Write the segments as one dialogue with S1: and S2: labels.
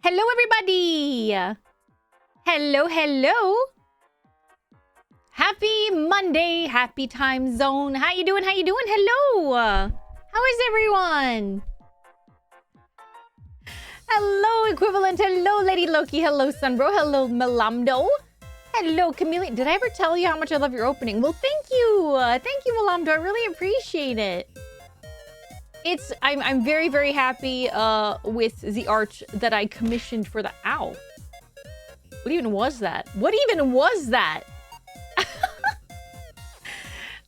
S1: Hello, everybody. Hello, hello. Happy Monday. Happy time zone. How you doing? How you doing? Hello. How is everyone? Hello, Equivalent. Hello, Lady Loki. Hello, Sunbro. Hello, Melamdo. Hello, Chameleon. Did I ever tell you how much I love your opening? Well, thank you. Thank you, Melamdo. I really appreciate it. I'm very, very happy with the art that I commissioned for the owl. What even was that? What even was that?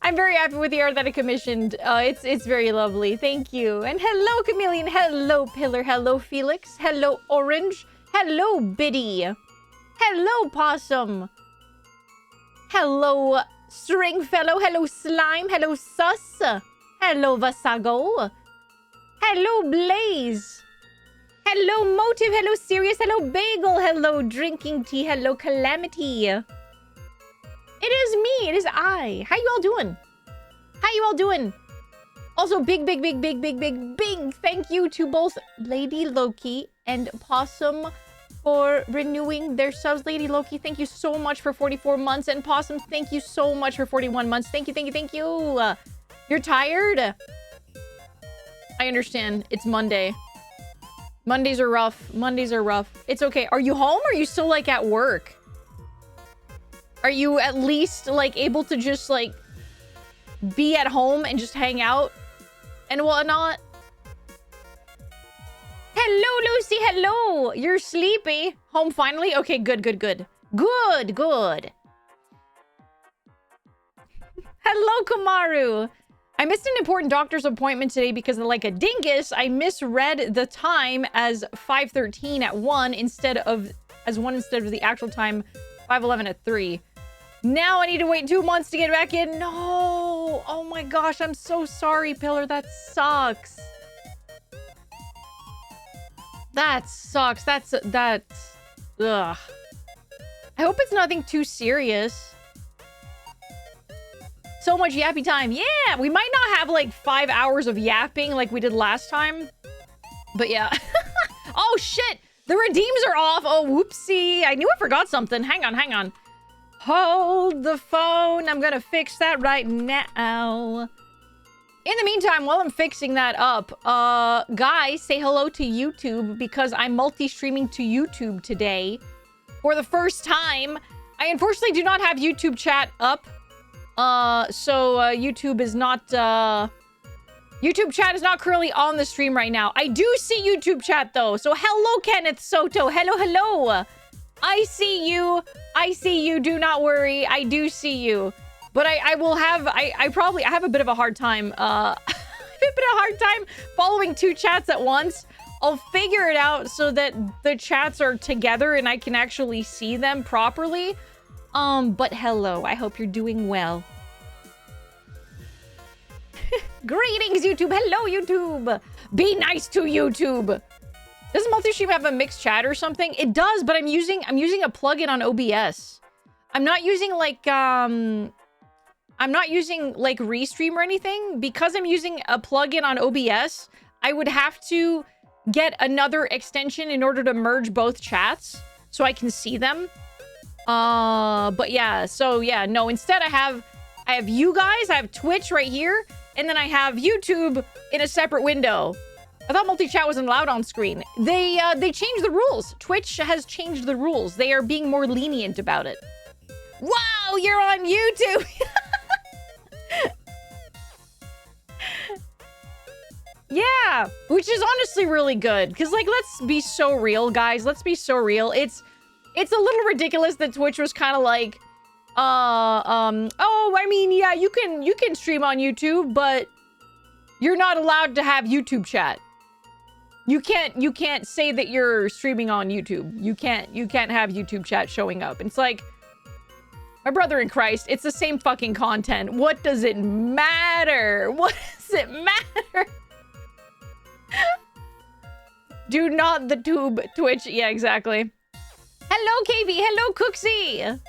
S1: I'm very happy with the art that I commissioned. It's very lovely. Thank you. And hello, Chameleon. Hello, Pillar. Hello, Felix. Hello, Orange. Hello, Biddy. Hello, Possum. Hello, Stringfellow. Hello, Slime. Hello, Sus. Hello, Vasago. Hello, Blaze. Hello, Motive. Hello, Sirius. Hello, Bagel. Hello, Drinking Tea. Hello, Calamity. It is me. It is I. How you all doing? How you all doing? Also, big thank you to both Lady Loki and Possum for renewing their subs. Lady Loki, thank you so much for 44 months. And Possum, thank you so much for 41 months. Thank you. You're tired? I understand. It's Monday. Mondays are rough. It's okay. Are you home or are you still, like, at work? Are you at least, like, able to just, like, be at home and just hang out and whatnot? Hello, Lucy. Hello. You're sleepy. Home finally? Okay, good. Good. Hello, Kamaru. I missed an important doctor's appointment today because, like a dingus, I misread the time as 5:13 at 1 instead of the actual time 5:11 at 3. Now I need to wait 2 months to get back in. No! Oh my gosh, I'm so sorry, Pillar. That sucks. That sucks. That's ugh. I hope it's nothing too serious. So much yappy time. Yeah, we might not have like 5 hours of yapping like we did last time. But yeah. Oh, shit. The redeems are off. Oh, whoopsie. I knew I forgot something. Hang on. Hold the phone. I'm gonna fix that right now. In the meantime, while I'm fixing that up, guys, say hello to YouTube because I'm multi-streaming to YouTube today for the first time. I unfortunately do not have YouTube chat up. YouTube is not, YouTube chat is not currently on the stream right now. I do see YouTube chat, though. So, hello, Kenneth Soto. Hello. I see you. Do not worry. I do see you. But I have a bit of a hard time, following 2 chats at once. I'll figure it out so that the chats are together and I can actually see them properly. But hello, I hope you're doing well. Greetings, YouTube. Hello, YouTube. Be nice to YouTube. Does multi-stream have a mixed chat or something? It does, but I'm using a plugin on OBS. I'm not using Restream or anything. Because I'm using a plugin on OBS, I would have to get another extension in order to merge both chats so I can see them. But yeah, so yeah, no, instead I have you guys, I have Twitch right here, and then I have YouTube in a separate window. I thought multi-chat wasn't allowed on screen. They changed the rules. Twitch has changed the rules. They are being more lenient about it. Wow, you're on YouTube! Yeah, which is honestly really good. Because, like, let's be so real, guys. Let's be so real. It's a little ridiculous that Twitch was kind of like, oh, I mean, yeah, you can stream on YouTube, but you're not allowed to have YouTube chat. You can't say that you're streaming on YouTube. You can't have YouTube chat showing up. It's like, my brother in Christ, it's the same fucking content. What does it matter? What does it matter? Do not the tube Twitch. Yeah, exactly. Hello, KB. Hello, Cooksy.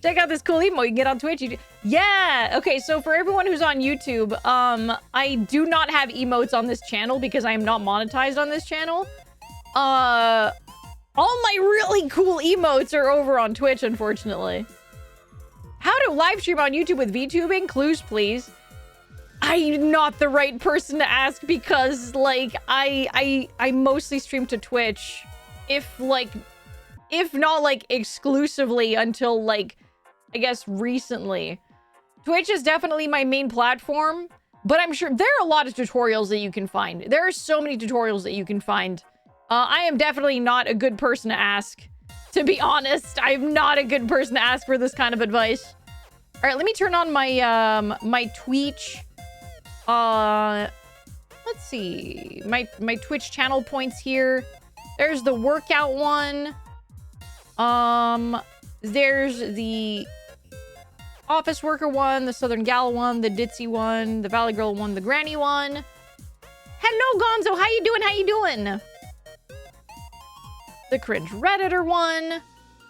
S1: Check out this cool emote you can get on Twitch. Yeah. Okay, so for everyone who's on YouTube, I do not have emotes on this channel because I am not monetized on this channel. All my really cool emotes are over on Twitch, unfortunately. How to live stream on YouTube with VTubing? Clues, please. I'm not the right person to ask because, like, I mostly stream to Twitch. If not, like, exclusively until, like, I guess recently. Twitch is definitely my main platform, but I'm sure there are a lot of tutorials that you can find. There are so many tutorials that you can find. I am definitely not a good person to ask. To be honest, I'm not a good person to ask for this kind of advice. All right, let me turn on my my Twitch. Let's see. My Twitch channel points here. There's the workout one. There's the office worker one, the Southern Gal one, the Ditzy one, the Valley Girl one, the Granny one. Hello, Gonzo. How you doing? How you doing? The cringe Redditor one.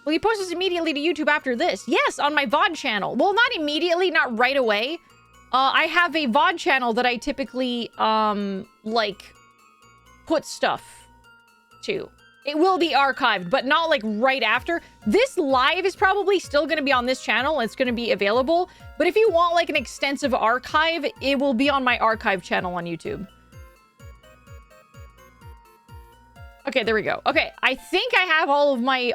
S1: Will you post this immediately to YouTube after this? Yes, on my VOD channel. Well, not immediately, not right away. I have a VOD channel that I typically, like, put stuff to. It will be archived, but not, like, right after. This live is probably still going to be on this channel. It's going to be available. But if you want, like, an extensive archive, it will be on my archive channel on YouTube. Okay, there we go. Okay, I think I have all of my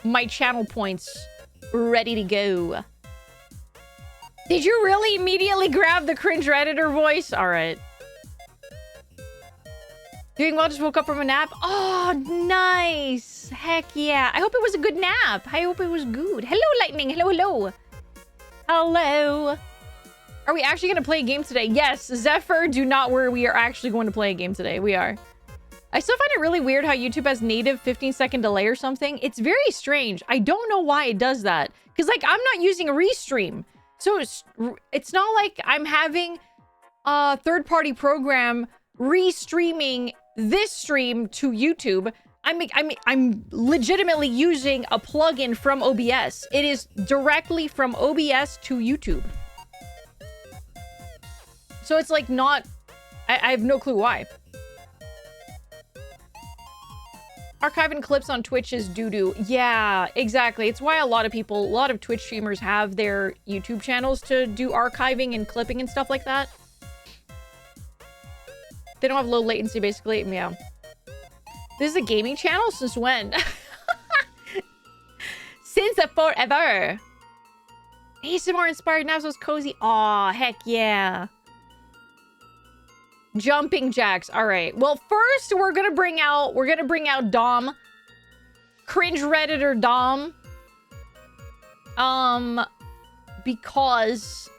S1: my channel points ready to go. Did you really immediately grab the cringe Redditor voice? All right. Doing well, just woke up from a nap. Oh, nice. Heck yeah. I hope it was a good nap. I hope it was good. Hello, Lightning. Hello, hello. Hello. Are we actually going to play a game today? Yes, Zephyr, do not worry. We are actually going to play a game today. We are. I still find it really weird how YouTube has native 15-second delay or something. It's very strange. I don't know why it does that. Because, like, I'm not using a restream. So it's not like I'm having a third-party program restreaming this stream to YouTube. I'm legitimately using a plugin from OBS. It is directly from OBS to YouTube. So it's like not... I have no clue why. Archiving clips on Twitch is doo-doo. Yeah, exactly. It's why a lot of Twitch streamers have their YouTube channels to do archiving and clipping and stuff like that. They don't have low latency, basically. Yeah. This is a gaming channel? Since when? Since forever. ASMR-inspired naps was cozy. Aw, heck yeah. Jumping jacks. All right. Well, first we're gonna bring out Dom. Cringe Redditor Dom. Because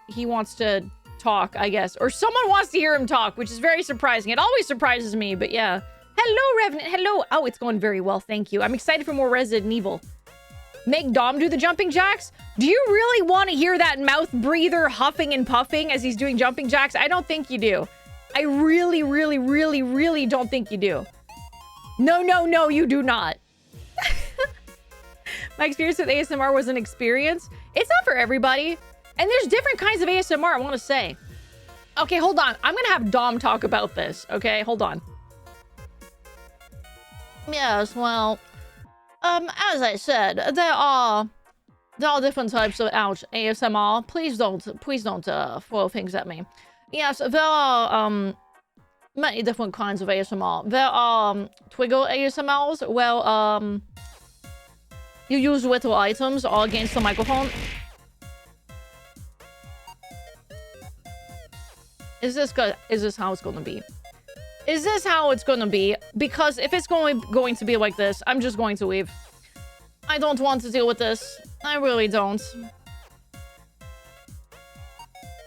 S1: he wants to talk, I guess. Or someone wants to hear him talk, which is very surprising. It always surprises me, but yeah. Hello, Revenant. Hello. Oh, it's going very well. Thank you. I'm excited for more Resident Evil. Make Dom do the jumping jacks? Do you really want to hear that mouth breather huffing and puffing as he's doing jumping jacks? I don't think you do. I really, really, really, really don't think you do. No, no, no, you do not. My experience with ASMR was an experience. It's not for everybody. And there's different kinds of ASMR, I want to say. Okay, hold on. I'm going to have Dom talk about this. Okay, hold on. Yes, well... as I said, there are different types of ASMR. Please don't throw things at me. Yes, there are many different kinds of ASMR. There are Twiggle ASMRs, where you use little items all against the microphone. Is this how it's gonna be? Is this how it's gonna be? Because if it's going to be like this, I'm just going to leave. I don't want to deal with this. I really don't.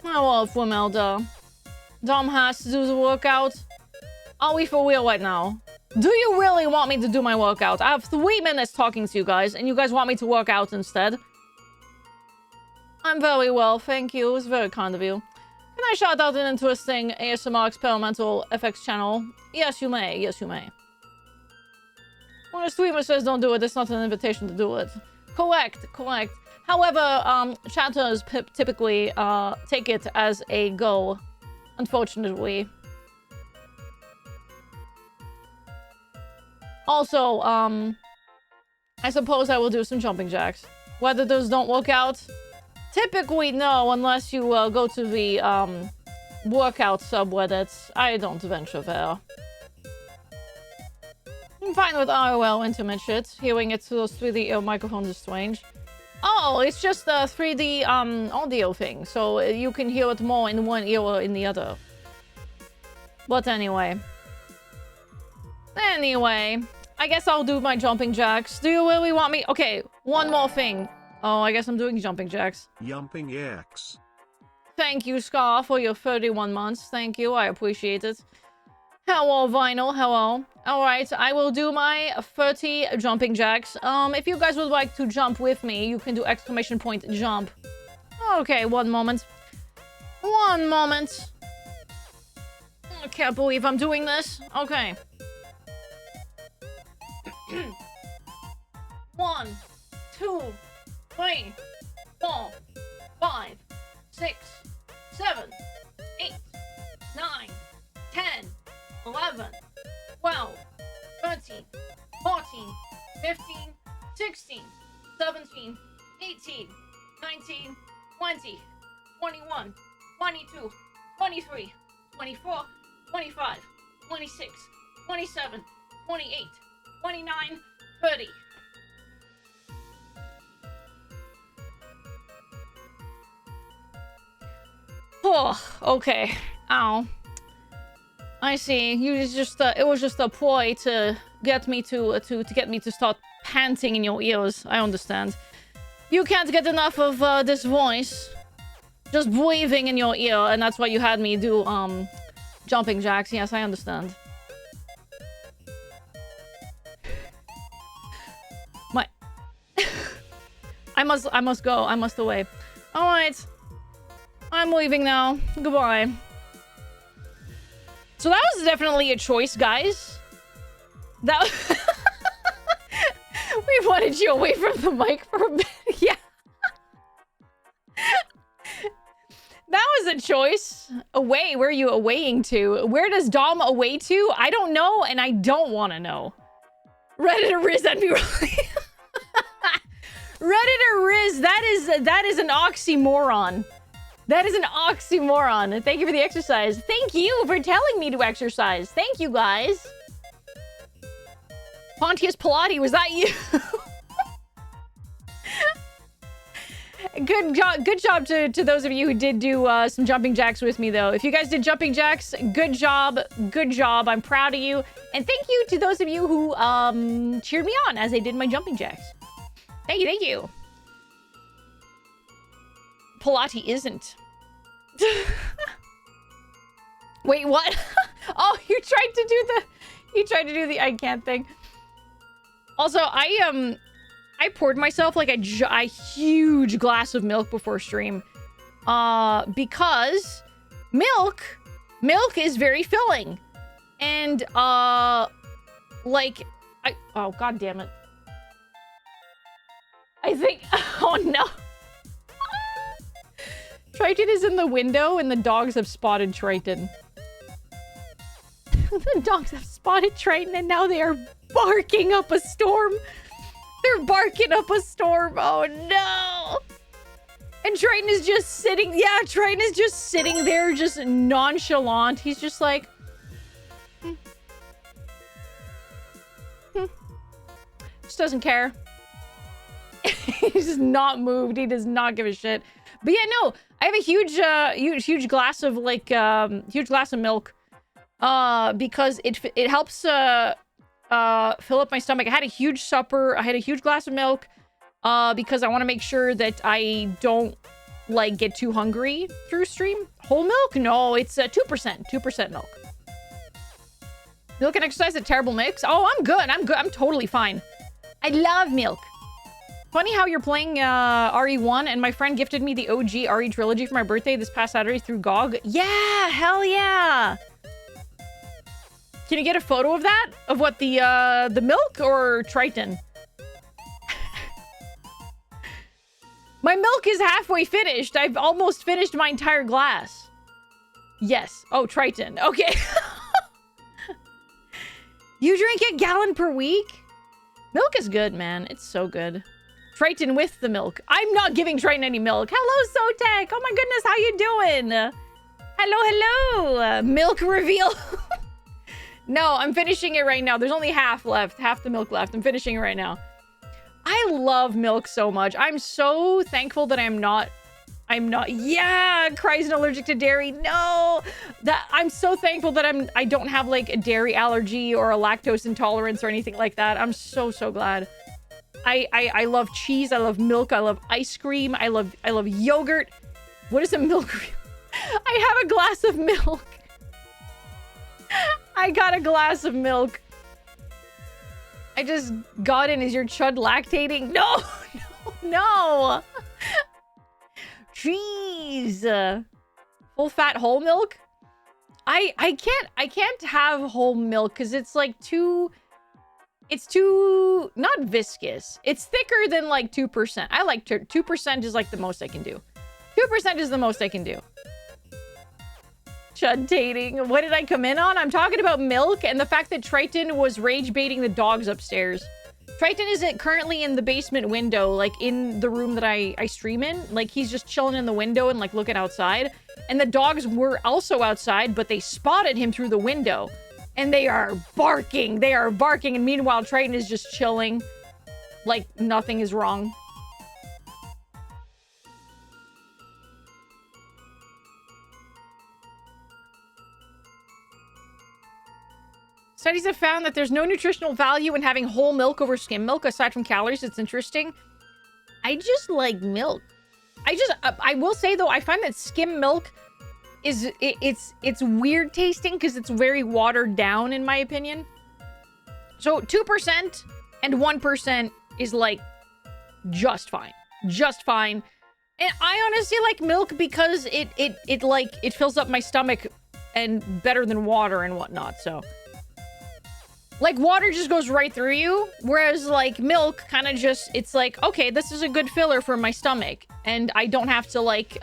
S1: Oh, well, Flamelda. Dom has to do the workout. Are we for real right now? Do you really want me to do my workout? I have 3 minutes talking to you guys, and you guys want me to work out instead? I'm very well, thank you. It's very kind of you. Can I shout out an interesting ASMR experimental FX channel? Yes, you may. Yes, you may. When a streamer says don't do it, it's not an invitation to do it. Correct, correct. However, chatters typically take it as a go, unfortunately. Also, I suppose I will do some jumping jacks. Whether those don't work out, typically no, unless you go to the workout subreddits. I don't venture there. I'm fine with ROL intimate shit. Hearing it through those 3D microphones is strange. Oh, it's just a 3D audio thing, so you can hear it more in one ear or in the other. But anyway. I guess I'll do my jumping jacks. Do you really want me? Okay, one more thing. Oh, I guess I'm doing jumping jacks.
S2: Jumping X.
S1: Thank you, Scar, for your 31 months. Thank you, I appreciate it. Hello, Vinyl, hello. Alright, I will do my 30 jumping jacks. If you guys would like to jump with me, you can do exclamation point jump. Okay, one moment. One moment. I can't believe I'm doing this. Okay. 1, 2, 3, 4, 5, 6, 7, 8, 9, 10, 11, 12, 13, 14, 15, 16, 17, 18, 19, 20, 21, 22, 23, 24, 25, 26, 27, 28, 29, 30. Oh, okay. Ow. I see. You just it was just a ploy to get me to get me to start panting in your ears. I understand. You can't get enough of this voice just breathing in your ear, and that's why you had me do jumping jacks. Yes, I understand. My I must go. I must away. All right. I'm leaving now. Goodbye. So that was definitely a choice, guys. That we wanted you away from the mic for a bit. Yeah. That was a choice. Away? Where are you awaying to? Where does Dom away to? I don't know, and I don't want to know. Redditor Riz, that'd be really... Redditor Riz, that is an oxymoron. That is an oxymoron. Thank you for the exercise. Thank you for telling me to exercise. Thank you, guys. Pontius Pilate, was that you? Good job to those of you who did do some jumping jacks with me, though. If you guys did jumping jacks, good job. Good job. I'm proud of you. And thank you to those of you who cheered me on as I did my jumping jacks. Thank you, thank you. Pilate isn't. Wait, what? Oh, you tried to do the I can't thing. Also, I poured myself like a huge glass of milk before stream. Because milk is very filling. And like oh god damn it. I think oh no. Triton is in the window and the dogs have spotted Triton. The dogs have spotted Triton and now they are barking up a storm. They're barking up a storm. Oh no. And Triton is just sitting. Yeah, Triton is just sitting there, just nonchalant. He's just like. Just doesn't care. He's just not moved. He does not give a shit. But yeah, no. I have a huge glass of like huge glass of milk, because it helps fill up my stomach. I had a huge supper. I had a huge glass of milk, because I want to make sure that I don't like get too hungry through stream. Whole milk? No, it's 2% milk. Milk and exercise a terrible mix. Oh, I'm good. I'm totally fine. I love milk. Funny how you're playing RE1 and my friend gifted me the OG RE trilogy for my birthday this past Saturday through GOG. Yeah, hell yeah. Can you get a photo of that? Of what, the milk or Triton? My milk is halfway finished. I've almost finished my entire glass. Yes. Oh, Triton. Okay. You drink a gallon per week? Milk is good, man. It's so good. Triton with the milk. I'm not giving Triton any milk. Hello, Sotek. Oh my goodness, how you doing? Hello, hello. Milk reveal. No, I'm finishing it right now. There's only half left. Half the milk left. I'm finishing it right now. I love milk so much. I'm so thankful that I'm not. Yeah, Cry's allergic to dairy. No, I'm so thankful that I don't have like a dairy allergy or a lactose intolerance or anything like that. I'm so glad. I love cheese. I love milk. I love ice cream. I love yogurt. What is a milk? I have a glass of milk. I got a glass of milk. I just got in. Is your chud lactating? No. Jeez. Full fat whole milk? I can't have whole milk because it's like it's too not viscous. It's thicker than like 2%. I like 2% is like the most I can do. 2% is the most I can do. Chud-tating. What did I come in on? I'm talking about milk and the fact that Triton was rage baiting the dogs upstairs. Triton isn't currently in the basement window, like in the room that I stream in. Like he's just chilling in the window and like looking outside. And the dogs were also outside, but they spotted him through the window. And they are barking. They are barking. And meanwhile, Triton is just chilling like nothing is wrong. Studies have found that there's no nutritional value in having whole milk over skim milk aside from calories. It's interesting. I just like milk. I will say though, I find that skim milk is it's weird tasting because it's very watered down in my opinion. So 2% and 1% is like just fine. Just fine. And I honestly like milk because it fills up my stomach and better than water and whatnot, so. Like, water just goes right through you, whereas, like, milk kind of just, it's like, okay, this is a good filler for my stomach, and I don't have to, like,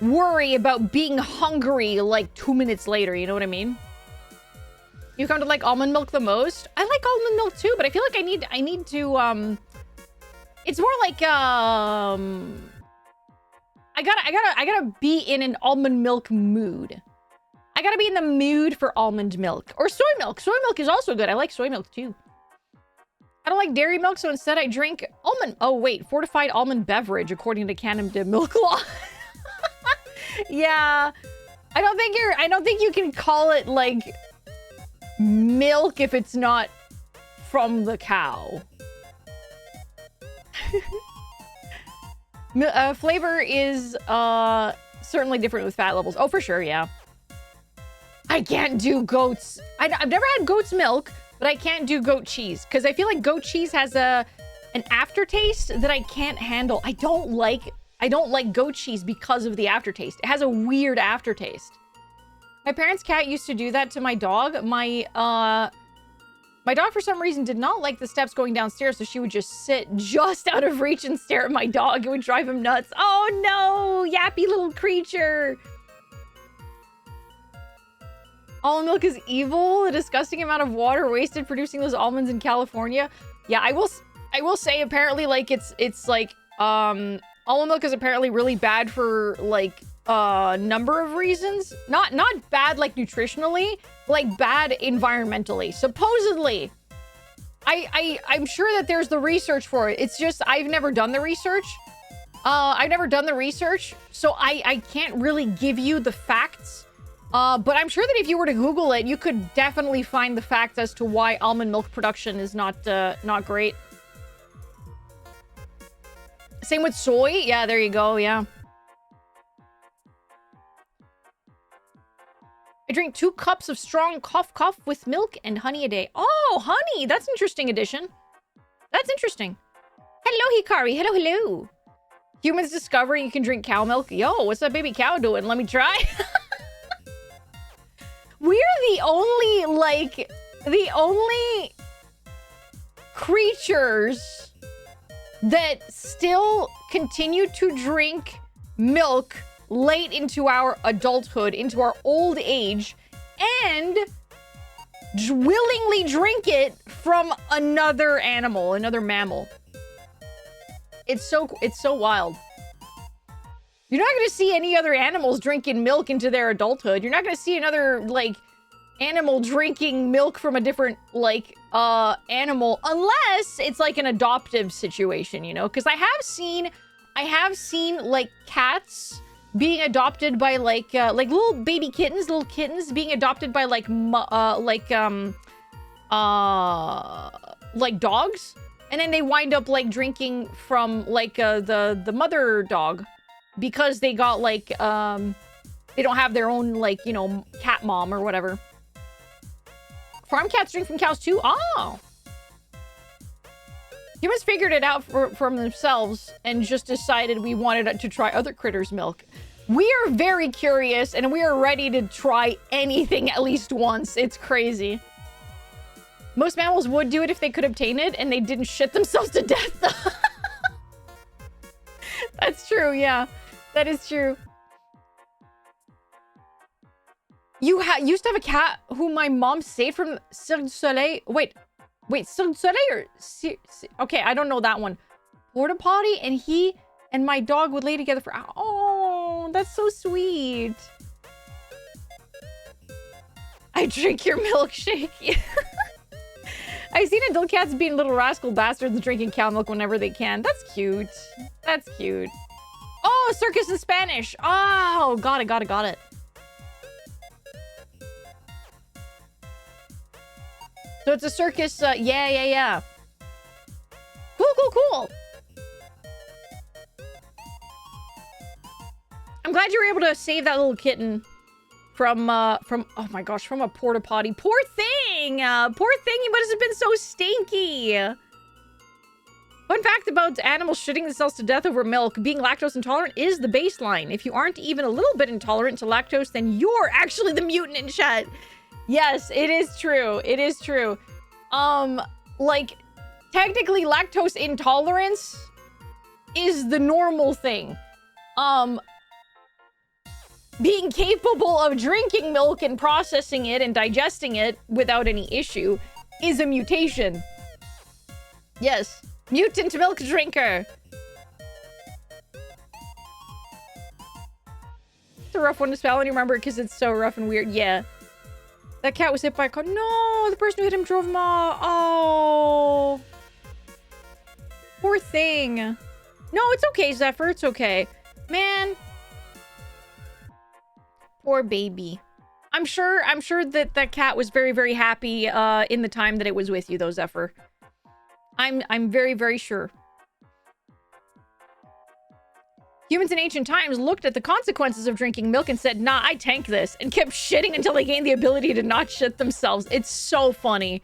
S1: worry about being hungry, like, 2 minutes later, you know what I mean? You come to like almond milk the most? I like almond milk too, but I feel like I need to, it's more like, I gotta be in an almond milk mood. I gotta be in the mood for almond milk. Or soy milk. Soy milk is also good. I like soy milk too. I don't like dairy milk, so instead I drink almond... Oh, wait. Fortified almond beverage, according to Canada Milk Law. Yeah. I don't think you can call it, like, milk if it's not from the cow. Flavor is, certainly different with fat levels. Oh, for sure, yeah. I can't do goat's... I've never had goat's milk, but I can't do goat cheese because I feel like goat cheese has an aftertaste that I can't handle. I don't like goat cheese because of the aftertaste. It has a weird aftertaste. My parents' cat used to do that to my dog. My dog, for some reason, did not like the steps going downstairs, so she would just sit just out of reach and stare at my dog. It would drive him nuts. Oh, no! Yappy little creature! Almond milk is evil. The disgusting amount of water wasted producing those almonds in California. Yeah, I will say apparently like it's like almond milk is apparently really bad for like a number of reasons. Not bad like nutritionally, like bad environmentally. Supposedly. I'm sure that there's the research for it. It's just I've never done the research. So I can't really give you the facts. But I'm sure that if you were to Google it, you could definitely find the facts as to why almond milk production is not great. Same with soy. Yeah, there you go. Yeah. I drink 2 cups of strong cough with milk and honey a day. Oh, honey. That's an interesting addition. That's interesting. Hello, Hikari. Hello, hello. Humans discovering you can drink cow milk. Yo, what's that baby cow doing? Let me try. We're the only creatures that still continue to drink milk late into our adulthood, into our old age, and willingly drink it from another animal, another mammal. It's so wild. You're not going to see any other animals drinking milk into their adulthood. You're not going to see another, like, animal drinking milk from a different, like, animal, unless it's like an adoptive situation, you know? Because I have seen, like, cats being adopted by, like little baby kittens, little kittens being adopted by, like dogs. And then they wind up, like, drinking from, like, the mother dog. Because they got, like, they don't have their own, like, you know, cat mom or whatever. Farm cats drink from cows too? Oh! Humans figured it out from themselves and just decided we wanted to try other critters' milk. We are very curious and we are ready to try anything at least once. It's crazy. Most mammals would do it if they could obtain it and they didn't shit themselves to death. That's true, yeah. That is true. You used to have a cat who my mom saved from Cirque du Soleil. Wait, Cirque du Soleil or... Okay, I don't know that one. Porta potty, and he and my dog would lay together for... Oh, that's so sweet. I drink your milkshake. I've seen adult cats being little rascal bastards drinking cow milk whenever they can. That's cute. That's cute. Oh, circus in Spanish. Oh, got it. So it's a circus. Yeah. Cool. I'm glad you were able to save that little kitten from oh my gosh, from a porta potty. Poor thing. He must have been so stinky. Fun fact about animals shitting themselves to death over milk, being lactose intolerant is the baseline. If you aren't even a little bit intolerant to lactose, then you're actually the mutant in chat. Yes, it is true. It is true. Like, technically lactose intolerance is the normal thing. Being capable of drinking milk and processing it and digesting it without any issue is a mutation. Yes. Mutant milk drinker. It's a rough one to spell and you remember it because it's so rough and weird. Yeah. That cat was hit by a car. No, the person who hit him drove him off. Oh. Poor thing. No, it's okay, Zephyr. It's okay. Man. Poor baby. I'm sure that that cat was very, very happy in the time that it was with you, though, Zephyr. I'm very, very sure. Humans in ancient times looked at the consequences of drinking milk and said, nah, I tank this, and kept shitting until they gained the ability to not shit themselves. It's so funny.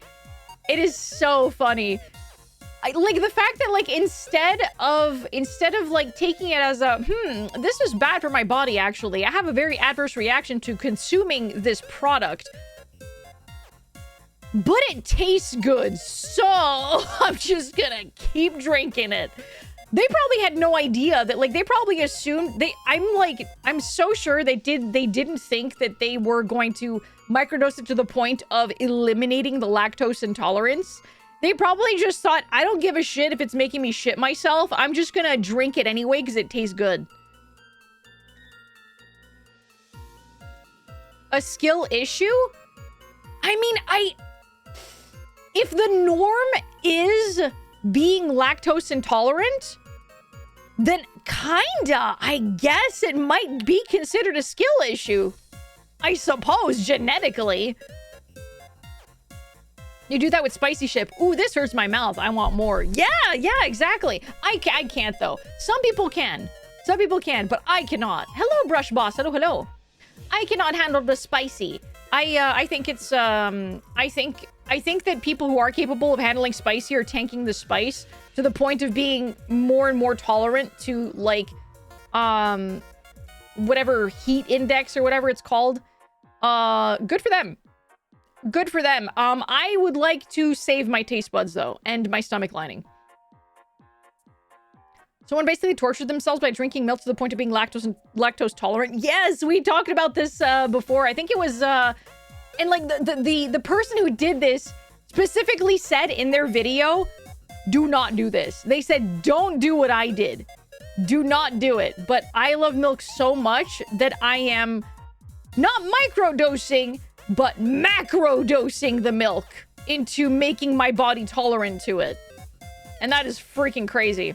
S1: It is so funny. Like, the fact that, like, instead of, like, taking it as a, this is bad for my body, actually. I have a very adverse reaction to consuming this product. But it tastes good, so I'm just gonna keep drinking it. They probably had no idea that, like, they probably assumed I'm so sure they didn't think that they were going to microdose it to the point of eliminating the lactose intolerance. They probably just thought, I don't give a shit if it's making me shit myself. I'm just gonna drink it anyway because it tastes good. A skill issue? I mean, if the norm is being lactose intolerant, then kinda, I guess it might be considered a skill issue. I suppose, genetically. You do that with spicy ship. Ooh, this hurts my mouth. I want more. Yeah, exactly. I can't, though. Some people can. Some people can, but I cannot. Hello, Brush Boss. Hello. I cannot handle the spicy. I think it's, I think that people who are capable of handling spicy are tanking the spice to the point of being more and more tolerant to, like, whatever heat index or whatever it's called. Good for them. Good for them. I would like to save my taste buds, though, and my stomach lining. Someone basically tortured themselves by drinking milk to the point of being lactose tolerant. Yes, we talked about this before. I think it was And like the person who did this specifically said in their video, do not do this. They said, don't do what I did. Do not do it. But I love milk so much that I am not microdosing, but macro-dosing the milk into making my body tolerant to it. And that is freaking crazy.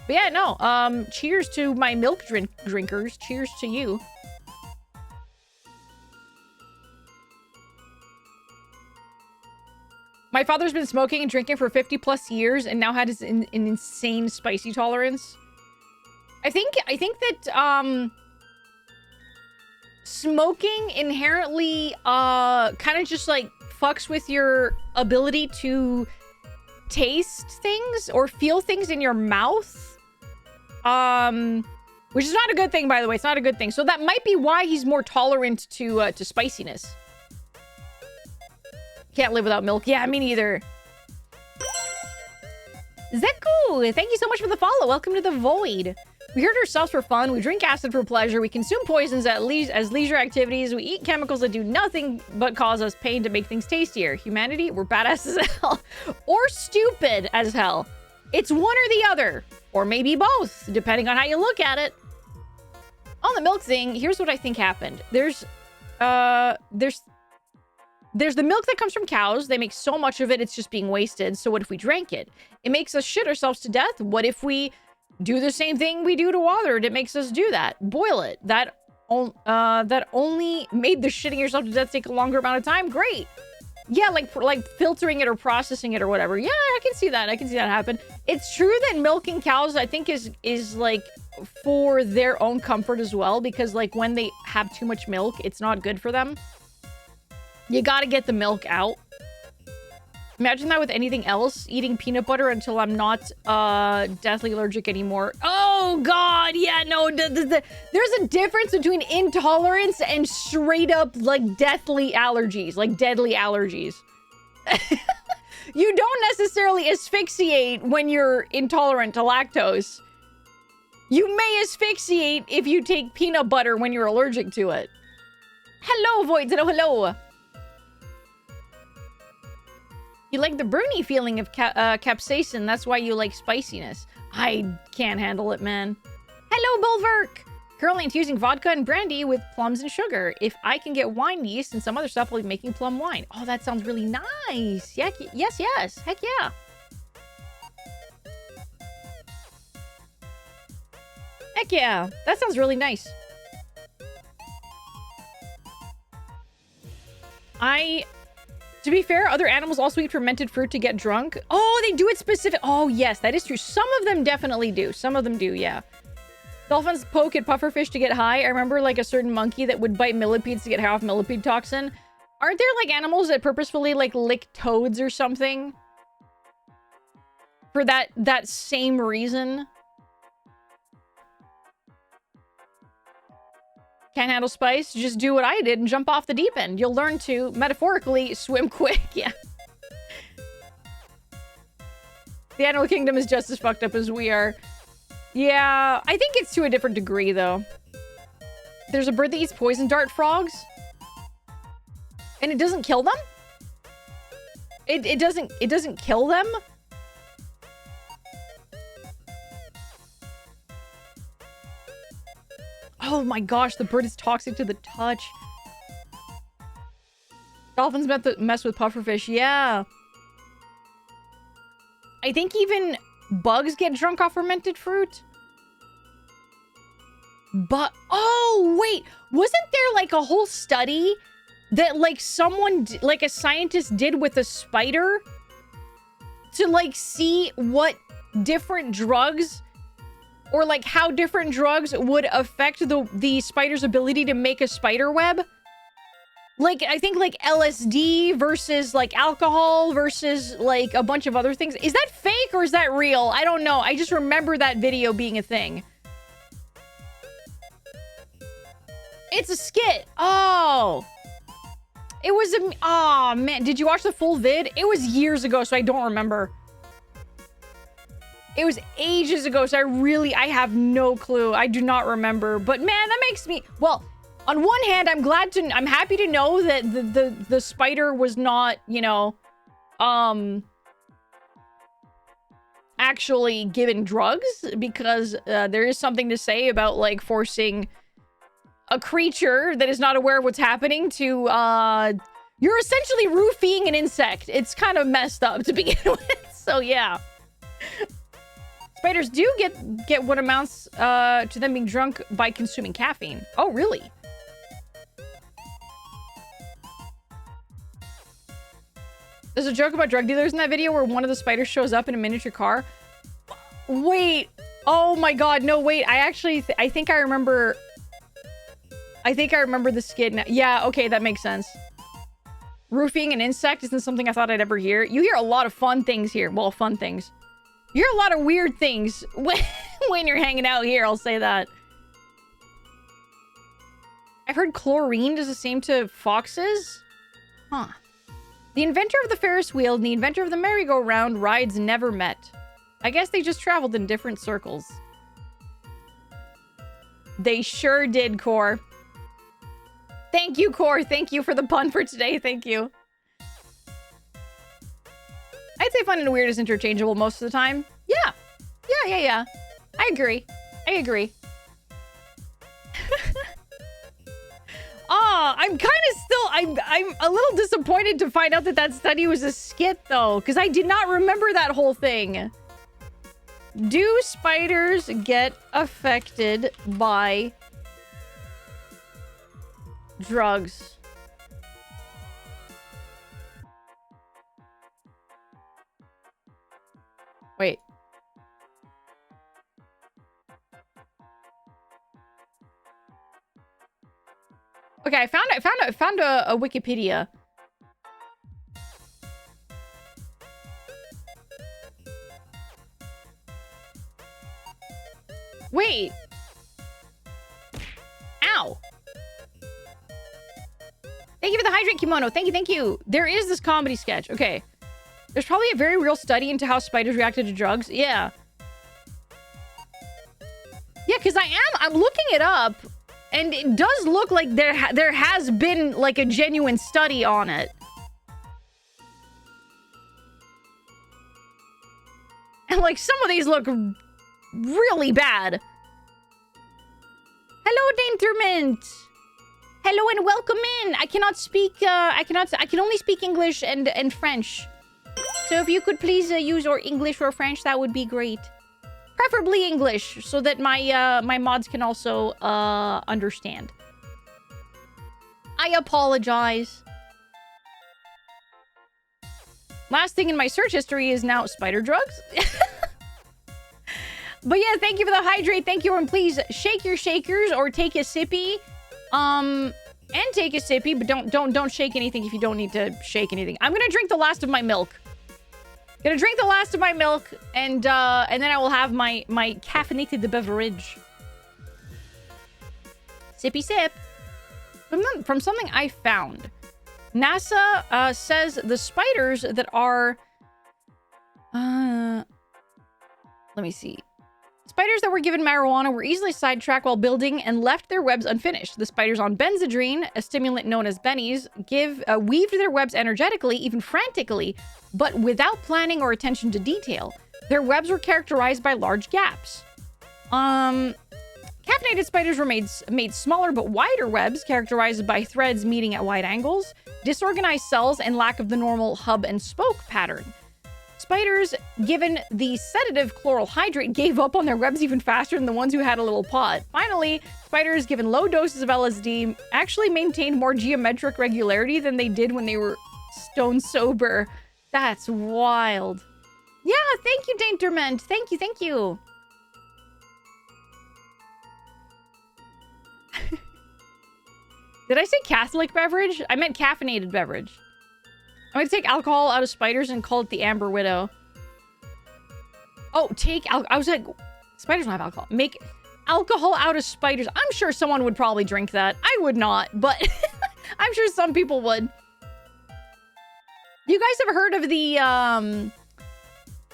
S1: But yeah, no, cheers to my milk drinkers. Cheers to you. My father's been smoking and drinking for 50 plus years and now has an insane spicy tolerance. I think that, smoking inherently, kind of just like fucks with your ability to taste things or feel things in your mouth. Which is not a good thing, by the way. It's not a good thing. So that might be why he's more tolerant to spiciness. Can't live without milk. Yeah, me neither. Zeku, thank you so much for the follow. Welcome to the Void. We hurt ourselves for fun. We drink acid for pleasure. We consume poisons as leisure activities. We eat chemicals that do nothing but cause us pain to make things tastier. Humanity, we're badass as hell. Or stupid as hell. It's one or the other. Or maybe both, depending on how you look at it. On the milk thing, here's what I think happened. There's the milk that comes from cows. They make so much of it, it's just being wasted. So what if we drank it? It makes us shit ourselves to death. What if we do the same thing we do to water? It makes us do that. Boil it. That only made the shitting yourself to death take a longer amount of time. Great. Yeah, like filtering it or processing it or whatever. Yeah, I can see that. I can see that happen. It's true that milking cows, I think, is like for their own comfort as well. Because like when they have too much milk, it's not good for them. You gotta get the milk out. Imagine that with anything else. Eating peanut butter until I'm not deathly allergic anymore. Oh, God. Yeah, no. There's a difference between intolerance and straight up, like, deathly allergies. Like, deadly allergies. You don't necessarily asphyxiate when you're intolerant to lactose. You may asphyxiate if you take peanut butter when you're allergic to it. Hello, Voids. Hello. You like the burny feeling of capsaicin. That's why you like spiciness. I can't handle it, man. Hello, Bulwark. Currently infusing vodka and brandy with plums and sugar. If I can get wine yeast and some other stuff, I'll be making plum wine. Oh, that sounds really nice. Yeah, yes. Heck yeah. Heck yeah. That sounds really nice. To be fair, other animals also eat fermented fruit to get drunk. Oh, they do it specific. Oh, yes, that is true. Some of them definitely do. Some of them do, yeah. Dolphins poke at pufferfish to get high. I remember like a certain monkey that would bite millipedes to get high off millipede toxin. Aren't there like animals that purposefully like lick toads or something? For that same reason? Can't handle spice? Just do what I did and jump off the deep end. You'll learn to, metaphorically, swim quick. Yeah. The animal kingdom is just as fucked up as we are. Yeah, I think it's to a different degree, though. There's a bird that eats poison dart frogs. And it doesn't kill them? It doesn't kill them? Oh my gosh, the bird is toxic to the touch. Dolphins mess with pufferfish, yeah. I think even bugs get drunk off fermented fruit. But, oh, wait. Wasn't there like a whole study that like like a scientist did with a spider? To like see what different drugs or like how different drugs would affect the spider's ability to make a spider web. Like, I think like LSD versus like alcohol versus like a bunch of other things. Is that fake or is that real? I don't know. I just remember that video being a thing. It's a skit. Oh. It was a... Oh, man. Did you watch the full vid? It was years ago, so I don't remember. It was ages ago, so I have no clue. I do not remember. But man, that makes me... Well, On one hand, I'm happy to know that the spider was not, you know, actually given drugs, because there is something to say about, like, forcing a creature that is not aware of what's happening to, you're essentially roofing an insect. It's kind of messed up to begin with, so yeah. Spiders do get what amounts to them being drunk by consuming caffeine. Oh, really? There's a joke about drug dealers in that video where one of the spiders shows up in a miniature car. Wait. Oh my god. No, wait. I think I remember... I think I remember the skit now. Yeah, okay, that makes sense. Roofing an insect isn't something I thought I'd ever hear. You hear a lot of fun things here. Well, fun things. You hear a lot of weird things when you're hanging out here, I'll say that. I've heard chlorine does the same to foxes. Huh. The inventor of the Ferris wheel and the inventor of the merry-go-round rides never met. I guess they just traveled in different circles. They sure did, Core. Thank you, Core. Thank you for the pun for today. Thank you. I'd say fun and weird is interchangeable most of the time. Yeah. Yeah. I agree. I'm kind of still... I'm a little disappointed to find out that that study was a skit, though, because I did not remember that whole thing. Do spiders get affected by drugs? Wait. Okay, I found a Wikipedia. Wait. Ow. Thank you for the hydrate kimono. Thank you. There is this comedy sketch. Okay. There's probably a very real study into how spiders reacted to drugs. Yeah. Yeah, because I'm looking it up, and it does look like there has been, like, a genuine study on it. And, like, some of these look really bad. Hello, Dainterment. Hello and welcome in. I cannot speak, I can only speak English and French. So if you could please use your English or French, that would be great. Preferably English, so that my my mods can also understand. I apologize. Last thing in my search history is now spider drugs. But yeah, thank you for the hydrate. Thank you, and please shake your shakers or take a sippy. And take a sippy, but don't shake anything if you don't need to shake anything. I'm gonna drink the last of my milk. Gonna drink the last of my milk, and then I will have my caffeinated beverage. Sippy sip. From something I found, NASA says the spiders that are let me see. Spiders that were given marijuana were easily sidetracked while building and left their webs unfinished. The spiders on benzodrine, a stimulant known as bennies, weaved their webs energetically, even frantically, but without planning or attention to detail. Their webs were characterized by large gaps. Caffeinated spiders were made smaller but wider webs, characterized by threads meeting at wide angles, disorganized cells, and lack of the normal hub and spoke pattern. Spiders given the sedative chloral hydrate gave up on their webs even faster than the ones who had a little pot. Finally, spiders given low doses of LSD actually maintained more geometric regularity than they did when they were stone sober. That's wild. Yeah, thank you, Dainterment. Thank you. Did I say Catholic beverage? I meant caffeinated beverage. I'm gonna take alcohol out of spiders and call it the Amber Widow. Oh, I was like, spiders don't have alcohol. Make alcohol out of spiders. I'm sure someone would probably drink that. I would not, but I'm sure some people would. You guys ever heard of the,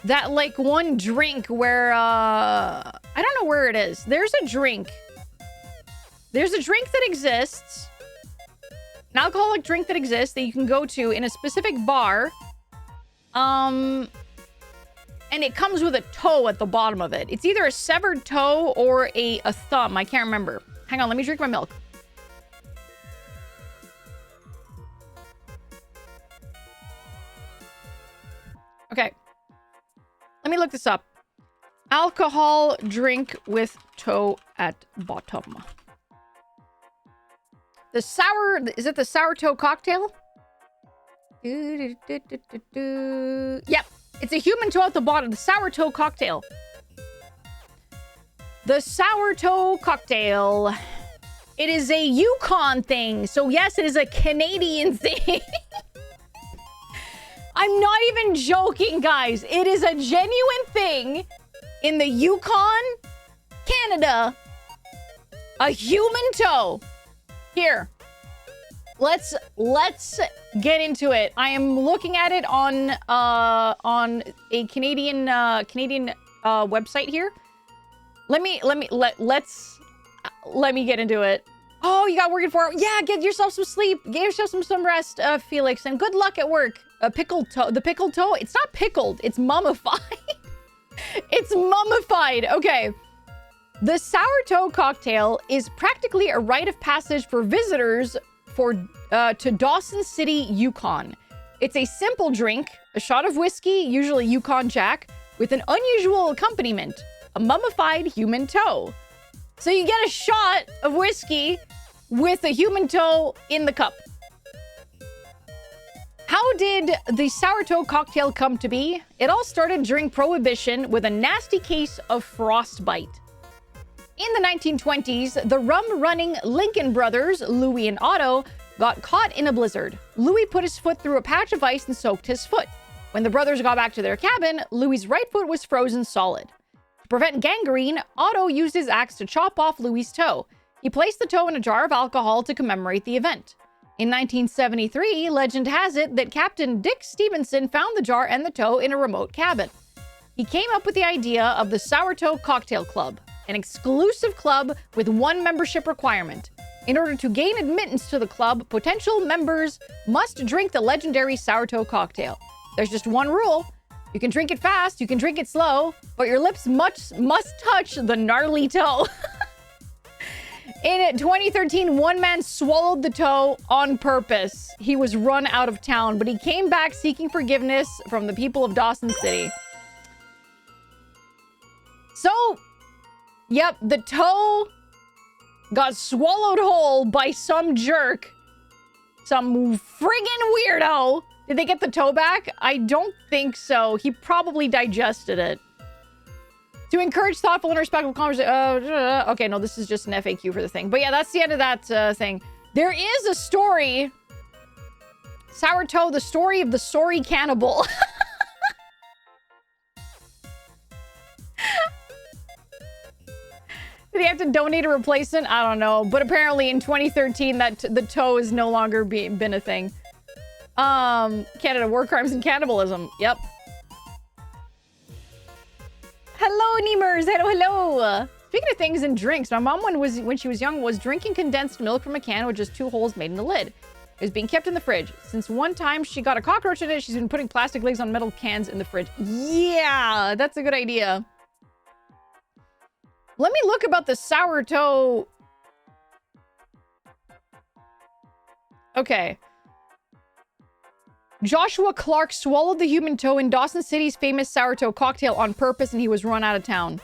S1: that, like, one drink where, I don't know where it is. There's a drink There's a drink that exists, an alcoholic drink that exists that you can go to in a specific bar. And it comes with a toe at the bottom of it. It's either a severed toe or a thumb. I can't remember. Hang on, let me drink my milk. Okay. Let me look this up. Alcohol drink with toe at bottom. The sour... Is it the sour toe cocktail? Yep. It's a human toe at the bottom. The sour toe cocktail. The sour toe cocktail. It is a Yukon thing. So yes, it is a Canadian thing. I'm not even joking, guys. It is a genuine thing in the Yukon, Canada. A human toe. Here. Let's get into it. I am looking at it on a Canadian website here. Let me get into it. Oh, you got working for it. Yeah, get yourself some sleep. Get yourself some rest, Felix, and good luck at work. A pickled toe. The pickled toe. It's not pickled. It's mummified. It's mummified. Okay. The sour toe cocktail is practically a rite of passage for visitors to Dawson City, Yukon. It's a simple drink, a shot of whiskey, usually Yukon Jack, with an unusual accompaniment, a mummified human toe. So you get a shot of whiskey with a human toe in the cup. How did the sour toe cocktail come to be? It all started during Prohibition with a nasty case of frostbite. In the 1920s, the rum-running Lincoln brothers, Louis and Otto, got caught in a blizzard. Louis put his foot through a patch of ice and soaked his foot. When the brothers got back to their cabin, Louis's right foot was frozen solid. To prevent gangrene, Otto used his axe to chop off Louis's toe. He placed the toe in a jar of alcohol to commemorate the event. In 1973, legend has it that Captain Dick Stevenson found the jar and the toe in a remote cabin. He came up with the idea of the Sour Toe Cocktail Club, an exclusive club with one membership requirement. In order to gain admittance to the club, potential members must drink the legendary Sour Toe cocktail. There's just one rule. You can drink it fast, you can drink it slow, but your lips must touch the gnarly toe. In 2013, one man swallowed the toe on purpose. He was run out of town, but he came back seeking forgiveness from the people of Dawson City. So, yep, the toe got swallowed whole by some jerk. Some friggin' weirdo. Did they get the toe back? I don't think so. He probably digested it. To encourage thoughtful and respectful conversation. Okay, no, this is just an FAQ for the thing. But yeah, that's the end of that thing. There is a story. Sour Toe, the story of the sorry cannibal. Did he have to donate a replacement? I don't know. But apparently in 2013, the toe has no longer been a thing. Canada, war crimes and cannibalism. Yep. Hello, Nemers. Hello. Speaking of things and drinks, my mom, when she was young, was drinking condensed milk from a can with just 2 holes made in the lid. It was being kept in the fridge. Since one time she got a cockroach in it, she's been putting plastic lids on metal cans in the fridge. Yeah, that's a good idea. Let me look about the sour toe. Okay. Joshua Clark swallowed the human toe in Dawson City's famous sour toe cocktail on purpose, and he was run out of town.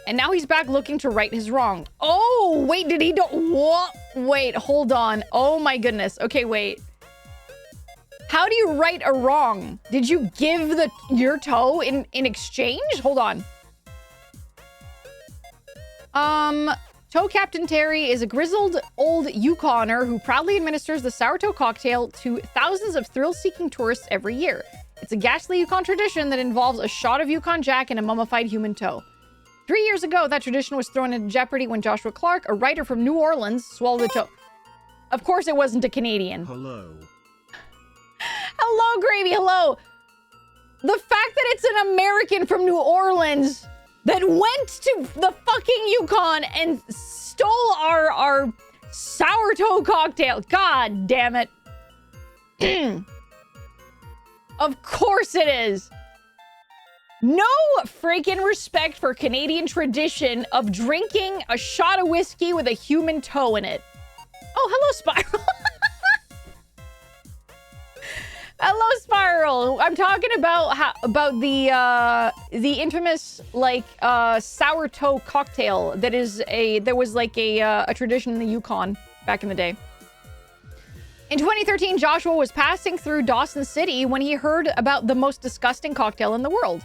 S1: And now he's back looking to right his wrong. Oh, wait, did he do... What? Wait, hold on. Oh my goodness. Okay, wait. How do you right a wrong? Did you give your toe in exchange? Hold on. Toe Captain Terry is a grizzled old Yukoner who proudly administers the sour toe cocktail to thousands of thrill-seeking tourists every year. It's a ghastly Yukon tradition that involves a shot of Yukon Jack and a mummified human toe. 3 years ago, that tradition was thrown into jeopardy when Joshua Clark, a writer from New Orleans, swallowed the toe. Of course it wasn't a Canadian.
S2: Hello.
S1: Hello, Gravy, hello. The fact that it's an American from New Orleans that went to the fucking Yukon and stole our Sourdough cocktail. God damn it. Of course it is. No freaking respect for Canadian tradition of drinking a shot of whiskey with a human toe in it. Oh, hello, Spiral. Hello, Spiral. I'm talking about the infamous like sourdough cocktail that was like a tradition in the Yukon back in the day. In 2013, Joshua was passing through Dawson City when he heard about the most disgusting cocktail in the world.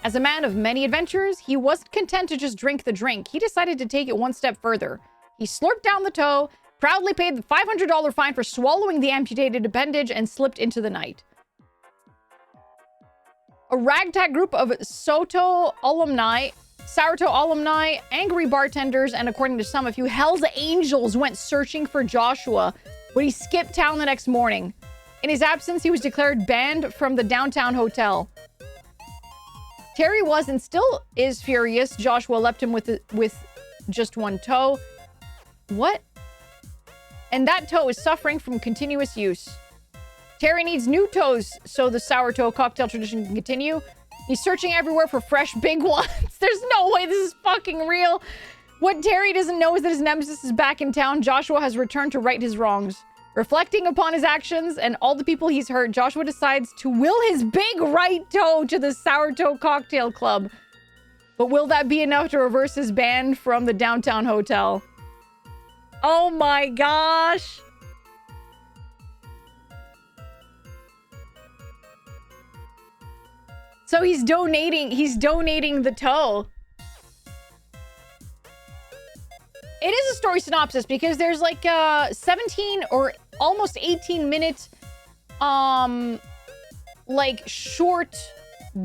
S1: As a man of many adventures, he wasn't content to just drink the drink. He decided to take it one step further. He slurped down the toe, proudly paid the $500 fine for swallowing the amputated appendage, and slipped into the night. A ragtag group of sourdough alumni, angry bartenders, and according to some, a few Hell's Angels went searching for Joshua, but he skipped town the next morning. In his absence, he was declared banned from the downtown hotel. Terry was and still is furious. Joshua left him with just one toe. What? And that toe is suffering from continuous use. Terry needs new toes so the sourdough cocktail tradition can continue. He's searching everywhere for fresh big ones. There's no way this is fucking real. What Terry doesn't know is that his nemesis is back in town. Joshua has returned to right his wrongs. Reflecting upon his actions and all the people he's hurt, Joshua decides to will his big right toe to the Sourdough Cocktail Club. But will that be enough to reverse his ban from the downtown hotel? Oh my gosh. So he's donating the toe. It is a story synopsis because there's like a 17 or almost 18-minute like short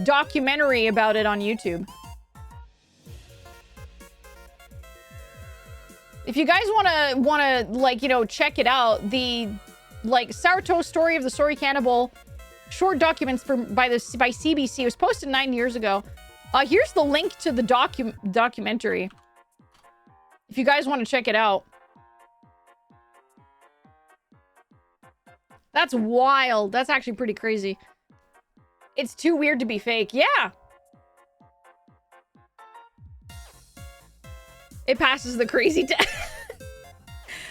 S1: documentary about it on YouTube. If you guys wanna like, you know, check it out, the like sourdough story of the Sorry Cannibal short documents by CBC. It was posted 9 years ago. Here's the link to the documentary. If you guys want to check it out. That's wild. That's actually pretty crazy. It's too weird to be fake. Yeah. It passes the crazy test.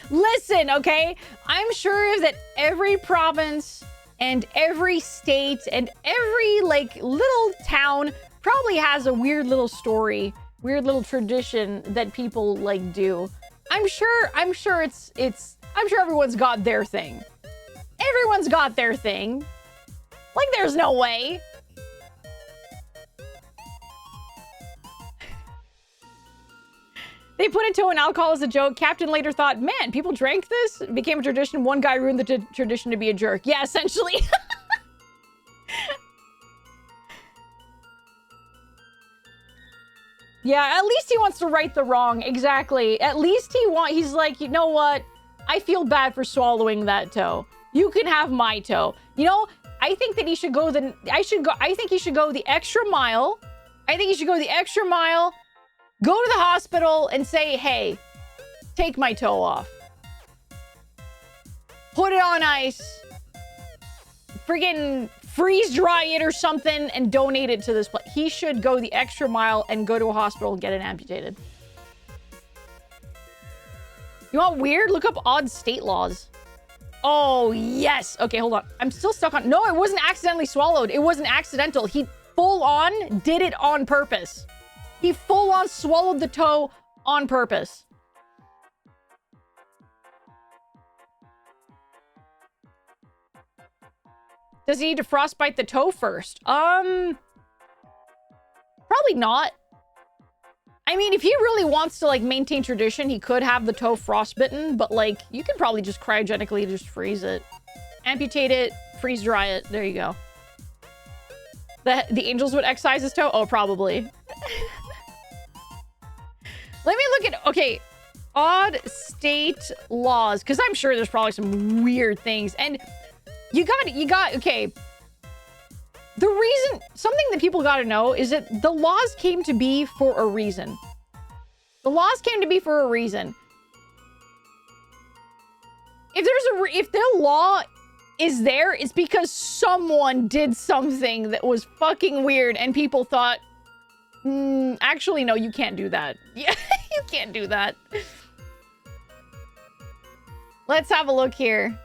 S1: Listen, okay? I'm sure that every province and every state and every like little town probably has a weird little story, weird little tradition that people like do. I'm sure everyone's got their thing. Everyone's got their thing. Like there's no way. They put it to an alcohol as a joke. Captain later thought, man, people drank this? It became a tradition. One guy ruined the tradition to be a jerk. Yeah, essentially. Yeah, at least he wants to right the wrong. Exactly. At least he's like, you know what? I feel bad for swallowing that toe. You can have my toe. You know, I think that he should go I think he should go the extra mile. I think he should go the extra mile. Go to the hospital and say, hey, take my toe off. Put it on ice. Friggin' freeze dry it or something and donate it to this place. He should go the extra mile and go to a hospital and get it amputated. You want weird? Look up odd state laws. Oh, yes. Okay, hold on. I'm still stuck on... No, it wasn't accidentally swallowed. It wasn't accidental. He full on did it on purpose. He full on swallowed the toe on purpose. Does he need to frostbite the toe first? Probably not. I mean, if he really wants to like maintain tradition, he could have the toe frostbitten, but like you can probably just cryogenically just freeze it. Amputate it, freeze dry it. There you go. The angels would excise his toe? Oh, probably. Let me look at, okay, odd state laws, because I'm sure there's probably some weird things. And you got, okay. The reason, something that people got to know is that the laws came to be for a reason. The laws came to be for a reason. if the law is there, it's because someone did something that was fucking weird and people thought, actually, no, you can't do that. Yeah, you can't do that. Let's have a look here.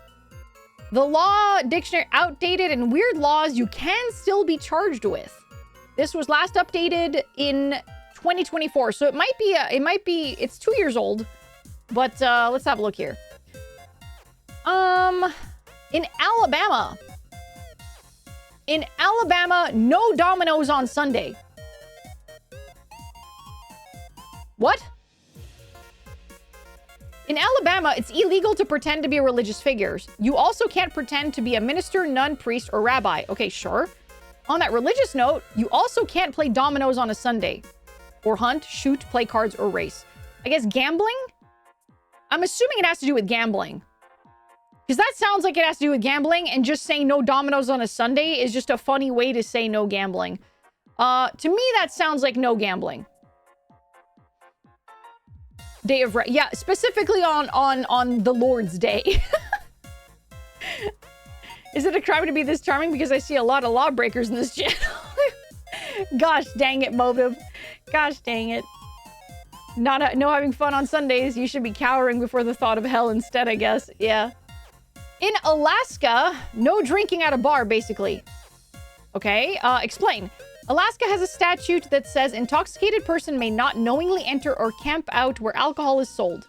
S1: The law dictionary outdated and weird laws you can still be charged with. This was last updated in 2024. So it might be, it's 2 years old, but let's have a look here. In Alabama, no Domino's on Sunday. What? In Alabama, it's illegal to pretend to be religious figures. You also can't pretend to be a minister, nun, priest, or rabbi. Okay, sure. On that religious note, you also can't play dominoes on a Sunday. Or hunt, shoot, play cards, or race. I guess gambling? I'm assuming it has to do with gambling. Because that sounds like it has to do with gambling, and just saying no dominoes on a Sunday is just a funny way to say no gambling. To me, that sounds like no gambling. Day of yeah, specifically on the Lord's Day. Is it a crime to be this charming? Because I see a lot of lawbreakers in this channel. Gosh dang it, Motive. Gosh dang it. No having fun on Sundays. You should be cowering before the thought of hell instead, I guess. Yeah. In Alaska, no drinking at a bar, basically. Okay, explain. Alaska has a statute that says intoxicated person may not knowingly enter or camp out where alcohol is sold,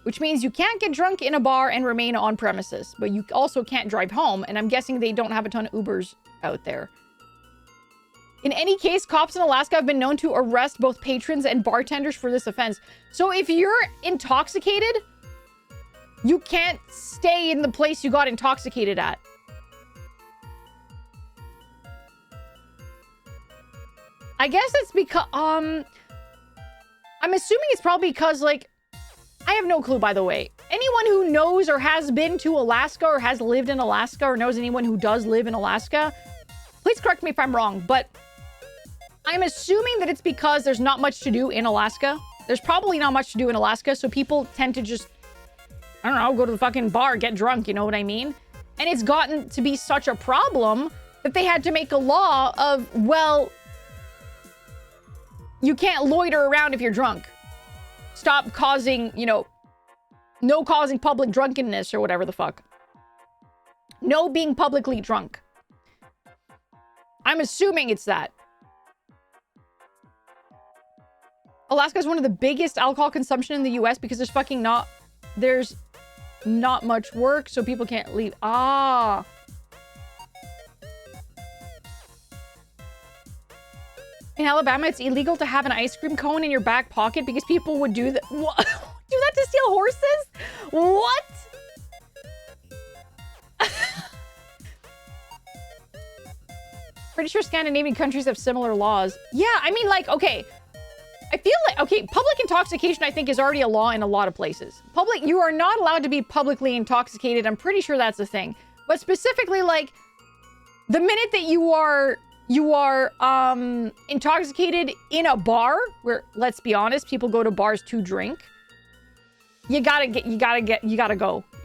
S1: which means you can't get drunk in a bar and remain on premises, but you also can't drive home, and I'm guessing they don't have a ton of Ubers out there. In any case, cops in Alaska have been known to arrest both patrons and bartenders for this offense. So if you're intoxicated, you can't stay in the place you got intoxicated at. I guess it's because, I'm assuming it's probably because, like, I have no clue, by the way. Anyone who knows or has been to Alaska or has lived in Alaska or knows anyone who does live in Alaska, please correct me if I'm wrong, but I'm assuming that it's because there's not much to do in Alaska. There's probably not much to do in Alaska, so people tend to just, I don't know, go to the fucking bar, get drunk, you know what I mean? And it's gotten to be such a problem that they had to make a law of, well, you can't loiter around if you're drunk. Stop causing, you know, no causing public drunkenness or whatever the fuck. No being publicly drunk. I'm assuming it's that. Alaska is one of the biggest alcohol consumption in the US because there's not much work, so people can't leave. Ah. In Alabama, it's illegal to have an ice cream cone in your back pocket because people would do that. What? Do that to steal horses? What? Pretty sure Scandinavian countries have similar laws. Yeah, I mean, like, okay. I feel like, okay, public intoxication, I think, is already a law in a lot of places. You are not allowed to be publicly intoxicated. I'm pretty sure that's a thing. But specifically, like, the minute that you are intoxicated in a bar, where, let's be honest, people go to bars to drink, you gotta go. You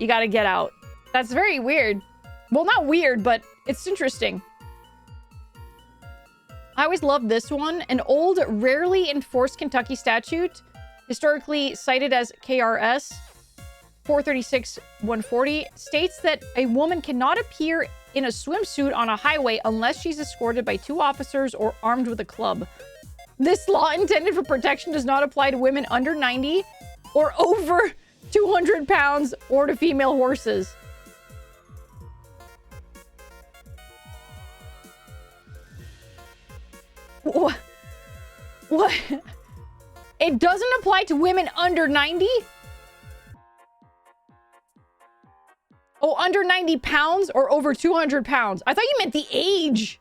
S1: gotta get out. That's very weird. Well, not weird, but it's interesting. I always loved this one. An old, rarely enforced Kentucky statute, historically cited as KRS 436-140, states that a woman cannot appear in a swimsuit on a highway unless she's escorted by 2 officers or armed with a club. This law intended for protection does not apply to women under 90 or over 200 pounds or to female horses. What? It doesn't apply to women under 90? Oh, under 90 pounds or over 200 pounds? I thought you meant the age.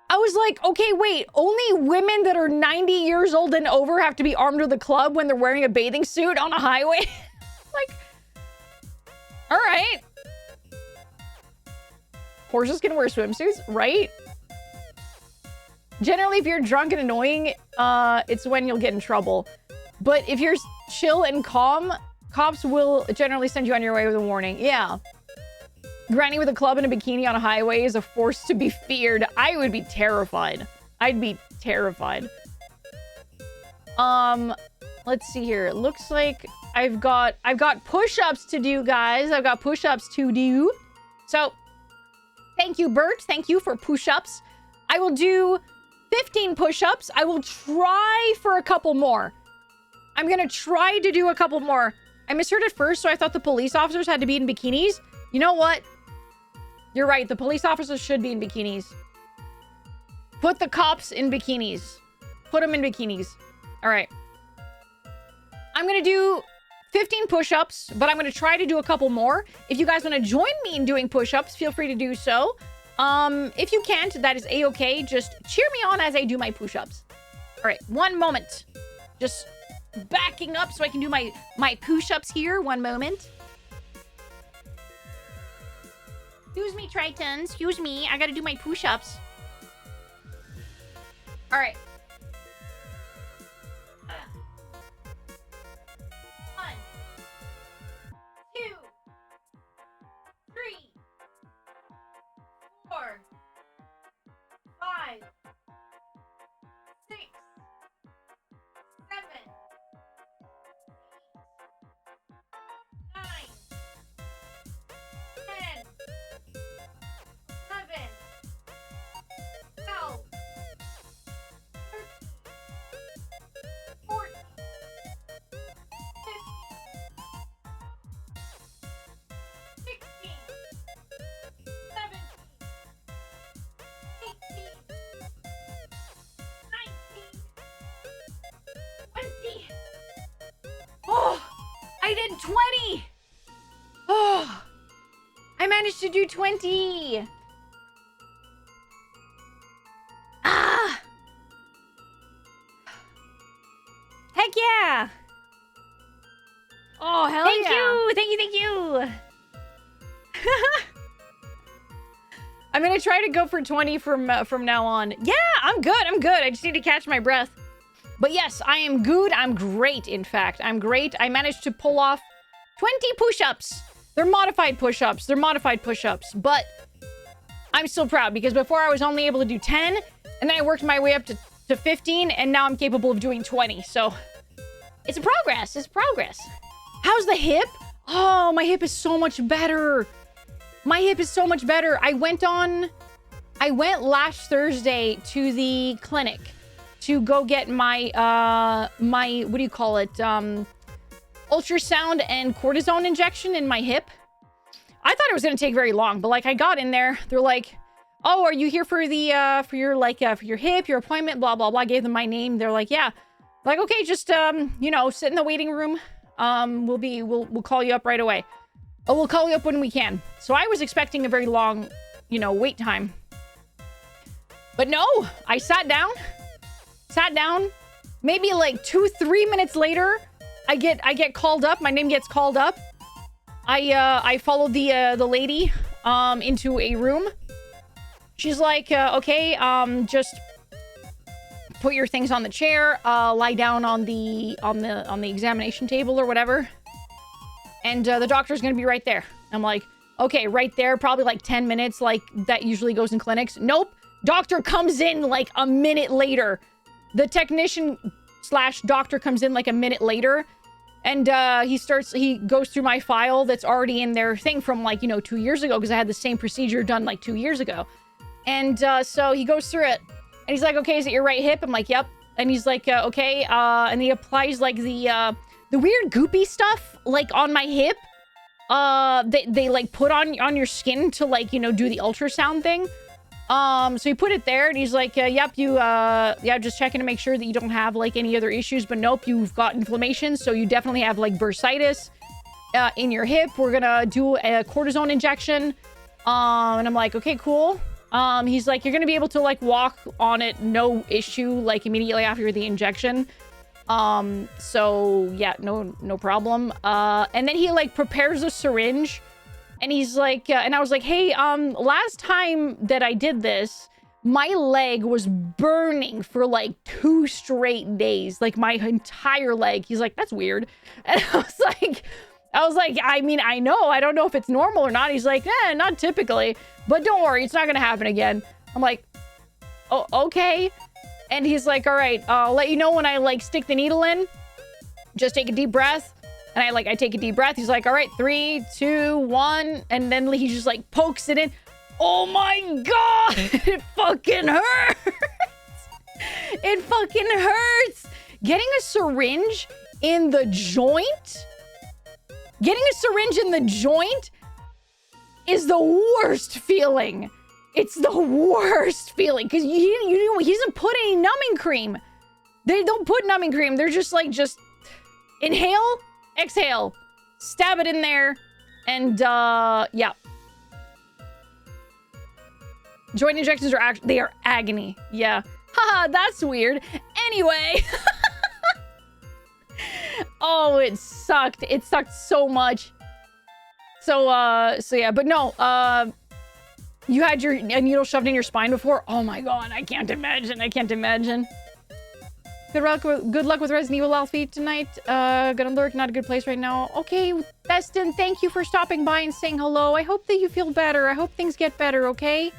S1: I was like, okay, wait, only women that are 90 years old and over have to be armed with a club when they're wearing a bathing suit on a highway? Like, all right. Horses can wear swimsuits, right? Generally, if you're drunk and annoying, it's when you'll get in trouble. But if you're chill and calm, Cops will generally send you on your way with a warning. Yeah. Granny with a club and a bikini on a highway is a force to be feared. I would be terrified. I'd be terrified. Let's see here. It looks like I've got push-ups to do, guys. I've got push-ups to do. So, thank you, Bert. Thank you for push-ups. I will do 15 push-ups. I will try for a couple more. I'm gonna try to do a couple more. I misheard at first, so I thought the police officers had to be in bikinis. You know what? You're right. The police officers should be in bikinis. Put the cops in bikinis. Put them in bikinis. All right. I'm going to do 15 push-ups, but I'm going to try to do a couple more. If you guys want to join me in doing push-ups, feel free to do so. If you can't, that is a-okay. Just cheer me on as I do my push-ups. All right. One moment. Just backing up so I can do my push-ups here. One moment. Excuse me, Triton. Excuse me. I got to do my push-ups. All right. 1, 2, 3, 4, 5, 6, 7, 9, 10, 11, 12, 14, 15, 16, 17, 18, 19, 20. Oh, I did 20. Oh, I managed to do 20. Ah. Heck yeah.
S2: Oh, hell
S1: Thank
S2: yeah.
S1: you. Thank you. I'm going to try to go for 20 from now on. Yeah, I'm good. I just need to catch my breath. But yes, I am good. I'm great, in fact. I'm great. I managed to pull off 20 push-ups. They're modified push-ups. But I'm still proud because before I was only able to do 10, and then I worked my way up to 15, and now I'm capable of doing 20. So it's a progress. How's the hip? Oh, my hip is so much better. I went last Thursday to the clinic to go get my what do you call it? Ultrasound and cortisone injection in my hip. I thought it was going to take very long, but like I got in there, they're like, "Oh, are you here for the for your hip, your appointment, blah blah blah." I gave them my name. They're like, "Yeah." Like, "Okay, just you know, sit in the waiting room. We'll call you up right away." Oh, we'll call you up when we can. So I was expecting a very long, you know, wait time. But no, I sat down. Maybe like 2-3 minutes later, I get called up. My name gets called up. I followed the lady into a room. She's like, "Okay, just put your things on the chair, lie down on the examination table or whatever. And the doctor's gonna be right there." I'm like, "Okay, right there, probably like 10 minutes, like that usually goes in clinics." Nope. Doctor comes in like a minute later. The technician / doctor comes in like a minute later. And he goes through my file that's already in their thing from like, you know, 2 years ago, because I had the same procedure done like 2 years ago. And so he goes through it. And he's like, "Okay, is it your right hip?" I'm like, "Yep." And he's like, "Okay." And he applies like the weird goopy stuff like on my hip. They like put on your skin to like, you know, do the ultrasound thing. So he put it there and he's like, "Yep, yeah, just checking to make sure that you don't have like any other issues, but nope, you've got inflammation. So you definitely have like bursitis in your hip. We're gonna do a cortisone injection." And I'm like, "Okay, cool." He's like, "You're gonna be able to like walk on it, no issue, like immediately after the injection. So yeah, no problem." And then he like prepares a syringe and he's like, and I was like, "Hey, last time that I did this, my leg was burning for like 2 straight days, like my entire leg. He's like, that's weird. And I was like, I mean, I know, I don't know if it's normal or not. He's like, not typically, but don't worry, it's not going to happen again. I'm like, oh, okay. And he's like, all right, I'll let you know when I like stick the needle in. Just take a deep breath. And I take a deep breath. He's like, all right, 3, 2, 1. And then he just like pokes it in. Oh my God, it fucking hurts. It fucking hurts. Getting a syringe in the joint. Getting a syringe in the joint is the worst feeling. It's the worst feeling because he doesn't put any numbing cream. They don't put numbing cream. They're just like, just inhale, exhale, stab it in there, and yeah. Joint injections are they are agony. Yeah. Haha, that's weird. Anyway. Oh, it sucked. It sucked so much. So yeah, but no, you had a needle shoved in your spine before? Oh my God, I can't imagine. I can't imagine. Good luck with Resident Evil Alfie tonight. Gonna lurk, not a good place right now. Okay, Destin, thank you for stopping by and saying hello. I hope that you feel better. I hope things get better, okay?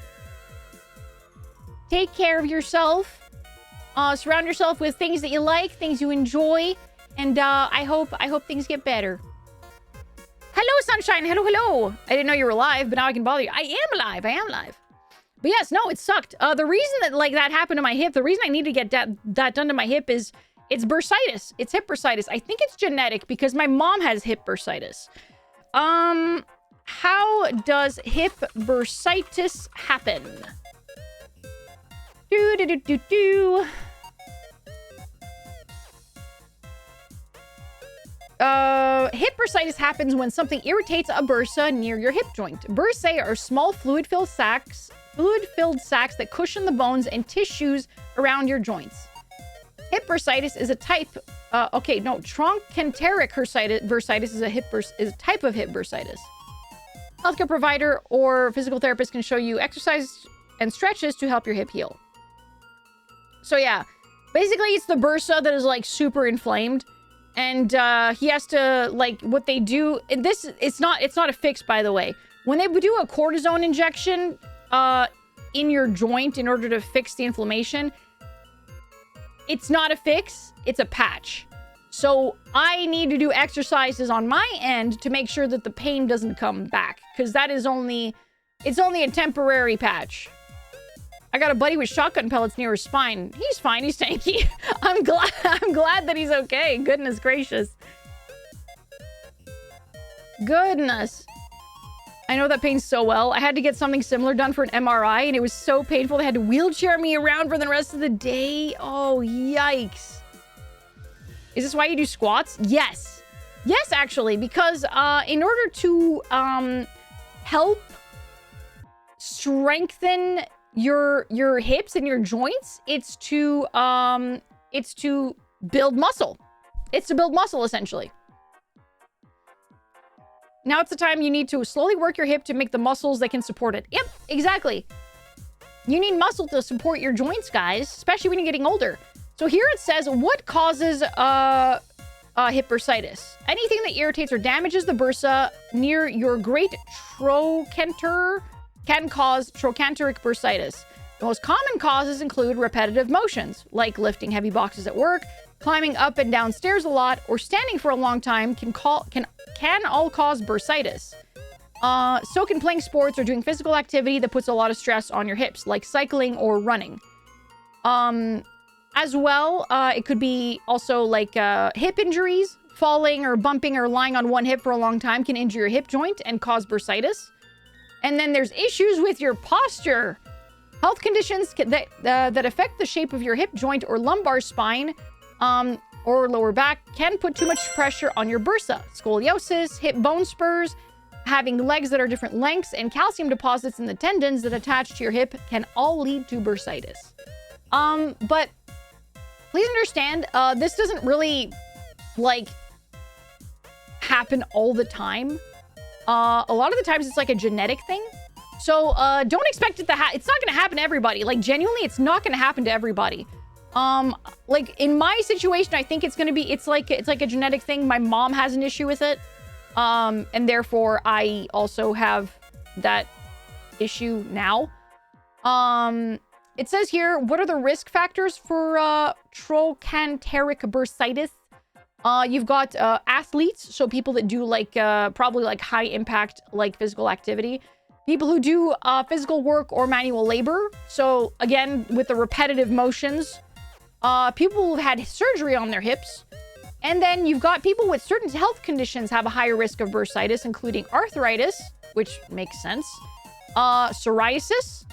S1: Take care of yourself. Surround yourself with things that you like, things you enjoy, and I hope things get better. Hello, Sunshine. Hello, hello. I didn't know you were alive, but now I can bother you. I am alive. I am alive. But yes, no, it sucked. The reason that like that happened to my hip, the reason I need to get that done to my hip is it's bursitis. It's hip bursitis. I think it's genetic because my mom has hip bursitis. How does hip bursitis happen? Hip bursitis happens when something irritates a bursa near your hip joint. Bursae are small fluid-filled sacks that cushion the bones and tissues around your joints. Hip bursitis is a type. Trochanteric bursitis is a type of hip bursitis. Healthcare provider or physical therapist can show you exercise and stretches to help your hip heal. So yeah, basically it's the bursa that is like super inflamed, and he has to like what they do. It's not a fix, by the way. When they do a cortisone injection in your joint in order to fix the inflammation, it's not a fix, it's a patch. So I need to do exercises on my end to make sure that the pain doesn't come back, because it's only a temporary patch. I got a buddy with shotgun pellets near his spine. He's fine. He's tanky. I'm glad that he's okay. Goodness gracious. Goodness. I know that pain so well. I had to get something similar done for an MRI, and it was so painful. They had to wheelchair me around for the rest of the day. Oh, yikes. Is this why you do squats? Yes. Yes, actually, because in order to help strengthen your hips and your joints, it's to build muscle. It's to build muscle, essentially. Now it's the time you need to slowly work your hip to make the muscles that can support it. Yep, exactly. You need muscle to support your joints, guys, especially when you're getting older. So here it says, what causes hip bursitis? Anything that irritates or damages the bursa near your great trochanter can cause trochanteric bursitis. The most common causes include repetitive motions, like lifting heavy boxes at work, climbing up and down stairs a lot, or standing for a long time can all cause bursitis. So can playing sports or doing physical activity that puts a lot of stress on your hips, like cycling or running. As well, it could be also like hip injuries. Falling or bumping or lying on one hip for a long time can injure your hip joint and cause bursitis. And then there's issues with your posture. Health conditions that affect the shape of your hip joint or lumbar spine or lower back can put too much pressure on your bursa. Scoliosis, hip bone spurs, having legs that are different lengths, and calcium deposits in the tendons that attach to your hip can all lead to bursitis. But please understand, this doesn't really, like, happen all the time. A lot of the times it's like a genetic thing. So don't expect it to it's not going to happen to everybody. Like, genuinely, it's not going to happen to everybody. Like, in my situation, I think it's going to be, it's like a genetic thing. My mom has an issue with it. And therefore, I also have that issue now. It says here, what are the risk factors for trochanteric bursitis? You've got athletes, so people that do like probably like high impact like physical activity. People who do physical work or manual labor. So again, with the repetitive motions. People who've had surgery on their hips. And then you've got people with certain health conditions have a higher risk of bursitis, including arthritis, which makes sense, psoriasis,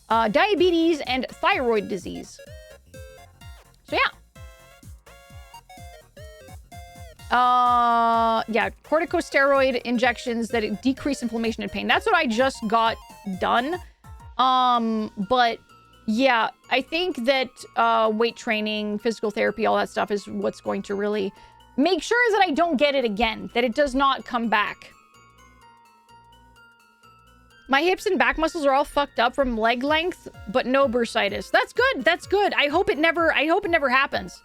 S1: diabetes, and thyroid disease. So yeah, corticosteroid injections that decrease inflammation and pain. That's what I just got done. But yeah, I think that weight training, physical therapy, all that stuff is what's going to really make sure that I don't get it again, that it does not come back. My hips and back muscles are all fucked up from leg length, but no bursitis. That's good. That's good. I hope it never happens.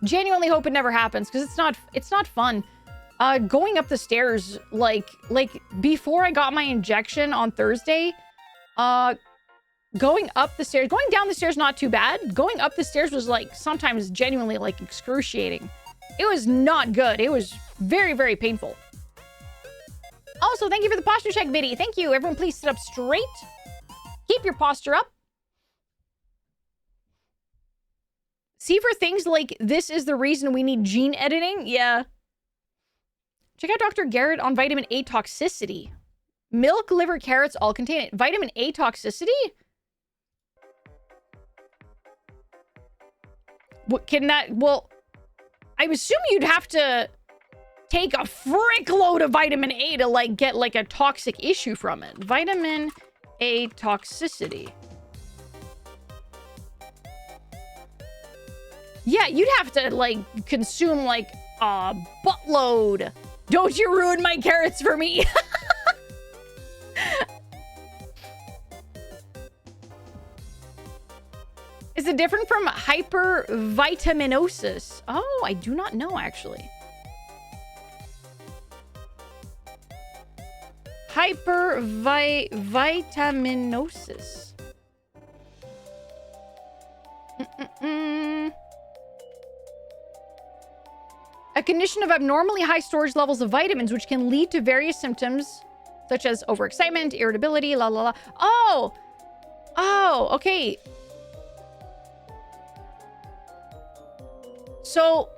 S1: Genuinely hope it never happens, because it's not fun. Going up the stairs, like before I got my injection on Thursday, going up the stairs, going down the stairs, not too bad. Going up the stairs was like sometimes genuinely like excruciating. It was not good. It was very, very painful. Also, thank you for the posture check, Biddy. Thank you. Everyone, please sit up straight. Keep your posture up. See, for things like this is the reason we need gene editing. Yeah. Check out Dr. Garrett on vitamin A toxicity. Milk, liver, carrots all contain it. Vitamin A toxicity? What can that... Well, I assume you'd have to take a frick load of vitamin A to, like, get, like, a toxic issue from it. Vitamin A toxicity. Yeah, you'd have to, like, consume, like, a buttload. Don't you ruin my carrots for me. Is it different from hypervitaminosis? Oh, I do not know, actually. Hypervitaminosis. A condition of abnormally high storage levels of vitamins, which can lead to various symptoms, such as overexcitement, irritability, la la la. Oh! Oh, okay. So...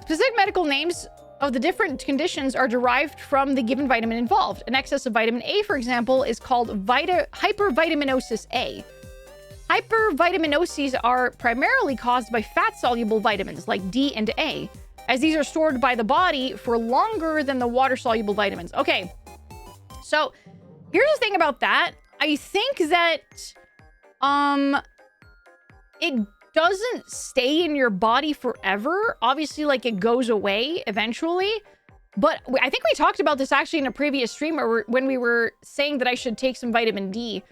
S1: specific medical names of the different conditions are derived from the given vitamin involved. An excess of vitamin A, for example, is called hypervitaminosis A. Hypervitaminoses are primarily caused by fat-soluble vitamins like D and A, as these are stored by the body for longer than the water-soluble vitamins. Okay, so here's the thing about that. I think that it doesn't stay in your body forever. Obviously, like, it goes away eventually. But I think we talked about this actually in a previous stream when we were saying that I should take some vitamin D.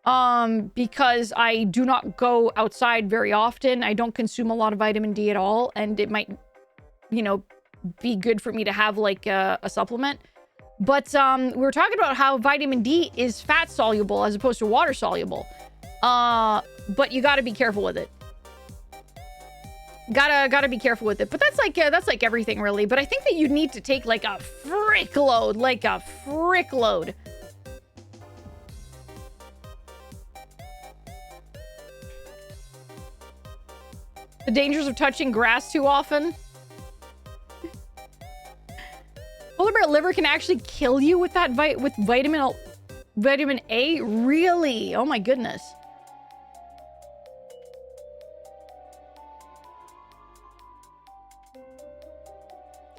S1: Because I do not go outside very often. I don't consume a lot of vitamin D at all. And it might, you know, be good for me to have, like, a supplement. But we were talking about how vitamin D is fat soluble as opposed to water soluble. But you gotta be careful with it. Gotta be careful with it. But that's like everything, really. But I think that you need to take, like, a frick load. Like, a frick load. The dangers of touching grass too often. Polar bear liver can actually kill you with that vitamin A? Really? Oh my goodness.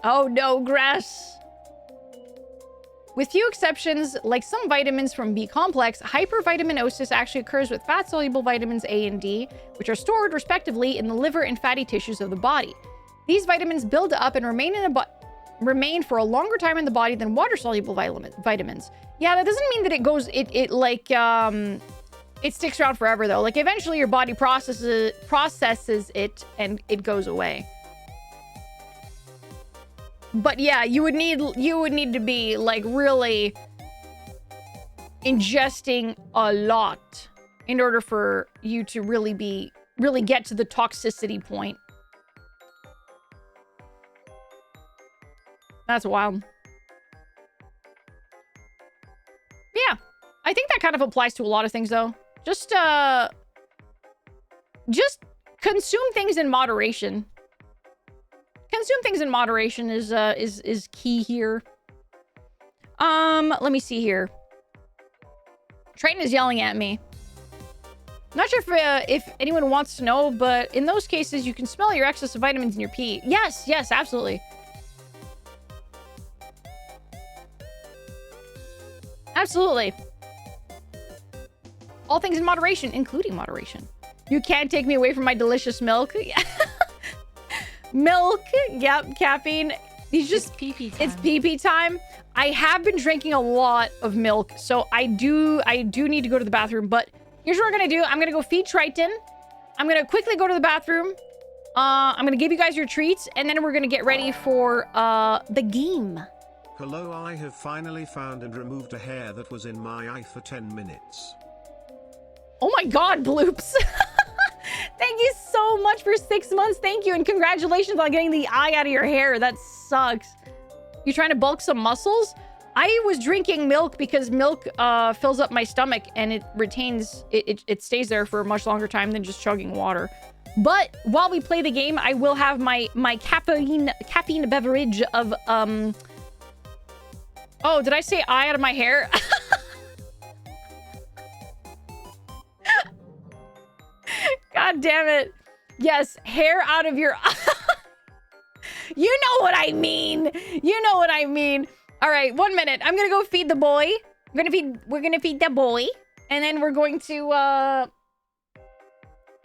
S1: Oh no, grass. With few exceptions, like some vitamins from B complex, hypervitaminosis actually occurs with fat-soluble vitamins A and D, which are stored, respectively, in the liver and fatty tissues of the body. These vitamins build up and remain in remain for a longer time in the body than water-soluble vitamins. Yeah, that doesn't mean that it goes, it sticks around forever though. Like eventually your body processes it and it goes away. But yeah, you would need to be like really ingesting a lot in order for you to really get to the toxicity point. That's wild. Yeah, I think that kind of applies to a lot of things though. Just consume things in moderation. Consume things in moderation is key here. Let me see here. Triton is yelling at me. Not sure if anyone wants to know, but in those cases, you can smell your excess of vitamins in your pee. Yes, yes, absolutely. Absolutely. All things in moderation, including moderation. You can't take me away from my delicious milk. Milk, yep, caffeine. It's pee-pee time. It's pee-pee time. I have been drinking a lot of milk, so I do need to go to the bathroom, but here's what we're gonna do. I'm gonna go feed Triton. I'm gonna quickly go to the bathroom. I'm gonna give you guys your treats, and then we're gonna get ready for the game.
S2: Hello, I have finally found and removed a hair that was in my eye for 10 minutes.
S1: Oh my god, Bloops. Thank you so much for 6 months. Thank you, and congratulations on getting the eye out of your hair. That sucks. You trying to bulk some muscles? I was drinking milk because milk fills up my stomach and it retains, it stays there for a much longer time than just chugging water. But while we play the game, I will have my caffeine beverage of, oh, did I say eye out of my hair? God damn it. Yes, hair out of your... You know what I mean. You know what I mean. All right, 1 minute. I'm gonna go feed the boy. We're gonna feed the boy. And then we're going to, I'm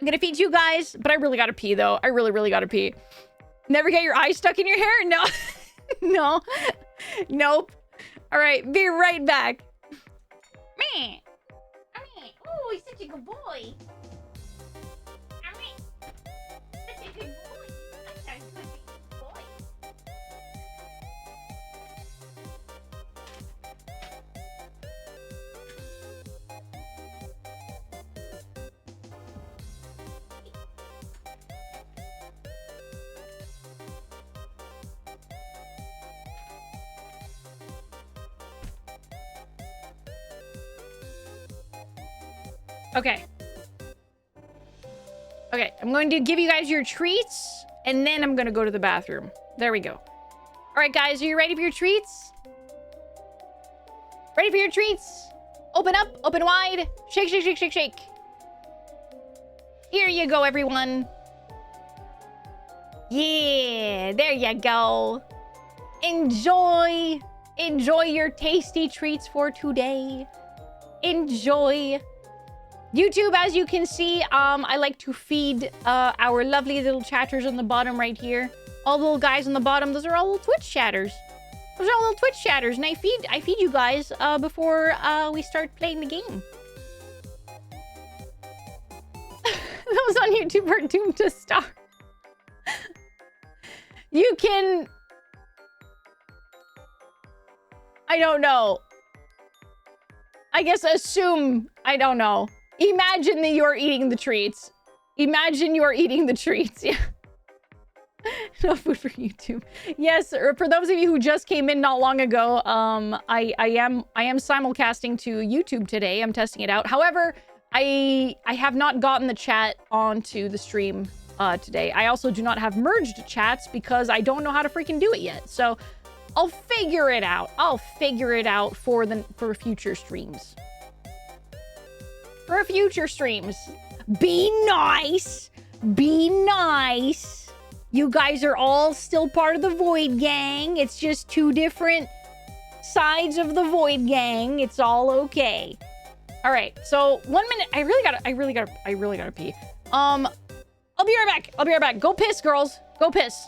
S1: gonna feed you guys. But I really gotta pee, though. I really gotta pee. Never get your eye stuck in your hair? No. No. Nope. All right, be right back. Me. Oh, he's such a good boy. Such a good boy. Such a good boy. Okay. Okay, I'm going to give you guys your treats, and then I'm going to go to the bathroom. There we go. All right, guys, are you ready for your treats? Ready for your treats? Open up, open wide. Shake, shake, shake, shake, shake. Here you go, everyone. Yeah, there you go. Enjoy. Enjoy your tasty treats for today. Enjoy. YouTube, as you can see, I like to feed our lovely little chatters on the bottom right here. All the little guys on the bottom, those are all little Twitch chatters. Those are all little Twitch chatters, and I feed you guys before we start playing the game. Those on YouTube are doomed to starve. You can... I don't know. I guess assume... I don't know. Imagine that you're eating the treats. Imagine you're eating the treats. Yeah. No food for YouTube. Yes, or for those of you who just came in not long ago, I am simulcasting to YouTube today. I'm testing it out. However, I have not gotten the chat onto the stream today. I also do not have merged chats because I don't know how to freaking do it yet. So I'll figure it out. I'll figure it out for future streams. For future streams. Be nice. Be nice. You guys are all still part of the Void Gang. It's just two different sides of the Void Gang. It's all okay. All right. So 1 minute. I really gotta pee. I'll be right back. I'll be right back. Go piss, girls. Go piss.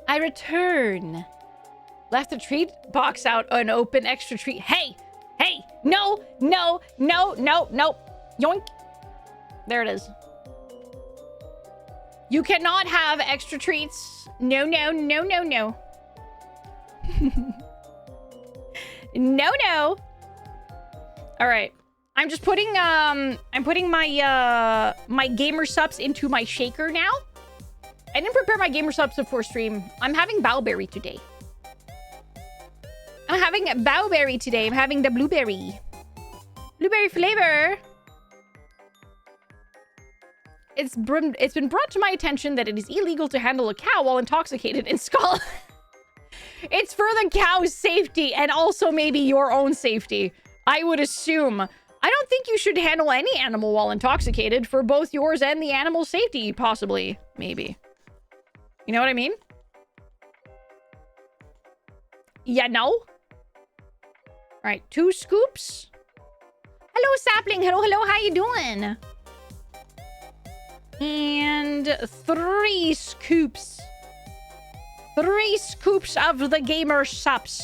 S1: I return. Left the treat box out an open extra treat. Hey! Hey! No! No! No! No! No! Yoink! There it is. You cannot have extra treats. No, no, no, no, no. No, no. All right. I'm just putting I'm putting my my gamer subs into my shaker now. I didn't prepare my gamer subs before stream. I'm having bowberry today. I'm having bowberry today. I'm having the blueberry. Blueberry flavor. It's been brought to my attention that it is illegal to handle a cow while intoxicated in Scotland. It's for the cow's safety and also maybe your own safety, I would assume. I don't think you should handle any animal while intoxicated for both yours and the animal's safety, possibly. Maybe. You know what I mean? Yeah, no? All right, 2 scoops. Hello, sapling. Hello, hello. How you doing? And 3 scoops. 3 scoops of the gamer subs.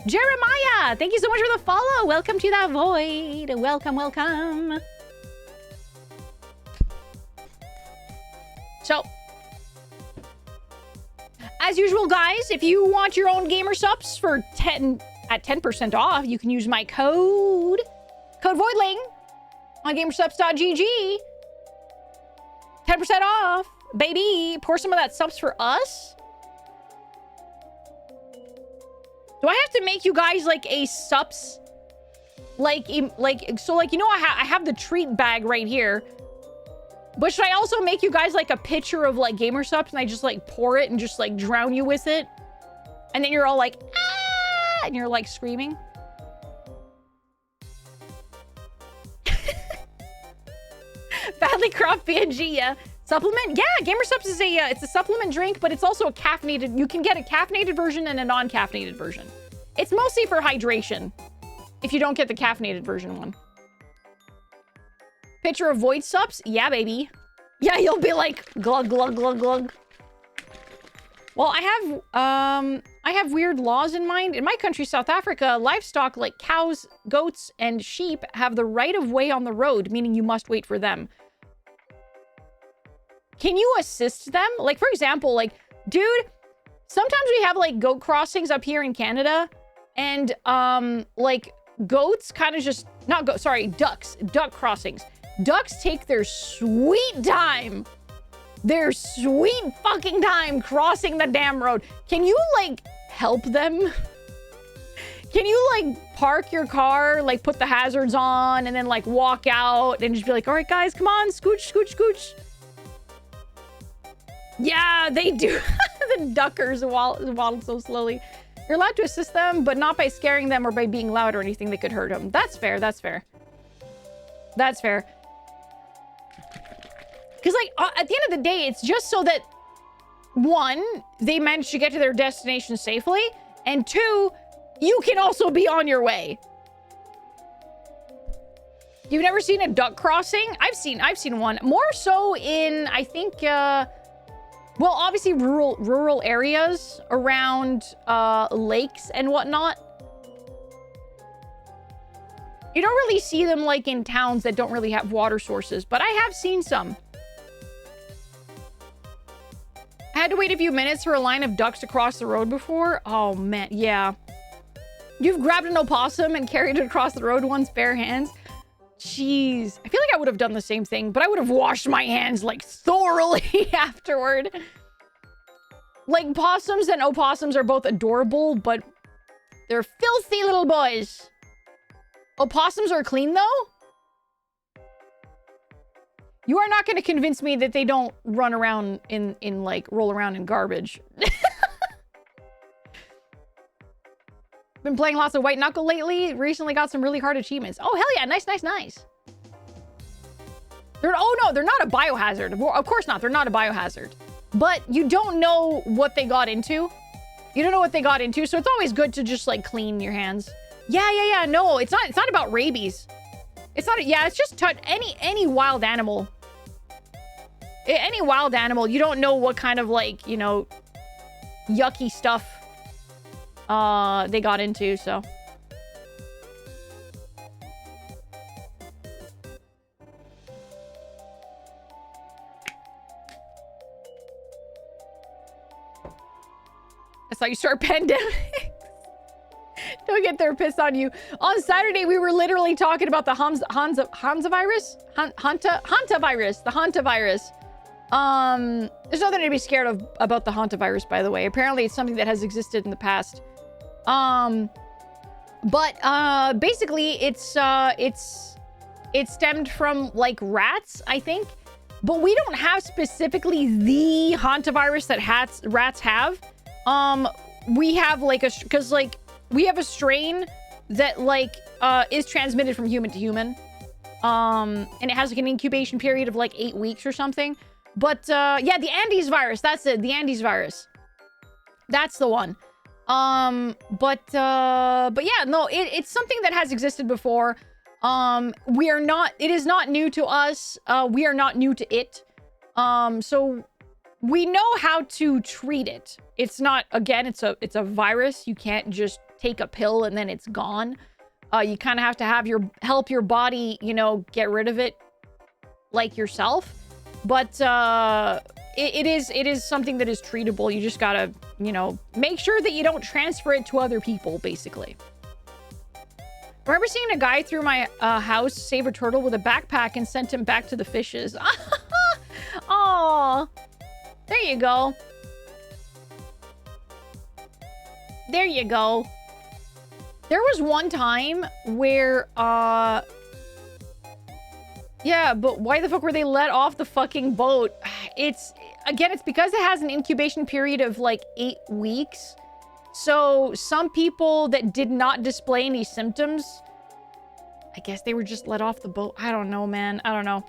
S1: Jeremiah, thank you so much for the follow. Welcome to the void. Welcome, welcome. So, as usual, guys, if you want your own gamer subs for 10% off, you can use my code VOIDLING on gamersubs.gg. 10% off, baby. Pour some of that subs for us. Do I have to make you guys like a subs? Like, you know, I have the treat bag right here. But should I also make you guys like a picture of like gamer subs and I just like pour it and just like drown you with it? And then you're all like, ah! And you're like screaming. Badly cropped BNG, yeah. Supplement? Yeah, gamer subs is it's a supplement drink, but it's also a caffeinated. You can get a caffeinated version and a non-caffeinated version. It's mostly for hydration if you don't get the caffeinated version one. Picture of void subs? Yeah, baby. Yeah, you'll be like glug glug glug glug. Well, I have weird laws in mind. In my country, South Africa, livestock like cows, goats, and sheep have the right of way on the road, meaning you must wait for them. Can you assist them? Like, for example, like, dude, sometimes we have like goat crossings up here in Canada, and like goats kind of just duck crossings. Ducks take their sweet time. Their sweet fucking time crossing the damn road. Can you like help them? Can you like park your car, like put the hazards on, and then like walk out and just be like, all right, guys, come on, scooch, scooch, scooch. Yeah, they do. The duckers waddle so slowly. You're allowed to assist them, but not by scaring them or by being loud or anything that could hurt them. That's fair. That's fair. That's fair. Because, like, at the end of the day, it's just so that, 1, they manage to get to their destination safely, and 2, you can also be on your way. You've never seen a duck crossing? I've seen one. More so in, I think, well, obviously rural areas around lakes and whatnot. You don't really see them like in towns that don't really have water sources, but I have seen some. I had to wait a few minutes for a line of ducks to cross the road before. Oh, man. Yeah. You've grabbed an opossum and carried it across the road once, bare hands. Jeez. I feel like I would have done the same thing, but I would have washed my hands, like, thoroughly afterward. Like, possums and opossums are both adorable, but they're filthy little boys. Opossums are clean, though? You are not going to convince me that they don't run around in like, roll around in garbage. Been playing lots of White Knuckle lately. Recently got some really hard achievements. Oh, hell yeah. Nice, nice, nice. Oh, no, they're not a biohazard. Of course not. They're not a biohazard. But you don't know what they got into. You don't know what they got into, so it's always good to just, like, clean your hands. Yeah. No, it's not about rabies. It's not, yeah, it's just any wild animal. Any wild animal, you don't know what kind of, like, you know, yucky stuff they got into, so. That's how you start pandemic. Don't get their piss on you. On Saturday, we were literally talking about the Hansa virus? Hanta virus. The Hanta virus. There's nothing to be scared of about the Hanta virus, by the way. Apparently, it's something that has existed in the past. Basically, it stemmed from, like, rats, I think. But we don't have specifically the Hanta virus that rats have. We have, like, because, like, we have a strain that, like, is transmitted from human to human. And it has, like, an incubation period of, like, 8 weeks or something. But, yeah, the Andes virus. That's it. The Andes virus. That's the one. But yeah, no, it's something that has existed before. It is not new to us. We are not new to it. So we know how to treat it. It's not, again, it's a virus. You can't just take a pill and then it's gone. You kind of have to help your body, you know, get rid of it like yourself. But it is something that is treatable. You just gotta, you know, make sure that you don't transfer it to other people, basically. I remember seeing a guy through my house save a turtle with a backpack and sent him back to the fishes. Aw. There you go. There you go. There was one time where, yeah, but why the fuck were they let off the fucking boat? It's because it has an incubation period of like 8 weeks. So some people that did not display any symptoms, I guess they were just let off the boat. I don't know, man. I don't know.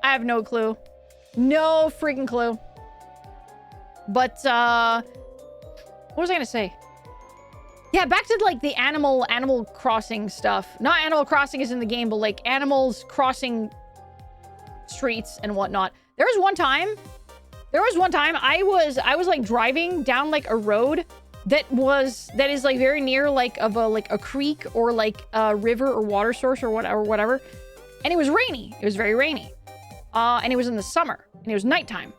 S1: I have no clue. No freaking clue. But, what was I gonna say? Yeah, back to, like, the Animal Crossing stuff. Not Animal Crossing is in the game, but, like, animals crossing streets and whatnot. There was one time I was, like, driving down, like, a road that is, like, very near, like, a creek or, like, a river or water source or whatever. And it was rainy. It was very rainy. And it was in the summer. And it was nighttime.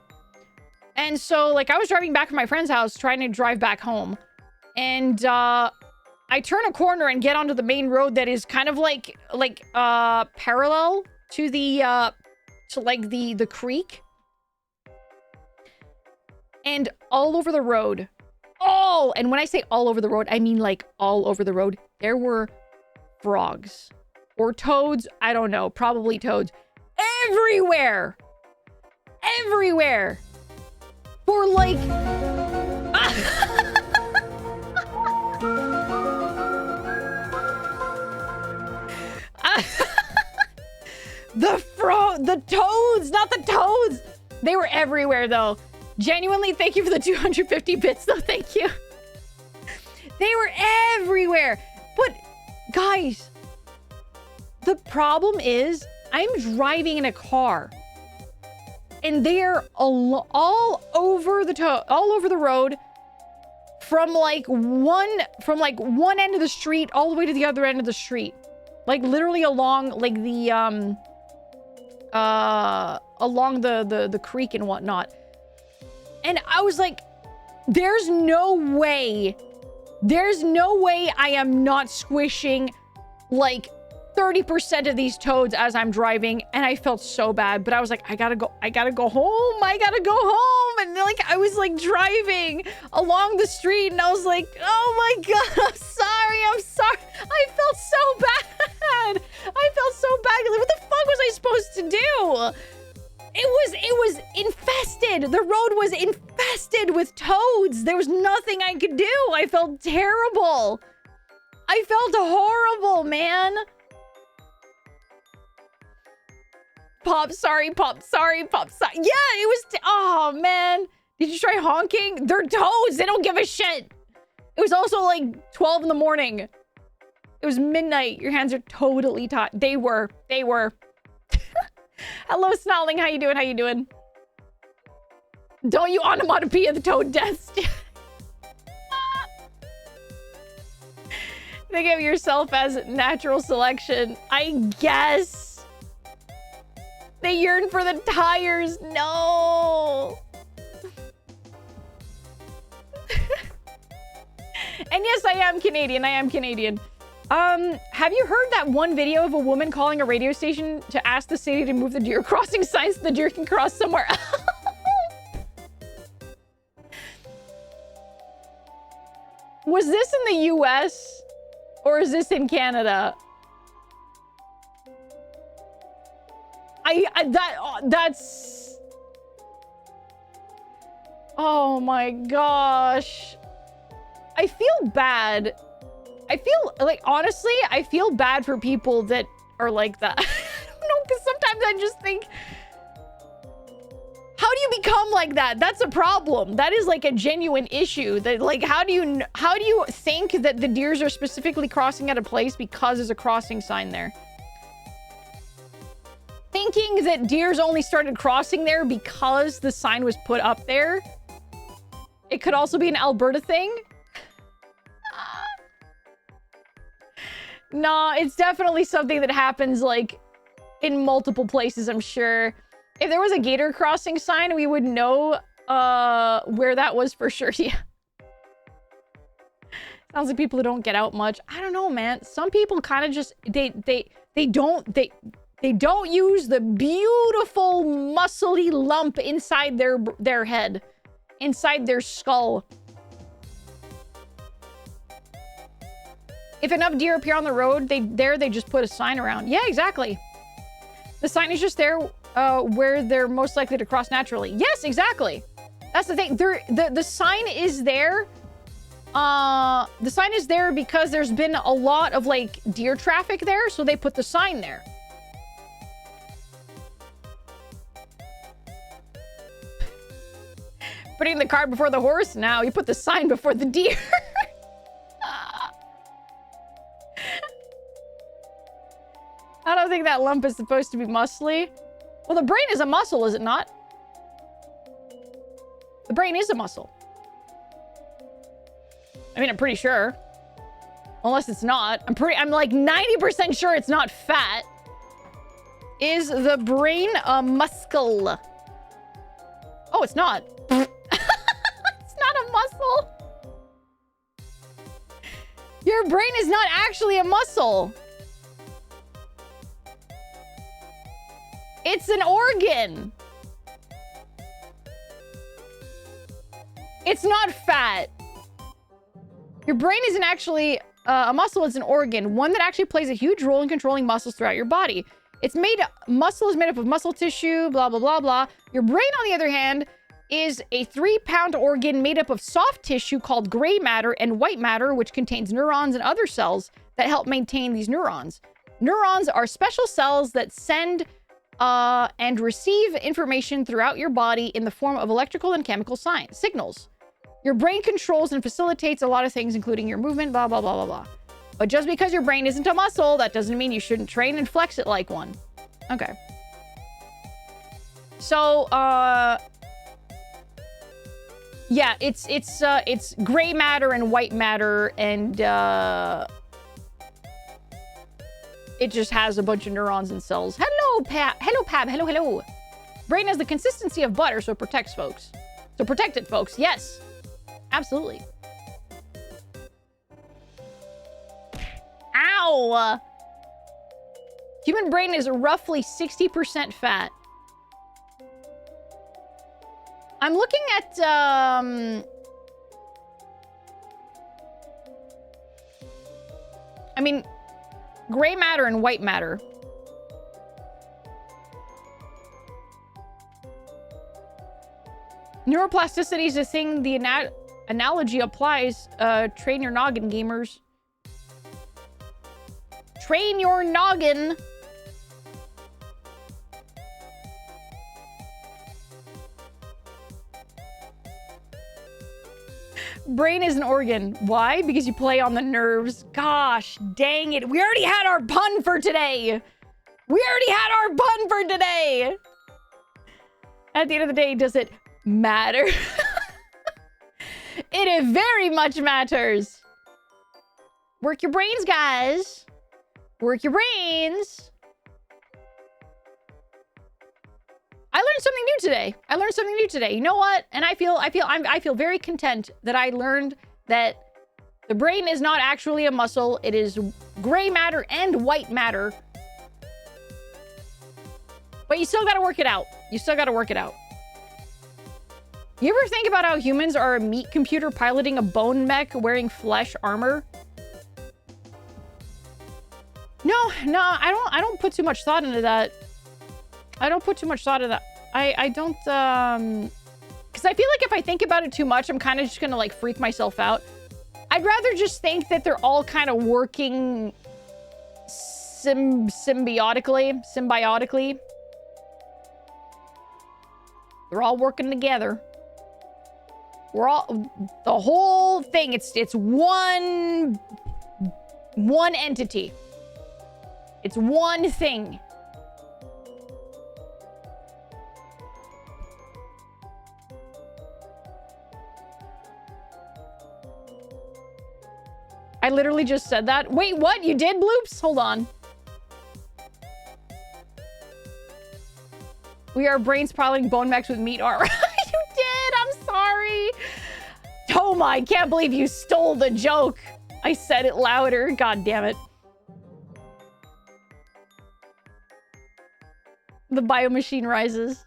S1: And so, like, I was driving back from my friend's house, trying to drive back home. And, I turn a corner and get onto the main road that is kind of like, parallel to the, the creek. And all over the road, and when I say all over the road, I mean, like, all over the road, there were frogs. Or toads, I don't know, probably toads. Everywhere! Everywhere! For, like... The toads, not the toads. They were everywhere, though. Genuinely, thank you for the 250 bits, though. Thank you. They were everywhere. But, guys, the problem is I'm driving in a car. And they're all over the road from one end of the street all the way to the other end of the street. Like, literally along, like, the, along the creek and whatnot. And I was like, there's no way I am not squishing, like, 30% of these toads as I'm driving. And I felt so bad, but I was like, I gotta go home. And, like, I was, like, driving along the street and I was like, oh my God, I'm sorry. I felt so bad. What the fuck was I supposed to do? It was infested. The road was infested with toads. There was nothing I could do. I felt terrible. I felt horrible, man. Pop, sorry. Yeah, it was... oh, man. Did you try honking? They're toads. They don't give a shit. It was also, like, 12 in the morning. It was midnight. Your hands are totally tied. They were. Hello, Snarling. How you doing? Don't you onomatopoeia the toad deaths. Think of yourself as natural selection. I guess. They yearn for the tires. No. And yes, I am Canadian. I am Canadian. Have you heard that one video of a woman calling a radio station to ask the city to move the deer crossing signs so the deer can cross somewhere else? Was this in the US or is this in Canada? That's... Oh my gosh. I feel bad. I feel like, honestly, I feel bad for people that are like that. I don't know, because sometimes I just think, how do you become like that? That's a problem. That is like a genuine issue. That, like, how do you think that the deers are specifically crossing at a place because there's a crossing sign there? Thinking that deers only started crossing there because the sign was put up there. It could also be an Alberta thing. Nah, it's definitely something that happens, like, in multiple places, I'm sure. If there was a gator crossing sign, we would know where that was for sure. Yeah. Sounds like people who don't get out much. I don't know, man. Some people kind of just they don't use the beautiful muscly lump inside their head, inside their skull. If enough deer appear on the road, they just put a sign around. Yeah, exactly. The sign is just there where they're most likely to cross naturally. Yes, exactly. That's the thing. The sign is there. The sign is there because there's been a lot of, like, deer traffic there, so they put the sign there. Putting the cart before the horse? Now you put the sign before the deer. I don't think that lump is supposed to be muscly. Well, the brain is a muscle, is it not? The brain is a muscle. I mean, I'm pretty sure. Unless it's not. I'm like 90% sure it's not fat. Is the brain a muscle? Oh, it's not. It's not a muscle. Your brain is not actually a muscle. It's an organ. It's not fat. Your brain isn't actually a muscle, it's an organ. One that actually plays a huge role in controlling muscles throughout your body. Muscle is made up of muscle tissue, blah, blah, blah, blah. Your brain, on the other hand, is a 3-pound organ made up of soft tissue called gray matter and white matter, which contains neurons and other cells that help maintain these neurons. Neurons are special cells that send and receive information throughout your body in the form of electrical and chemical signals. Your brain controls and facilitates a lot of things, including your movement, blah, blah, blah, blah, blah. But just because your brain isn't a muscle, that doesn't mean you shouldn't train and flex it like one. Okay. So, yeah, it's gray matter and white matter, and it just has a bunch of neurons and cells. Hello, Pab. Hello, Pab. Hello, hello. Brain has the consistency of butter, so it protects folks. So protect it, folks. Yes. Absolutely. Ow! Human brain is roughly 60% fat. I'm looking at, I mean, gray matter and white matter. Neuroplasticity is a thing the analogy applies. Train your noggin, gamers. Train your noggin. Brain is an organ. Why? Because you play on the nerves. Gosh, dang it. We already had our pun for today. We already had our pun for today. At the end of the day, does it matter. It very much matters. Work your brains, guys. Work your brains. I learned something new today. I learned something new today. You know what? And I feel very content that I learned that the brain is not actually a muscle. It is gray matter and white matter. But you still got to work it out. You still got to work it out. You ever think about how humans are a meat computer piloting a bone mech wearing flesh armor? No, I don't put too much thought into that. I don't put too much thought into that. I don't, because I feel like if I think about it too much, I'm kind of just gonna like freak myself out. I'd rather just think that they're all kind of working symbiotically. They're all working together. We're all, the whole thing, it's one entity. It's one thing. I literally just said that. Wait, what? You did, Bloops? Hold on. We are brains piloting bone mechs with meat armor. You did! I'm sorry. Toma, I can't believe you stole the joke. I said it louder. God damn it. The biomachine rises.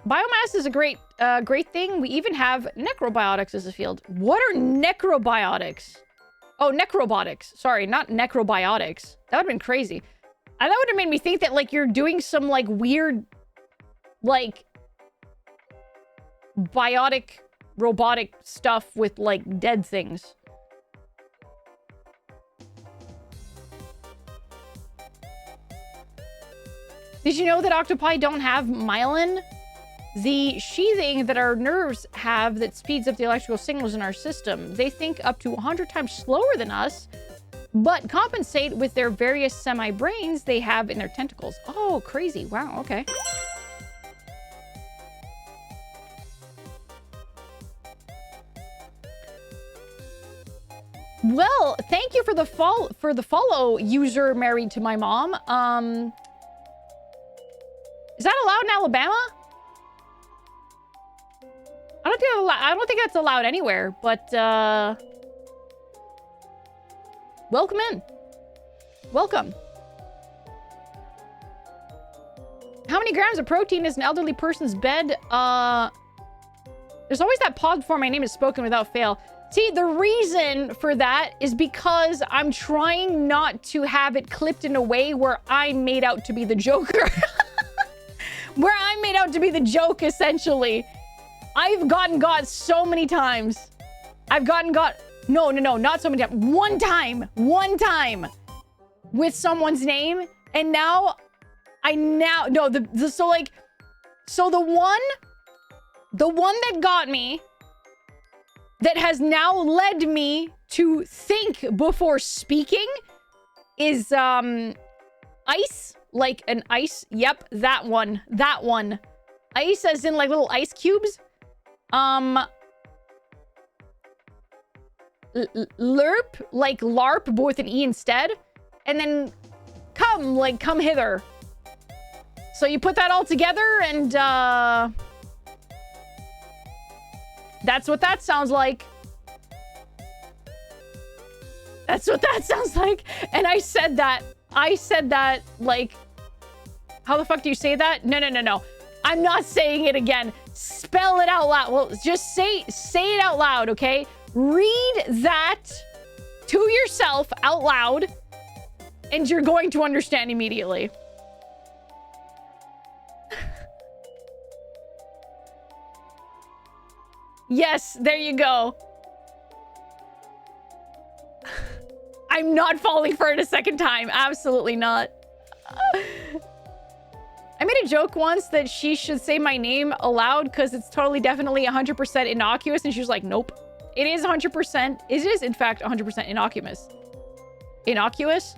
S1: Biomass is a great thing. We even have necrobiotics as a field. What are necrobiotics? Oh, necrobotics. Sorry, not necrobiotics. That would have been crazy. And that would have made me think that, like, you're doing some, like, weird, like, biotic, robotic stuff with, like, dead things. Did you know that octopi don't have myelin? The sheathing that our nerves have that speeds up the electrical signals in our system. They think up to 100 times slower than us, but compensate with their various semi-brains they have in their tentacles. Oh, crazy. Wow, okay. Well, thank you for the follow, user married to my mom. Is that allowed in Alabama? I don't think that's allowed anywhere, but welcome in. Welcome. How many grams of protein is an elderly person's bed? There's always that pause before my name is spoken without fail. See, the reason for that is because I'm trying not to have it clipped in a way where I'm made out to be the Joker. Where I'm made out to be the joke, essentially. I've gotten got so many times. I've gotten got... No, not so many times. One time with someone's name. And now, no, so the one that got me, that has now led me to think before speaking is, ice. Like an ice. Yep, that one. Ice as in like little ice cubes. Lerp, like LARP, but with an E instead. And then come hither. So you put that all together and, that's what that sounds like. That's what that sounds like. And I said that, like, how the fuck do you say that? No. I'm not saying it again. Spell it out loud. Well, just say it out loud, okay? Read that to yourself out loud, and you're going to understand immediately. Yes, there you go. I'm not falling for it a second time. Absolutely not. I made a joke once that she should say my name aloud because it's totally, definitely 100% innocuous. And she was like, nope. It is 100%. It is, in fact, 100% innocuous. Innocuous?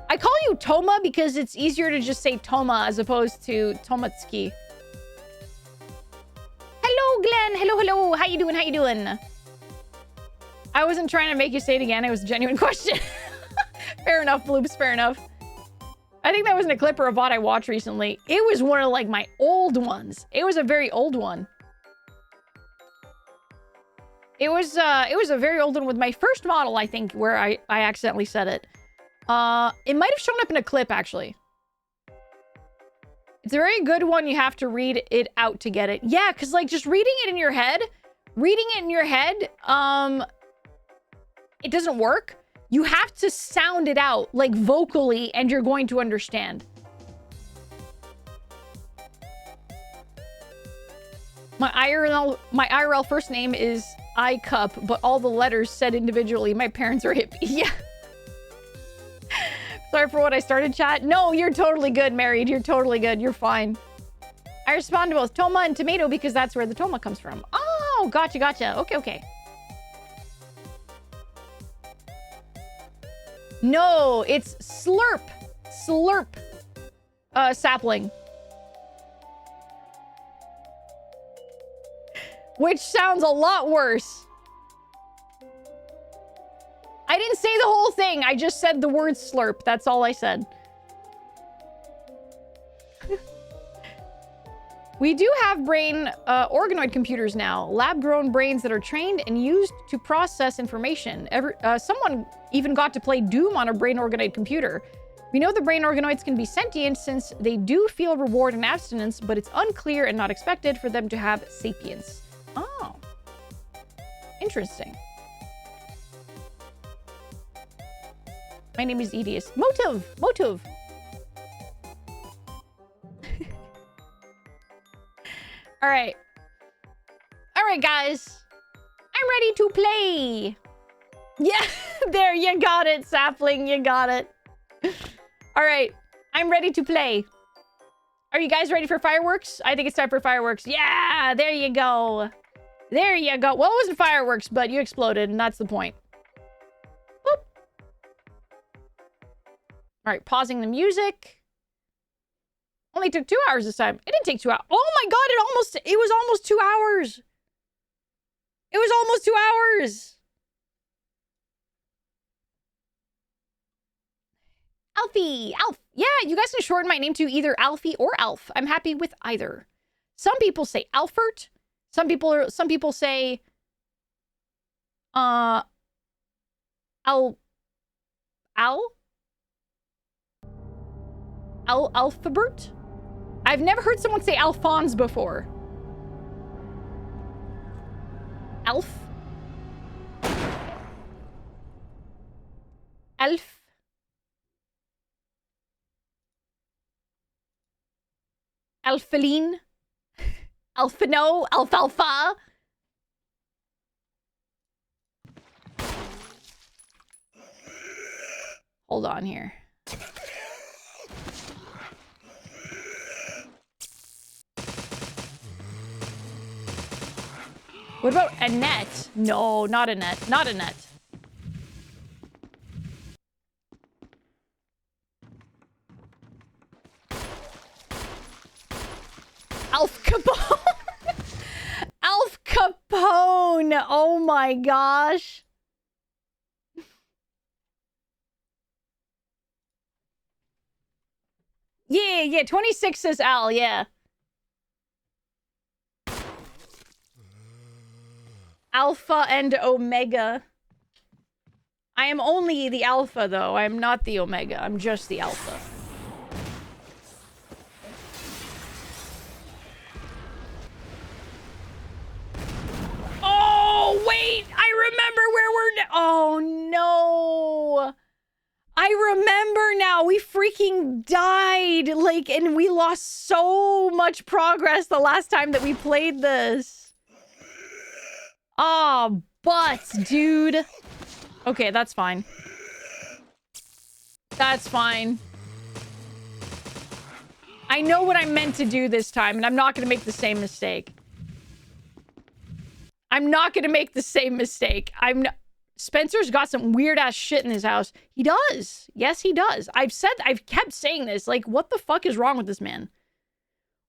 S1: I call you Toma because it's easier to just say Toma as opposed to Tomatsuki. Hello, Glenn. Hello, hello. How you doing? How you doing? I wasn't trying to make you say it again. It was a genuine question. Fair enough, Bloops. Fair enough. I think that wasn't a clip or a VOD I watched recently. It was one of, like, my old ones. It was a very old one. It was a very old one with my first model, I think, where I accidentally said it. It might have shown up in a clip, actually. It's a very good one. You have to read it out to get it. Yeah, because, like, just reading it in your head, it doesn't work. You have to sound it out, like, vocally, and you're going to understand. My IRL first name is iCup, but all the letters said individually. My parents are hippie. Yeah. Sorry for what I started, chat. No, you're totally good, Married. You're totally good. You're fine. I respond to both Toma and Tomato because that's where the Toma comes from. Oh, gotcha, gotcha. Okay, okay. No, it's slurp. Slurp. Sapling. Which sounds a lot worse. I didn't say the whole thing. I just said the word slurp. That's all I said. We do have brain organoid computers now. Lab-grown brains that are trained and used to process information. Someone even got to play Doom on a brain organoid computer. We know the brain organoids can be sentient since they do feel reward and abstinence, but it's unclear and not expected for them to have sapience. Oh. Interesting. My name is Edius. Motive! Motive! Alright. Alright, guys. I'm ready to play. Yeah, there, you got it, Sapling. You got it. Alright. I'm ready to play. Are you guys ready for fireworks? I think it's time for fireworks. Yeah, there you go. There you go. Well, it wasn't fireworks, but you exploded, and that's the point. Boop. Alright, pausing the music. Only took 2 hours this time. It didn't take 2 hours. Oh my god, it was almost 2 hours. It was almost 2 hours. Alfie, Alf. Yeah, you guys can shorten my name to either Alfie or Alf. I'm happy with either. Some people say Alfert. Some people say Alphabet. I've never heard someone say Alphonse before. Alf. Alf. Alpheline. Alpheno. Alfalfa. Hold on here. What about Annette? No, not Annette. Not Annette. Alf Capone. Alf Capone. Oh my gosh. Yeah. 26 says Al, yeah. Alpha and Omega. I am only the Alpha, though. I am not the Omega. I'm just the Alpha. Oh, wait! I remember where we're... Oh, no! I remember now. We freaking died. Like, and we lost so much progress the last time that we played this. Oh, butts, dude. Okay, that's fine. That's fine. I know what I meant to do this time, and I'm not going to make the same mistake. I'm not going to make the same mistake. Spencer's got some weird-ass shit in his house. He does. Yes, he does. I've kept saying this. Like, what the fuck is wrong with this man?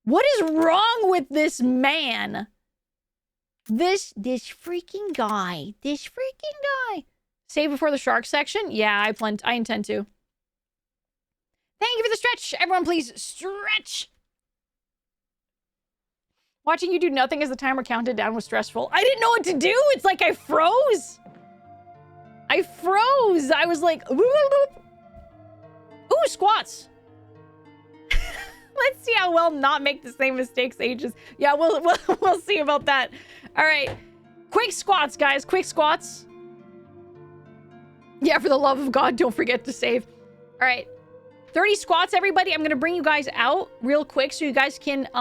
S1: What is wrong with this man? This freaking guy. This freaking guy. Save before the shark section? Yeah, I intend to. Thank you for the stretch. Everyone, please stretch. Watching you do nothing as the timer counted down was stressful. I didn't know what to do. It's like I froze. I froze. I was like, ooh, squats. Let's see how well not make the same mistakes ages. Yeah, we'll see about that. All right. Quick squats, guys. Quick squats. Yeah, for the love of God, don't forget to save. All right. 30 squats, everybody. I'm going to bring you guys out real quick so you guys can, That's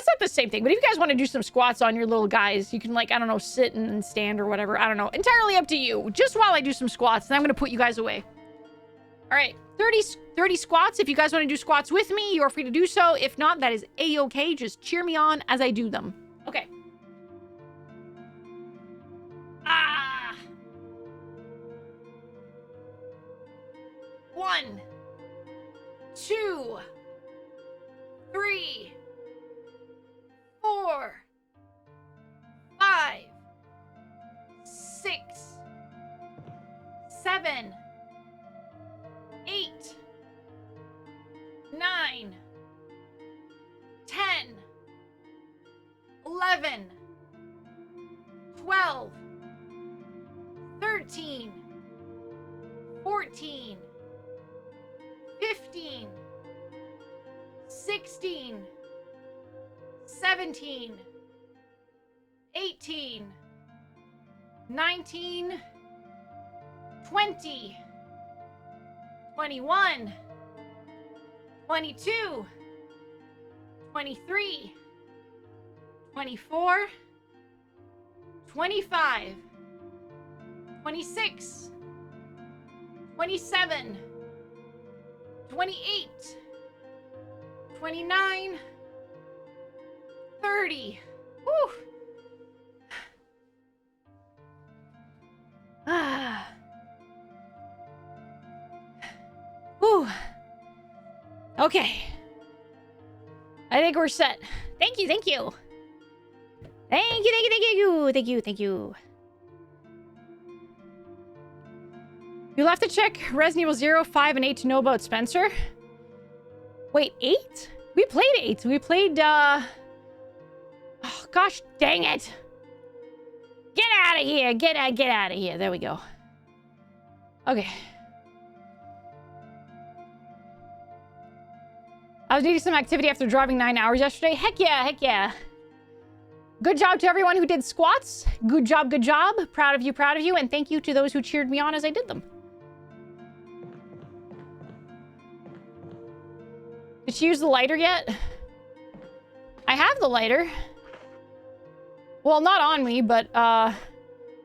S1: not the same thing, but if you guys want to do some squats on your little guys, you can, like, I don't know, sit and stand or whatever. I don't know. Entirely up to you. Just while I do some squats, and I'm going to put you guys away. All right. 30 squats. If you guys want to do squats with me, you're free to do so. If not, that is A-okay. Just cheer me on as I do them. Okay. Ah. 1, 2, 3, 4, 5, 6, 7, 8, 9, 10, 11, 12, 13, 14, 15, 16, 17, 18, 19, 20, 21, 22, 23, 24, 25, 26, 27, 28, 29, 30. Whew. Ah. Whew. Okay. I think we're set. Thank you, thank you. Thank you, thank you, thank you. Thank you, thank you. You'll have to check Resident Evil 0, 5, and 8 to know about Spencer. Wait, 8? We played 8. We played, Oh, gosh dang it. Get out of here. Get out of here. There we go. Okay. I was needing some activity after driving 9 hours yesterday. Heck yeah, heck yeah. Good job to everyone who did squats. Good job, good job. Proud of you, and thank you to those who cheered me on as I did them. Did she use the lighter yet? I have the lighter. Well, not on me, but,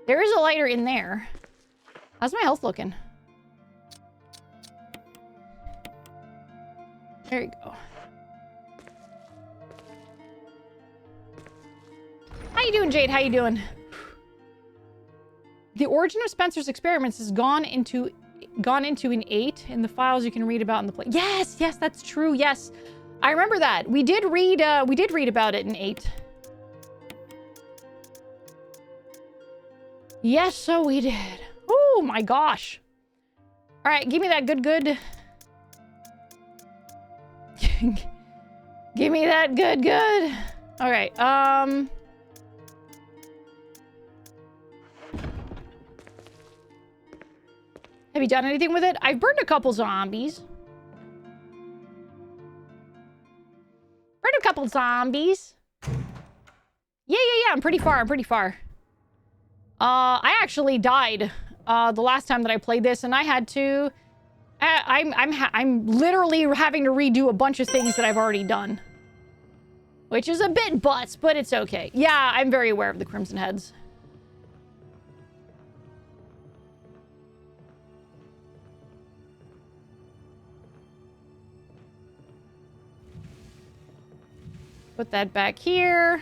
S1: there is a lighter in there. How's my health looking? There you go. How you doing, Jade? How you doing? The origin of Spencer's experiments has gone into in 8 in the files you can read about in the play. Yes, yes, that's true. Yes, I remember that. We did read about it in 8. Yes, so we did. Oh my gosh. All right, give me that good. Give me that good. All right, have you done anything with it? I've burned a couple zombies. Yeah, I'm pretty far. I actually died the last time that I played this, and I had to... I'm literally having to redo a bunch of things that I've already done. Which is a bit butts, but it's okay. Yeah, I'm very aware of the Crimson Heads. Put that back here.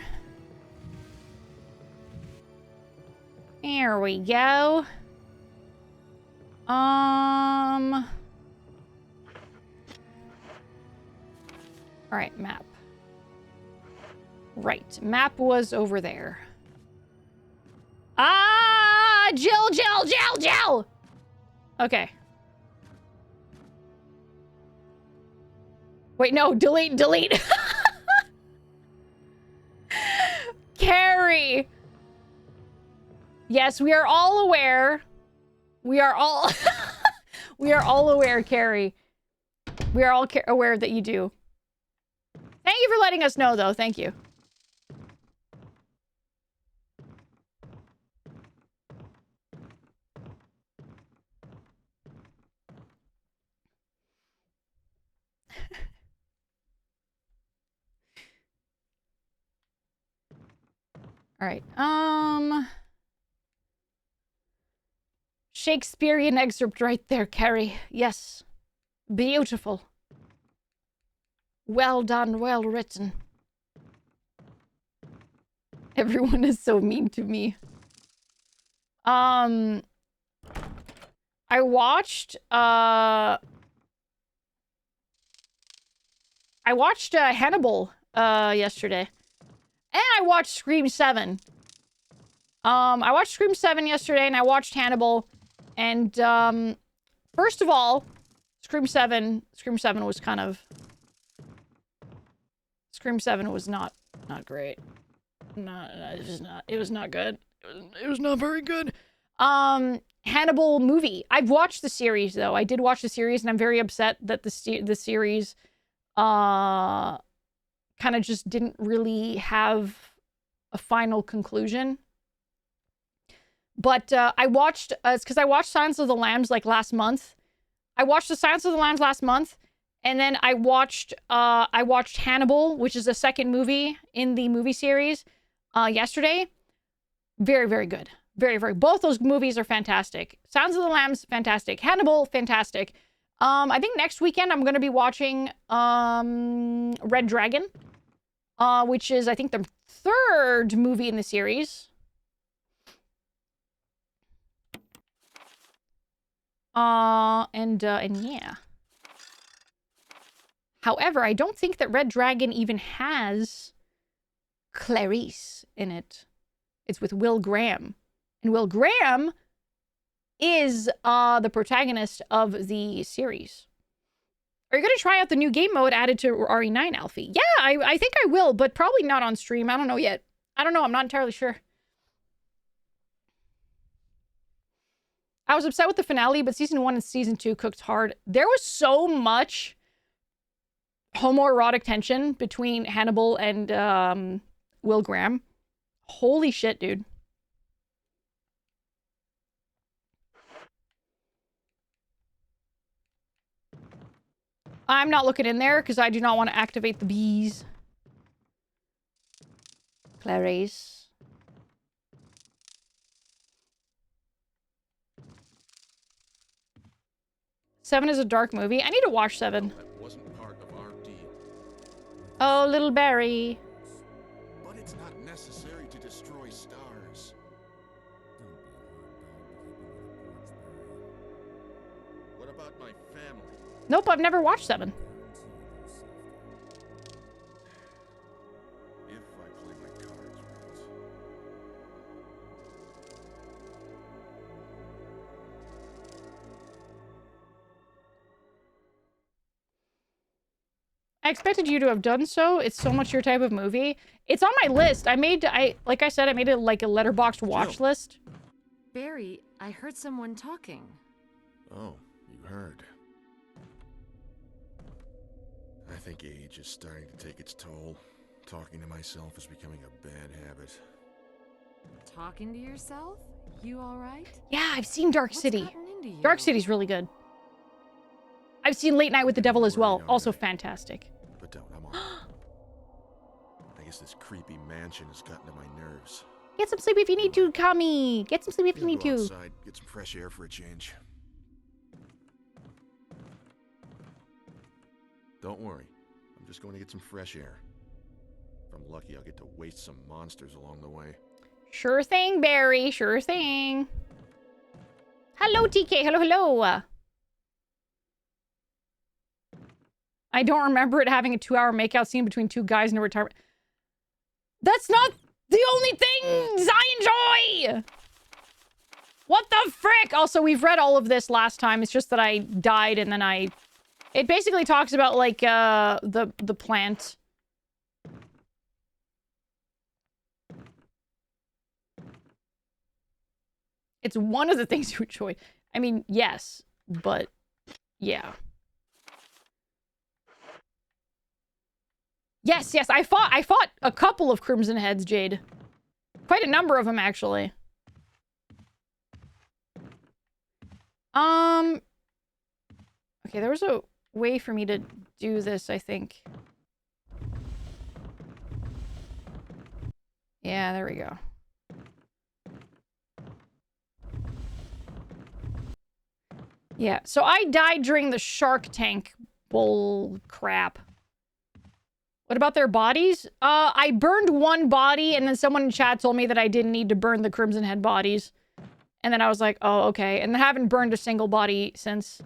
S1: There we go. All right, map. Right. Map was over there. Ah! Jill! Okay. Wait, no. Delete. Carrie! Yes, we are all aware. We are all... we are all aware, Carrie. We are all aware that you do. Thank you for letting us know, though. Thank you. All right. Shakespearean excerpt right there, Carrie. Yes. Beautiful. Well done, well written. Everyone is so mean to me. I watched Hannibal yesterday. And I watched Scream 7. I watched Scream 7 yesterday and I watched Hannibal. And first of all, Scream 7 was kind of... Scream 7 was not great. It was not good. It was not very good. Hannibal movie. I've watched the series though. I did watch the series and I'm very upset that the series kind of just didn't really have a final conclusion. But I watched, it's because I watched Silence of the Lambs like last month. I watched the Silence of the Lambs last month, and then I watched Hannibal, which is the second movie in the movie series, yesterday. Very, very good. Very, very. Both those movies are fantastic. Silence of the Lambs, fantastic. Hannibal, fantastic. I think next weekend I'm going to be watching Red Dragon, which is I think the third movie in the series. And yeah. However, I don't think that Red Dragon even has Clarice in it. It's with Will Graham. And Will Graham is the protagonist of the series. Are you going to try out the new game mode added to RE9, Alfie? Yeah, I think I will, but probably not on stream. I don't know yet. I don't know. I'm not entirely sure. I was upset with the finale, but season 1 and season 2 cooked hard. There was so much homoerotic tension between Hannibal and Will Graham. Holy shit, dude. I'm not looking in there because I do not want to activate the bees. Clarice. Seven is a dark movie. I need to watch 7.
S3: That wasn't part of our deal.
S1: Oh, little Barry.
S3: But it's not necessary to destroy stars. What about my family?
S1: Nope, I've never watched 7.
S3: If I play my cards right.
S1: I expected you to have done so. It's so much your type of movie. It's on my list. Like I said, I made it like a letterboxd watch list.
S4: Barry, I heard someone talking.
S3: Oh, you heard. I think age is starting to take its toll. Talking to myself is becoming a bad habit.
S4: Talking to yourself? You alright?
S1: Yeah, I've seen Dark
S4: What's
S1: City.
S4: gotten into you?
S1: Dark City's really good. I've seen Late Night with the Devil as well. Also fantastic.
S3: But don't, I'm on. I guess this creepy mansion has gotten to my nerves.
S1: Get some sleep if you need to, Kami. Get some sleep if you need
S3: Go
S1: to.
S3: outside, get some fresh air for a change. Don't worry. I'm just going to get some fresh air. If I'm lucky, I'll get to waste some monsters along the way.
S1: Sure thing, Barry. Sure thing. Hello, TK. Hello, hello. I don't remember it having a 2-hour makeout scene between two guys in a retirement. That's not the only things I enjoy! What the frick? Also, we've read all of this last time. It's just that I died and then it basically talks about, like, the plant. It's one of the things you enjoy. I mean, yes, but yeah. Yes, I fought a couple of Crimson Heads, Jade. Quite a number of them, actually. Okay, there was a way for me to do this, I think. Yeah, there we go. Yeah, so I died during the Shark Tank bull crap. What about their bodies? I burned one body, and then someone in chat told me that I didn't need to burn the Crimson Head bodies. And then I was like, oh, okay. And I haven't burned a single body since.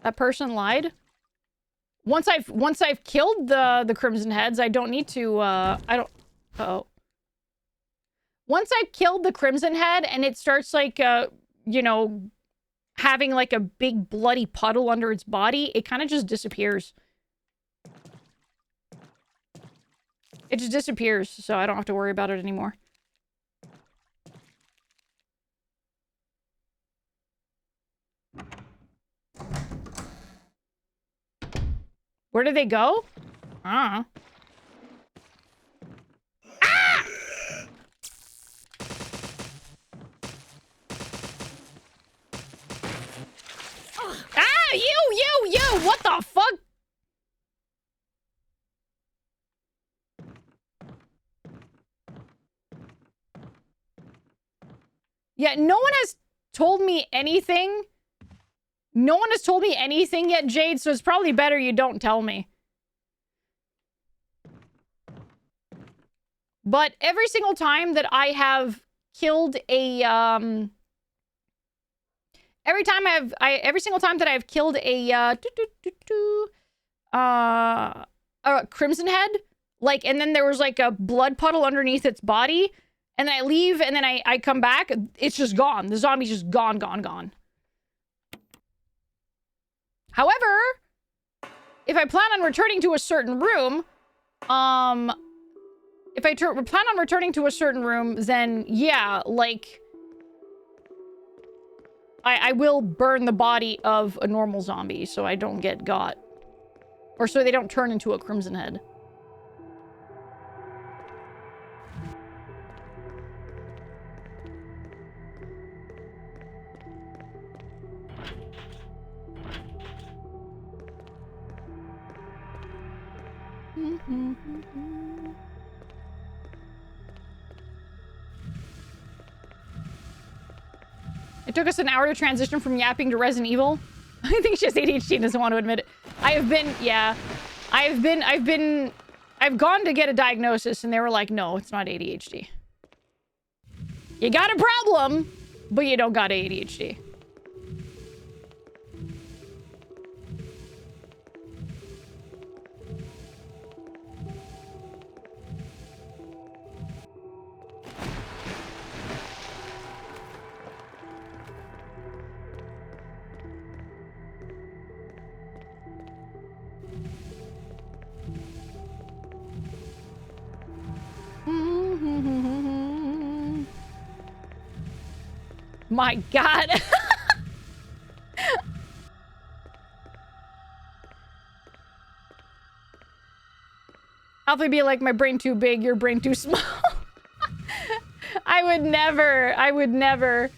S1: That person lied? Once I've killed the Crimson Heads, I don't need to, Once I've killed the Crimson Head and it starts, like, you know, having, like, a big bloody puddle under its body, it kind of just disappears. It just disappears, so I don't have to worry about it anymore. Where did they go? Ah! Ah, you! What the fuck? Yeah, no one has told me anything. No one has told me anything yet, Jade, so it's probably better you don't tell me. But every single time that I have killed a, every single time that I've killed a, Crimson Head, like, and then there was, like, a blood puddle underneath its body, and then I leave, and then I come back, it's just gone. The zombie's just gone. However, if I plan on returning to a certain room, then yeah, like, I will burn the body of a normal zombie so I don't get got. Or so they don't turn into a Crimson Head. It took us an hour to transition from yapping to Resident Evil. I think she has ADHD and doesn't want to admit it. I've gone to get a diagnosis and they were like, no, it's not ADHD. You got a problem, but you don't got ADHD. My God. Alpha be like, my brain too big, your brain too small. I would never.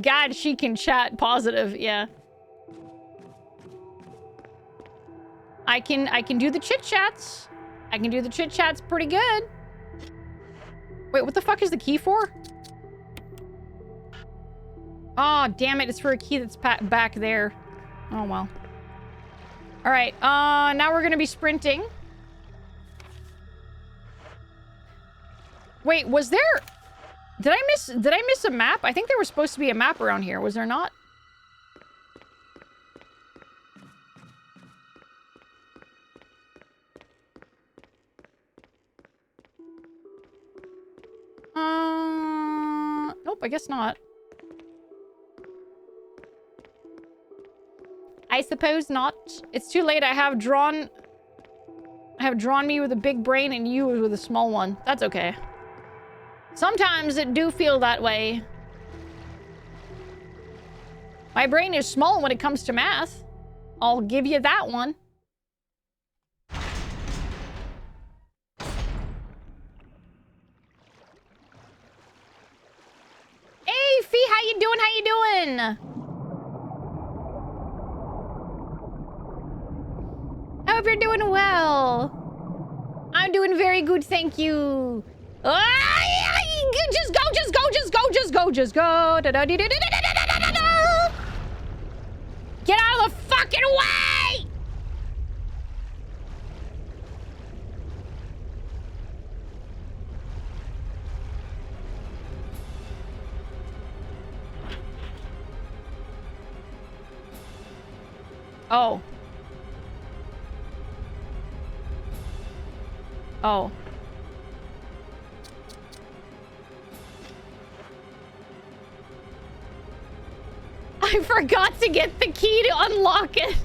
S1: God, she can chat positive, yeah. I can do the chit chats. I can do the chit chats pretty good. Wait, what the fuck is the key for? Oh, damn it. It's for a key that's back there. Oh, well. All right. Now we're going to be sprinting. Wait, was there... Did I miss a map? I think there was supposed to be a map around here. Was there not? Nope, I guess not. I suppose not. It's too late. I have drawn me with a big brain and you with a small one. That's okay. Sometimes it do feel that way. My brain is small when it comes to math. I'll give you that one. Hey, Fee, how you doing? How you doing? I hope you're doing well. I'm doing very good, thank you. Just go, just go, just go, just go, just go. Get out of the fucking way! Oh. Oh. I forgot to get the key to unlock it.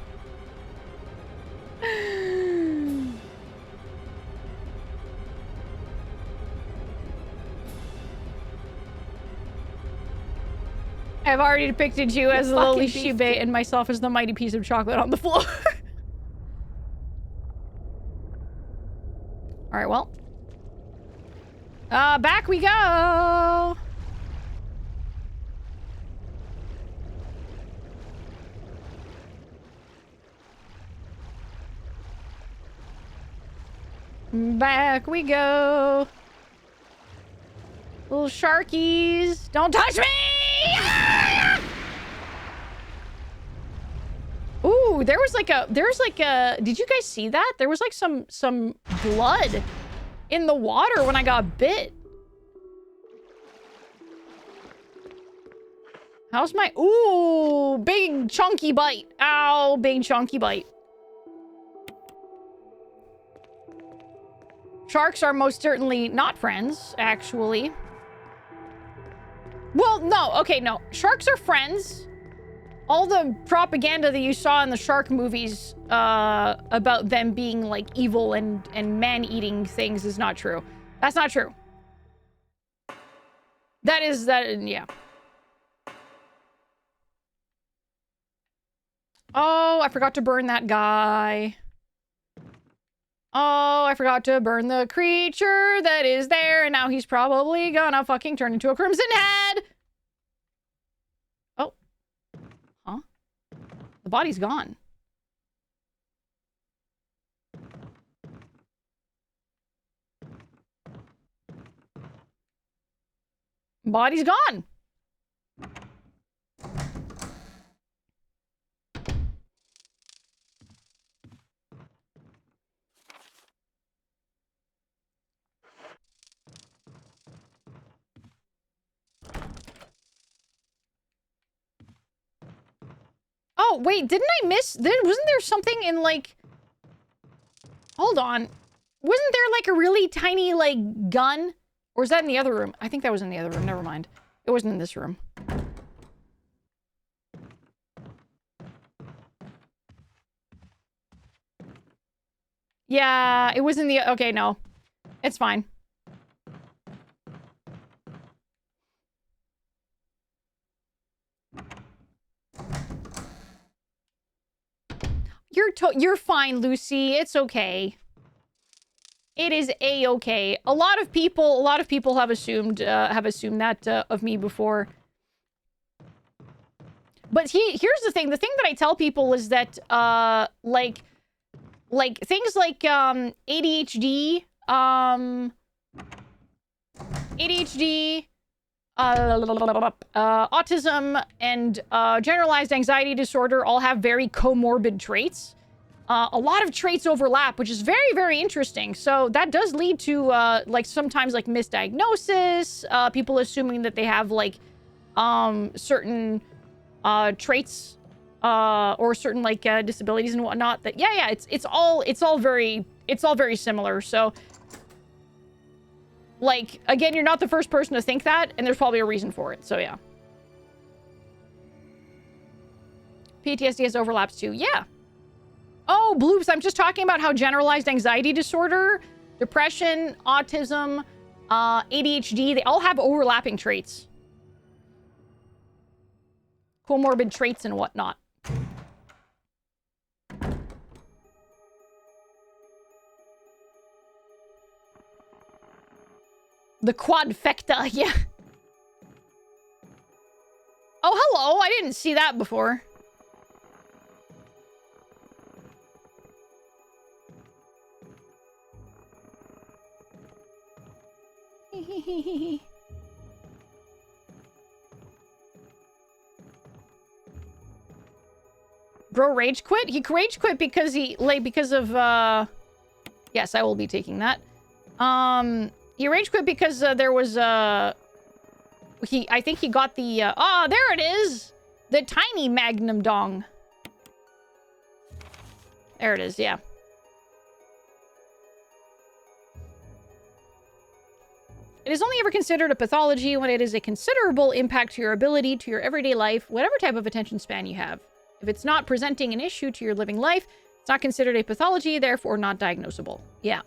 S1: I've already depicted you as the lowly Shibe and myself as the mighty piece of chocolate on the floor. Alright, well. Back we go! Back we go. Little sharkies. Don't touch me! Ah! Ooh, there was like a, did you guys see that? There was like some blood in the water when I got bit. How's my, ooh, big chunky bite. Ow, big chunky bite. Sharks are most certainly not friends, actually. Well, no, okay, no. Sharks are friends. All the propaganda that you saw in the shark movies about them being, like, evil and man-eating things is not true. That's not true. Yeah. Oh, I forgot to burn that guy. Oh, I forgot to burn the creature that is there, and now he's probably gonna fucking turn into a crimson head! Oh. Huh? The body's gone. Body's gone! Oh, wait, didn't I miss? Wasn't there something in, like... Hold on. Wasn't there, like, a really tiny, like, gun? Or is that in the other room? I think that was in the other room. Never mind. It wasn't in this room. Yeah, it was in the... Okay, no. It's fine. You're fine, Lucy. It's okay. It is a-okay. A lot of people have assumed that of me before. But here's the thing. The thing that I tell people is that like things like ADHD, autism and generalized anxiety disorder all have very comorbid traits. A lot of traits overlap, which is very, very interesting. So that does lead to, like, sometimes, like, misdiagnosis, people assuming that they have, like, certain traits or certain, like, disabilities and whatnot. That, yeah, it's all very similar. So, like, again, you're not the first person to think that, and there's probably a reason for it. So, yeah. PTSD has overlaps too. Yeah. Oh, Bloops, I'm just talking about how generalized anxiety disorder, depression, autism, ADHD, they all have overlapping traits. Comorbid traits and whatnot. The quadfecta, yeah. Oh, hello, I didn't see that before. Bro rage quit? He rage quit because because of yes, I will be taking that. He rage quit because there was I think he got the there it is. The tiny magnum dong. There it is, yeah. It is only ever considered a pathology when it is a considerable impact to your ability, to your everyday life, whatever type of attention span you have. If it's not presenting an issue to your living life, it's not considered a pathology, therefore not diagnosable. Yeah.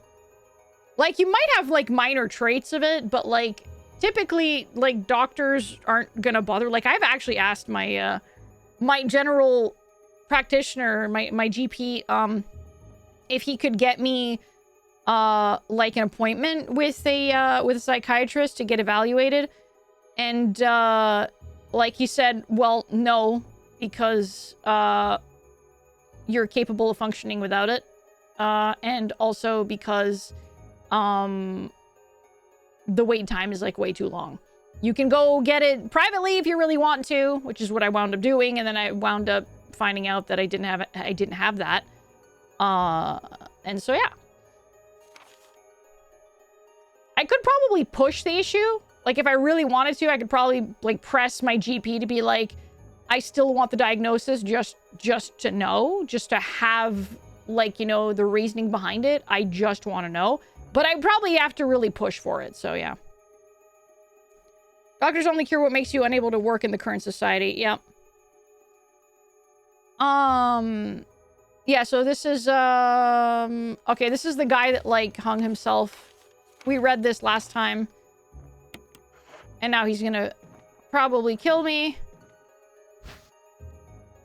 S1: Like, you might have, like, minor traits of it, but, like, typically, like, doctors aren't gonna bother. Like, I've actually asked my, my general practitioner, my GP, if he could get me like an appointment with a psychiatrist to get evaluated. And like he said, well, no, because you're capable of functioning without it. And also because the wait time is like way too long. You can go get it privately if you really want to, which is what I wound up doing, and then I wound up finding out that I didn't have that. And so yeah. I could probably push the issue. Like, if I really wanted to, I could probably, like, press my GP to be like, I still want the diagnosis just to know, just to have, like, you know, the reasoning behind it. I just want to know. But I probably have to really push for it, so yeah. Doctors only cure what makes you unable to work in the current society. Yep. Yeah, so this is, okay, this is the guy that, like, hung himself. We read this last time. And now he's gonna probably kill me.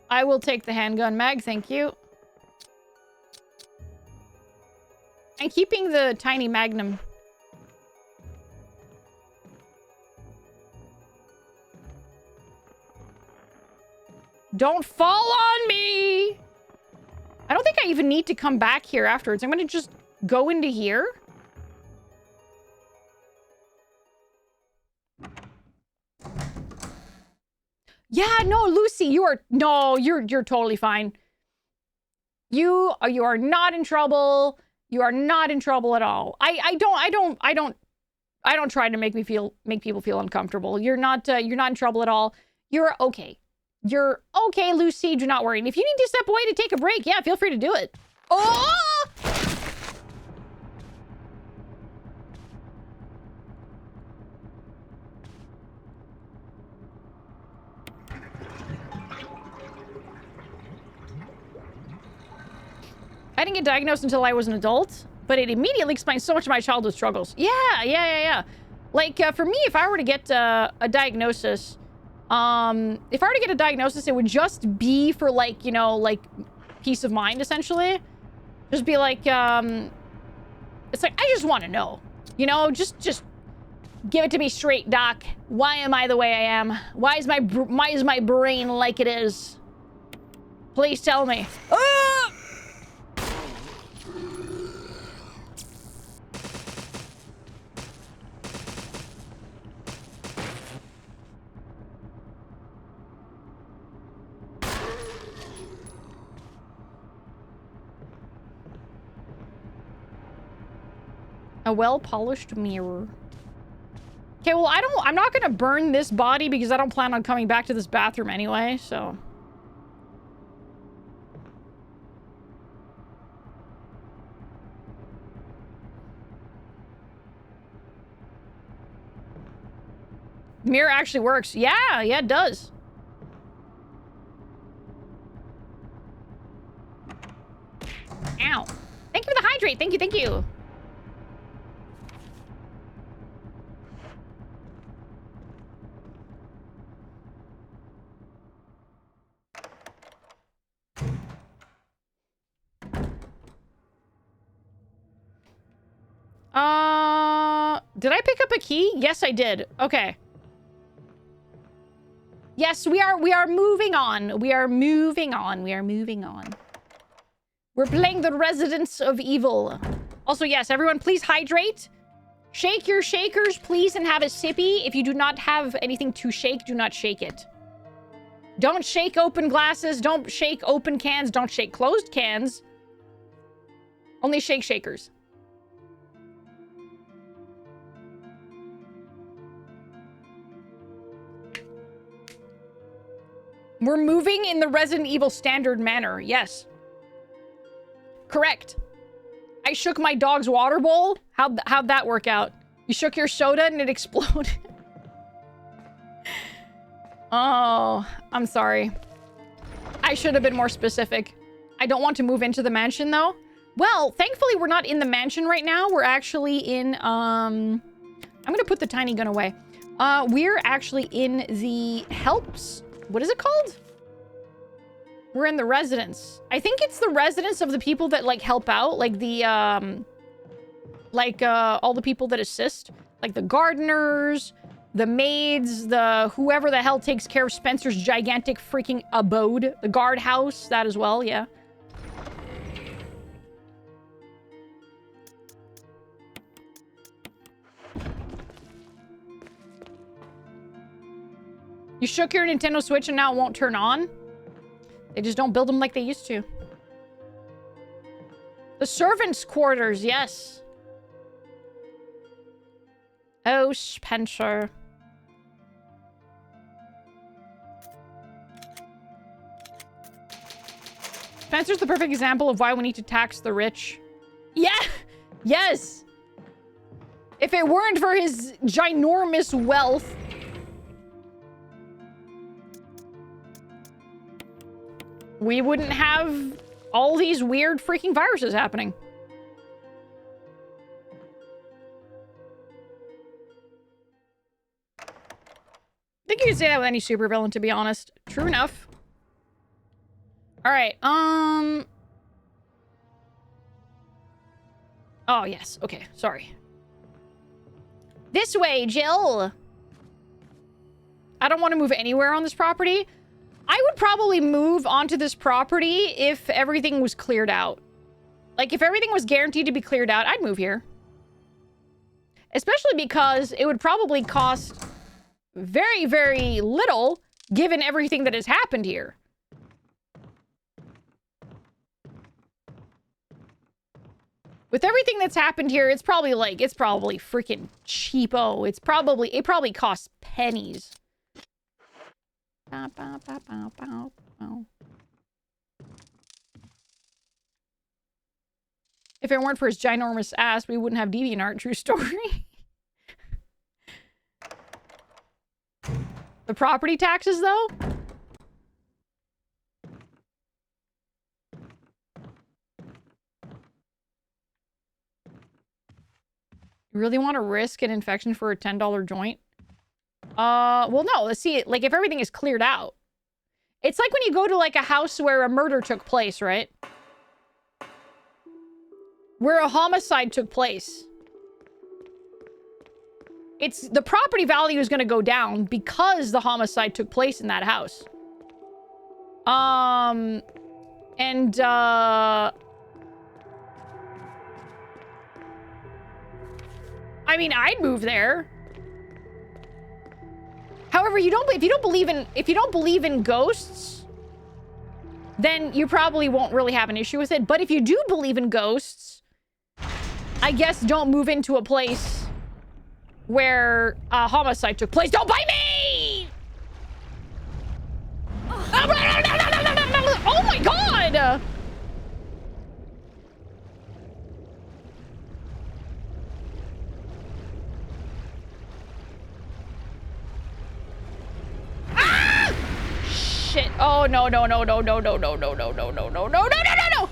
S1: I will take the handgun mag, thank you. And keeping the tiny magnum. Don't fall on me! I don't think I even need to come back here afterwards. I'm gonna just go into here. Yeah, no, Lucy, you're totally fine. You are not in trouble. You are not in trouble at all. I don't try to make people feel uncomfortable. You're not in trouble at all. You're okay. You're okay, Lucy. Do not worry. And if you need to step away to take a break, yeah, feel free to do it. Oh! I didn't get diagnosed until I was an adult, but it immediately explains so much of my childhood struggles. Yeah. Like, for me, if I were to get a diagnosis, it would just be for, like, you know, like, peace of mind, essentially. Just be like, it's like, I just want to know. You know, just give it to me straight, doc. Why am I the way I am? Why is my brain like it is? Please tell me. Ah! A well-polished mirror. Okay, well, I'm not gonna burn this body because I don't plan on coming back to this bathroom anyway, so. Mirror actually works. Yeah, it does. Ow. Thank you for the hydrate. Thank you. Did I pick up a key? Yes, I did. Okay. Yes, we are moving on. We are moving on. We're playing the Residents of Evil. Also, yes, everyone, please hydrate. Shake your shakers, please, and have a sippy. If you do not have anything to shake, do not shake it. Don't shake open glasses. Don't shake open cans. Don't shake closed cans. Only shake shakers. We're moving in the Resident Evil standard manner. Yes. Correct. I shook my dog's water bowl. How'd that work out? You shook your soda and it exploded. Oh, I'm sorry. I should have been more specific. I don't want to move into the mansion though. Well, thankfully we're not in the mansion right now. We're actually in, I'm gonna put the tiny gun away. We're actually in the helps. What is it called? We're in the residence. I think it's the residence of the people that like help out, like the all the people that assist, like the gardeners, the maids, the whoever the hell takes care of Spencer's gigantic freaking abode, the guardhouse, that as well, yeah. You shook your Nintendo Switch and now it won't turn on? They just don't build them like they used to. The servants' quarters, yes. Oh, Spencer. Spencer's the perfect example of why we need to tax the rich. Yeah! Yes! If it weren't for his ginormous wealth... we wouldn't have all these weird freaking viruses happening. I think you can say that with any supervillain, to be honest. True enough. Alright, oh, yes. Okay, sorry. This way, Jill! I don't want to move anywhere on this property. I would probably move onto this property if everything was cleared out. Like, if everything was guaranteed to be cleared out, I'd move here. Especially because it would probably cost very, very little, given everything that has happened here. With everything that's happened here, it's probably freaking cheapo. It probably costs pennies. If it weren't for his ginormous ass, we wouldn't have DeviantArt. True story. The property taxes, though? You really want to risk an infection for a $10 joint? Well, no, let's see it. Like, if everything is cleared out. It's like when you go to, like, a house where a murder took place, right? Where a homicide took place. The property value is going to go down because the homicide took place in that house. I mean, I'd move there. However, if you don't believe in ghosts, then you probably won't really have an issue with it. But if you do believe in ghosts, I guess don't move into a place where a homicide took place. Don't bite me! Oh my god! Ah! Shit. Oh no no no no no no no no no no no no no no no no!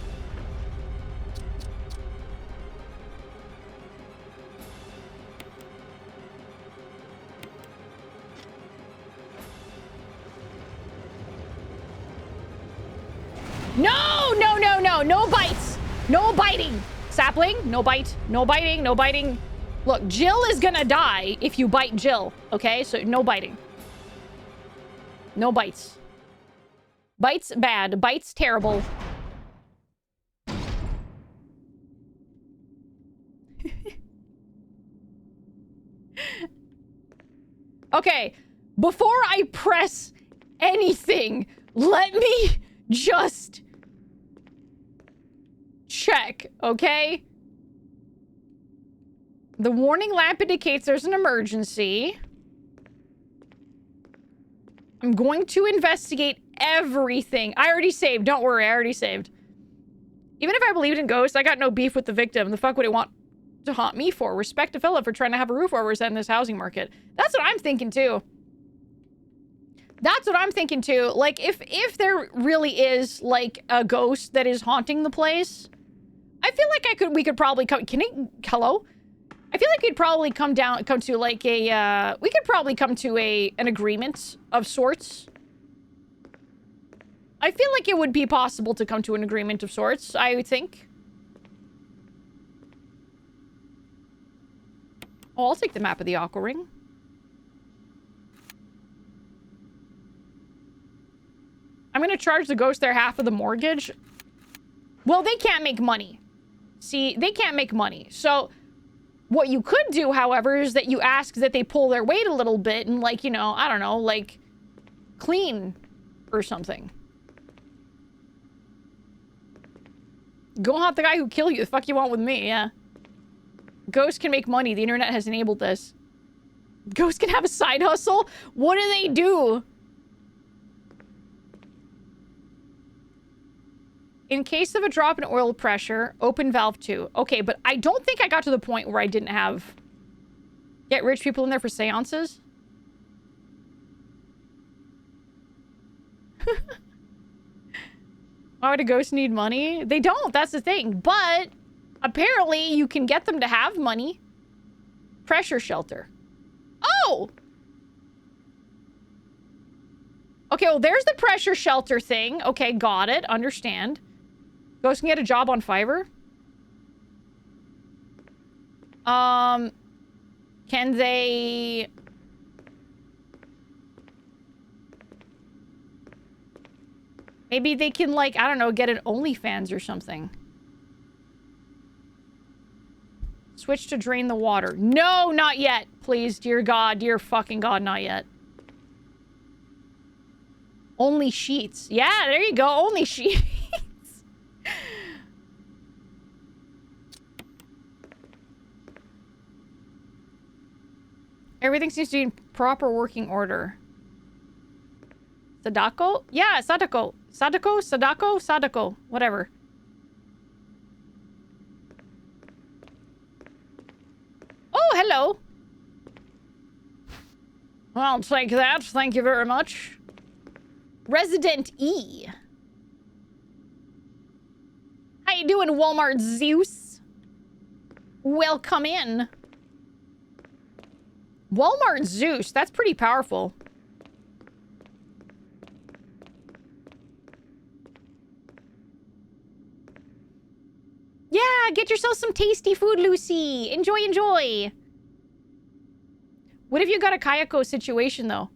S1: No, no, no, no, no bites. No biting. Sapling, no bite. No biting, no biting. Look, Jill is gonna die if you bite Jill, okay? So no biting. No bites. Bites bad. Bites terrible. Okay, before I press anything, let me just check, okay? The warning lamp indicates there's an emergency. I'm going to investigate everything. I already saved. Don't worry, I already saved. Even if I believed in ghosts, I got no beef with the victim. The fuck would it want to haunt me for? Respect to Philip for trying to have a roof over his head in this housing market. That's what I'm thinking too. That's what I'm thinking too. Like, if there really is, like, a ghost that is haunting the place, I feel like we could probably come... Hello? I feel like we'd probably come to, like, a, we could probably come to an agreement of sorts. I feel like it would be possible to come to an agreement of sorts, I would think. Oh, I'll take the map of the Aqua Ring. I'm gonna charge the ghost their half of the mortgage. Well, they can't make money. See, they can't make money. So, what you could do, however, is that you ask that they pull their weight a little bit and, like, you know, I don't know, like, clean or something. Go haunt the guy who killed you. The fuck you want with me, yeah. Ghosts can make money. The internet has enabled this. Ghosts can have a side hustle? What do they do? In case of a drop in oil pressure, open valve 2. Okay, but I don't think I got to the point where I didn't have... Get rich people in there for seances? Why would a ghost need money? They don't, that's the thing. But, apparently, you can get them to have money. Pressure shelter. Oh! Okay, well, there's the pressure shelter thing. Okay, got it. Understand. Ghosts can get a job on Fiverr. Can they... Maybe they can, like, I don't know, get an OnlyFans or something. Switch to drain the water. No, not yet. Please, dear God, dear fucking God, not yet. Only sheets. Yeah, there you go. Only sheets. Everything seems to be in proper working order. Sadako? Yeah, Sadako. Sadako? Sadako? Sadako. Whatever. Oh, hello. I'll take that. Thank you very much. Resident E. How you doing, Walmart Zeus? Welcome in. Walmart Zeus. That's pretty powerful. Yeah, get yourself some tasty food, Lucy. Enjoy, enjoy. What if you got a Kayako situation, though?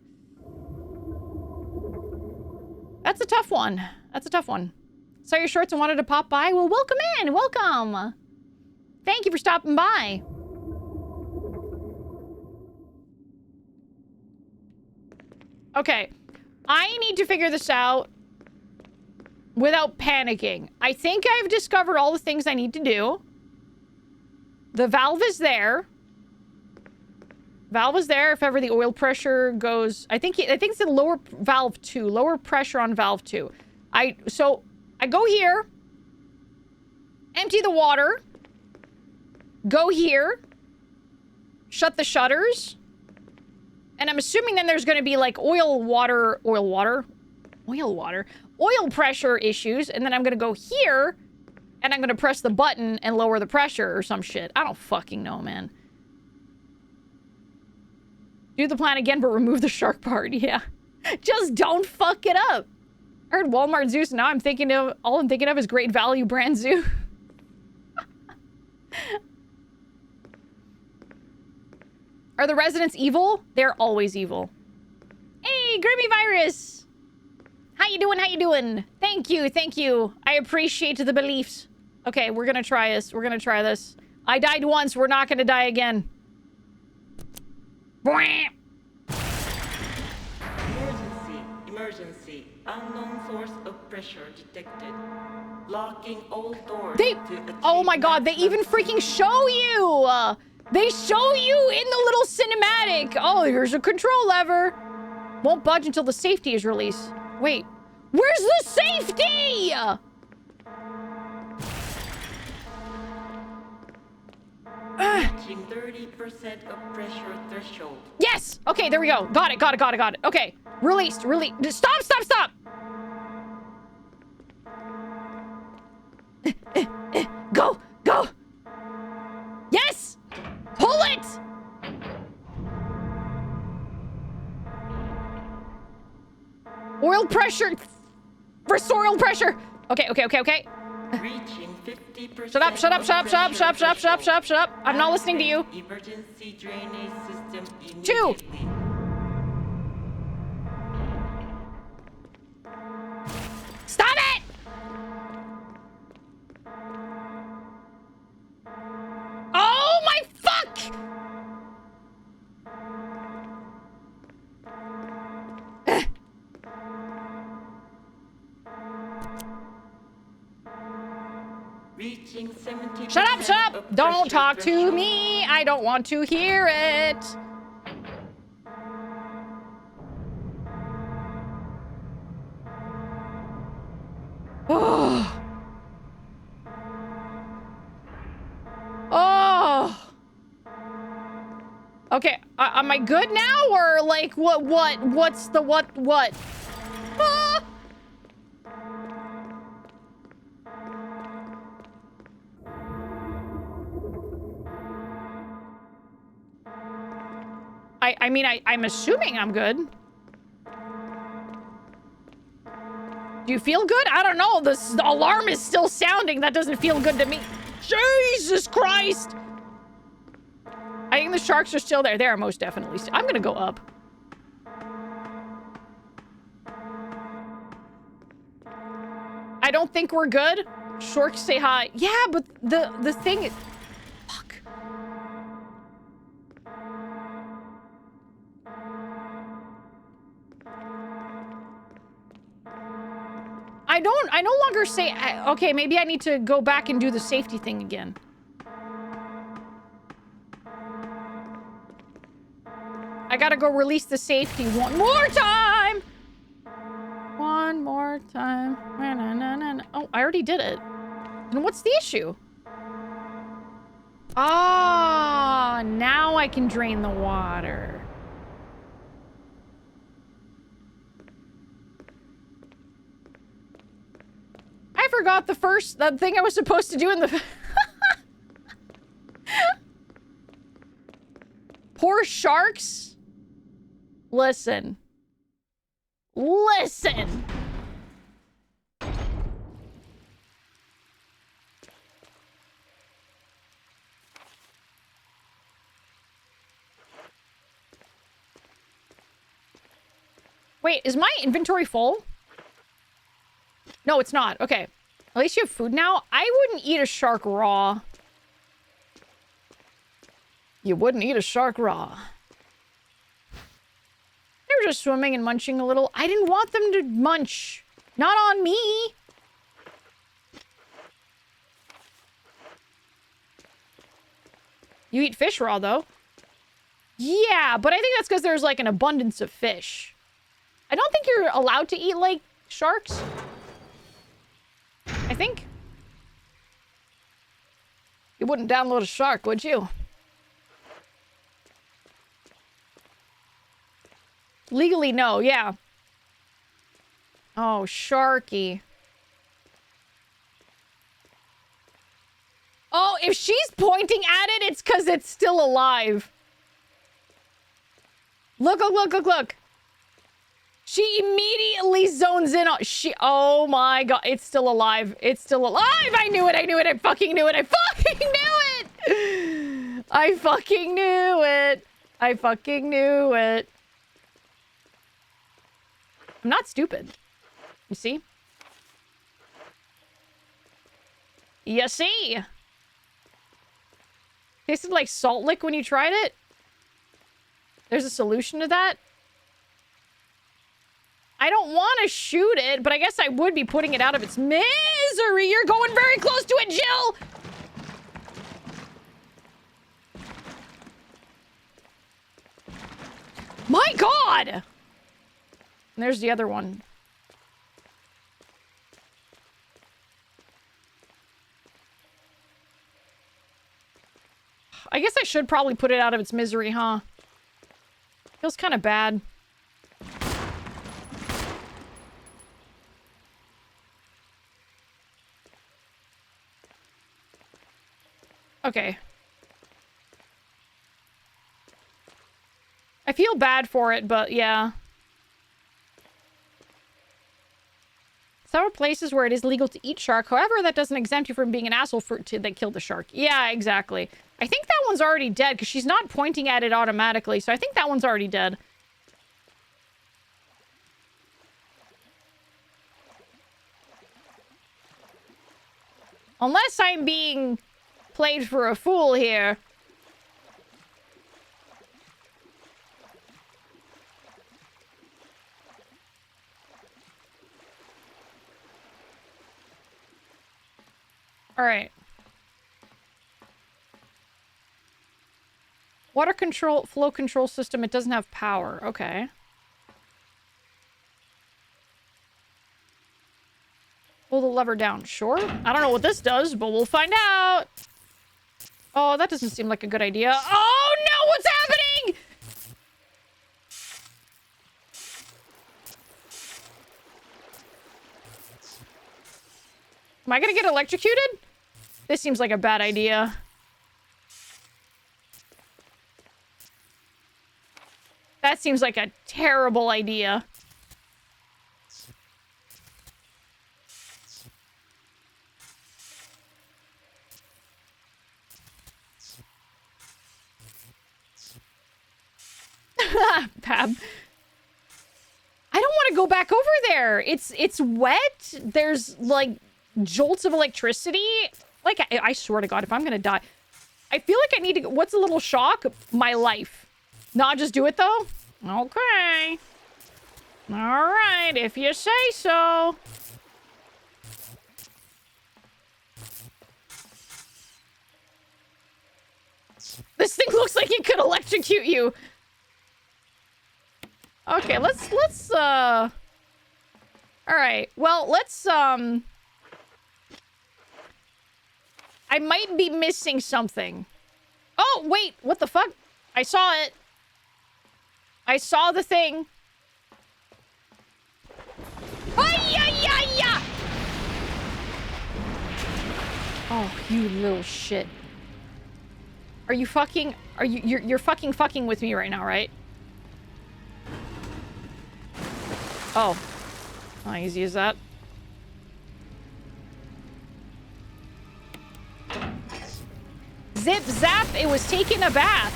S1: That's a tough one. That's a tough one. Saw your shorts and wanted to pop by? Well, welcome in. Welcome. Thank you for stopping by. Okay. I need to figure this out without panicking. I think I've discovered all the things I need to do. The valve is there. Valve is there if ever the oil pressure goes... I think it's in lower valve 2. Lower pressure on valve 2. So, I go here. Empty the water. Go here. Shut the shutters. And I'm assuming then there's going to be like oil pressure issues. And then I'm going to go here. And I'm going to press the button and lower the pressure or some shit. I don't fucking know, man. Do the plan again, but remove the shark part. Yeah. Just don't fuck it up. I heard Walmart Zeus. Now all I'm thinking of is Great Value brand zoo. Are the residents evil? They're always evil. Hey, Grimmy Virus. How you doing? How you doing? Thank you. Thank you. I appreciate the beliefs. Okay, we're gonna try this. We're gonna try this. I died once. We're not gonna die again.
S5: Emergency. Unknown source of pressure detected. Locking all doors.
S1: Oh my god, they even freaking show you! They show you in the little cinematic! Oh, here's a control lever. Won't budge until the safety is released. Wait, where's the safety?!
S5: Reaching 30% of pressure threshold.
S1: Yes! Okay, there we go. Got it. Okay. Released. Stop! Go! Yes! Pull it! Oil pressure! Restore oil pressure! Okay.
S5: Reaching 50%.
S1: Shut up. I'm not listening to you.
S5: Emergency drainage system
S1: 2. Stop it! Oh my fuck!
S5: Reaching 70%.
S1: Shut up! Don't talk to me! I don't want to hear it! Oh. Okay, am I good now? Or like, what's the what? Ah! I mean, I'm assuming I'm good. Do you feel good? I don't know. The alarm is still sounding. That doesn't feel good to me. Jesus Christ! I think the sharks are still there. They are most definitely still. I'm gonna go up. I don't think we're good. Sharks say hi. Yeah, but the thing is... Fuck. I no longer say... Okay, maybe I need to go back and do the safety thing again. I gotta go release the safety one more time! One more time. Oh, I already did it. And what's the issue? Ah, now I can drain the water. I forgot the thing I was supposed to do in the... Poor sharks. Listen. Wait, is my inventory full? No, it's not. Okay. At least you have food now. I wouldn't eat a shark raw. You wouldn't eat a shark raw. They were just swimming and munching a little. I didn't want them to munch. Not on me. You eat fish raw, though. Yeah, but I think that's because there's, like, an abundance of fish. I don't think you're allowed to eat, like, sharks. I think. You wouldn't download a shark, would you? Legally, no, yeah. Oh, Sharky. Oh, if she's pointing at it, it's because it's still alive. Look, look, look, look, look. She immediately zones in on... Oh my god, it's still alive. It's still alive! I knew it, I knew it, I fucking knew it, I fucking knew it! I fucking knew it. I fucking knew it. I'm not stupid. You see? You see? Tasted like salt lick when you tried it? There's a solution to that? I don't want to shoot it, but I guess I would be putting it out of its misery. You're going very close to it, Jill! My god! And there's the other one. I guess I should probably put it out of its misery, huh? Feels kind of bad. Okay. I feel bad for it, but yeah. Several places where it is legal to eat shark. However, that doesn't exempt you from being an asshole that killed the shark. Yeah, exactly. I think that one's already dead because she's not pointing at it automatically. So I think that one's already dead. Unless I'm being played for a fool here. All right. Water control, flow control system. It doesn't have power. Okay. Pull the lever down. Sure. I don't know what this does, but we'll find out. Oh, that doesn't seem like a good idea. Oh, no! What's happening? Am I gonna get electrocuted? This seems like a bad idea. That seems like a terrible idea. Pab. I don't want to go back over there. It's wet. There's like jolts of electricity. Like I swear to God, if I'm gonna die, I feel like I need to. What's a little shock? My life. Not just do it though. Okay. All right, if you say so. This thing looks like it could electrocute you. Okay, let's all right. Well, let's I might be missing something. Oh, wait, what the fuck? I saw it. I saw the thing. Ay-ya-ya-ya! Oh, you little shit. Are you fucking... You're fucking with me right now, right? Oh. How easy is that? Zip zap, it was taking a bath.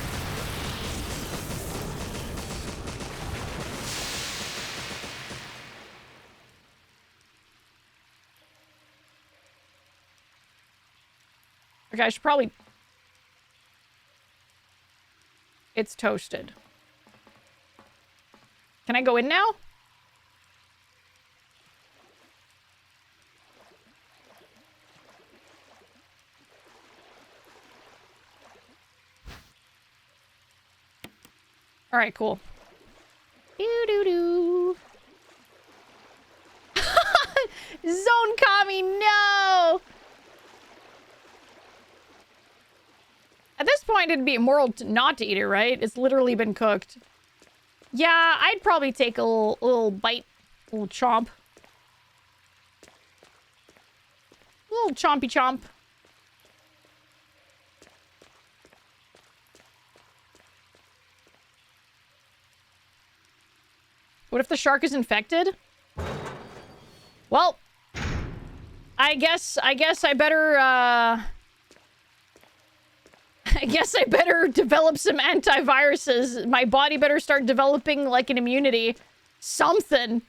S1: Okay, I should probably... It's toasted. Can I go in now? All right, cool. Doo-doo-doo. Zone Kami, no! At this point, it'd be immoral not to eat it, right? It's literally been cooked. Yeah, I'd probably take a little bite, a little chomp. A little chompy chomp. What if the shark is infected? Well, I guess I better, I guess I better develop some antiviruses. My body better start developing, like, an immunity. Something.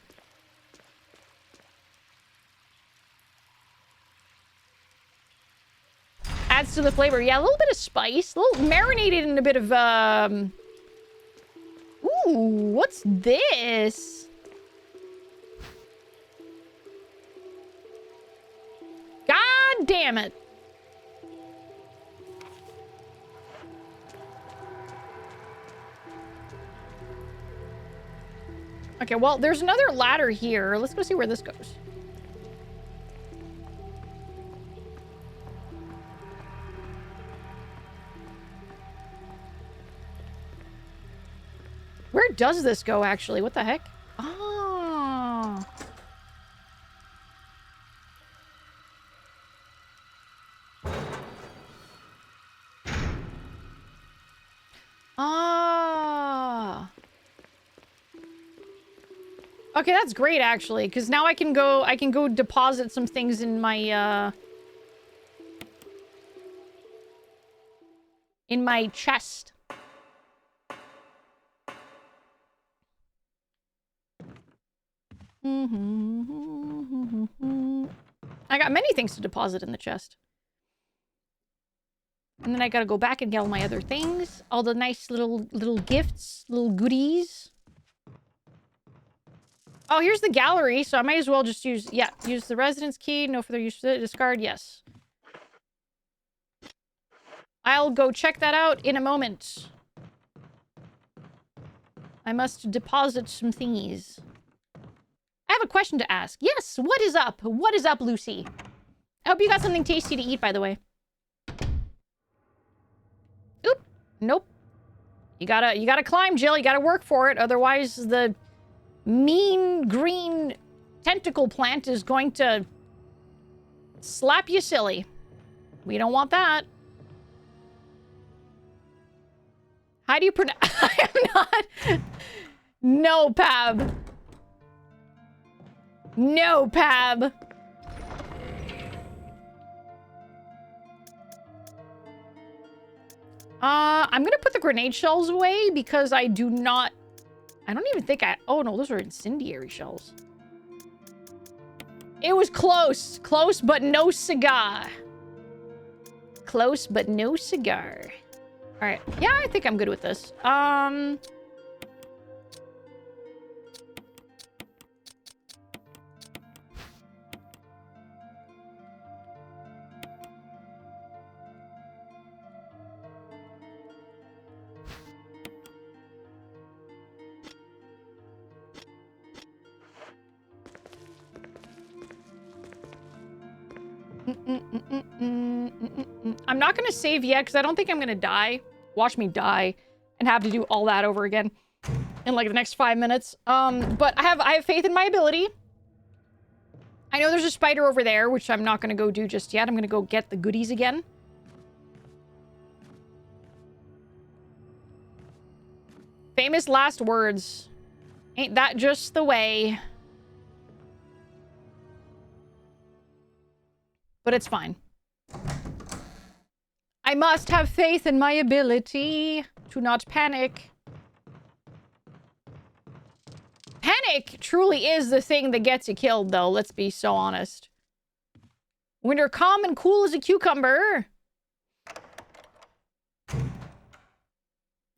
S1: Adds to the flavor. Yeah, a little bit of spice. A little marinated in a bit of, Ooh, what's this? God damn it. Okay, well, there's another ladder here. Let's go see where this goes. Where does this go, actually? What the heck? Oh. Ah. Okay, that's great, actually, because now I can go deposit some things in my chest. I got many things to deposit in the chest. And then I gotta go back and get all my other things. All the nice little gifts, little goodies. Oh, here's the gallery, so I might as well just use the residence key. No further use to discard, yes. I'll go check that out in a moment. I must deposit some thingies. I have a question to ask. Yes, what is up? What is up, Lucy? I hope you got something tasty to eat, by the way. Oop. Nope. You gotta climb, Jill. You gotta work for it. Otherwise, the mean green tentacle plant is going to slap you silly. We don't want that. How do you pronounce... I am not... No, Pab. No, Pab. I'm gonna put the grenade shells away because I don't even think oh no, those are incendiary shells. It was close. Close, but no cigar. Close, but no cigar. All right. Yeah, I think I'm good with this. I'm not gonna save yet because I don't think I'm gonna die. Watch me die and have to do all that over again in like the next 5 minutes. But I have faith in my ability. I know there's a spider over there, which I'm not gonna go do just yet. I'm gonna go get the goodies again. Famous last words. Ain't that just the way? But it's fine. I must have faith in my ability to not panic. Panic truly is the thing that gets you killed, though. Let's be so honest. When you're calm and cool as a cucumber,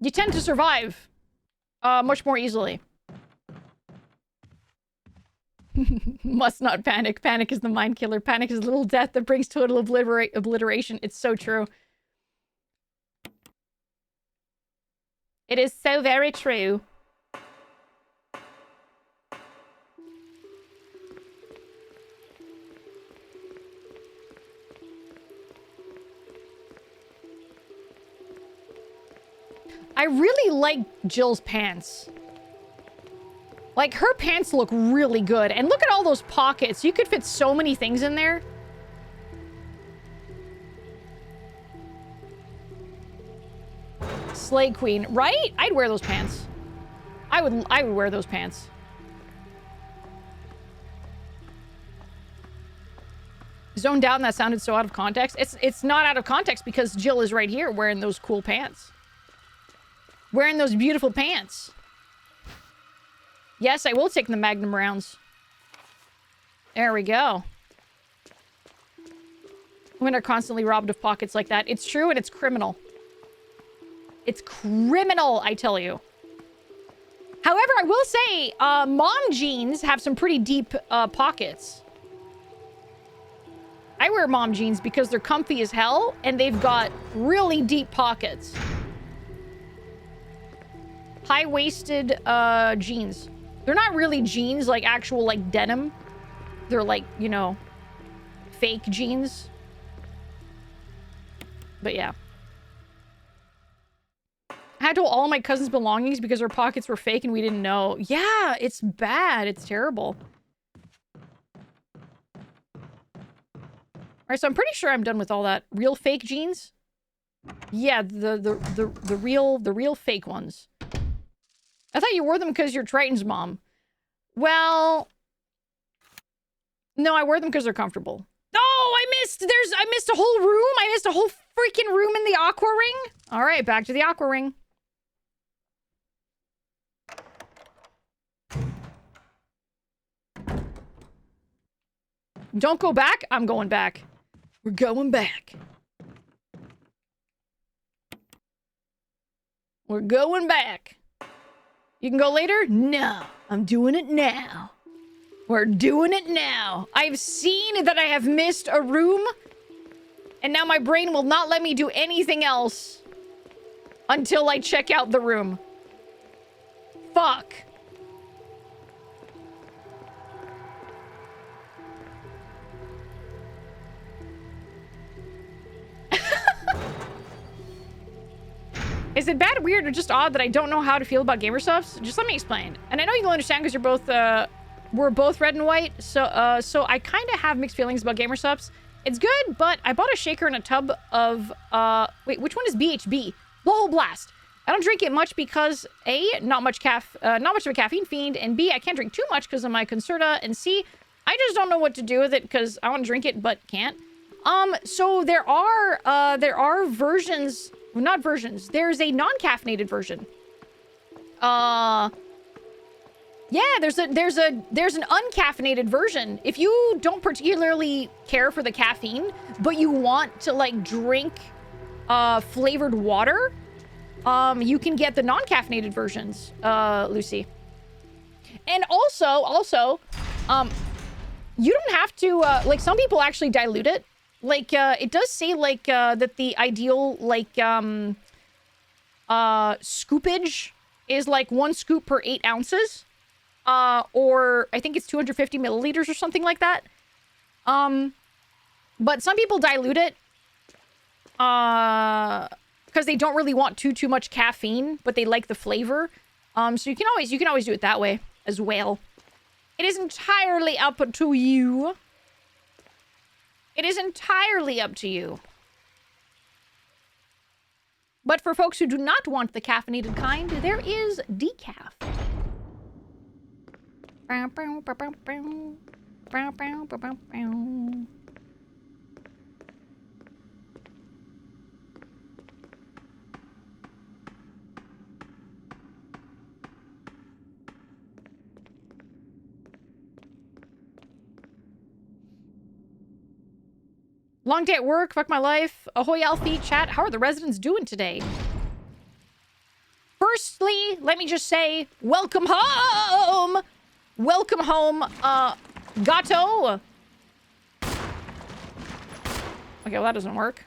S1: you tend to survive much more easily. Must not panic. Panic is the mind killer. Panic is a little death that brings total obliteration. It's so true. It is so very true. I really like Jill's pants. Like, her pants look really good. And look at all those pockets. You could fit so many things in there. Slay Queen, right? I'd wear those pants. I would wear those pants. Zoned out and that sounded so out of context. It's not out of context because Jill is right here wearing those cool pants. Wearing those beautiful pants. Yes, I will take the Magnum rounds. There we go. Women are constantly robbed of pockets like that. It's true and it's criminal. It's criminal, I tell you. However, I will say, mom jeans have some pretty deep pockets. I wear mom jeans because they're comfy as hell and they've got really deep pockets. High-waisted jeans. They're not really jeans, like actual, like, denim. They're like, you know, fake jeans. But yeah. I had to all my cousin's belongings because her pockets were fake and we didn't know. Yeah, it's bad. It's terrible. Alright, so I'm pretty sure I'm done with all that. Real fake jeans? Yeah, the real fake ones. I thought you wore them because you're Triton's mom. Well, no, I wear them because they're comfortable. Oh, I missed a whole room. I missed a whole freaking room in the aqua ring. All right, back to the aqua ring. Don't go back. I'm going back. We're going back. We're going back. You can go later? No, I'm doing it now. We're doing it now. I've seen that I have missed a room, and now my brain will not let me do anything else until I check out the room. Fuck. Is it bad, weird, or just odd that I don't know how to feel about gamer subs? Just let me explain. And I know you'll understand because you're both, we're both red and white. So I kind of have mixed feelings about gamer subs. It's good, but I bought a shaker and a tub of, wait, which one is BHB? Blowhole Blast. I don't drink it much because A, not much of a caffeine fiend, and B, I can't drink too much because of my Concerta, and C, I just don't know what to do with it because I want to drink it but can't. So there are versions. Well, not versions. There's a non-caffeinated version. Yeah, there's an uncaffeinated version. If you don't particularly care for the caffeine, but you want to like drink flavored water, you can get the non-caffeinated versions, Lucy. And also, you don't have to like some people actually dilute it. Like, it does say, like, that the ideal, like, scoopage is, like, 1 scoop per 8 ounces. Or I think it's 250 milliliters or something like that. But some people dilute it. Because they don't really want too much caffeine, but they like the flavor. So you can always do it that way as well. It is entirely up to you. It is entirely up to you. But for folks who do not want the caffeinated kind, there is decaf. Long day at work, fuck my life. Ahoy, Alfie, chat. How are the residents doing today? Firstly, let me just say, welcome home! Welcome home, Gato. Okay, well, that doesn't work.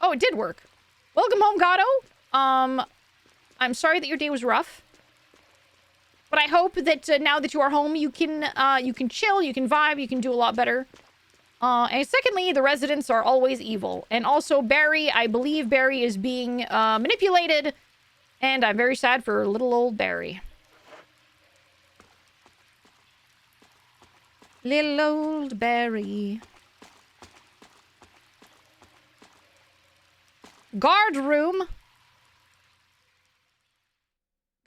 S1: Oh, it did work. Welcome home, Gato. I'm sorry that your day was rough. But I hope that now that you are home, you can chill, you can vibe, you can do a lot better. And secondly, the residents are always evil. And also, Barry, I believe Barry is being manipulated. And I'm very sad for little old Barry. Little old Barry. Guard room.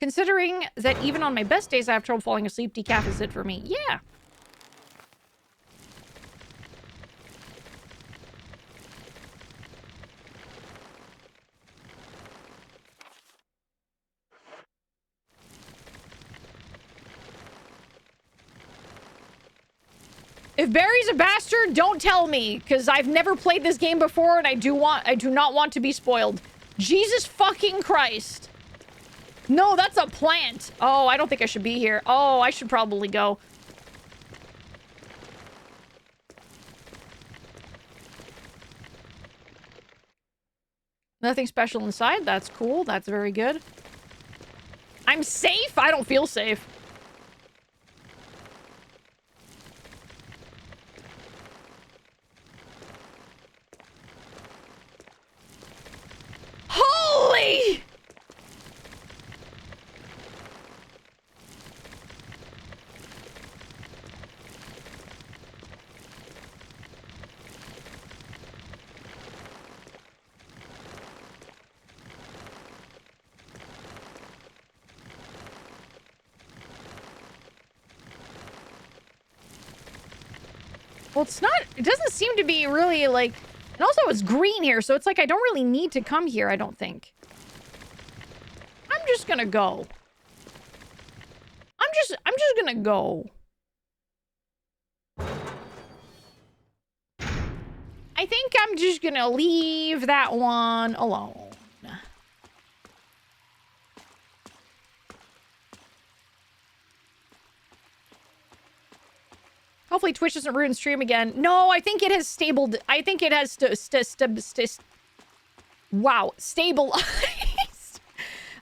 S1: Considering that even on my best days I have trouble falling asleep, decaf is it for me. Yeah. If Barry's a bastard, don't tell me, because I've never played this game before and I do not want to be spoiled. Jesus fucking Christ. No, that's a plant. Oh, I don't think I should be here. Oh, I should probably go. Nothing special inside. That's cool. That's very good. I'm safe? I don't feel safe. Holy! Well, it's not, it doesn't seem to be really like, and also it's green here, so it's like I don't really need to come here, I don't think. I'm just gonna go. I'm just gonna go. I think I'm just gonna leave that one alone. Hopefully Twitch doesn't ruin stream again. No, I think it has stabled. I think it has wow, stabilized.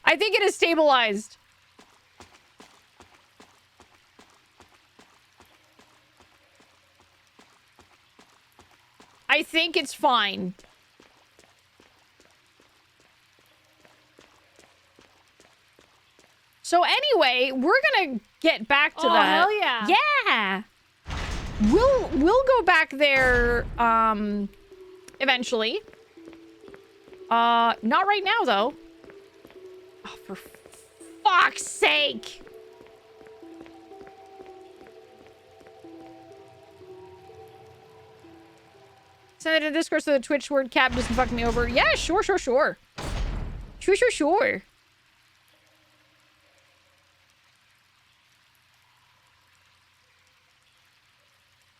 S1: I think it is stabilized. I think it's fine. So anyway, we're gonna get back to that.
S6: Hell yeah.
S1: Yeah. We'll go back there eventually. Not right now though. Oh, for fuck's sake. Send it in Discord so the Twitch word cap doesn't fuck me over. Yeah, sure. Sure.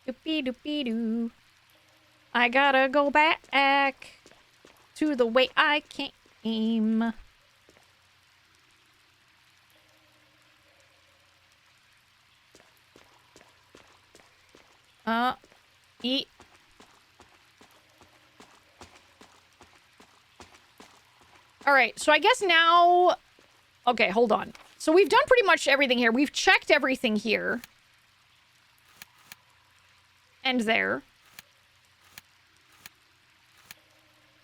S1: Doopy-doopy-doo. I gotta go back to the way I came. Eat. Alright, so I guess now... Okay, hold on. So we've done pretty much everything here. We've checked everything here. And there.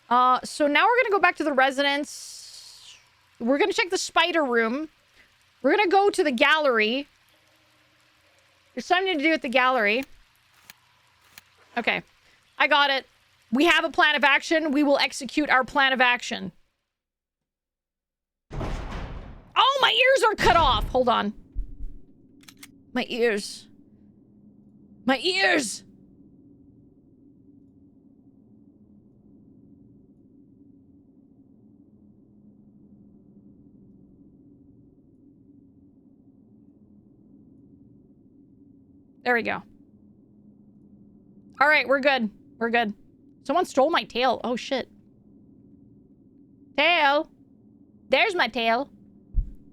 S1: So now we're gonna go back to the residence. We're gonna check the spider room. We're gonna go to the gallery. There's something to do at the gallery. Okay. I got it. We have a plan of action. We will execute our plan of action. Oh, my ears are cut off. Hold on. My ears. My ears! There we go. All right, we're good. We're good. Someone stole my tail. Oh, shit. Tail. There's my tail.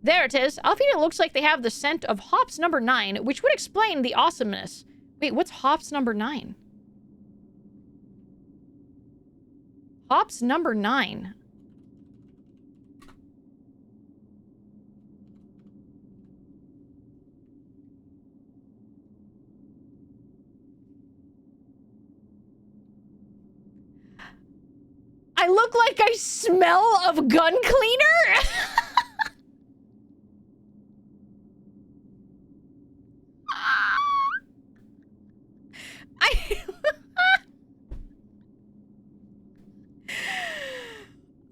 S1: There it is. Alphena looks like they have the scent of hops number 9, which would explain the awesomeness. Wait, what's hops number 9? Hops number 9. I look like I smell of gun cleaner?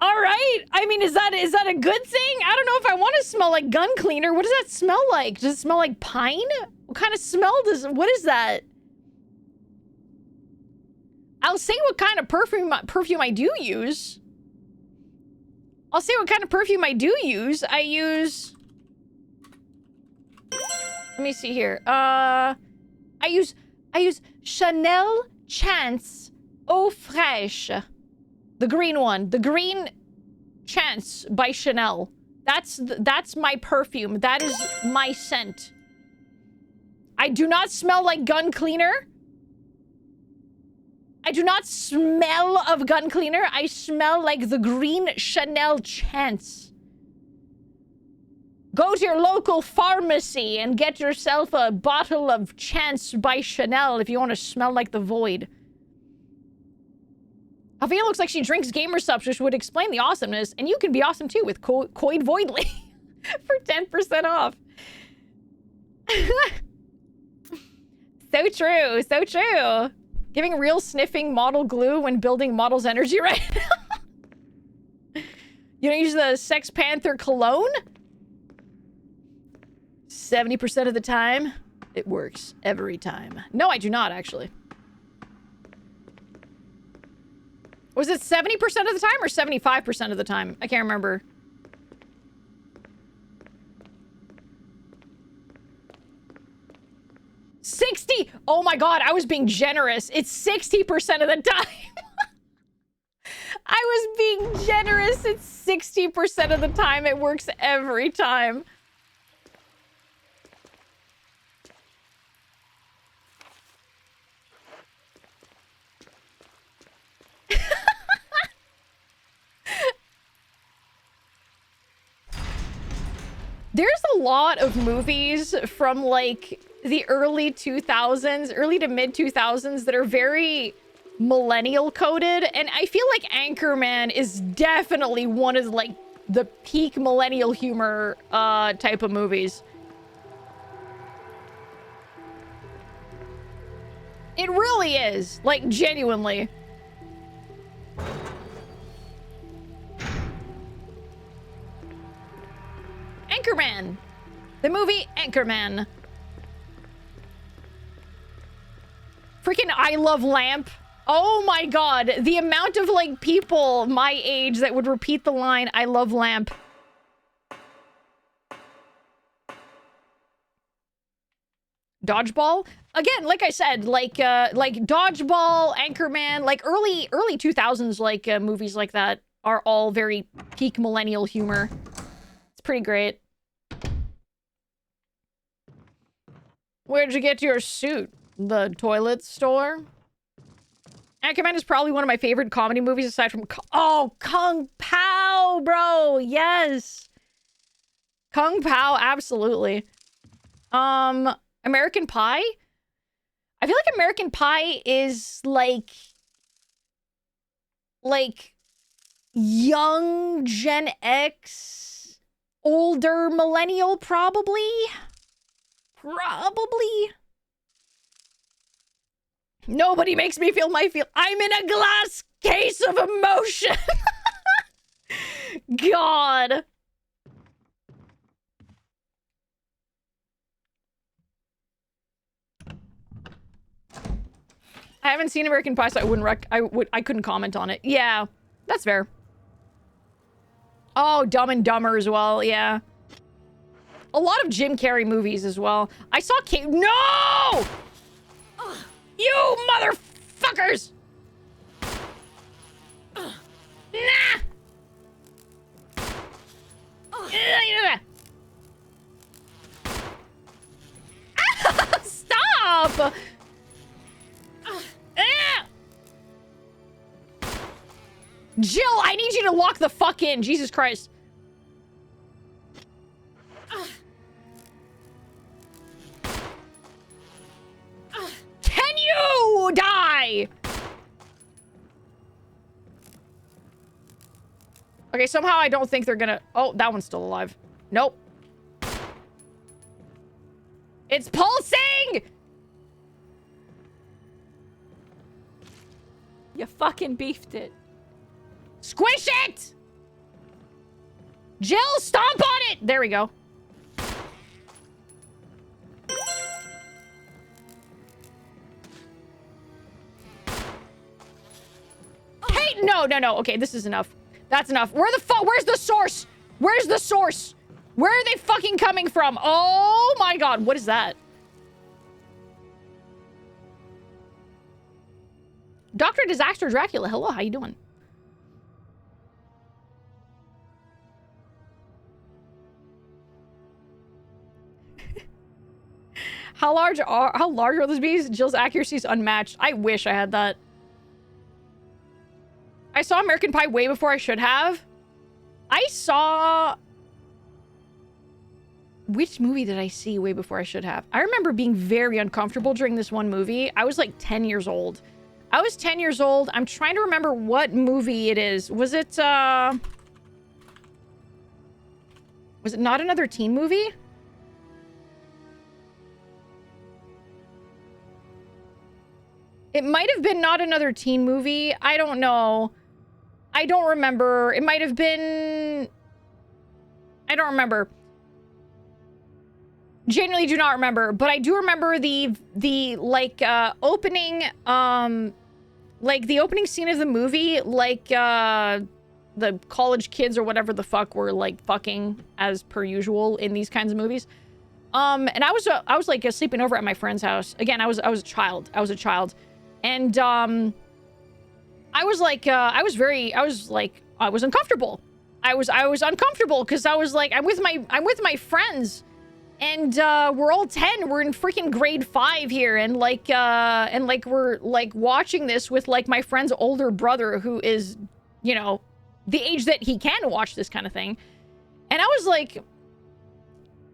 S1: All right. I mean, is that a good thing? I don't know if I want to smell like gun cleaner. What does that smell like? Does it smell like pine? What kind of smell what is that? I'll say what kind of perfume I do use. I'll say what kind of perfume I do use. I use... Let me see here. I use Chanel Chance Eau Fraiche. The green one. The green Chance by Chanel. That's my perfume. That is my scent. I do not smell like gun cleaner. I do not smell of gun cleaner. I smell like the green Chanel Chance. Go to your local pharmacy and get yourself a bottle of Chance by Chanel if you want to smell like the void. Alphena looks like she drinks gamer subs, which would explain the awesomeness. And you can be awesome too with Coid Voidly for 10% off. So true, so true. Giving real sniffing model glue when building model's energy right now. You don't use the Sex Panther cologne? 70% of the time, it works every time. No, I do not, actually. Was it 70% of the time or 75% of the time? I can't remember. $60! Oh my god, I was being generous. It's 60% of the time. I was being generous. It's 60% of the time. It works every time. There's a lot of movies from like the early 2000s, early to mid 2000s that are very millennial coded, and I feel like Anchorman is definitely one of like the peak millennial humor type of movies. It really is, like, genuinely. Anchorman. The movie Anchorman. Freaking I Love Lamp. Oh my god. The amount of, like, people my age that would repeat the line, I love lamp. Dodgeball? Again, like I said, like Dodgeball, Anchorman, like early 2000s, like, movies like that are all very peak millennial humor. It's pretty great. Where'd you get your suit? The toilet store? Anchorman is probably one of my favorite comedy movies aside from... Oh, Kung Pao, bro! Yes! Kung Pao, absolutely. American Pie? I feel like American Pie is, like, young Gen X, older millennial, probably? Probably? Nobody makes me feel my feel. I'm in a glass case of emotion! God. I haven't seen American Pie, so I couldn't comment on it. Yeah, that's fair. Oh, Dumb and Dumber as well, yeah. A lot of Jim Carrey movies as well. I saw No! You motherfuckers! Nah! Stop! Jill, I need you to lock the fuck in. Jesus Christ. Can you die? Okay, somehow I don't think they're gonna... Oh, that one's still alive. Nope. It's pulsing!
S6: You fucking beefed it.
S1: Squish it! Jill, stomp on it! There we go. Hey, no. Okay, this is enough. That's enough. Where's the source? Where's the source? Where are they fucking coming from? Oh my god, what is that? Dr. Disaster Dracula, hello, how you doing? How large are those bees? Jill's accuracy is unmatched. I wish I had that. I saw American Pie way before I should have. I saw... Which movie did I see way before I should have? I remember being very uncomfortable during this one movie. I was like 10 years old. I was 10 years old. I'm trying to remember what movie it is. Was it Not Another Teen Movie? It might have been Not Another Teen Movie. I don't know. I don't remember. It might have been... I don't remember. Genuinely do not remember. But I do remember the opening, like, the opening scene of the movie, like, the college kids or whatever the fuck were, like, fucking as per usual in these kinds of movies. And I was like, sleeping over at my friend's house. Again, I was a child. And, I was uncomfortable. I was uncomfortable because I was like, I'm with my friends, and we're all 10. We're in freaking grade 5 here, and we're like watching this with like my friend's older brother, who is, you know, the age that he can watch this kind of thing. And I was like,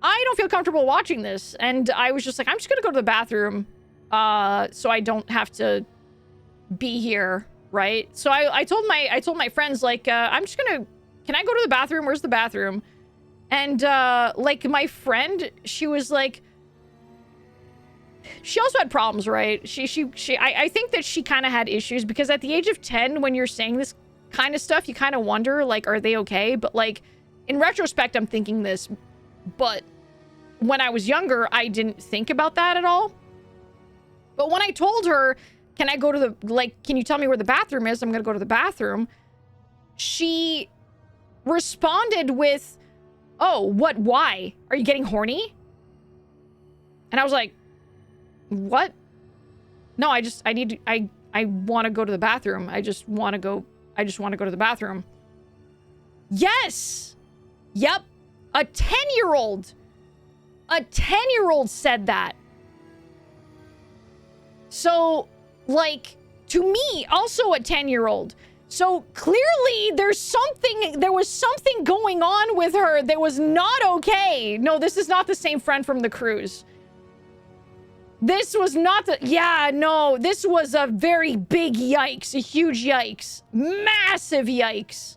S1: I don't feel comfortable watching this, and I was just like, I'm just gonna go to the bathroom, so I don't have to be here. Right? So I told my friends, like, can I go to the bathroom? Where's the bathroom? And, like, my friend, she was like, she also had problems, right? I think that she kind of had issues, because at the age of 10, when you're saying this kind of stuff, you kind of wonder, like, are they okay? But, like, in retrospect, I'm thinking this, but when I was younger, I didn't think about that at all. But when I told her, can I go to the, like, can you tell me where the bathroom is? I'm gonna go to the bathroom. She responded with, oh, what, why? Are you getting horny? And I was like, what? No, I want to go to the bathroom. I just want to go to the bathroom. Yes! Yep. A 10-year-old said that. So... like, to me, also a 10-year-old. So clearly there was something going on with her that was not okay. No, this is not the same friend from the cruise. This was not the, yeah, no, this was a very big yikes, a huge yikes, massive yikes.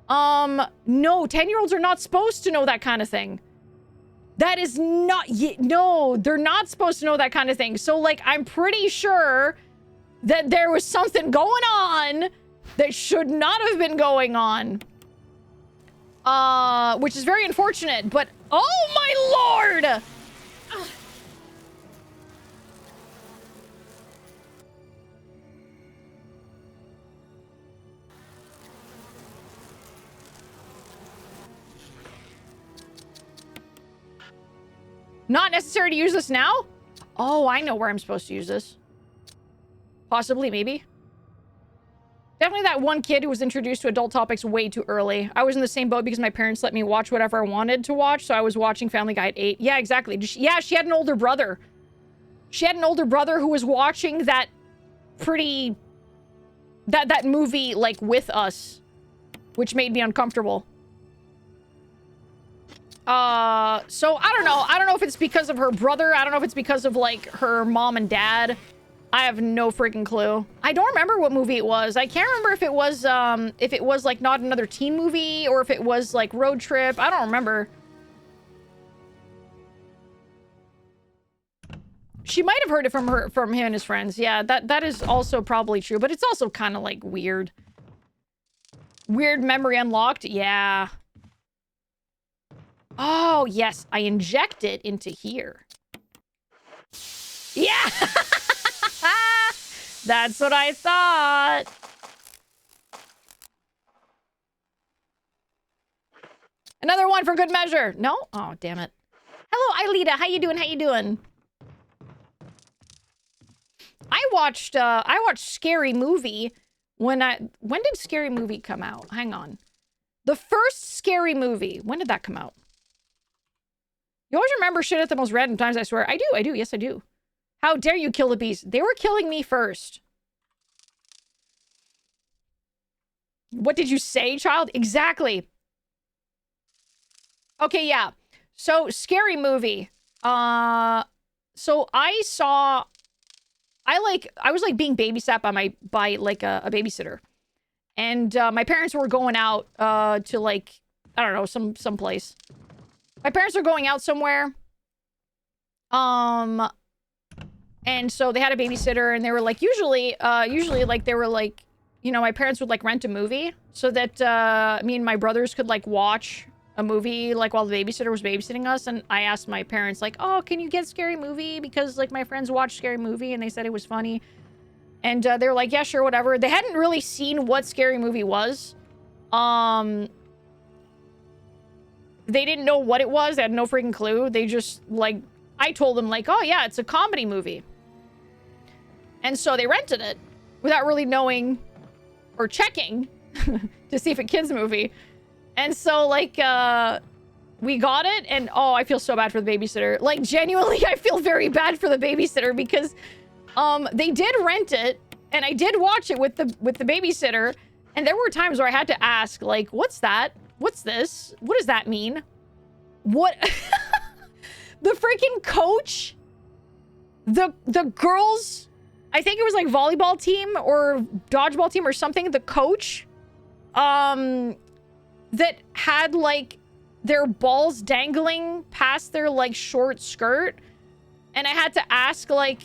S1: No, 10-year-olds are not supposed to know that kind of thing. That is not, no, they're not supposed to know that kind of thing. So, like, I'm pretty sure that there was something going on that should not have been going on. Which is very unfortunate, but oh my lord! Not necessary to use this now? Oh, I know where I'm supposed to use this. Possibly, maybe. Definitely that one kid who was introduced to adult topics way too early. I was in the same boat because my parents let me watch whatever I wanted to watch, so I was watching Family Guy at 8. Yeah, exactly. Yeah, she had an older brother. She had an older brother who was watching that that movie, like, with us, which made me uncomfortable. So I don't know. I don't know if it's because of her brother. I don't know if it's because of, like, her mom and dad. I have no freaking clue. I don't remember what movie it was. I can't remember if it was like Not Another Teen Movie or if it was like Road Trip. I don't remember. She might have heard it from him and his friends. Yeah, that is also probably true, but it's also kind of like weird. Weird memory unlocked. Yeah. Oh, yes. I inject it into here. Yeah. That's what I thought. Another one for good measure. No? Oh, damn it. Hello, Ailita. How you doing? How you doing? I watched Scary Movie when did Scary Movie come out? Hang on. The first Scary Movie. When did that come out? You always remember shit at the most random times, I swear. I do. Yes, I do. How dare you kill the bees? They were killing me first. What did you say, child? Exactly. Okay, yeah. So, Scary Movie. So I was like being babysat by like a babysitter. And my parents were going out to like, I don't know, some place. My parents were going out somewhere. And so they had a babysitter and they were like, usually like they were like, you know, my parents would like rent a movie so that me and my brothers could like watch a movie like while the babysitter was babysitting us. And I asked my parents like, oh, can you get Scary Movie? Because like my friends watched Scary Movie and they said it was funny. And they were like, yeah, sure, whatever. They hadn't really seen what Scary Movie was. They didn't know what it was. They had no freaking clue. They just like, I told them like, oh yeah, it's a comedy movie. And so they rented it without really knowing or checking to see if a kid's movie. And so like, we got it and oh, I feel so bad for the babysitter. Like genuinely, I feel very bad for the babysitter because they did rent it and I did watch it with the babysitter. And there were times where I had to ask like, what's that? What's this? What does that mean? What? The freaking coach? The girls, I think it was like volleyball team or dodgeball team or something. The coach, that had like their balls dangling past their like short skirt. And I had to ask like,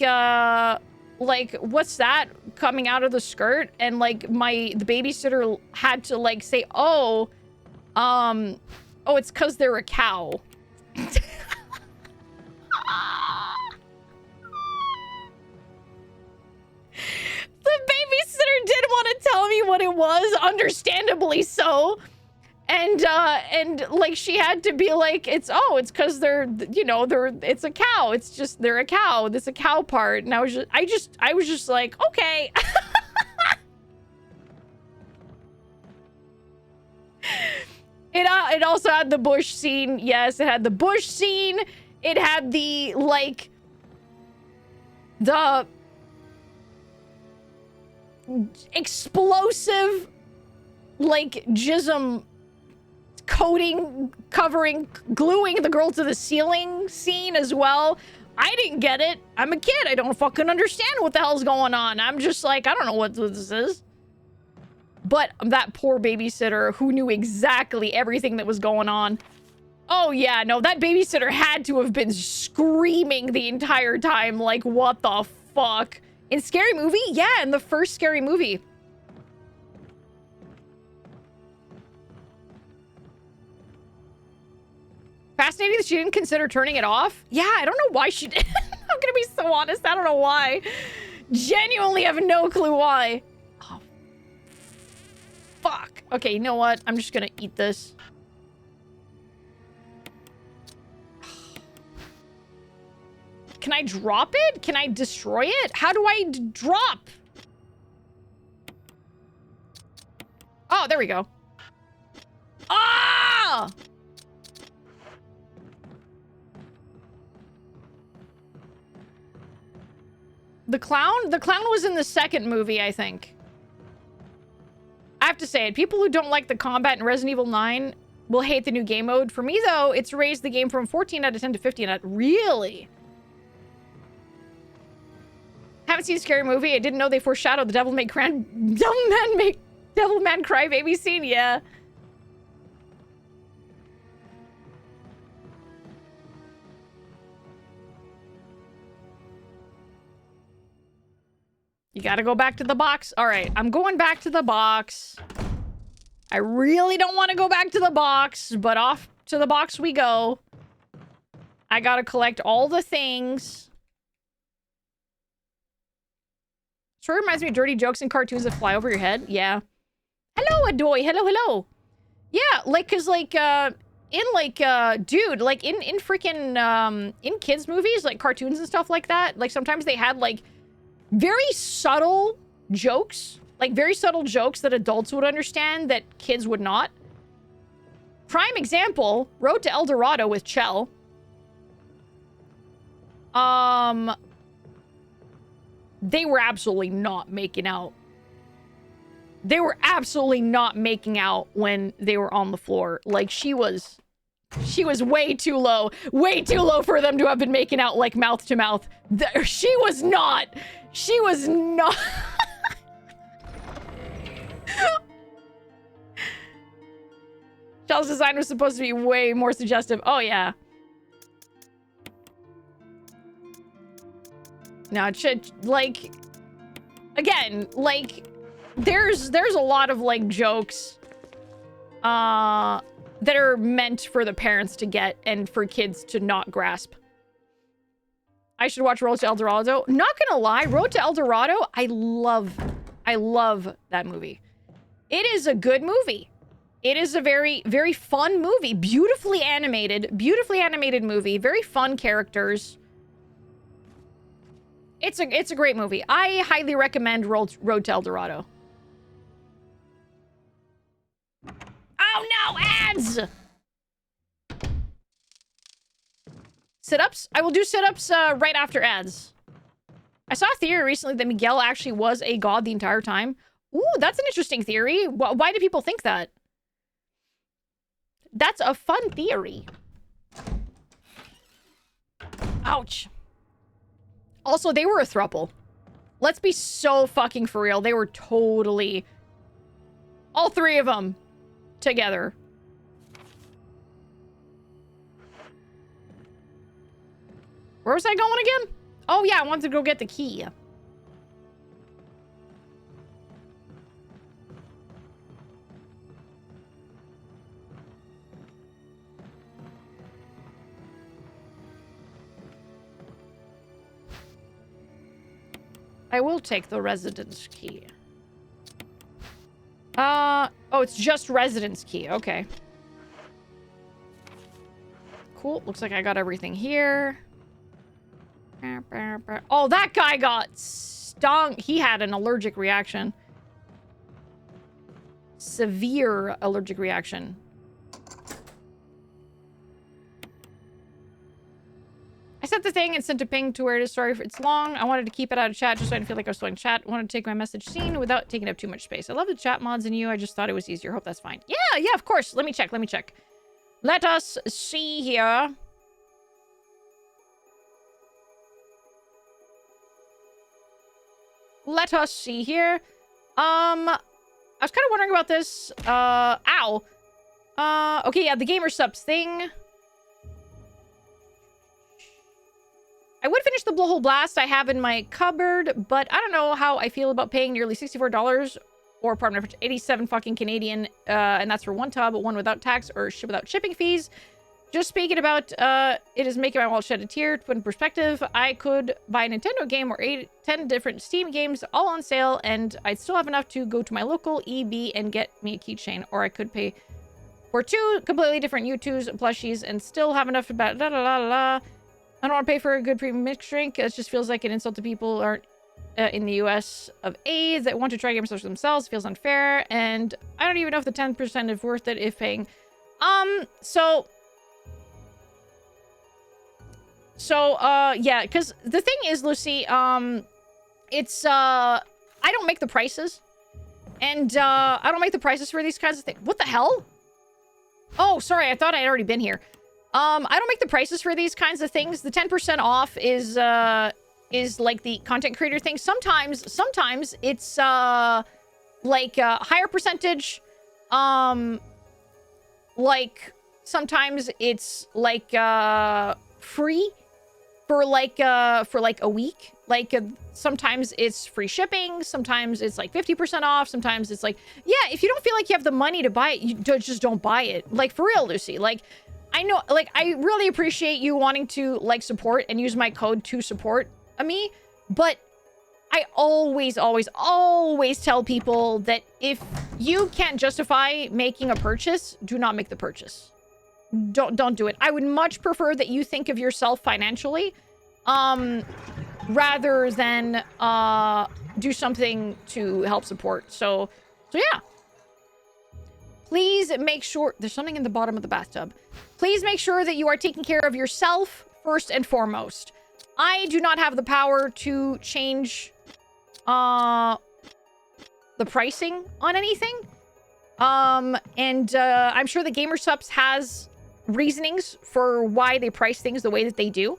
S1: what's that coming out of the skirt? And like the babysitter had to like say, oh, it's 'cause they're a cow. The babysitter did want to tell me what it was, understandably so. And like she had to be like, it's 'cause they're, you know, it's a cow. It's just, they're a cow. There's a cow part. And I was just like, okay. It also had the bush scene. Yes, it had the bush scene. It had the, like, the explosive, like, jism covering, gluing the girl to the ceiling scene as well. I didn't get it. I'm a kid. I don't fucking understand what the hell's going on. I'm just like, I don't know what this is. But that poor babysitter who knew exactly everything that was going on. Oh yeah, no, that babysitter had to have been screaming the entire time. Like, what the fuck? In Scary Movie? Yeah, in the first Scary Movie. Fascinating that she didn't consider turning it off. Yeah, I don't know why she did. I'm gonna be so honest, I don't know why. Genuinely have no clue why. Oh, fuck. Okay, you know what? I'm just gonna eat this. Can I drop it? Can I destroy it? How do I drop? Oh, there we go. Ah! The clown was in the second movie, I think. I have to say it. People who don't like the combat in Resident Evil 9 will hate the new game mode. For me, though, it's raised the game from 14 out of 10 to 15 out. Really? Haven't seen a scary movie. I didn't know they foreshadowed the Devil Man Cry baby scene. Yeah. You gotta go back to the box. All right, I'm going back to the box. I really don't want to go back to the box, but off to the box we go. I gotta collect all the things. Sort of reminds me of dirty jokes and cartoons that fly over your head. Yeah. Hello, Adoy. Hello, hello. Yeah, like, cause like, dude, like in freaking, in kids movies, like cartoons and stuff like that, like sometimes they had like very subtle jokes, like very subtle jokes that adults would understand that kids would not. Prime example, Road to El Dorado with Chell. They were absolutely not making out. They were absolutely not making out when they were on the floor. Like, she was way too low for them to have been making out like mouth to mouth. She was not. Shell's design was supposed to be way more suggestive. Oh, yeah. No, it should, like, again, like, there's a lot of, like, jokes, that are meant for the parents to get and for kids to not grasp. I should watch Road to El Dorado. Not gonna lie, Road to El Dorado, I love that movie. It is a good movie. It is a very, very fun movie. Beautifully animated movie. Very fun characters. It's a great movie. I highly recommend Road to El Dorado. Oh no, ads! Sit-ups? I will do sit-ups right after ads. I saw a theory recently that Miguel actually was a god the entire time. Ooh, that's an interesting theory. Why do people think that? That's a fun theory. Ouch. Also, they were a throuple. Let's be so fucking for real. They were totally... all three of them together. Where was I going again? Oh, yeah, I wanted to go get the key. I will take the residence key. Oh, it's just residence key. Okay. Cool. Looks like I got everything here. Oh, that guy got stung. He had an allergic reaction. Severe allergic reaction. I sent the thing and sent a ping to where it is. Sorry if it's long. I wanted to keep it out of chat just so I didn't feel like I was still in chat. I wanted to take my message seen without taking up too much space. I love the chat mods in you. I just thought it was easier. Hope that's fine. Yeah, of course. Let me check. Let us see here. Let us see here. I was kind of wondering about this. Ow. Okay, yeah, the gamer subs thing. I would finish the Blowhole Blast I have in my cupboard, but I don't know how I feel about paying nearly $64 or pardon me, 87 fucking Canadian, and that's for one tub, one without tax or without shipping fees. Just speaking about, it is making my wallet shed a tear. To put in perspective, I could buy a Nintendo game or 10 different Steam games all on sale, and I'd still have enough to go to my local EB and get me a keychain, or I could pay for 2 completely different U2s plushies and still have enough to buy I don't want to pay for a good premium mixed drink. It just feels like an insult to people aren't in the US of A that want to try game stores themselves. Feels unfair, and I don't even know if the 10% is worth it if paying. Yeah, because the thing is, Lucy, it's, I don't make the prices. And, I don't make the prices for these kinds of things. What the hell? Oh, sorry, I thought I had already been here. I don't make the prices for these kinds of things. The 10% off is, is like the content creator thing. Sometimes it's like a higher percentage. Like sometimes it's like free for like a week. Like sometimes it's free shipping, sometimes it's like 50% off, sometimes it's like, yeah, if you don't feel like you have the money to buy it, you just don't buy it. Like for real, Lucy. Like I know, like I really appreciate you wanting to like support and use my code to support me, but I always tell people that if you can't justify making a purchase, do not make the purchase. Don't do it. I would much prefer that you think of yourself financially, rather than do something to help support. So yeah. Please make sure there's something in the bottom of the bathtub. Please make sure that you are taking care of yourself first and foremost. I do not have the power to change the pricing on anything. And I'm sure the GamerSups has reasonings for why they price things the way that they do.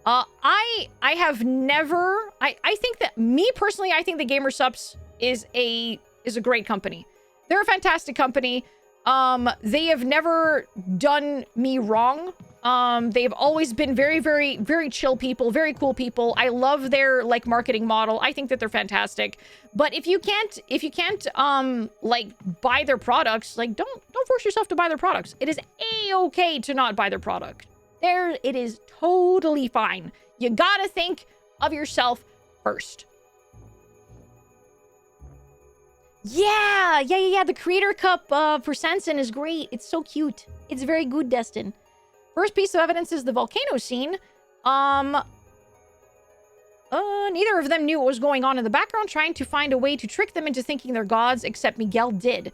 S1: I have never, I think that, me personally, I think the GamerSups is a great company. They're a fantastic company. They have never done me wrong. They've always been very, very, very chill people, very cool people. I love their like marketing model. I think that they're fantastic. But if you can't, like buy their products, like don't force yourself to buy their products. It is a-okay to not buy their product. It is totally fine. You gotta think of yourself first. Yeah. The Creator Cup for Sanson is great. It's so cute. It's very good, Destin. First piece of evidence is the volcano scene. Neither of them knew what was going on in the background, trying to find a way to trick them into thinking they're gods, except Miguel did.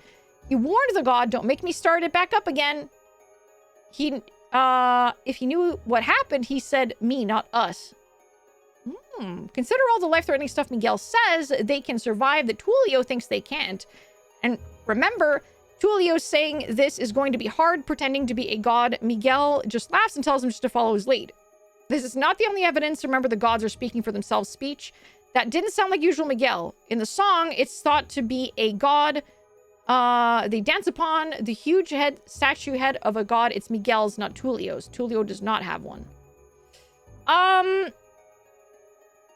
S1: He warned the god, don't make me start it back up again. If he knew what happened, he said me, not us. Consider all the life-threatening stuff Miguel says they can survive that Tulio thinks they can't. And remember, Tulio's saying this is going to be hard, pretending to be a god. Miguel just laughs and tells him just to follow his lead. This is not the only evidence. Remember, the gods are speaking for themselves speech. That didn't sound like usual Miguel. In the song, it's thought to be a god they dance upon the huge statue head of a god. It's Miguel's, not Tulio's. Tulio does not have one.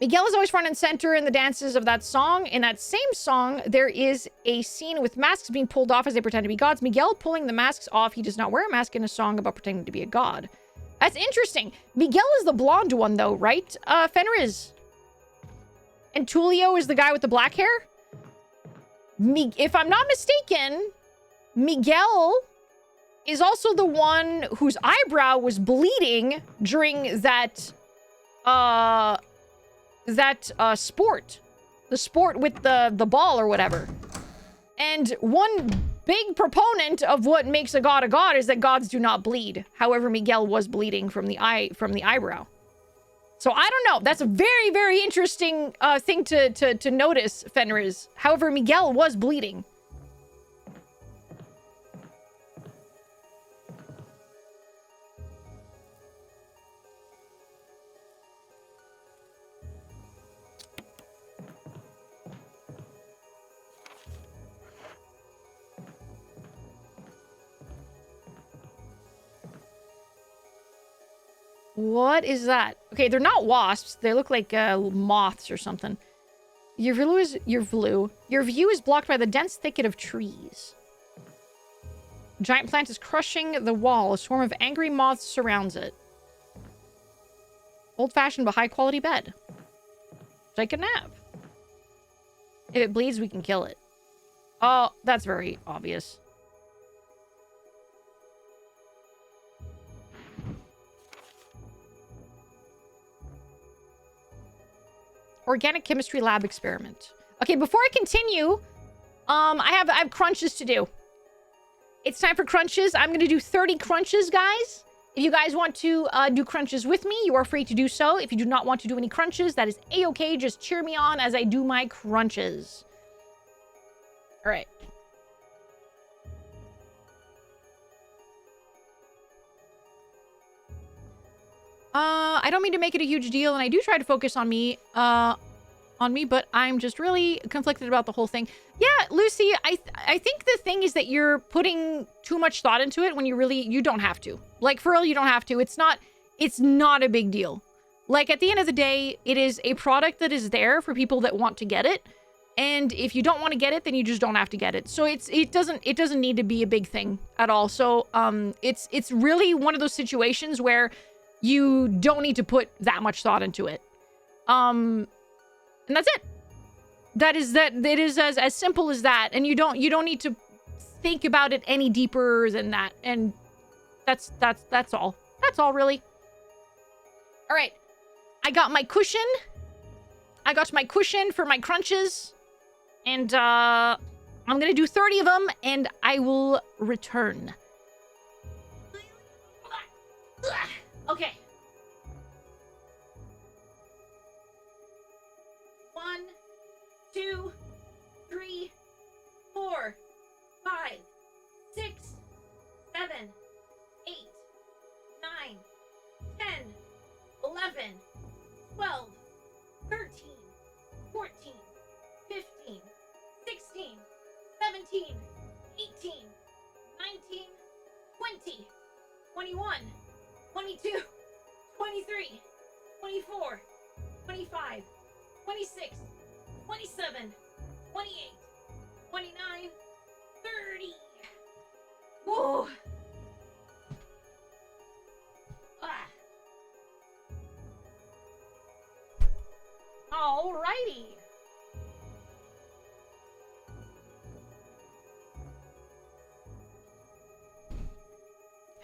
S1: Miguel is always front and center in the dances of that song. In that same song, there is a scene with masks being pulled off as they pretend to be gods. Miguel pulling the masks off. He does not wear a mask in a song about pretending to be a god. That's interesting. Miguel is the blonde one, though, right? Fenriz. And Tulio is the guy with the black hair? If I'm not mistaken, Miguel is also the one whose eyebrow was bleeding during that sport. The sport with the ball or whatever. And one big proponent of what makes a god is that gods do not bleed. However, Miguel was bleeding from the eyebrow. So I don't know. That's a very, very interesting thing to notice, Fenriz. However, Miguel was bleeding. What is that? Okay, they're not wasps. They look like moths or something. Your view is blocked by the dense thicket of trees. A giant plant is crushing the wall. A swarm of angry moths surrounds it. Old-fashioned but high-quality bed. Take a nap. If it bleeds, we can kill it. Oh, that's very obvious. Organic chemistry lab experiment. Okay, before I continue, I have crunches to do. It's time for crunches. I'm gonna do 30 crunches, guys. If you guys want to do crunches with me, you are free to do so. If you do not want to do any crunches, that is a-okay. Just cheer me on as I do my crunches. All right. I I don't mean to make it a huge deal, and I do try to focus on me, but I'm just really conflicted about the whole thing. Yeah, Lucy, I think the thing is that you're putting too much thought into it when you don't have to. Like, for real, you don't have to. It's not a big deal. Like, at the end of the day, it is a product that is there for people that want to get it. And if you don't want to get it, then you just don't have to get it. So it doesn't need to be a big thing at all. So it's really one of those situations where you don't need to put that much thought into it. And that's it. It is as simple as that. And you don't need to think about it any deeper than that. And that's all. That's all, really. All right. I got my cushion. I got my cushion for my crunches. And I'm going to do 30 of them, and I will return. Okay. 1, 2, 3, 4, 5, 6, 7, 8, 9, 10, 11, 12, 13, 14, 15, 16, 17, 18, 19, 20, 21, 22, 23, 24, 25, 26, 27, 28, 29, 30. Whoa. Ah. Alrighty.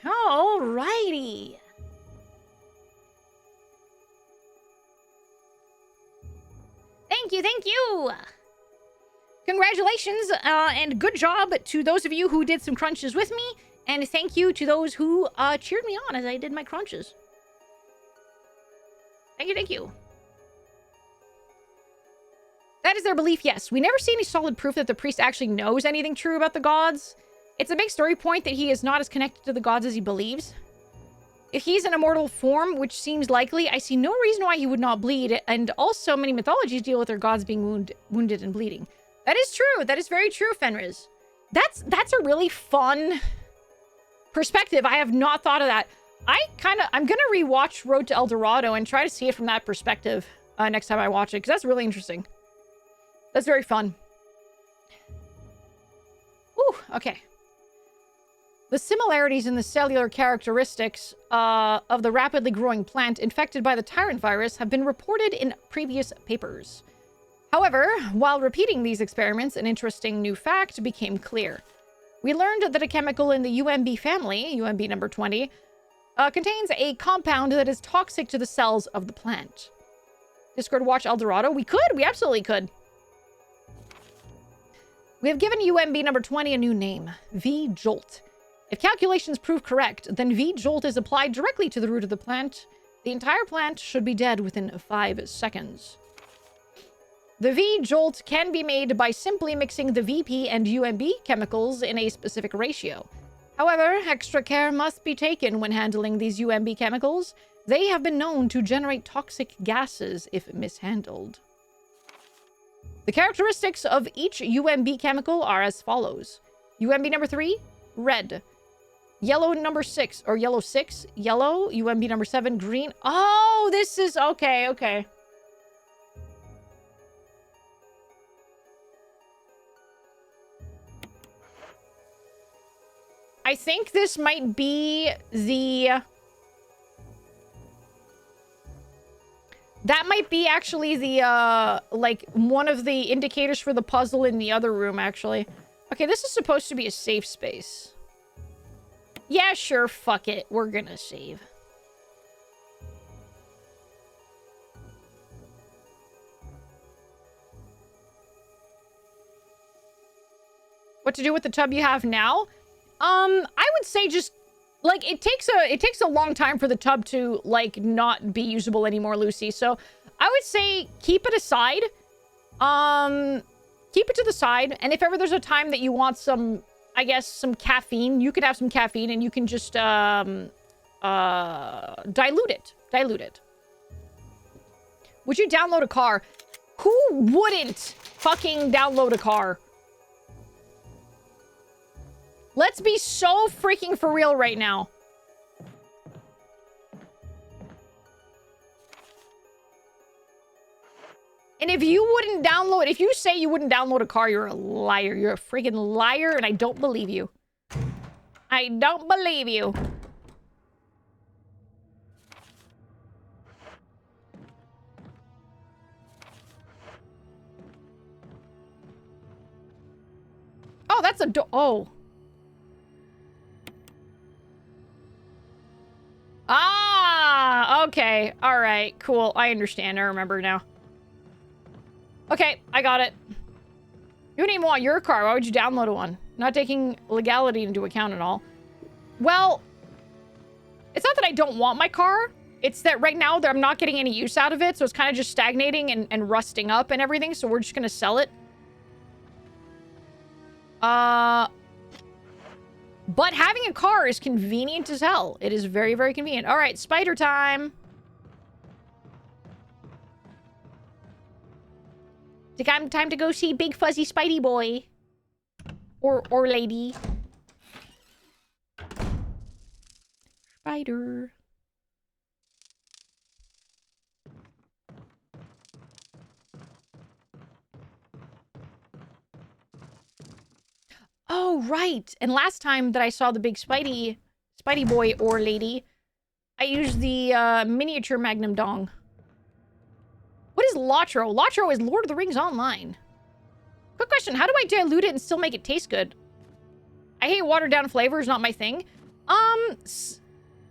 S1: Alrighty. Thank you. Congratulations and good job to those of you who did some crunches with me, and thank you to those who cheered me on as I did my crunches. Thank you. That is their belief, yes. We never see any solid proof that the priest actually knows anything true about the gods. It's a big story point that he is not as connected to the gods as he believes. If he's in immortal form, which seems likely, I see no reason why he would not bleed, and also many mythologies deal with their gods being wounded and bleeding. That is true. That is very true, Fenris. That's a really fun perspective. I have not thought of that. I'm gonna rewatch Road to El Dorado and try to see it from that perspective next time I watch it, because that's really interesting. That's very fun. Ooh, okay. The similarities in the cellular characteristics of the rapidly growing plant infected by the tyrant virus have been reported in previous papers. However, while repeating these experiments, an interesting new fact became clear. We learned that a chemical in the UMB family, UMB number 20, contains a compound that is toxic to the cells of the plant. Discord watch El Dorado? We absolutely could. We have given UMB number 20 a new name, V-Jolt. If calculations prove correct, then V-Jolt is applied directly to the root of the plant. The entire plant should be dead within 5 seconds. The V-Jolt can be made by simply mixing the VP and UMB chemicals in a specific ratio. However, extra care must be taken when handling these UMB chemicals. They have been known to generate toxic gases if mishandled. The characteristics of each UMB chemical are as follows. UMB number 3, red. Yellow number 6, or yellow 6, yellow. UMB number 7, green. Oh, this is... Okay. I think this might be the... That might be actually the, like, one of the indicators for the puzzle in the other room, actually. Okay, this is supposed to be a safe space. Yeah, sure, fuck it. We're gonna save. What to do with the tub you have now? I would say just... Like, it takes a long time for the tub to, like, not be usable anymore, Lucy. So, I would say keep it aside. Keep it to the side. And if ever there's a time that you want some, I guess, some caffeine, you could have some caffeine and you can just, dilute it. Dilute it. Would you download a car? Who wouldn't fucking download a car? Let's be so freaking for real right now. And if you wouldn't download, if you say you wouldn't download a car, you're a liar. You're a freaking liar, and I don't believe you. I don't believe you. Oh, that's a door. Oh. Ah, okay. All right, cool. I understand. I remember now. Okay, I got it. You wouldn't even want your car. Why would you download one? Not taking legality into account at all. Well, it's not that I don't want my car. It's that right now that I'm not getting any use out of it. So it's kind of just stagnating and rusting up and everything. So we're just going to sell it. But having a car is convenient as hell. It is very, very convenient. All right, spider time. Time to go see Big Fuzzy Spidey Boy. Or lady. Spider. Oh, right. And last time that I saw the big Spidey Boy or lady, I used the miniature Magnum Dong. What is Lotro? Lotro is Lord of the Rings Online. Quick question. How do I dilute it and still make it taste good? I hate watered down flavors, not my thing.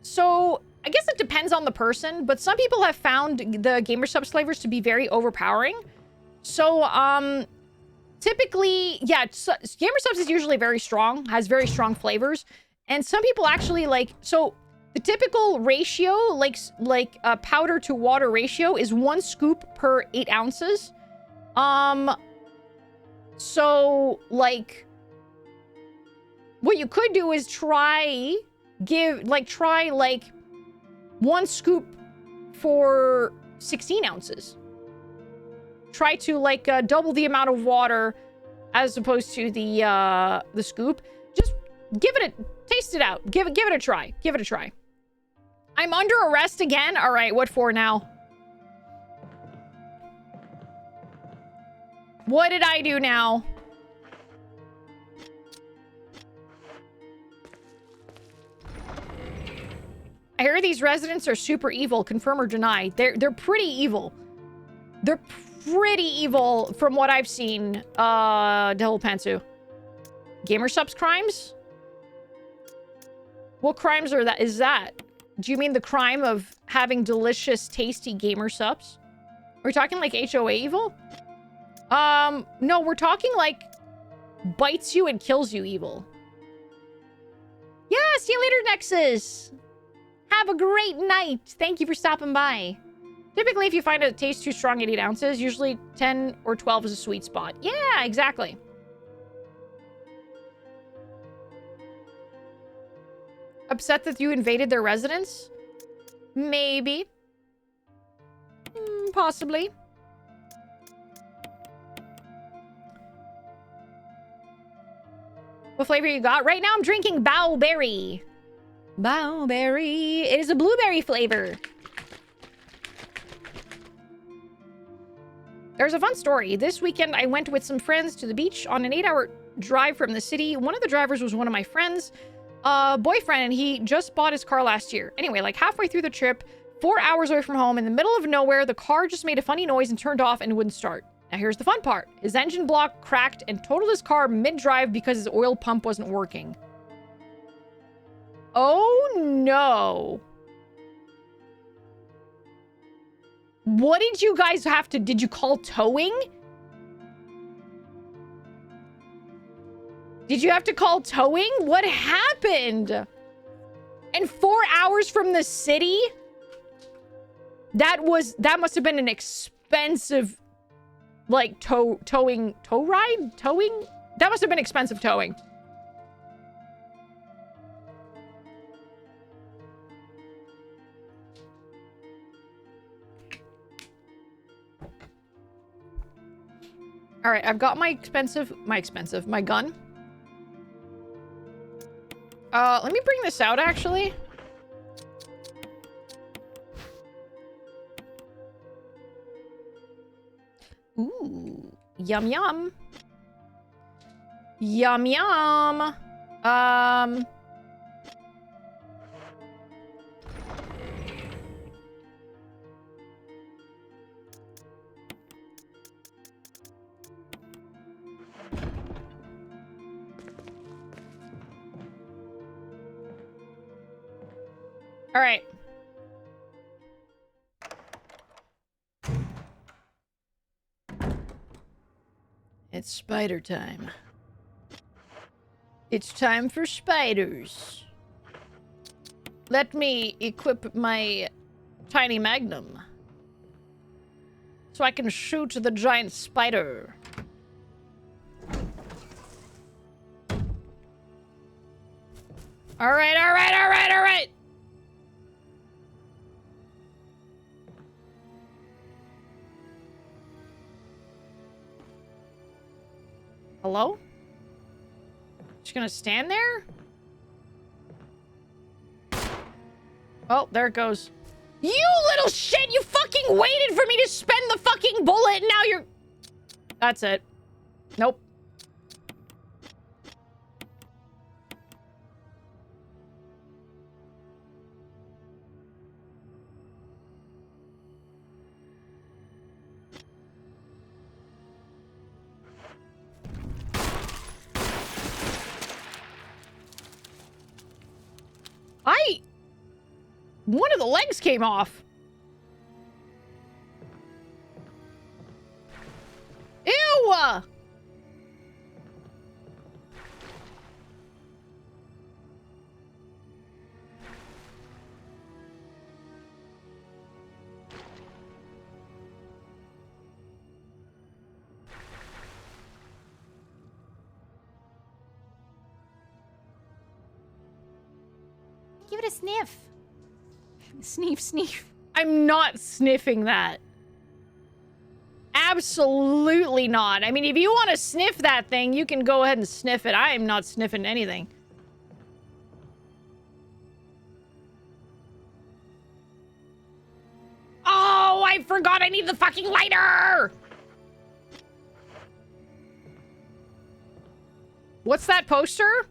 S1: So I guess it depends on the person, but some people have found the GamerSupps flavors to be very overpowering. So, typically, yeah, GamerSupps is usually very strong, has very strong flavors. And some people actually like, so the typical ratio, like powder to water ratio is 1 scoop per 8 ounces. So like, what you could do is try 1 scoop for 16 ounces. Try to like double the amount of water as opposed to the scoop. Just give it a taste it out. Give it a try. Give it a try. I'm under arrest again. All right, what for now? What did I do now? I hear these residents are super evil. Confirm or deny? They're pretty evil. They're pretty evil from what I've seen. Devil Pantsu. GamerSupps crimes? What crimes are that? Is that? Do you mean the crime of having delicious, tasty GamerSupps? Are we talking like HOA evil? No, we're talking like bites you and kills you evil. Yeah, see you later, Nexus. Have a great night. Thank you for stopping by. Typically, if you find it tastes too strong at 8 ounces, usually 10 or 12 is a sweet spot. Yeah, exactly. Upset that you invaded their residence? Maybe. Possibly. What flavor you got? Right now I'm drinking Bowberry. Bowberry. It is a blueberry flavor. There's a fun story. This weekend, I went with some friends to the beach on an 8-hour drive from the city. One of the drivers was one of my friends' boyfriend, and he just bought his car last year. Anyway, like halfway through the trip, 4 hours away from home, in the middle of nowhere, the car just made a funny noise and turned off and wouldn't start. Now, here's the fun part. His engine block cracked and totaled his car mid-drive because his oil pump wasn't working. Oh, no. What did you guys have to... Did you call towing? Did you have to call towing? What happened? And 4 hours from the city? That must have been an expensive, like, towing ride? Towing? That must have been expensive towing. All right, I've got my gun. Let me bring this out, actually. Ooh, yum, yum. Yum, yum. All right. It's spider time. It's time for spiders. Let me equip my tiny magnum so I can shoot the giant spider. All right, all right, all right, all right. Hello? Just gonna stand there? Oh, there it goes. You little shit! You fucking waited for me to spend the fucking bullet and now you're... That's it. Nope. One of the legs came off. Ew!
S6: Give it a sniff. Sneef, sneef.
S1: I'm not sniffing that. Absolutely not. I mean, if you want to sniff that thing, you can go ahead and sniff it. I am not sniffing anything. Oh, I forgot I need the fucking lighter! What's that poster?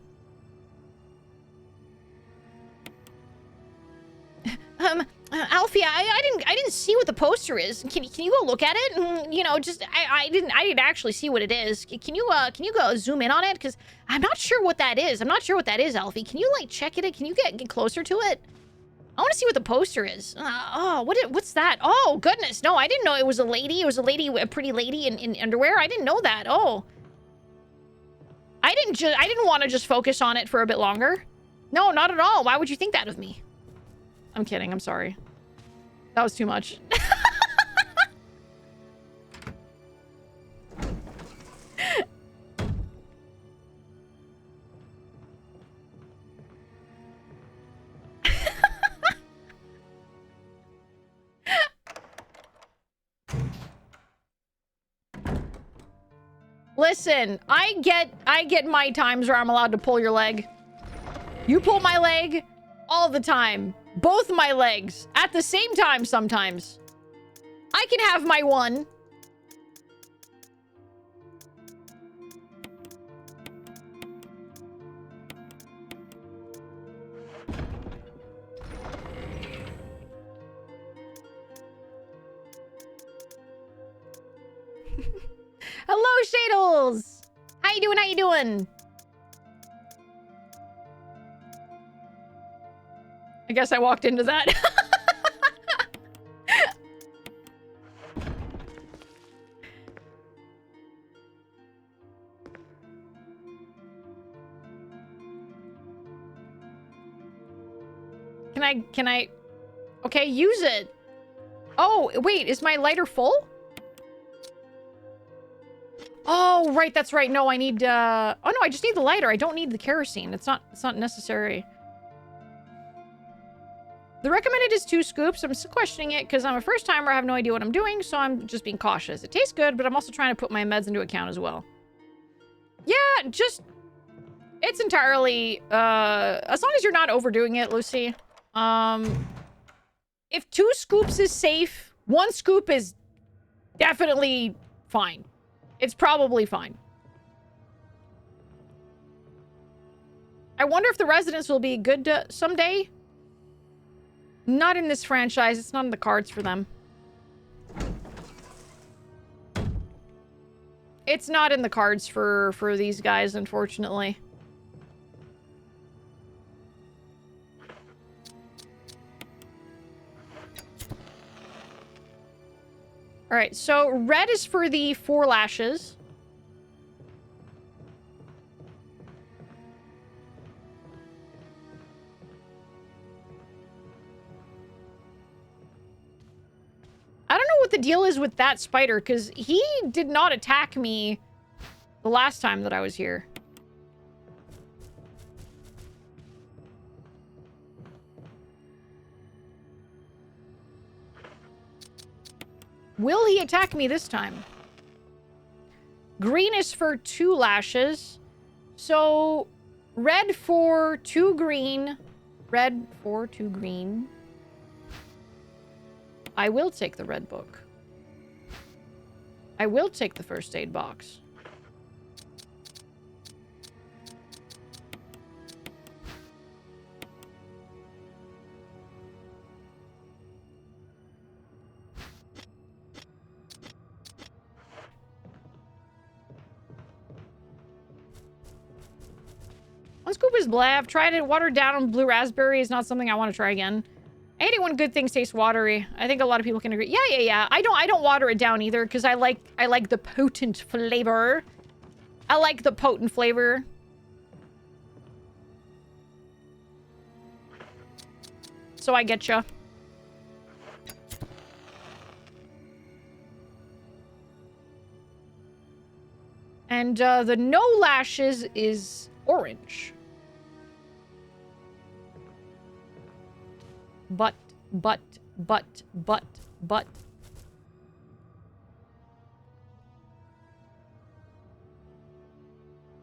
S1: Alfie, I didn't see what the poster is. Can you go look at it? You know, just I didn't actually see what it is. Can you go zoom in on it? Because I'm not sure what that is. I'm not sure what that is, Alfie. Can you like check it? Can you get closer to it? I want to see what the poster is. What's that? Oh goodness, no, I didn't know it was a lady. It was a pretty lady in underwear. I didn't know that. Oh, I didn't want to just focus on it for a bit longer. No, not at all. Why would you think that of me? I'm kidding. I'm sorry. That was too much. Listen, I get my times where I'm allowed to pull your leg. You pull my leg all the time. Both my legs at the same time sometimes. I can have my one. Hello, Shadles! How you doing? How you doing? I guess I walked into that. Can I... Okay, use it. Oh, wait, is my lighter full? Oh, right, that's right. No, I need, oh no, I just need the lighter. I don't need the kerosene. It's not necessary. The recommended is 2 scoops. I'm still questioning it because I'm a first timer. I have no idea what I'm doing, so I'm just being cautious. It tastes good, but I'm also trying to put my meds into account as well. Yeah, just... It's entirely... as long as you're not overdoing it, Lucy. If 2 scoops is safe, 1 scoop is definitely fine. It's probably fine. I wonder if the residents will be good someday. Not in this franchise. It's not in the cards for them. It's not in the cards for these guys, unfortunately. Alright, so red is for the 4 lashes. I don't know what the deal is with that spider, because he did not attack me the last time that I was here. Will he attack me this time? Green is for 2 lashes. So, red for 2 green. Red for 2 green. I will take the red book. I will take the first aid box. One scoop is blah. I've tried it. Watered down on blue raspberry is not something I want to try again. I hate it when good things taste watery. I think a lot of people can agree. Yeah. I don't water it down either because I like the potent flavor. I like the potent flavor. So I get ya. And the no lashes is orange. But.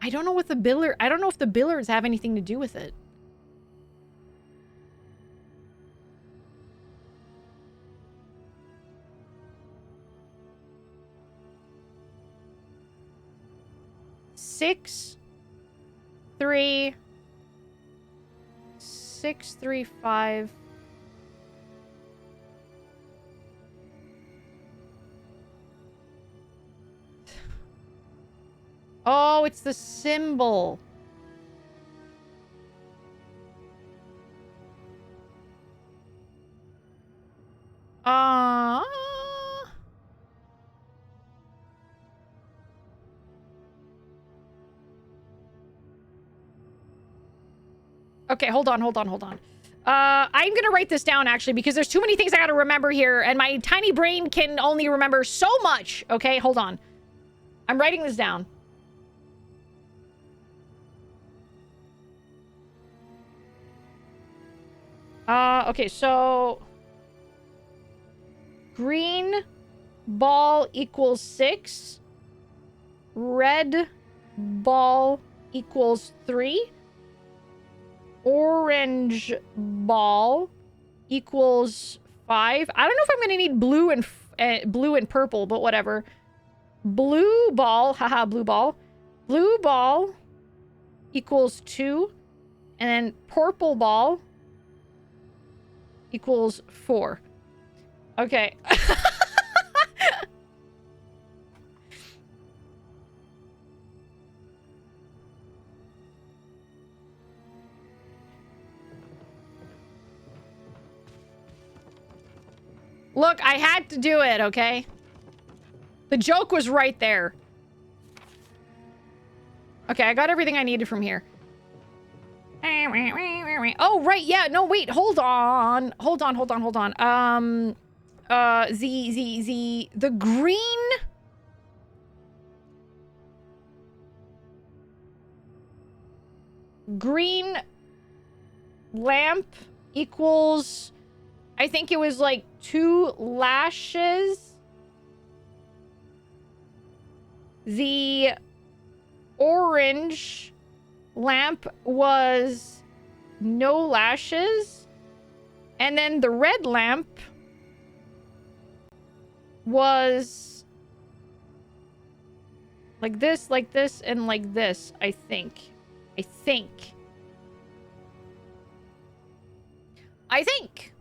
S1: I don't know what the biller... I don't know if the billers have anything to do with it. Six, 3, 6, 3, 5... Oh, it's the symbol. Okay, hold on. I'm gonna write this down, actually, because there's too many things I gotta remember here, and my tiny brain can only remember so much. Okay, hold on. I'm writing this down. Okay, so... Green ball equals 6. Red ball equals 3. Orange ball equals 5. I don't know if I'm gonna need blue and purple, but whatever. Blue ball, haha, blue ball. Blue ball equals 2. And then purple ball equals 4. Okay. Look, I had to do it, okay? The joke was right there. Okay, I got everything I needed from here. Oh, right, yeah, no, wait, hold on. The green lamp equals I think it was like 2 lashes. The orange lamp was no lashes. And then the red lamp was like this, and like this, I think. I think.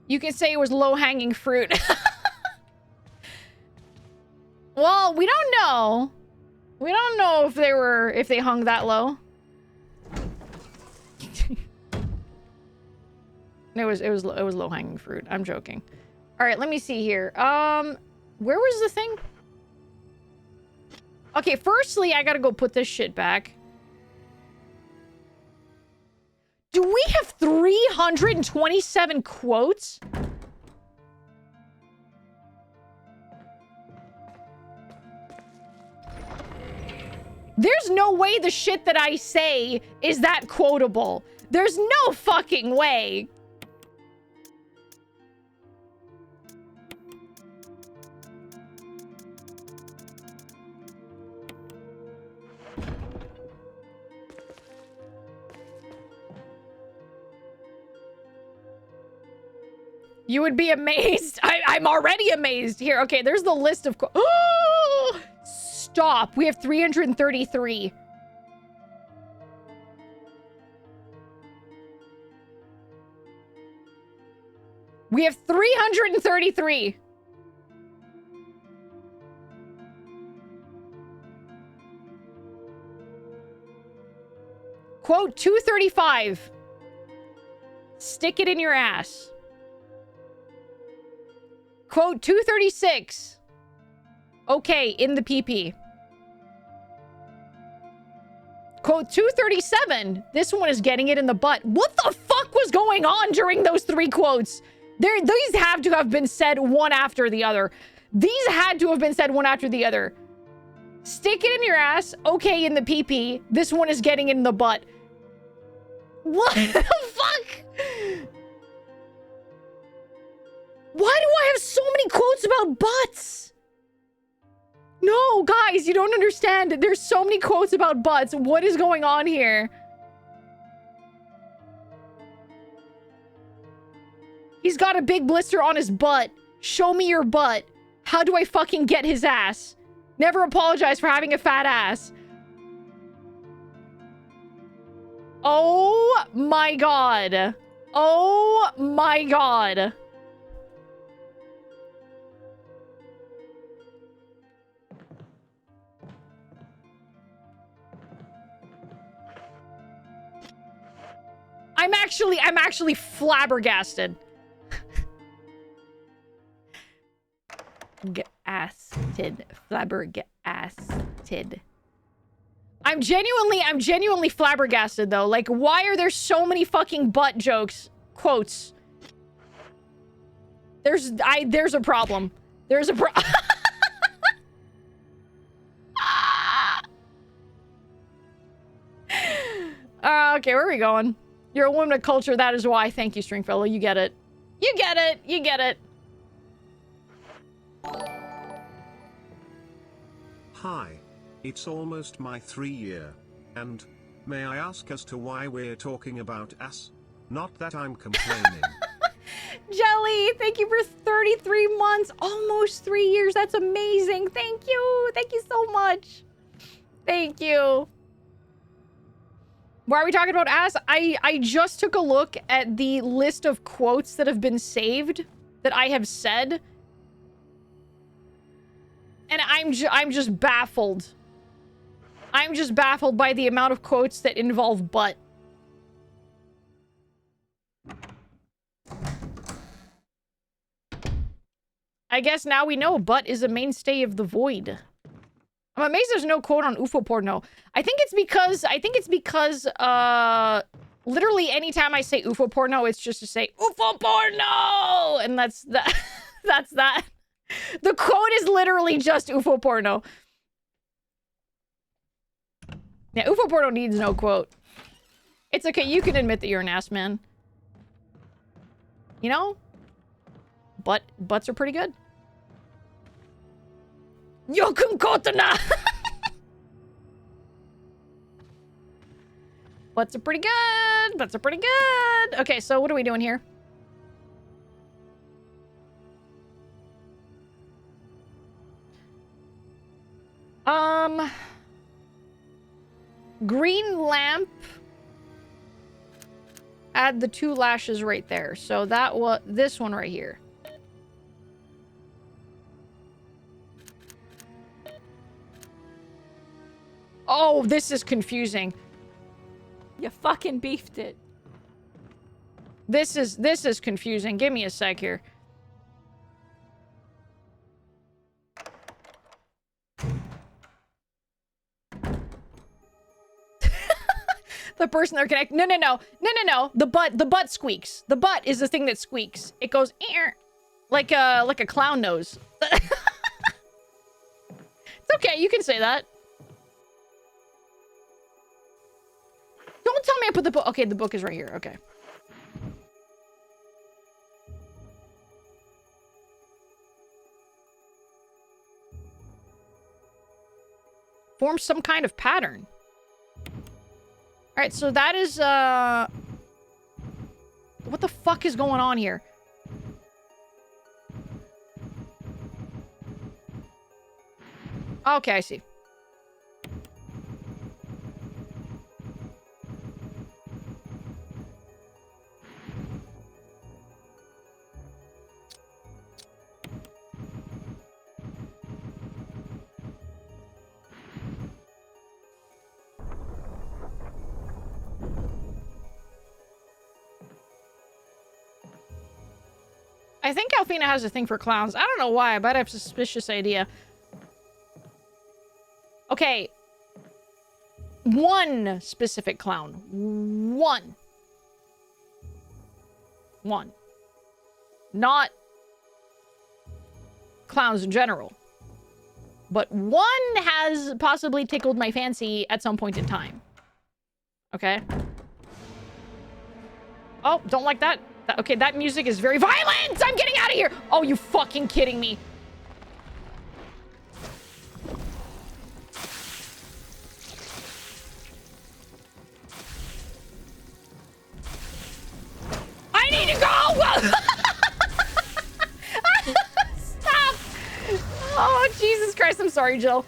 S1: You can say it was low-hanging fruit. Well, we don't know. We don't know if they hung that low. It was low-hanging fruit. I'm joking. All right, let me see here. Where was the thing? Okay, firstly, I gotta go put this shit back. Do we have 327 quotes? There's no way the shit that I say is that quotable. There's no fucking way. You would be amazed. I'm already amazed. Here, okay, there's the list of... Oh! Stop. We have 333. We have 333. Quote 235. Stick it in your ass. Quote 236. Okay, in the PP. Quote 237. This one is getting it in the butt. What the fuck was going on during those 3 quotes? These have to have been said one after the other. These had to have been said one after the other. Stick it in your ass. Okay, in the PP. This one is getting it in the butt. What the fuck? Why do I have so many quotes about butts? No, guys, you don't understand. There's so many quotes about butts. What is going on here? He's got a big blister on his butt. Show me your butt. How do I fucking get his ass? Never apologize for having a fat ass. Oh my god. Oh my god. I'm actually flabbergasted. Flabbergasted. I'm genuinely flabbergasted though. Like, why are there so many fucking butt jokes? Quotes. There's a problem. There's a okay, where are we going? You're a woman of culture, that is why. Thank you, Stringfellow. You get it. You get it. You get it.
S2: Hi. It's almost my 3-year. And, may I ask as to why we're talking about ass? Not that I'm complaining.
S1: Jelly, thank you for 33 months. Almost 3 years. That's amazing. Thank you. Thank you so much. Thank you. Why are we talking about ass? I just took a look at the list of quotes that have been saved that I have said. And I'm just baffled. I'm just baffled by the amount of quotes that involve butt. I guess now we know butt is a mainstay of the void. I'm amazed there's no quote on UFO porno. I think it's because literally anytime I say UFO porno, it's just to say UFO porno, and that's that. That's that. The quote is literally just UFO porno. Yeah, UFO porno needs no quote. It's okay. You can admit that you're an ass man. You know? Butts are pretty good. Yokun Kotana! Butts are pretty good. Butts are pretty good. Okay, so what are we doing here? Green lamp. Add the 2 lashes right there. So that was this one right here. Oh, this is confusing.
S6: You fucking beefed it.
S1: This is confusing. Give me a sec here. The person they're connected. No. The butt squeaks. The butt is the thing that squeaks. It goes like a clown nose. It's okay. You can say that. Don't tell me I put the book. Okay, the book is right here. Okay. Form some kind of pattern. All right, so that is, what the fuck is going on here? Okay, I see. I think Alphena has a thing for clowns. I don't know why, but I have a suspicious idea. Okay. One specific clown. One. Not clowns in general. But one has possibly tickled my fancy at some point in time. Okay. Oh, don't like that. Okay, that music is very violent! I'm getting out of here! Oh, you fucking kidding me. I need to go! Stop! Oh, Jesus Christ, I'm sorry, Jill.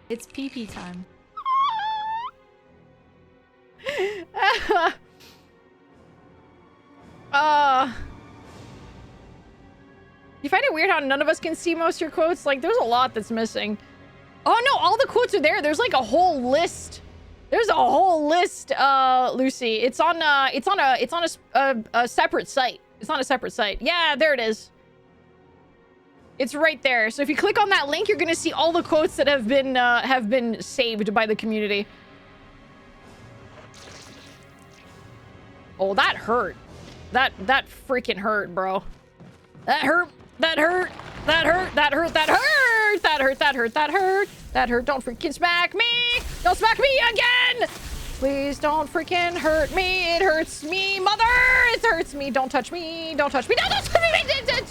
S6: It's pee-pee time. You find it weird how none of us can see most of your quotes? Like, there's a lot that's missing. Oh no, all the quotes are there. There's like a whole list. There's a whole list, Lucy. It's on a separate site. It's on a separate site. Yeah, there it is. It's right there. So if you click on that link, you're gonna see all the quotes that have been saved by the community. Oh, that hurt. That freaking hurt, bro. That hurt. That hurt. That hurt. That hurt. That hurt. That hurt. That hurt. That hurt. That hurt. Don't freaking smack me. Don't smack me again. Please don't freaking hurt me. It hurts me, mother. It hurts me. Don't touch me. Don't touch me. Don't touch me.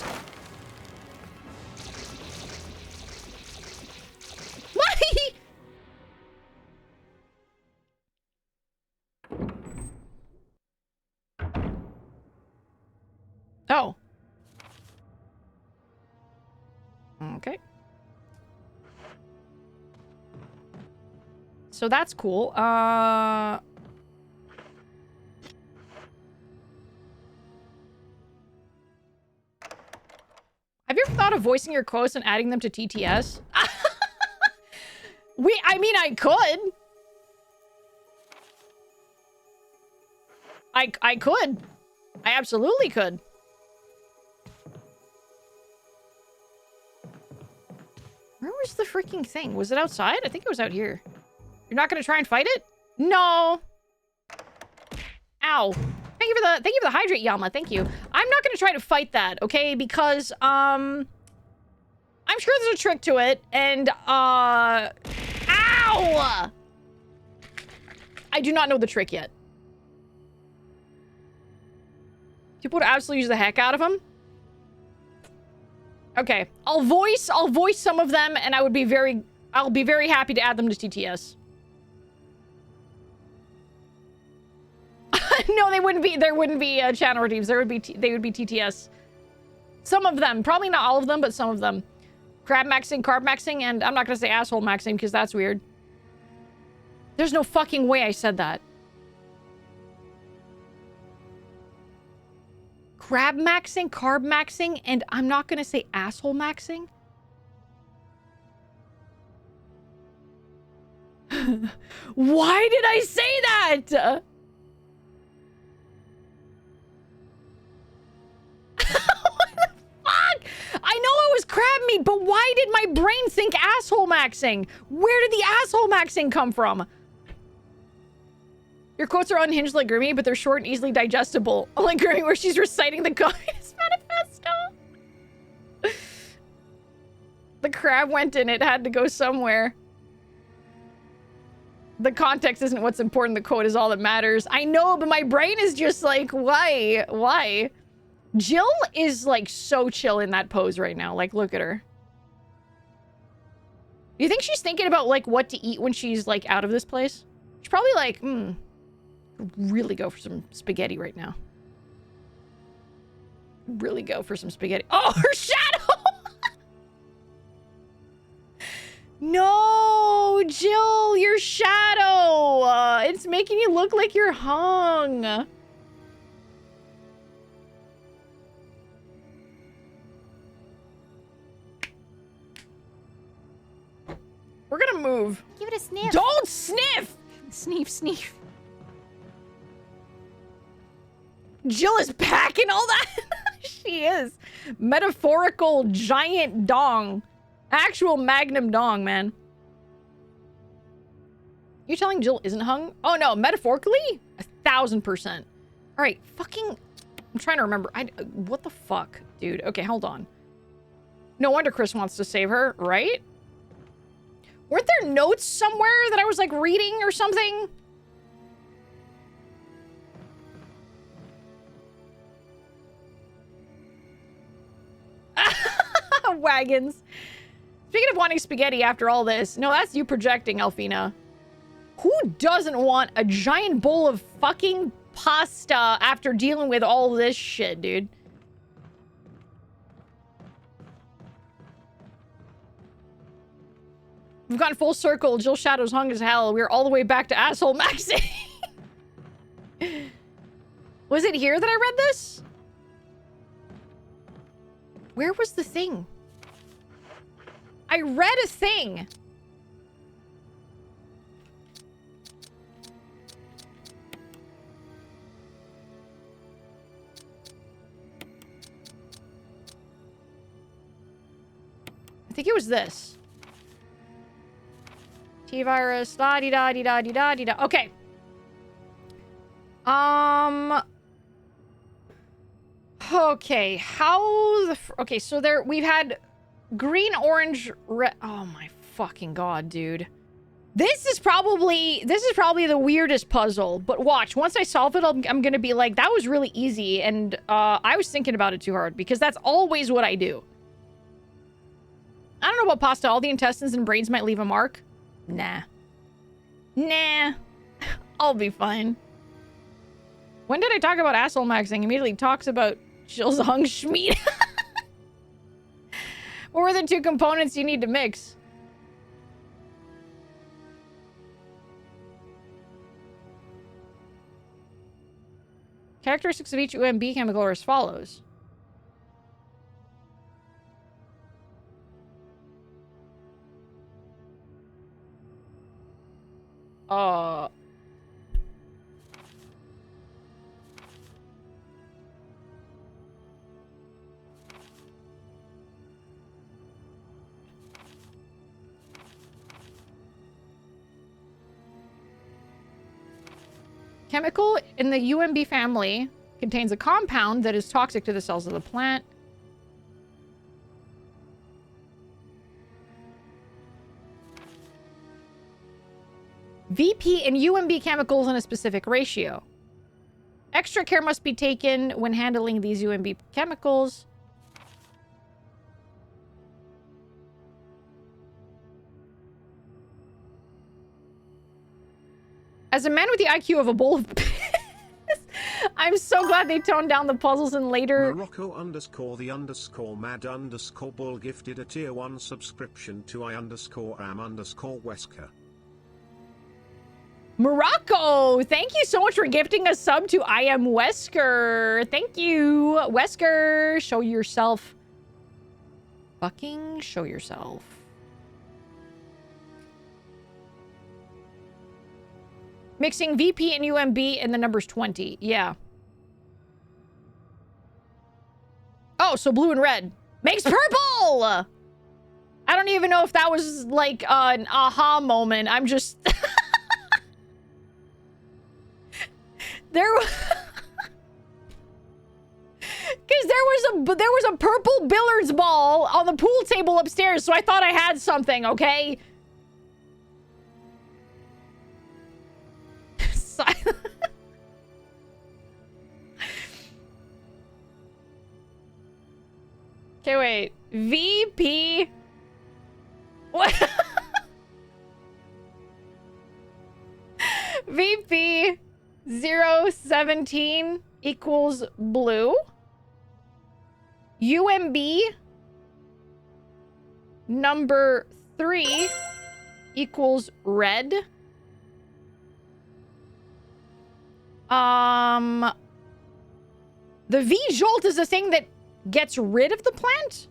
S6: Why? Oh. Okay. So that's cool. Have you ever thought of voicing your quotes and adding them to TTS? I mean, I could. I could. I absolutely could. Where was the freaking thing? Was it outside? I think it was out here. You're not gonna try and fight it? No. Ow. Thank you for the hydrate, Yama. Thank you. I'm not gonna try to fight that, okay? Because, I'm sure there's a trick to it, and, ow! I do not know the trick yet. People would absolutely use the heck out of them. Okay, I'll voice some of them, and I'll be very happy to add them to TTS. No, they wouldn't be. There wouldn't be channel redeems. They would be TTS. Some of them, probably not all of them, but some of them. Crab maxing, carb maxing, and I'm not gonna say asshole maxing because that's weird. There's no fucking way I said that. Crab maxing, carb maxing, and I'm not gonna say asshole maxing. Why did I say that? What the fuck? I know it was crab meat, but why did my brain think asshole maxing? Where did the asshole maxing come from? Your quotes are unhinged like Grimmy, but they're short and easily digestible. Like Grimmy, where she's reciting the Communist Manifesto. The crab went in, it had to go somewhere. The context isn't what's important, the quote is all that matters. I know, but my brain is just like, why? Why? Jill is like so chill in that pose right now. Like, look at her. Do you think she's thinking about like what to eat when she's like out of this place? She's probably like, really go for some spaghetti right now. Really go for some spaghetti. Oh, her shadow! No, Jill, your shadow! It's making you look like you're hung. We're gonna move.
S1: Give it a sniff.
S6: Don't sniff!
S1: Sneef, sneef.
S6: Jill is packing all that. She is. Metaphorical giant dong. Actual magnum dong, man. You telling Jill isn't hung? Oh no, metaphorically? 1000%. All right, fucking... I'm trying to remember. What the fuck, dude? Okay, hold on. No wonder Chris wants to save her, right? Weren't there notes somewhere that I was like reading or something? Wagons. Speaking of wanting spaghetti after all this, no, that's you projecting, Alphena. Who doesn't want a giant bowl of fucking pasta after dealing with all this shit, dude? We've gone full circle. Jill Shadow's hung as hell. We're all the way back to asshole maxing. Was it here that I read this? Where was the thing? I read a thing. I think it was this. T-virus, la-di-da-di-da-di-da-di-da. Okay. Okay, how the... Okay, so there... We've had green, orange, red... Oh my fucking god, dude. This is probably the weirdest puzzle. But watch, once I solve it, I'm gonna be like, that was really easy. And I was thinking about it too hard. Because that's always what I do. I don't know about pasta. All the intestines and brains might leave a mark. Nah. Nah. I'll be fine. When did I talk about asshole maxing? Immediately talks about Jill's hung schmeat. What were the two components you need to mix? Characteristics of each UMB chemical are as follows. Chemical in the UMB family contains a compound that is toxic to the cells of the plant. VP and UMB chemicals in a specific ratio. Extra care must be taken when handling these UMB chemicals. As a man with the IQ of a bowl of piss, I'm so glad they toned down the puzzles and later...
S2: Morocco_the_mad_bull gifted a tier 1 subscription to I_am_Wesker.
S6: Morocco! Thank you so much for gifting a sub to I Am Wesker. Thank you, Wesker. Show yourself. Fucking show yourself. Mixing VP and UMB and the number's 20. Yeah. Oh, so blue and red makes purple! I don't even know if that was like an aha moment. I'm just... There was a purple billiards ball on the pool table upstairs, so I thought I had something, okay? Okay, wait. VP. What? VP 017 equals blue. UMB number 3 equals red. The V-jolt is the thing that gets rid of the plant?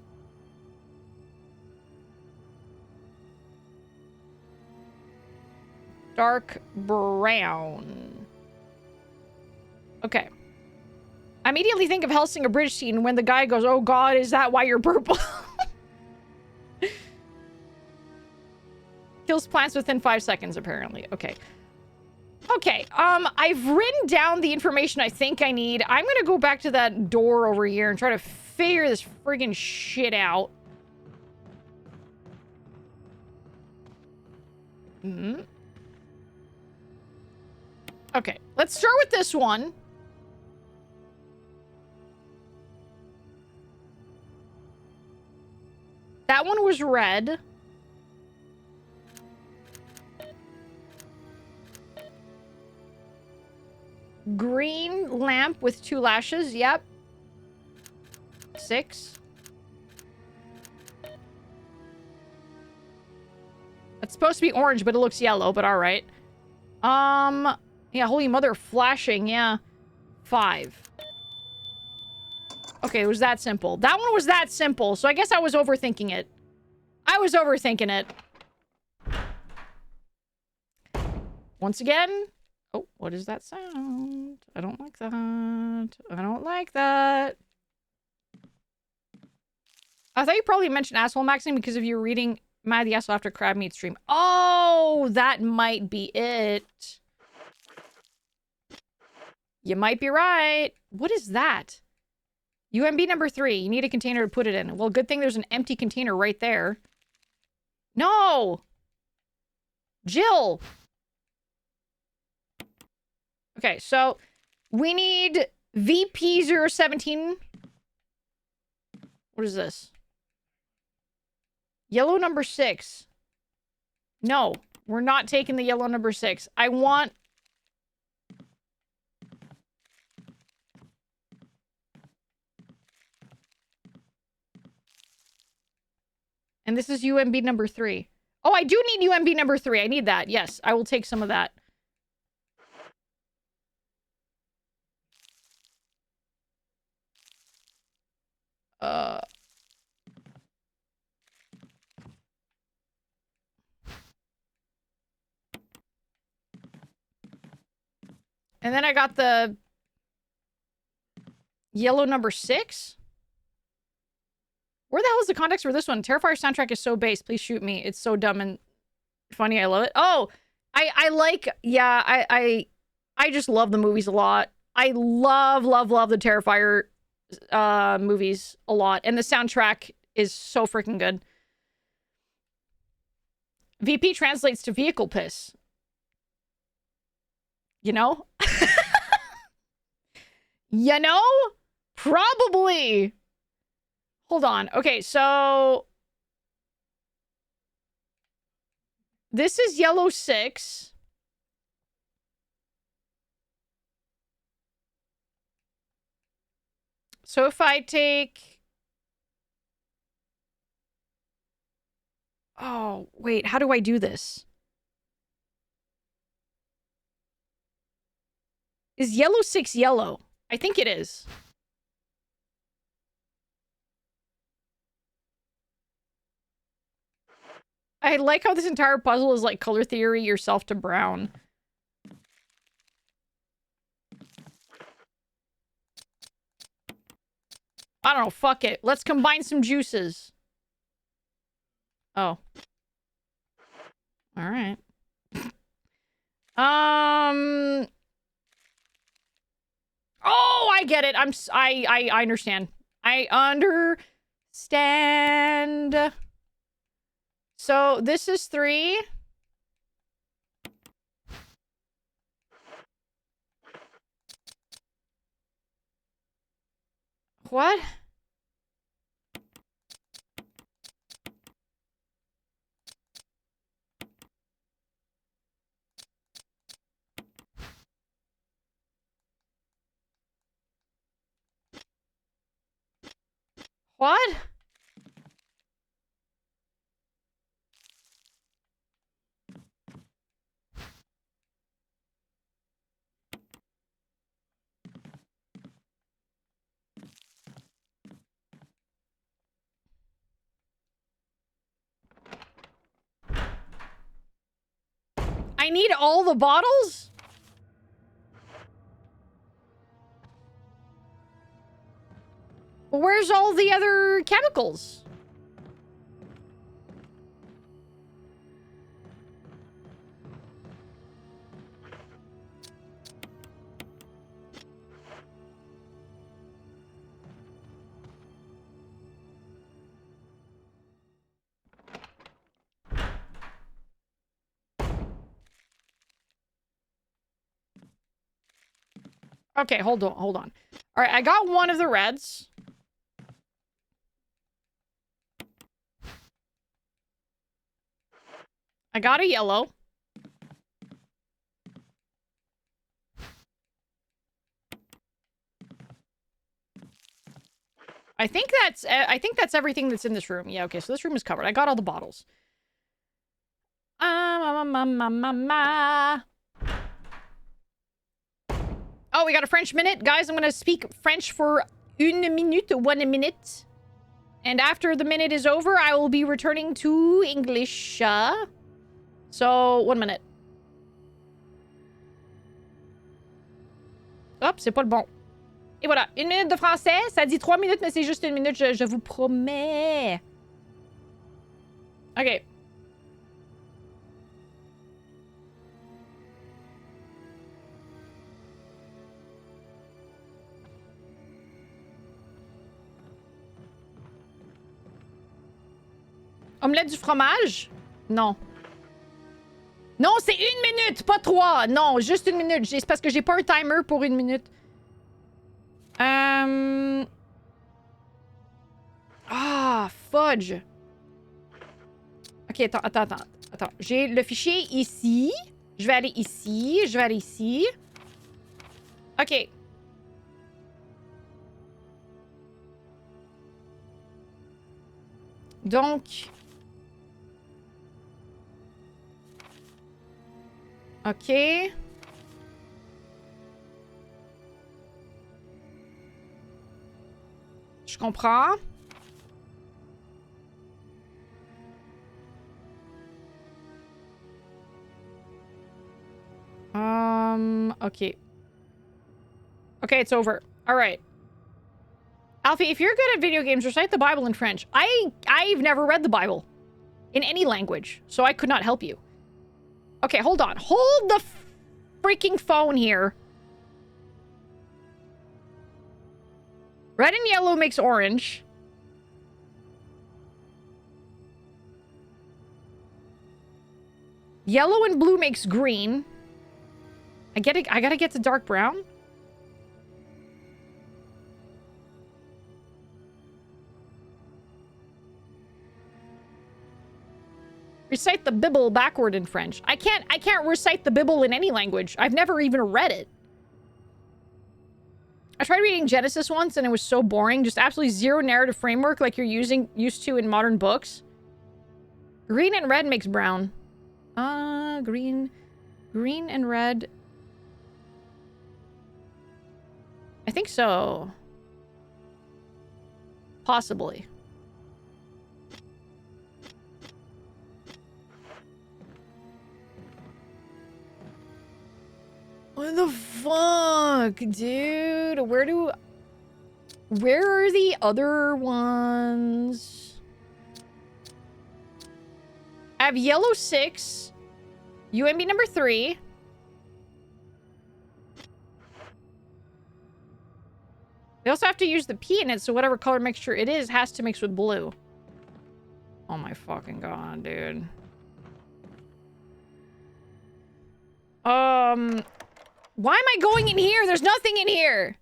S6: Dark brown. Okay. I immediately think of Hellsinger Bridge scene when the guy goes, "Oh God, is that why you're purple?" Kills plants within 5 seconds, apparently. Okay. Okay, I've written down the information I think I need. I'm gonna go back to that door over here and try to figure this friggin' shit out. Okay, let's start with this one. That one was red. Green lamp with 2 lashes. Yep. 6. It's supposed to be orange, but it looks yellow, but all right. Yeah, Holy Mother flashing. Yeah. 5. Okay, it was that simple. That one was that simple, so I guess I was overthinking it. I was overthinking it. Once again... Oh, what is that sound? I don't like that. I don't like that. I thought you probably mentioned asshole maxing because of you reading Mad the Asshole after Crab Meat stream. Oh, that might be it. You might be right. What is that? UMB number 3. You need a container to put it in. Well, good thing there's an empty container right there. No! Jill! Okay, so we need VP017. What is this? Yellow number 6. No, we're not taking the yellow number 6. I want... And this is UMB number 3. Oh, I do need UMB number 3. I need that. Yes, I will take some of that. And then I got the yellow number 6. Where the hell is the context for this one? Terrifier soundtrack is so base. Please shoot me. It's so dumb and funny. I love it. Oh, I like, yeah, I just love the movies a lot. I love the Terrifier movies a lot. And the soundtrack is so freaking good. VP translates to vehicle piss. You know? You know? Probably. Hold on. Okay, so... This is yellow 6. So if I take... Oh, wait. How do I do this? Is yellow 6 yellow? I think it is. I like how this entire puzzle is like color theory yourself to brown. I don't know. Fuck it. Let's combine some juices. Oh. All right. Oh, I get it. I understand. I understand. So this is 3. What? What? I need all the bottles? Well, where's all the other chemicals? Okay, hold on. All right, I got one of the reds. I got a yellow. I think that's everything that's in this room. Yeah, okay, so this room is covered. I got all the bottles. Oh, we got a French minute. Guys, I'm going to speak French for 1 minute. And after the minute is over, I will be returning to English. So, 1 minute. Hop, c'est pas le bon. Et voilà, 1 minute de français. Ça dit 3 minutes, mais c'est juste 1 minute, je vous promets. Ok. Omelette du fromage? Non. Non, c'est 1 minute, pas 3. Non, juste 1 minute. C'est parce que j'ai pas un timer pour 1 minute. Ah, fudge. Ok, attends. J'ai le fichier ici. Je vais aller ici. Je vais aller ici. Ok. Donc... Ok. Je comprends. Okay. Okay, it's over. All right. Alfie, if you're good at video games, recite the Bible in French. I've never read the Bible in any language, so I could not help you. Okay, hold on. Hold the freaking phone here. Red and yellow makes orange. Yellow and blue makes green. I get it. I gotta get to dark brown. Recite the Bible backward in French. I can't recite the Bible in any language. I've never even read it. I tried reading Genesis once and it was so boring. Just absolutely zero narrative framework like you're used to in modern books. Green and red makes brown. Green and red. I think so. Possibly. What the fuck, dude? Where are the other ones? I have yellow 6, UMB number 3. We also have to use the P in it, so whatever color mixture it is has to mix with blue. Oh my fucking god, dude. Why am I going in here? There's nothing in here.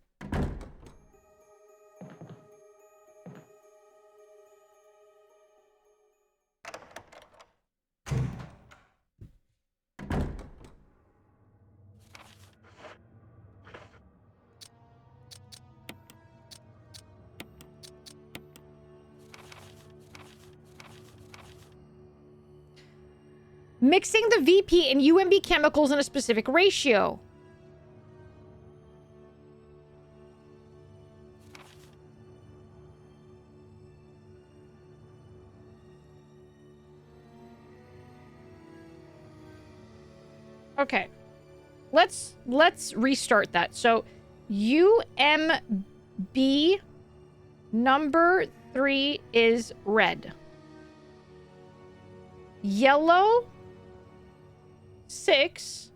S6: Mixing the VP and UMB chemicals in a specific ratio. Okay. Let's restart that. So UMB number 3 is red. Yellow 6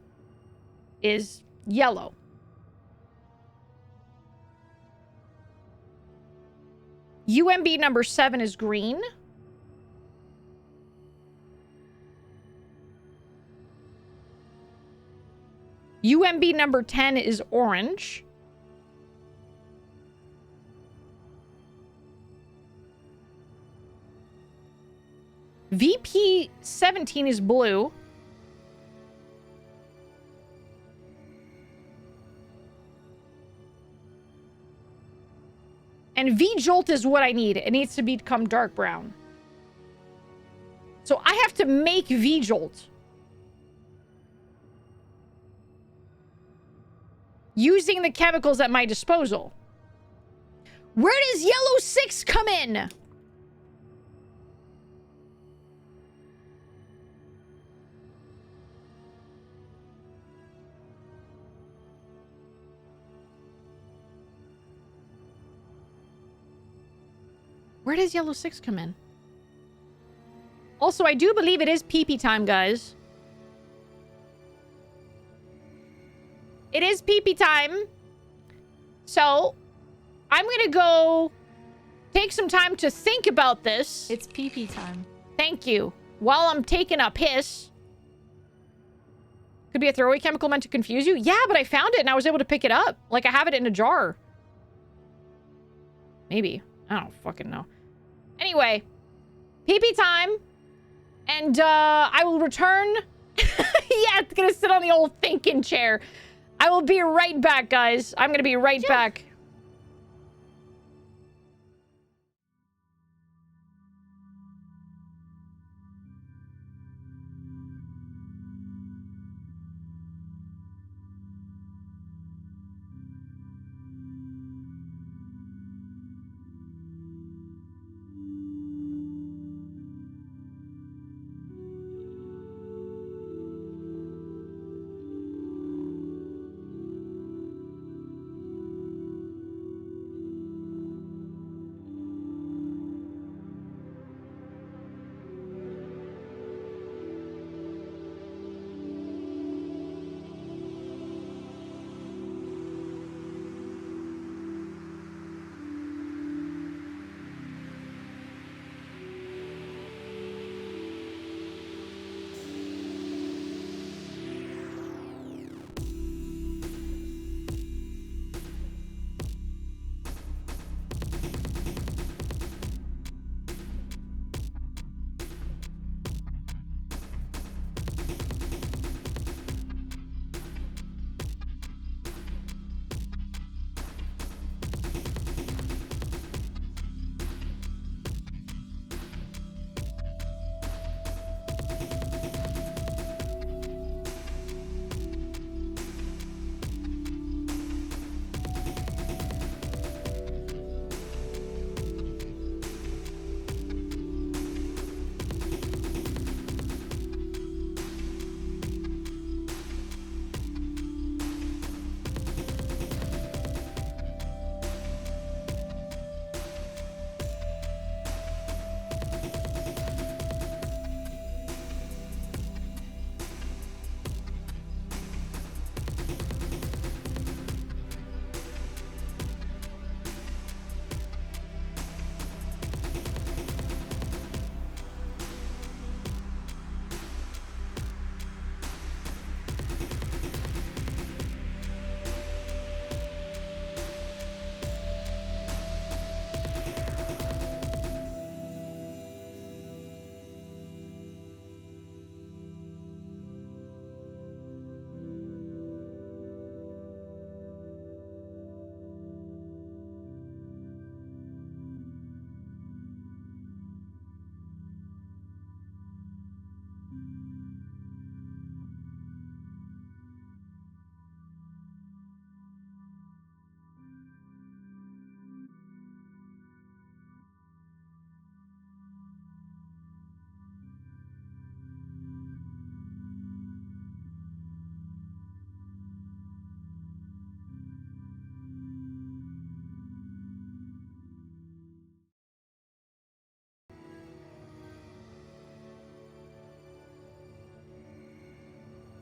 S6: is yellow. UMB number 7 is green. UMB number 10 is orange. VP 17 is blue. And V-Jolt is what I need. It needs to become dark brown. So I have to make V-Jolt. Using the chemicals at my disposal. Where does yellow 6 come in? Where does yellow 6 come in? Also, I do believe it is pee-pee time, guys. It is pee-pee time. So, I'm gonna go take some time to think about this.
S4: It's pee-pee time.
S6: Thank you. While I'm taking a piss. Could be a throwaway chemical meant to confuse you. Yeah, but I found it and I was able to pick it up. Like, I have it in a jar. Maybe. I don't fucking know. Anyway. Pee-pee time. And, I will return. Yeah, it's gonna sit on the old thinking chair. I will be right back, guys. I'm gonna be right back.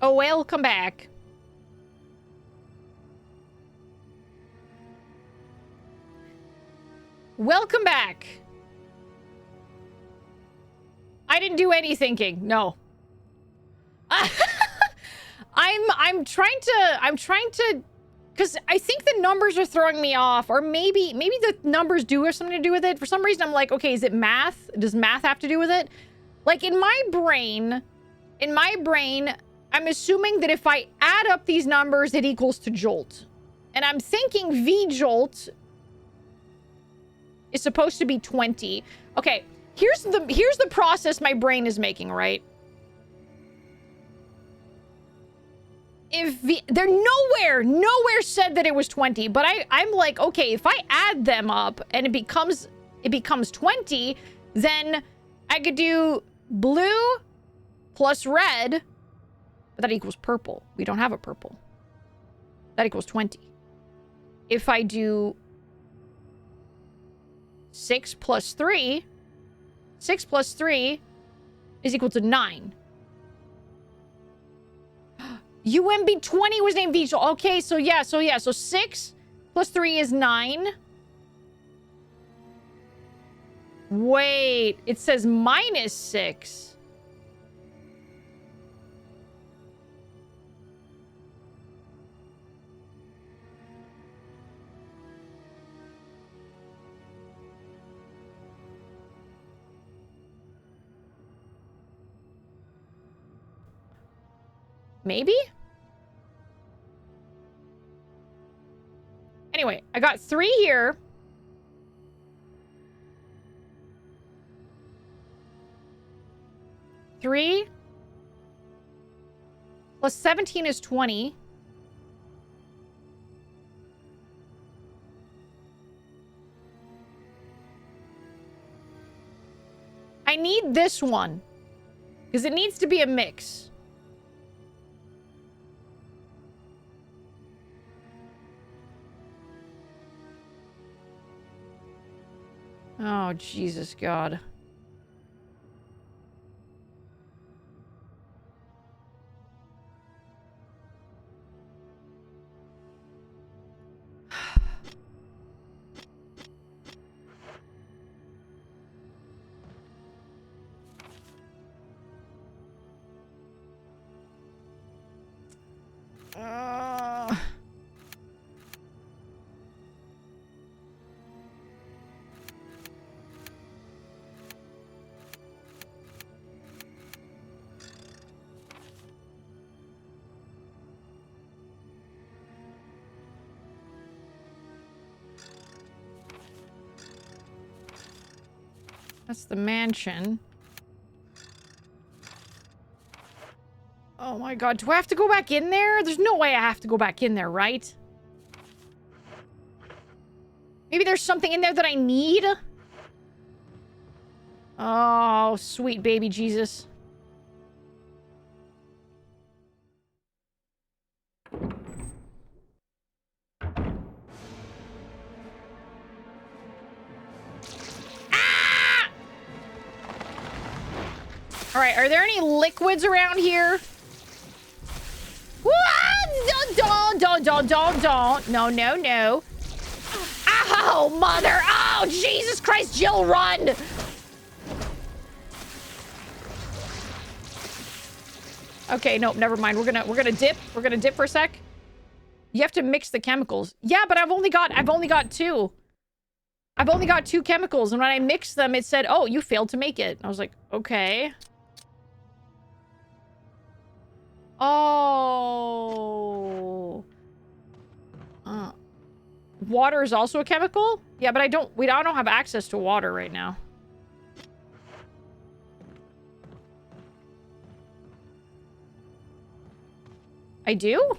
S6: Oh, welcome back. Welcome back. I didn't do any thinking. No. I'm trying to because I think the numbers are throwing me off, or maybe the numbers do have something to do with it. For some reason, I'm like, okay, is it math? Does math have to do with it? Like in my brain, I'm assuming that if I add up these numbers, it equals to jolt. And I'm thinking V jolt is supposed to be 20. Okay, here's the process my brain is making, right? They're nowhere said that it was 20, but I'm like, okay, if I add them up and it becomes 20, then I could do blue plus red, but that equals purple. We don't have a purple. That equals 20. If I do 6 plus 3 is equal to 9. UMB 20 was named Visual. Okay, so 6 plus 3 is 9. Wait, it says minus 6. Maybe? Anyway, I got 3 here. Three plus 17 is 20. I need this one because it needs to be a mix. Oh, Jesus God. That's the mansion. Oh my God, do I have to go back in there? There's no way I have to go back in there, right? Maybe there's something in there that I need? Oh, sweet baby Jesus. All right, are there any liquids around here? What? Don't. No. Ow, mother. Oh, Jesus Christ, Jill, run. Okay, nope, never mind. We're gonna dip. We're gonna dip for a sec. You have to mix the chemicals. Yeah, but I've only got 2. I've only got 2 chemicals, and when I mixed them, it said, "Oh, you failed to make it." I was like, okay. Oh. Water is also a chemical? Yeah, but I don't have access to water right now. I do?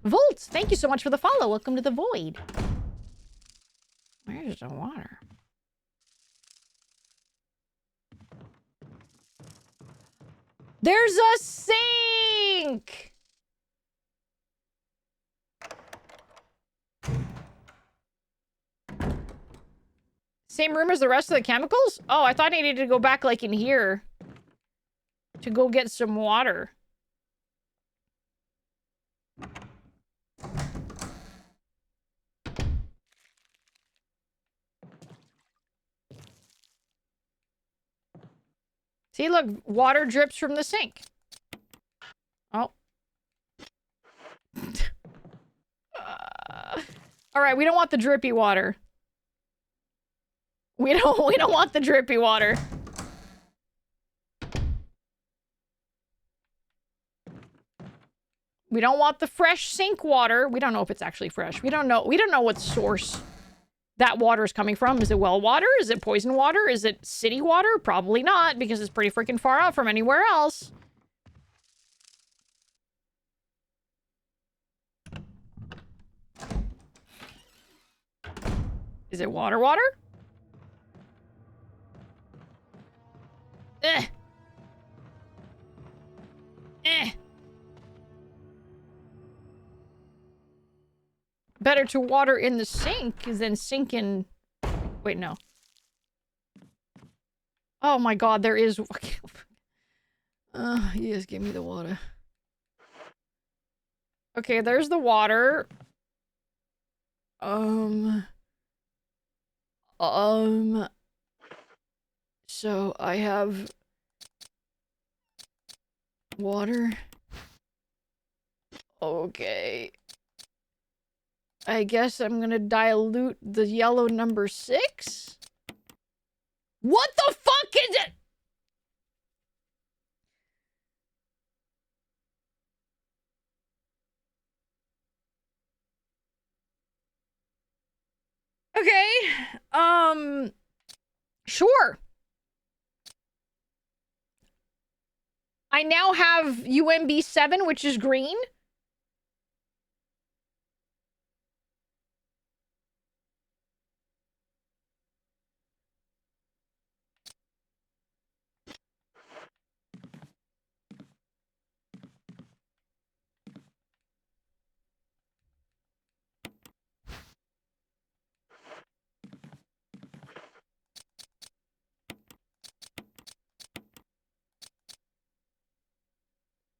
S6: Volts, thank you so much for the follow. Welcome to the void. Where's the water? There's a sink! Same room as the rest of the chemicals? Oh, I thought I needed to go back, like, in here. To go get some water. See, look, water drips from the sink. Oh. All right, we don't want the drippy water. We don't want the drippy water. We don't want the fresh sink water. We don't know if it's actually fresh. We don't know what source that water is coming from. Is it well water? Is it poison water? Is it city water? Probably not, because it's pretty freaking far out from anywhere else. Is it water? Eh. Better to water in the sink than sink in... Wait, no. Oh my god, there is... yes, give me the water. Okay, there's the water. So I have... water. Okay. I guess I'm gonna dilute the yellow number 6? What the fuck is it? Okay. Sure. I now have UMB 7, which is green.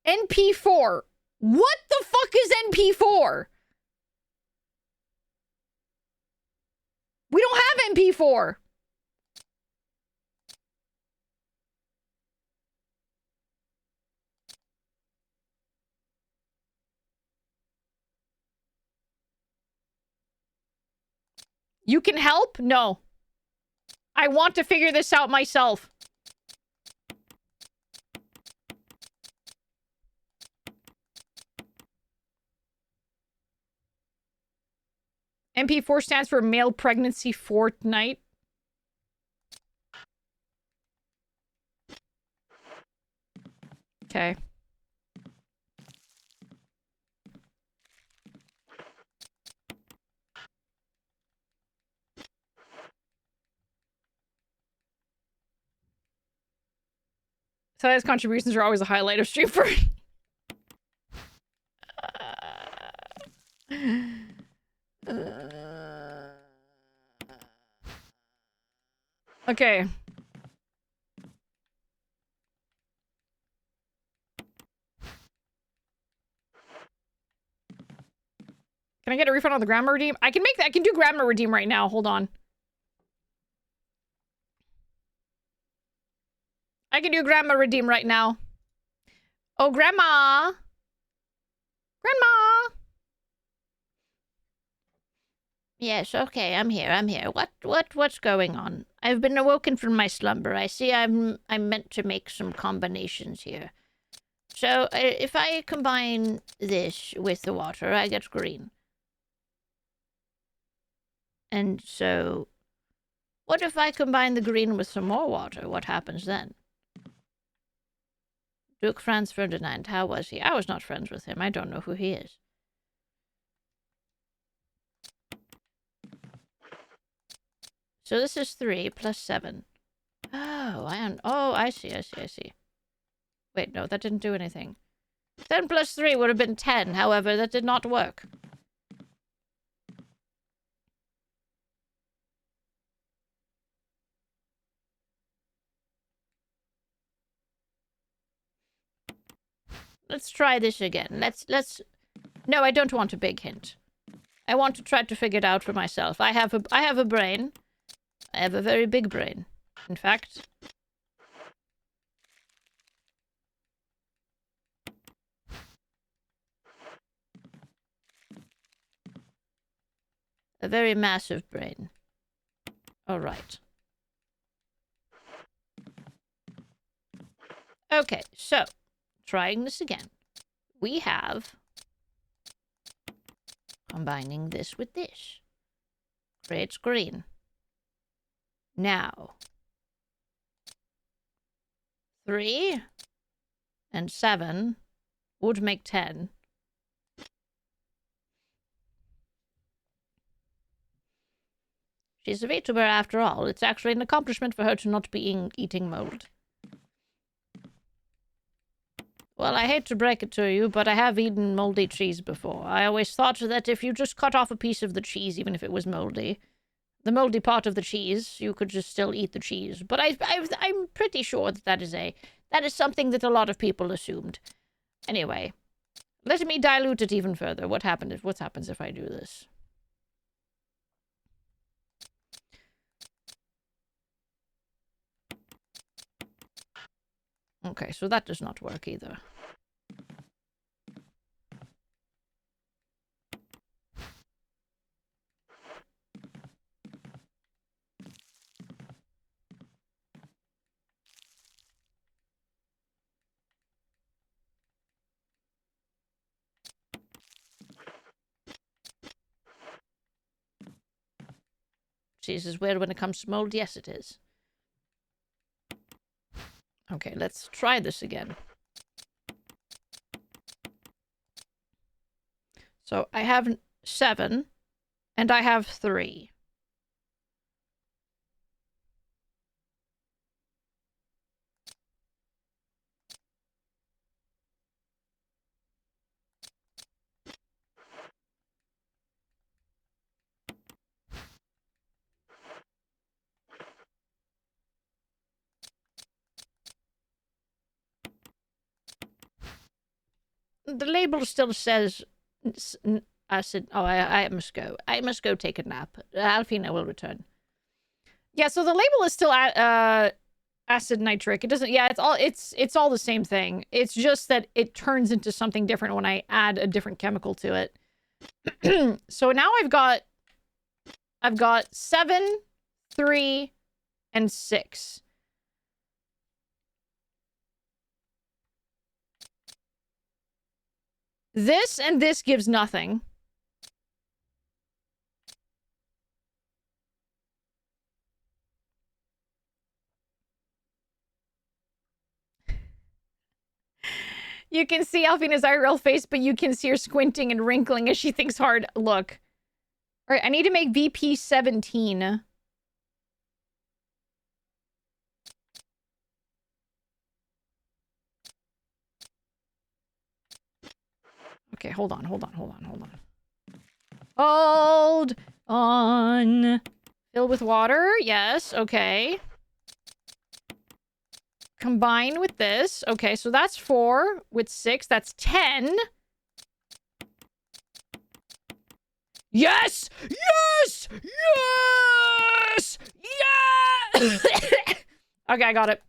S6: NP4. What the fuck is NP4? We don't have NP4. You can help? No. I want to figure this out myself. MP4 stands for male pregnancy fortnight. Okay. So his contributions are always a highlight of Stream Free. Okay. Can I get a refund on the grammar redeem? I can make that. I can do grammar redeem right now. Hold on. I can do grammar redeem right now. Oh, grandma. Grandma. Yes, okay, I'm here. What's going on? I've been awoken from my slumber. I see I'm meant to make some combinations here. So, if I combine this with the water, I get green. And so, what if I combine the green with some more water? What happens then? Duke Franz Ferdinand, how was he? I was not friends with him. I don't know who he is. So this is 3 plus 7. Oh, I see. Wait, no, that didn't do anything. 10 plus 3 would have been 10. However, that did not work.
S1: Let's try this again. Let's... No, I don't want a big hint. I want to try to figure it out for myself. I have a brain. I have a very big brain. In fact... a very massive brain. Alright. Okay, so, trying this again. We have... combining this with this. Creates green. Now... 3 and 7 would make 10. She's a VTuber after all. It's actually an accomplishment for her to not be eating mold. Well, I hate to break it to you, but I have eaten moldy cheese before. I always thought that if you just cut off a piece of the cheese, even if it was moldy, the moldy part of the cheese, you could just still eat the cheese. But I'm pretty sure that is something that a lot of people assumed. Anyway, let me dilute it even further. What happens if I do this? Okay, so that does not work either. Cheese is weird when it comes to mold. Yes, it is. Okay, let's try this again. So I have 7, and I have 3. The label still says acid. Oh, I must go. I must go take a nap. Alphena will return. Yeah, so the label is still acid nitric. It doesn't. Yeah, it's all the same thing. It's just that it turns into something different when I add a different chemical to it. So now I've got 7, 3, and 6. This and this gives nothing. You can see Alphena's IRL face, but you can see her squinting and wrinkling as she thinks hard. Look. Alright, I need to make VP 17. Okay, hold on. Hold on. Fill with water. Yes, okay. Combine with this. Okay, so that's 4 with 6. That's 10. Yes! Yes! Yes! Yes! Okay, I got it.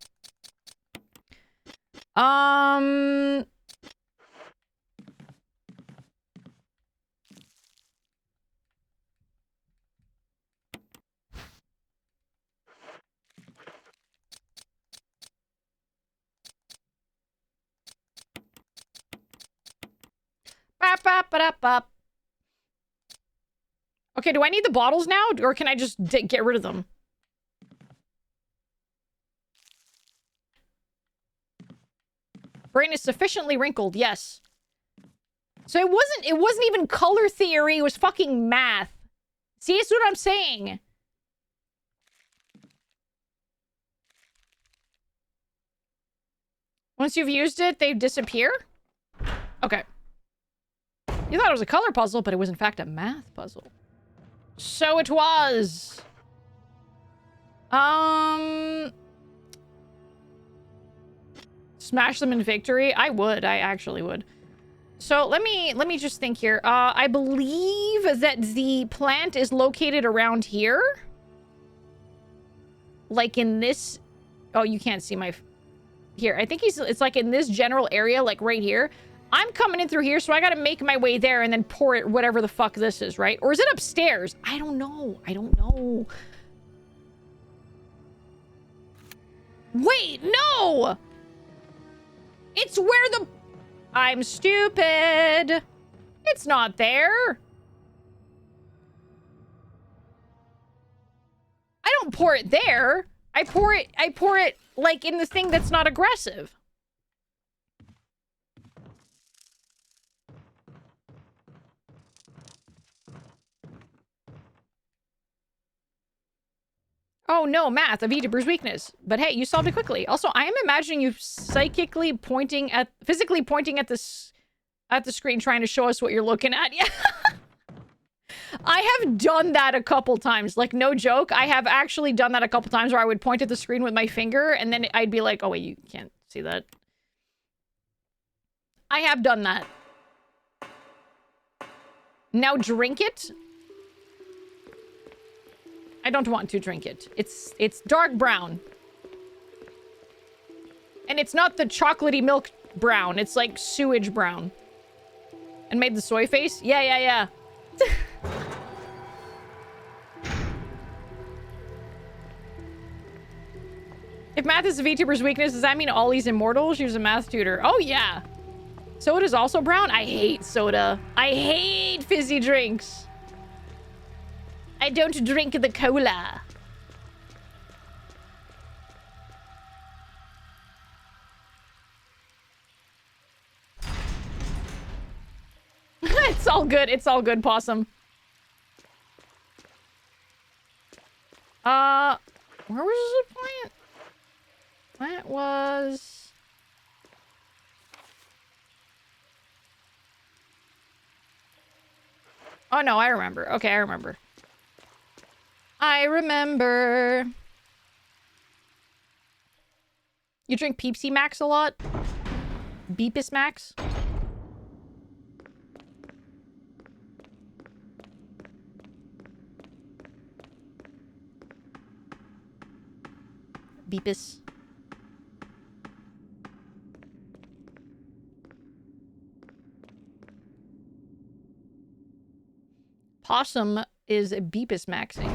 S1: Okay, do I need the bottles now, or can I just get rid of them? Brain is sufficiently wrinkled, yes. So it wasn't even color theory, it was fucking math. See, that's what I'm saying. Once you've used it, they disappear? Okay. You thought it was a color puzzle, but it was in fact a math puzzle. So it was.
S6: Smash them in victory? I would. I actually would. So let me just think here. I believe that the plant is located around here. Like in this... Oh, you can't see my... Here, I think it's like in this general area, like right here. I'm coming in through here, so I gotta make my way there and then pour it whatever the fuck this is, right? Or is it upstairs? I don't know. I don't know. Wait, no! It's where the... I'm stupid. It's not there. I don't pour it there. I pour it like in the thing that's not aggressive. Oh no, math, a VTuber's weakness. But hey, you solved it quickly. Also, I am imagining you physically pointing at the screen trying to show us what you're looking at. Yeah. I have done that a couple times. Like, no joke. I have actually done that a couple times where I would point at the screen with my finger and then I'd be like, oh wait, you can't see that. I have done that. Now drink it. I don't want to drink it. It's dark brown. And it's not the chocolatey milk brown. It's like sewage brown. And made the soy face? Yeah. If math is a VTuber's weakness, does that mean Ollie's immortal? She was a math tutor. Oh, yeah. Soda's also brown? I hate soda. I hate fizzy drinks. I don't drink the cola. It's all good. It's all good, Possum. Where was the plant? That was... Oh, no, I remember. Okay, I remember. I remember. You drink Pepsi Max a lot? Beepus Max? Beepus. Possum is a Beepus Maxing.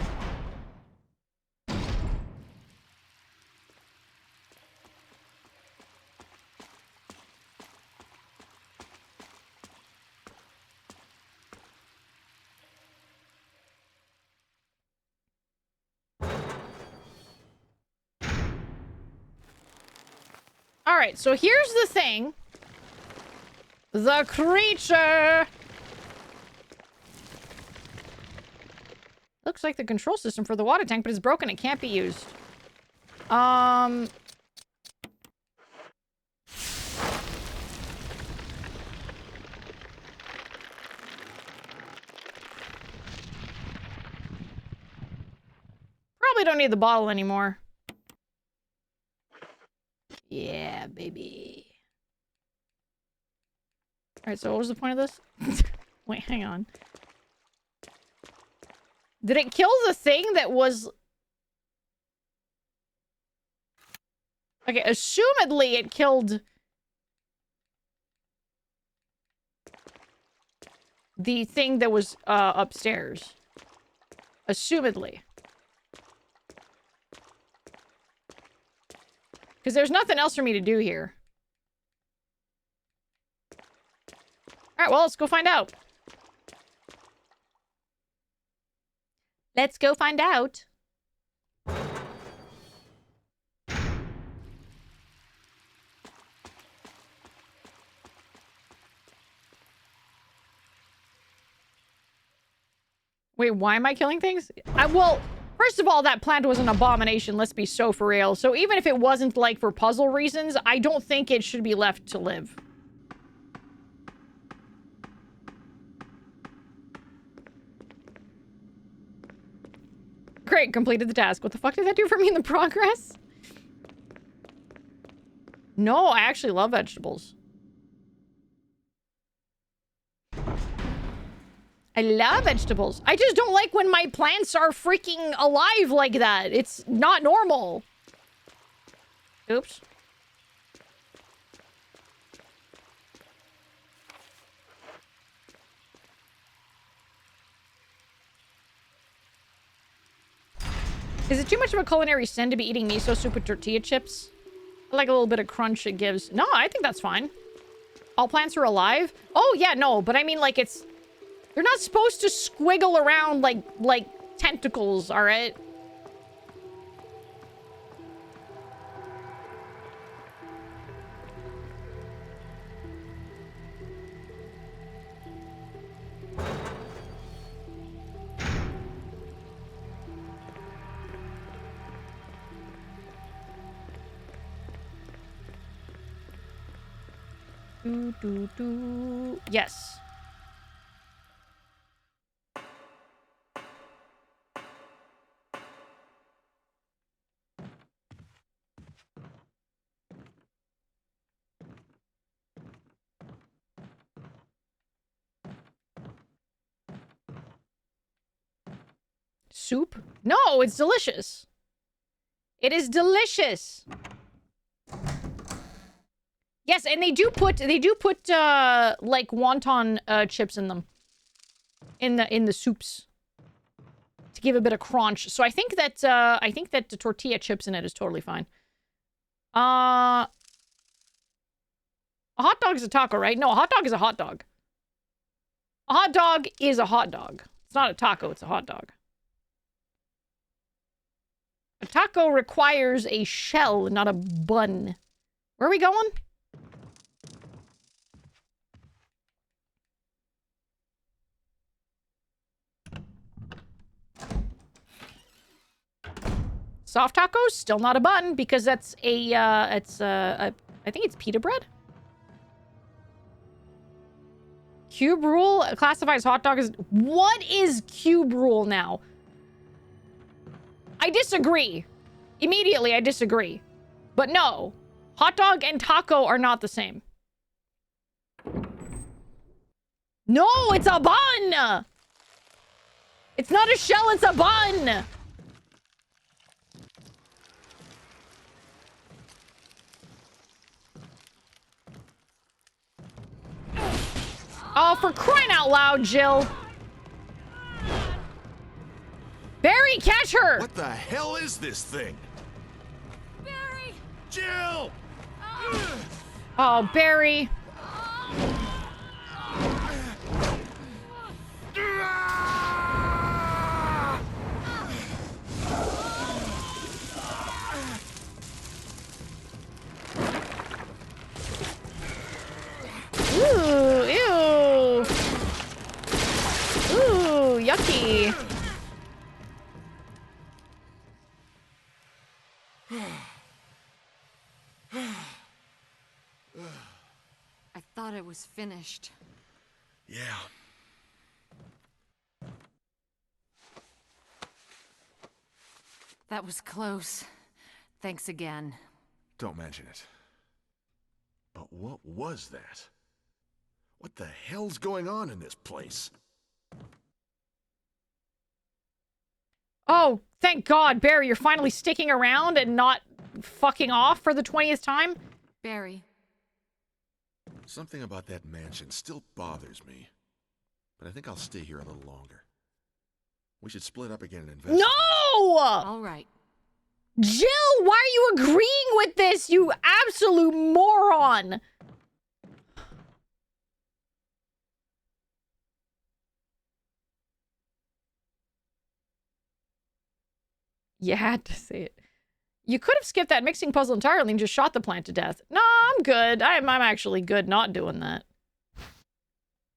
S6: Alright, so here's the thing. The creature! Looks like the control system for the water tank, but it's broken. It can't be used. Probably don't need the bottle anymore. Yeah, baby. Alright, so what was the point of this? Wait, hang on. Did it kill the thing that was... Okay, assumedly it killed... the thing that was, upstairs. Assumedly. Because there's nothing else for me to do here. Alright, well, let's go find out. Let's go find out. Wait, why am I killing things? Well, first of all, that plant was an abomination. Let's be so for real. So even if it wasn't, like, for puzzle reasons, I don't think it should be left to live. Great, completed the task. What the fuck did that do for me in the progress? No, I actually love vegetables. I love vegetables. I just don't like when my plants are freaking alive like that. It's not normal. Oops. Is it too much of a culinary sin to be eating miso soup with tortilla chips? I like a little bit of crunch it gives. No, I think that's fine. All plants are alive? Oh, yeah, no. But I mean, like, it's... They're not supposed to squiggle around like tentacles, all right? Yes. Soup? No, it's delicious. It is delicious. Yes, and they do put like wonton chips in them. In the soups. To give a bit of crunch. So I think that the tortilla chips in it is totally fine. A hot dog is a taco, right? No, a hot dog is a hot dog. A hot dog is a hot dog. It's not a taco, it's a hot dog. A taco requires a shell, not a bun. Where are we going? Soft tacos, still not a bun because that's I think it's pita bread. Cube rule classifies hot dog as... What is cube rule now? I disagree. Immediately, I disagree. But no, hot dog and taco are not the same. No, it's a bun! It's not a shell, it's a bun! Oh, for crying out loud, Jill. Barry, catch her!
S3: What the hell is this thing?
S4: Barry!
S3: Jill!
S6: Oh, Barry. Ooh, ew. Ooh, yucky.
S4: I thought it was finished.
S3: Yeah.
S4: That was close. Thanks again.
S3: Don't mention it. But what was that? What the hell's going on in this place?
S6: Oh, thank God, Barry, you're finally sticking around and not fucking off for the 20th time?
S4: Barry.
S3: Something about that mansion still bothers me. But I think I'll stay here a little longer. We should split up again and investigate.
S6: No!
S4: All right.
S6: Jill, why are you agreeing with this, you absolute moron? You had to say it. You could have skipped that mixing puzzle entirely and just shot the plant to death. No, I'm good. I'm actually good not doing that.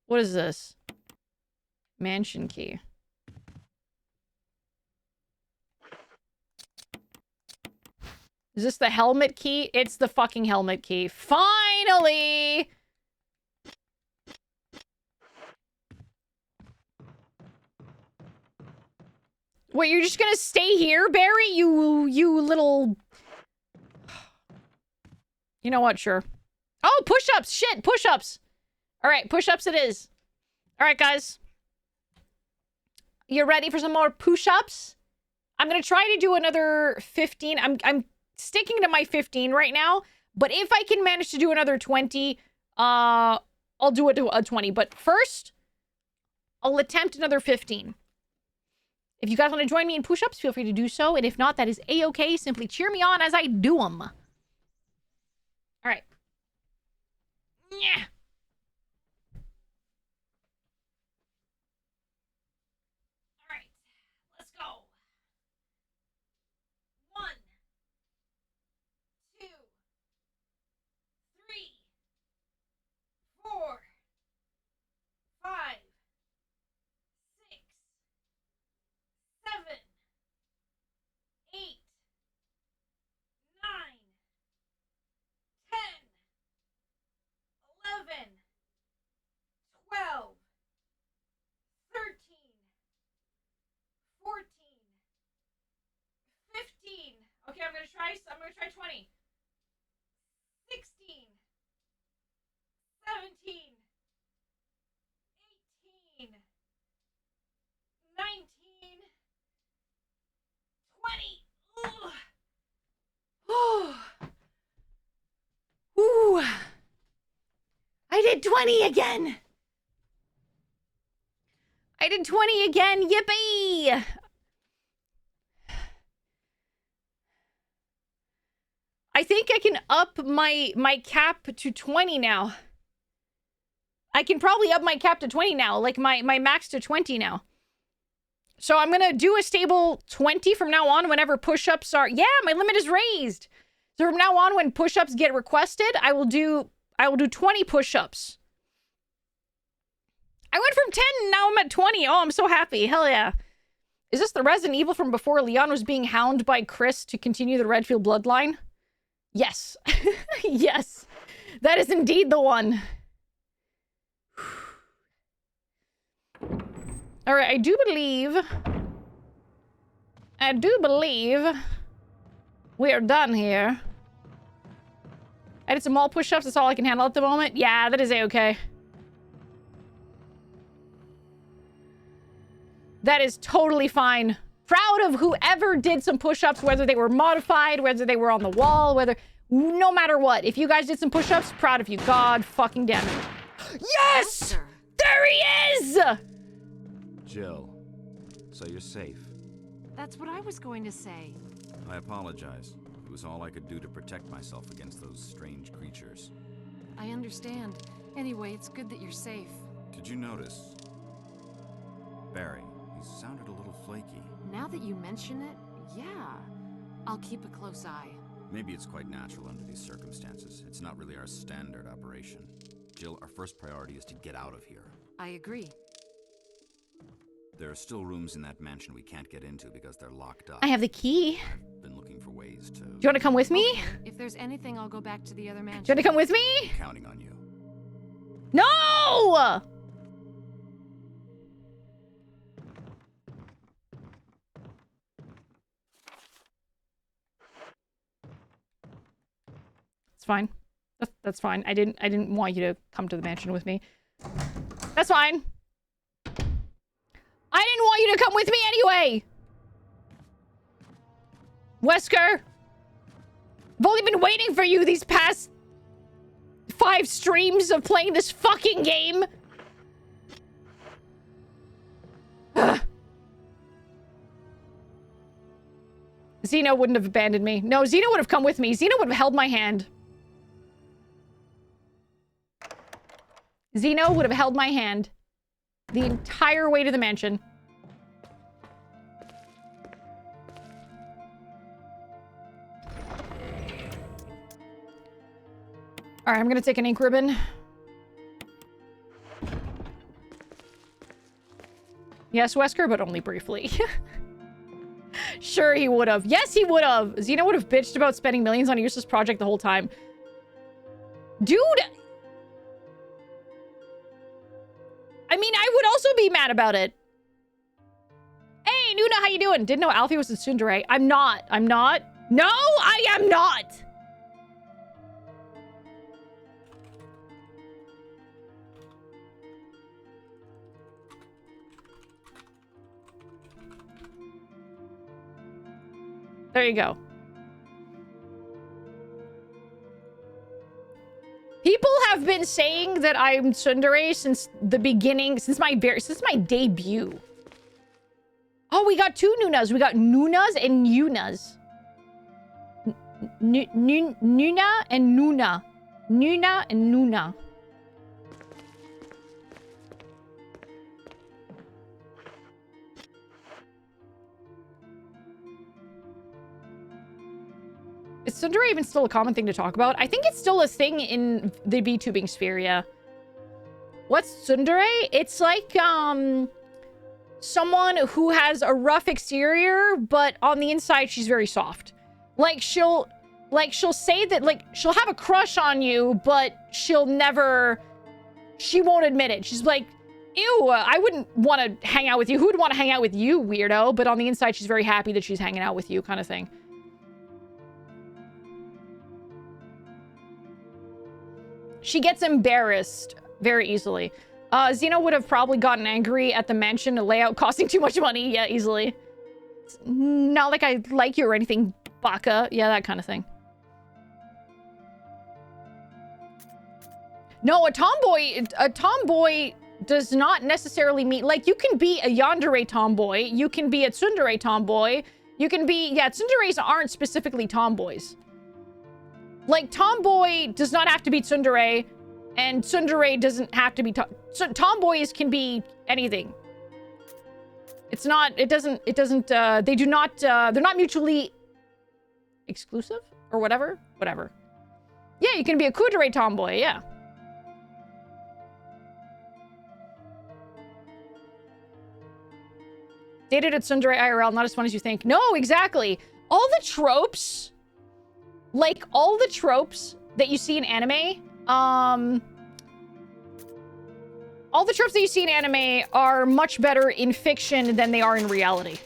S6: What is this? Mansion key. Is this the helmet key? It's the fucking helmet key. Finally! Wait, you're just gonna stay here, Barry? You little... You know what? Sure. Oh, push-ups. Shit, push-ups. All right, push-ups it is. All right, guys. You ready for some more push-ups? I'm going to try to do another 15. I'm sticking to my 15 right now. But if I can manage to do another 20, I'll do it to a 20. But first, I'll attempt another 15. If you guys want to join me in push-ups, feel free to do so. And if not, that is a-okay. Simply cheer me on as I do them. All right. Yeah. All right. Let's go. 1, 2, 3, 4, 5, 6, 7, 8, 9, 10, 11, 12, 13, 14, 15. Okay, I'm gonna try 20. 16, 17, 18, 19, 20. Ooh. Ooh. I did 20 again. I did 20 again. Yippee! I think I can up my cap to 20 now. I can probably up my cap to 20 now. Like my max to 20 now. So I'm gonna do a stable 20 from now on whenever push-ups are... Yeah, my limit is raised. So from now on, when push-ups get requested, I will do 20 push-ups. I went from 10, now I'm at 20. Oh, I'm so happy. Hell yeah. Is this the Resident Evil from before Leon was being hounded by Chris to continue the Redfield bloodline? Yes. Yes. That is indeed the one. Alright, I do believe we are done here. I did some mall push-ups. That's all I can handle at the moment. Yeah, that is a-okay. That is totally fine. Proud of whoever did some push-ups, whether they were modified, whether they were on the wall, no matter what. If you guys did some push-ups, proud of you. God fucking damn it. Yes! There he is!
S7: Jill, so you're safe.
S4: That's what I was going to say.
S7: I apologize. It was all I could do to protect myself against those strange creatures.
S4: I understand. Anyway, it's good that you're safe.
S7: Did you notice? Barry, he sounded a little flaky.
S4: Now that you mention it, yeah. I'll keep a close eye.
S7: Maybe it's quite natural under these circumstances. It's not really our standard operation. Jill, our first priority is to get out of here.
S4: I agree.
S7: There are still rooms in that mansion we can't get into because they're locked up.
S6: I have the key.
S7: I've been looking for ways to...
S6: Do you want to come with me?
S4: Okay. If there's anything, I'll go back to the other mansion.
S6: Do you want to come with me?
S7: I'm counting on you.
S6: No! It's fine. That's fine. I didn't want you to come to the mansion with me. That's fine. I didn't want you to come with me anyway! Wesker! I've only been waiting for you these past 5 streams of playing this fucking game! Ugh. Xeno wouldn't have abandoned me. No, Xeno would have come with me. Xeno would have held my hand. Xeno would have held my hand the entire way to the mansion. Alright, I'm gonna take an ink ribbon. Yes, Wesker, but only briefly. Sure he would have. Yes, he would have. Xeno would have bitched about spending millions on a useless project the whole time. Dude! I mean, I would also be mad about it. Hey, Nuna, how you doing? Didn't know Alfie was a tsundere. I'm not. No, I am not. There you go. People have been saying that I'm tsundere since the beginning, since my debut. Oh, we got 2 Nunas. We got Nunas and Yunas. Nuna and Nuna. Nuna and Nuna. Is tsundere even still a common thing to talk about? I think it's still a thing in the VTubing sphere, yeah. What's tsundere? It's like, someone who has a rough exterior, but on the inside, she's very soft. Like, she'll say that, like, she'll have a crush on you, but she won't admit it. She's like, ew, I wouldn't want to hang out with you. Who would want to hang out with you, weirdo? But on the inside, she's very happy that she's hanging out with you, kind of thing. She gets embarrassed very easily. Xeno would have probably gotten angry at the mansion layout costing too much money. Yeah, easily. It's not like I like you or anything, baka. Yeah, that kind of thing. No, a tomboy does not necessarily mean... Like, you can be a yandere tomboy. You can be a tsundere tomboy. You can be... Yeah, tsunderes aren't specifically tomboys. Like, tomboy does not have to be tsundere, and tsundere doesn't have to be... tomboys can be anything. It's not... It doesn't... They do not... they're not mutually exclusive? Or whatever? Whatever. Yeah, you can be a kudere tomboy, yeah. Dated at tsundere IRL, not as fun as you think. No, exactly. All the tropes... Like, all the tropes that you see in anime, all the tropes that you see in anime are much better in fiction than they are in reality.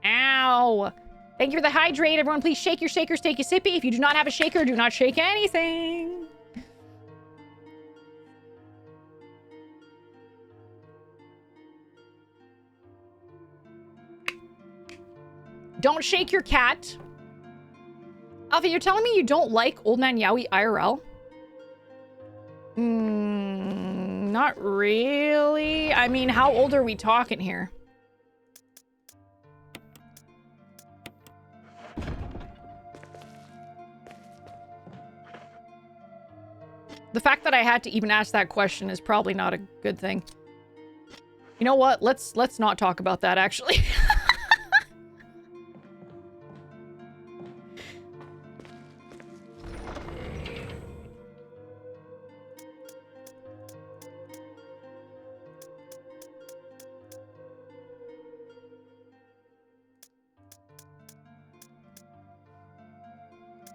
S6: Ow. Thank you for the hydrate. Everyone, please shake your shakers, take a sippy. If you do not have a shaker, do not shake anything. Don't shake your cat. Alpha, you're telling me you don't like Old Man Yaoi IRL? Not really. I mean, how old are we talking here? The fact that I had to even ask that question is probably not a good thing. You know what? Let's not talk about that, actually.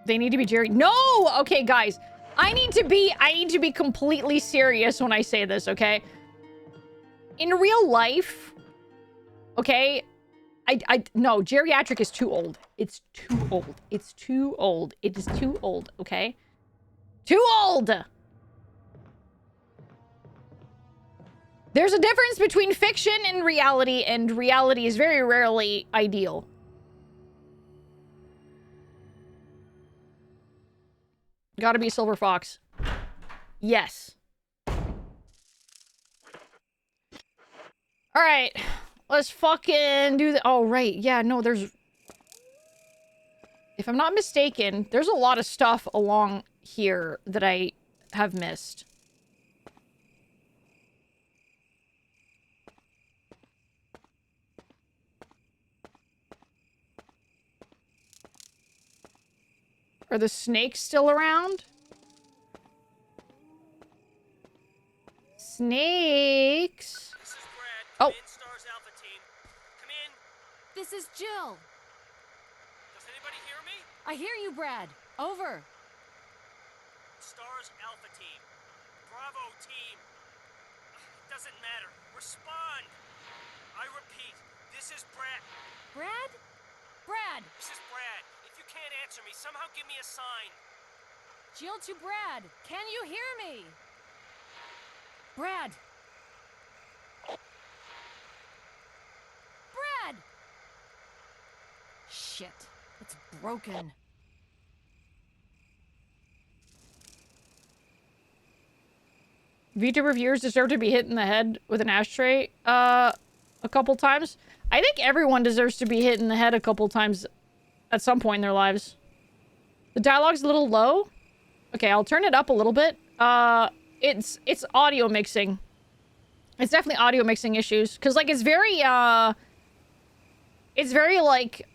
S6: They need to be Jerry. No! Okay, guys. I need to be completely serious when I say this, okay? In real life, okay? No, geriatric is too old. It's too old. It's too old. It is too old, okay? Too old! There's a difference between fiction and reality is very rarely ideal. Gotta be a silver fox. Yes. Alright. Let's fucking do the... Oh, right. Yeah, no, there's... If I'm not mistaken, there's a lot of stuff along here that I have missed. Are the snakes still around? Snakes.
S8: This is Brad.
S6: Oh.
S8: Stars Alpha Team. Come in.
S4: This is Jill.
S8: Does anybody hear me?
S4: I hear you, Brad. Over.
S8: Stars Alpha Team. Bravo Team. Doesn't matter. Respond. I repeat, this is Brad.
S4: Brad? Brad!
S8: This is Brad. If you can't answer me, somehow give me a sign.
S4: Jill to Brad. Can you hear me? Brad. Shit. It's broken.
S6: VTuber viewers deserve to be hit in the head with an ashtray a couple times. I think everyone deserves to be hit in the head a couple times at some point in their lives. The dialogue's a little low. Okay, I'll turn it up a little bit. It's audio mixing. It's definitely audio mixing issues. Cause like it's very like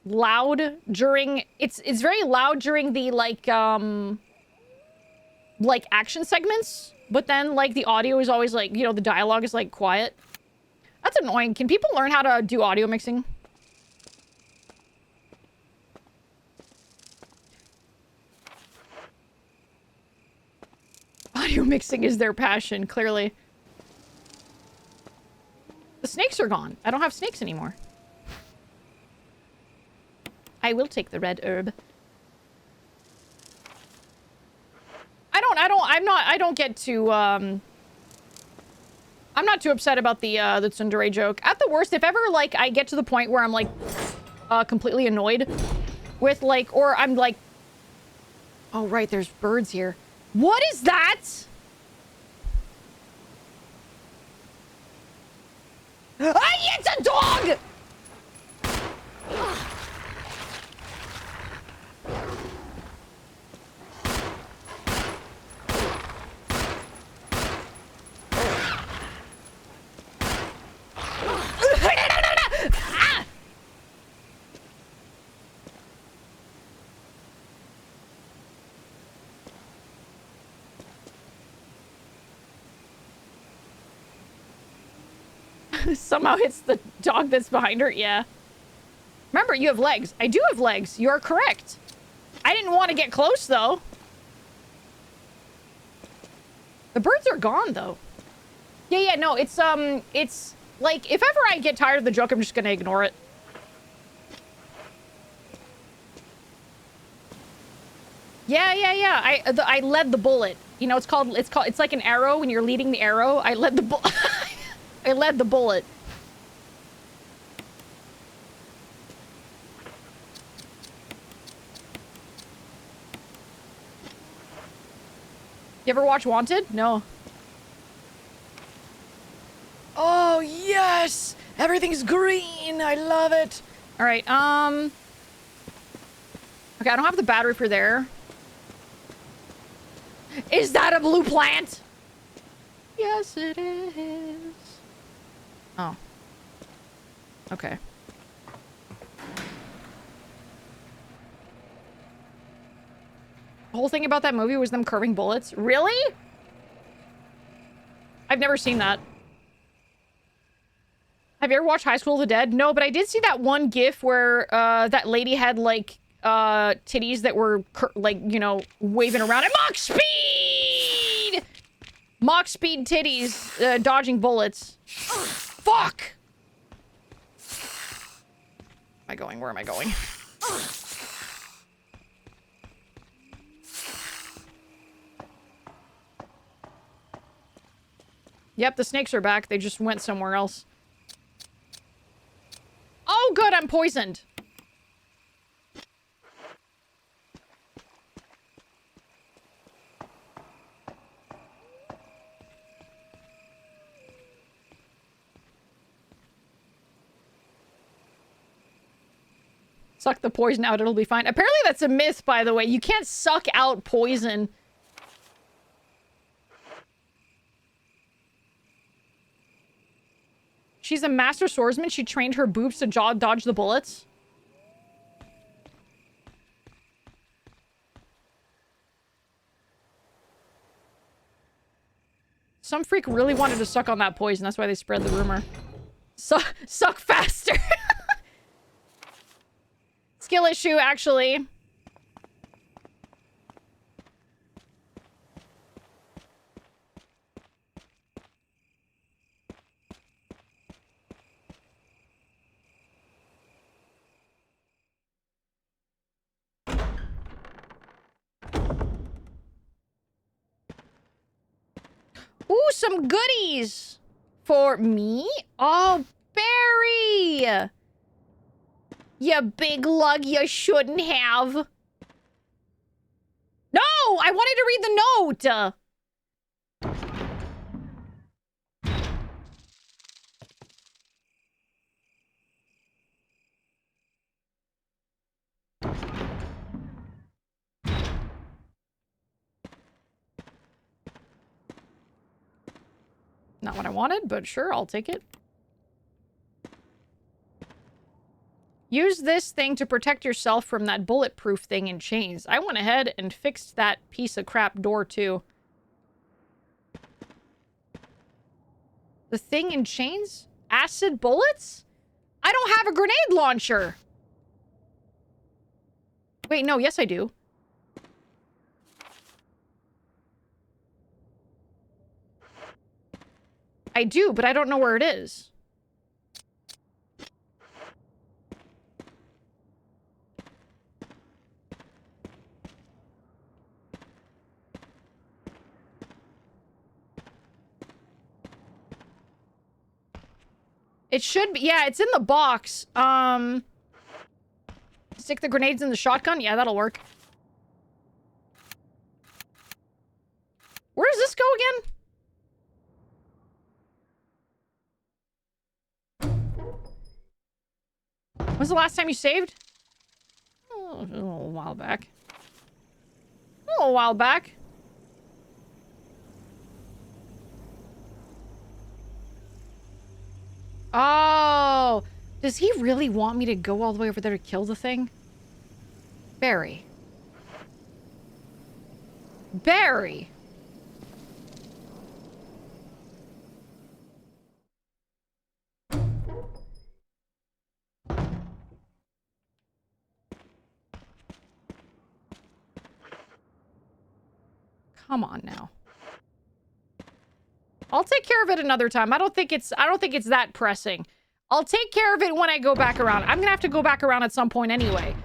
S6: loud during it's very loud during the like action segments, but then like the audio is always like, you know, the dialogue is like quiet. That's annoying. Can people learn how to do audio mixing? Audio mixing is their passion, clearly. The snakes are gone. I don't have snakes anymore. I will take the red herb. I don't get too, I'm not too upset about the tsundere joke. At the worst, if ever, like, I get to the point where I'm, like, completely annoyed with, like, or I'm, like... Oh, right, there's birds here. What is that? It's a dog! Somehow hits the dog that's behind her. Yeah. Remember, you have legs. I do have legs. You're correct. I didn't want to get close, though. The birds are gone, though. Yeah, no, it's like, if ever I get tired of the joke, I'm just gonna ignore it. Yeah. I led the bullet. You know, it's like an arrow when you're leading the arrow. I led the I led the bullet. You ever watch Wanted? No. Oh, yes! Everything's green! I love it! Alright, okay, I don't have the battery for there. Is that a blue plant? Yes, it is. Oh. Okay. The whole thing about that movie was them curving bullets? Really? I've never seen that. Have you ever watched High School of the Dead? No, but I did see that one gif where that lady had like titties that were like, you know, waving around at Mach speed! Mach speed titties dodging bullets. Fuck! Where am I going? Where am I going? Yep, the snakes are back. They just went somewhere else. Oh, good, I'm poisoned. Suck the poison out, it'll be fine. Apparently that's a myth, by the way. You can't suck out poison. She's a master swordsman. She trained her boobs to dodge the bullets. Some freak really wanted to suck on that poison. That's why they spread the rumor. Suck faster. Skill issue, actually. Ooh, some goodies! For me? Oh, Barry! You big lug you shouldn't have. No! I wanted to read the note! Not what I wanted, but sure, I'll take it. Use this thing to protect yourself from that bulletproof thing in chains. I went ahead and fixed that piece of crap door, too. The thing in chains? Acid bullets? I don't have a grenade launcher! Wait, no, yes I do. I do, but I don't know where it is. It should be, yeah, it's in the box. Stick the grenades in the shotgun? Yeah, that'll work. Where does this go again? When's the last time you saved? Oh, a little while back. A little while back. Oh, does he really want me to go all the way over there to kill the thing? Barry. Barry. Come on now. I'll take care of it another time. I don't think it's that pressing. I'll take care of it when I go back around. I'm gonna have to go back around at some point anyway.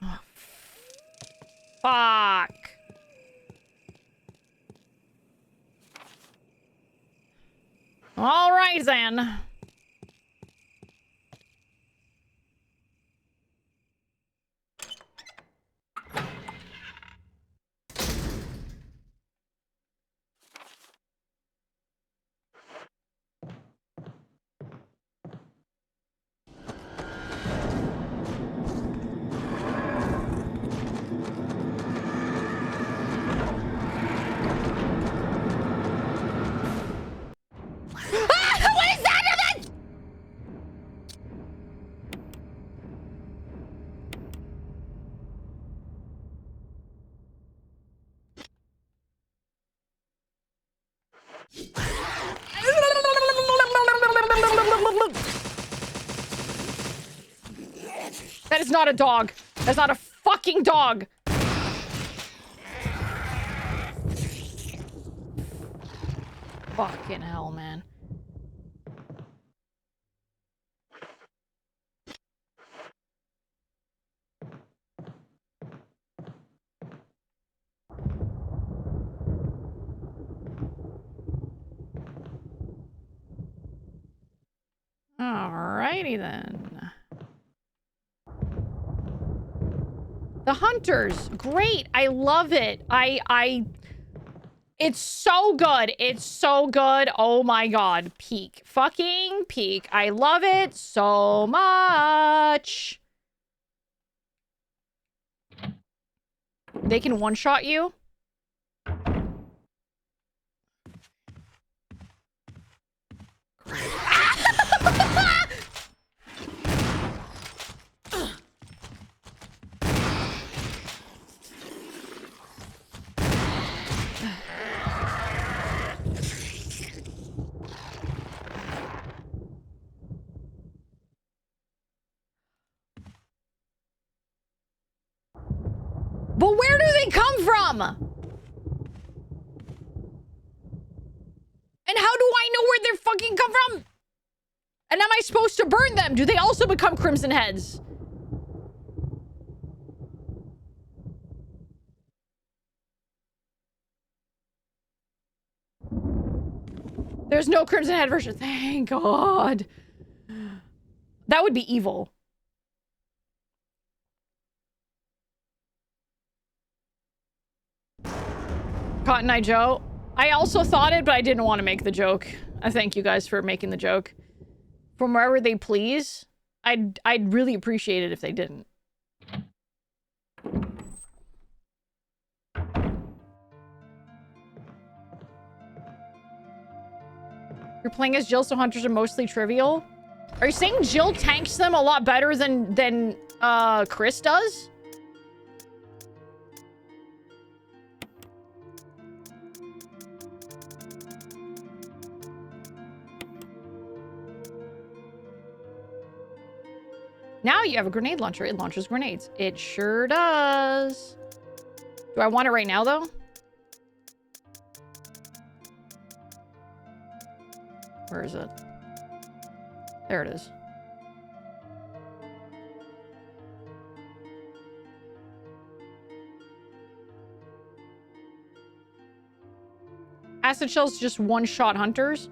S6: Oh, fuck. All right then. That is not a dog. That's not a fucking dog. Fucking hell, man. Alrighty then. The hunters, great. I love it. It's so good. It's so good. Oh my god. Peak. Fucking peak. I love it so much. They can one-shot you? But where do they come from? And how do I know where they fucking come from? And am I supposed to burn them? Do they also become Crimson Heads? There's no Crimson Head version. Thank God. That would be evil. Cotton Eye Joe. I also thought it, but I didn't want to make the joke. I thank you guys for making the joke. From wherever they please. I'd really appreciate it if they didn't. You're playing as Jill, so hunters are mostly trivial? Are you saying Jill tanks them a lot better than Chris does? Now you have a grenade launcher. It launches grenades. It sure does. Do I want it right now, though? Where is it? There it is. Acid shells just one-shot hunters.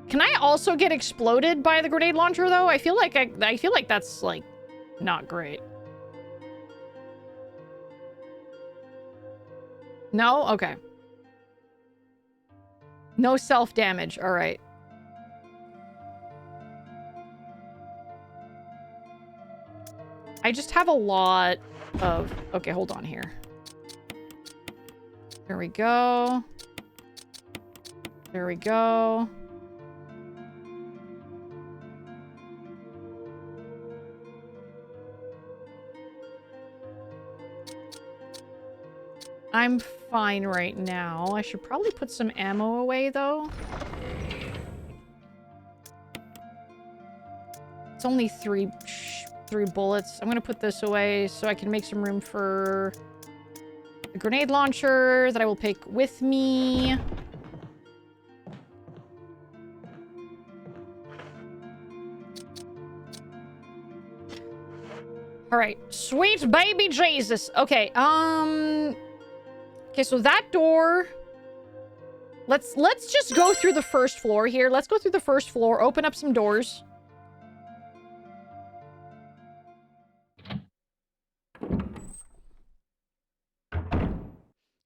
S6: Can I also get exploded by the grenade launcher, though? I feel like that's, like, not great. No? Okay. No self-damage. All right. I just have a lot of... Okay, hold on here. There we go. There we go. I'm fine right now. I should probably put some ammo away, though. It's only three bullets. I'm gonna put this away so I can make some room for the grenade launcher that I will take with me. All right, sweet baby Jesus. Okay, okay, so that door. Let's just go through the first floor here. Let's go through the first floor, open up some doors.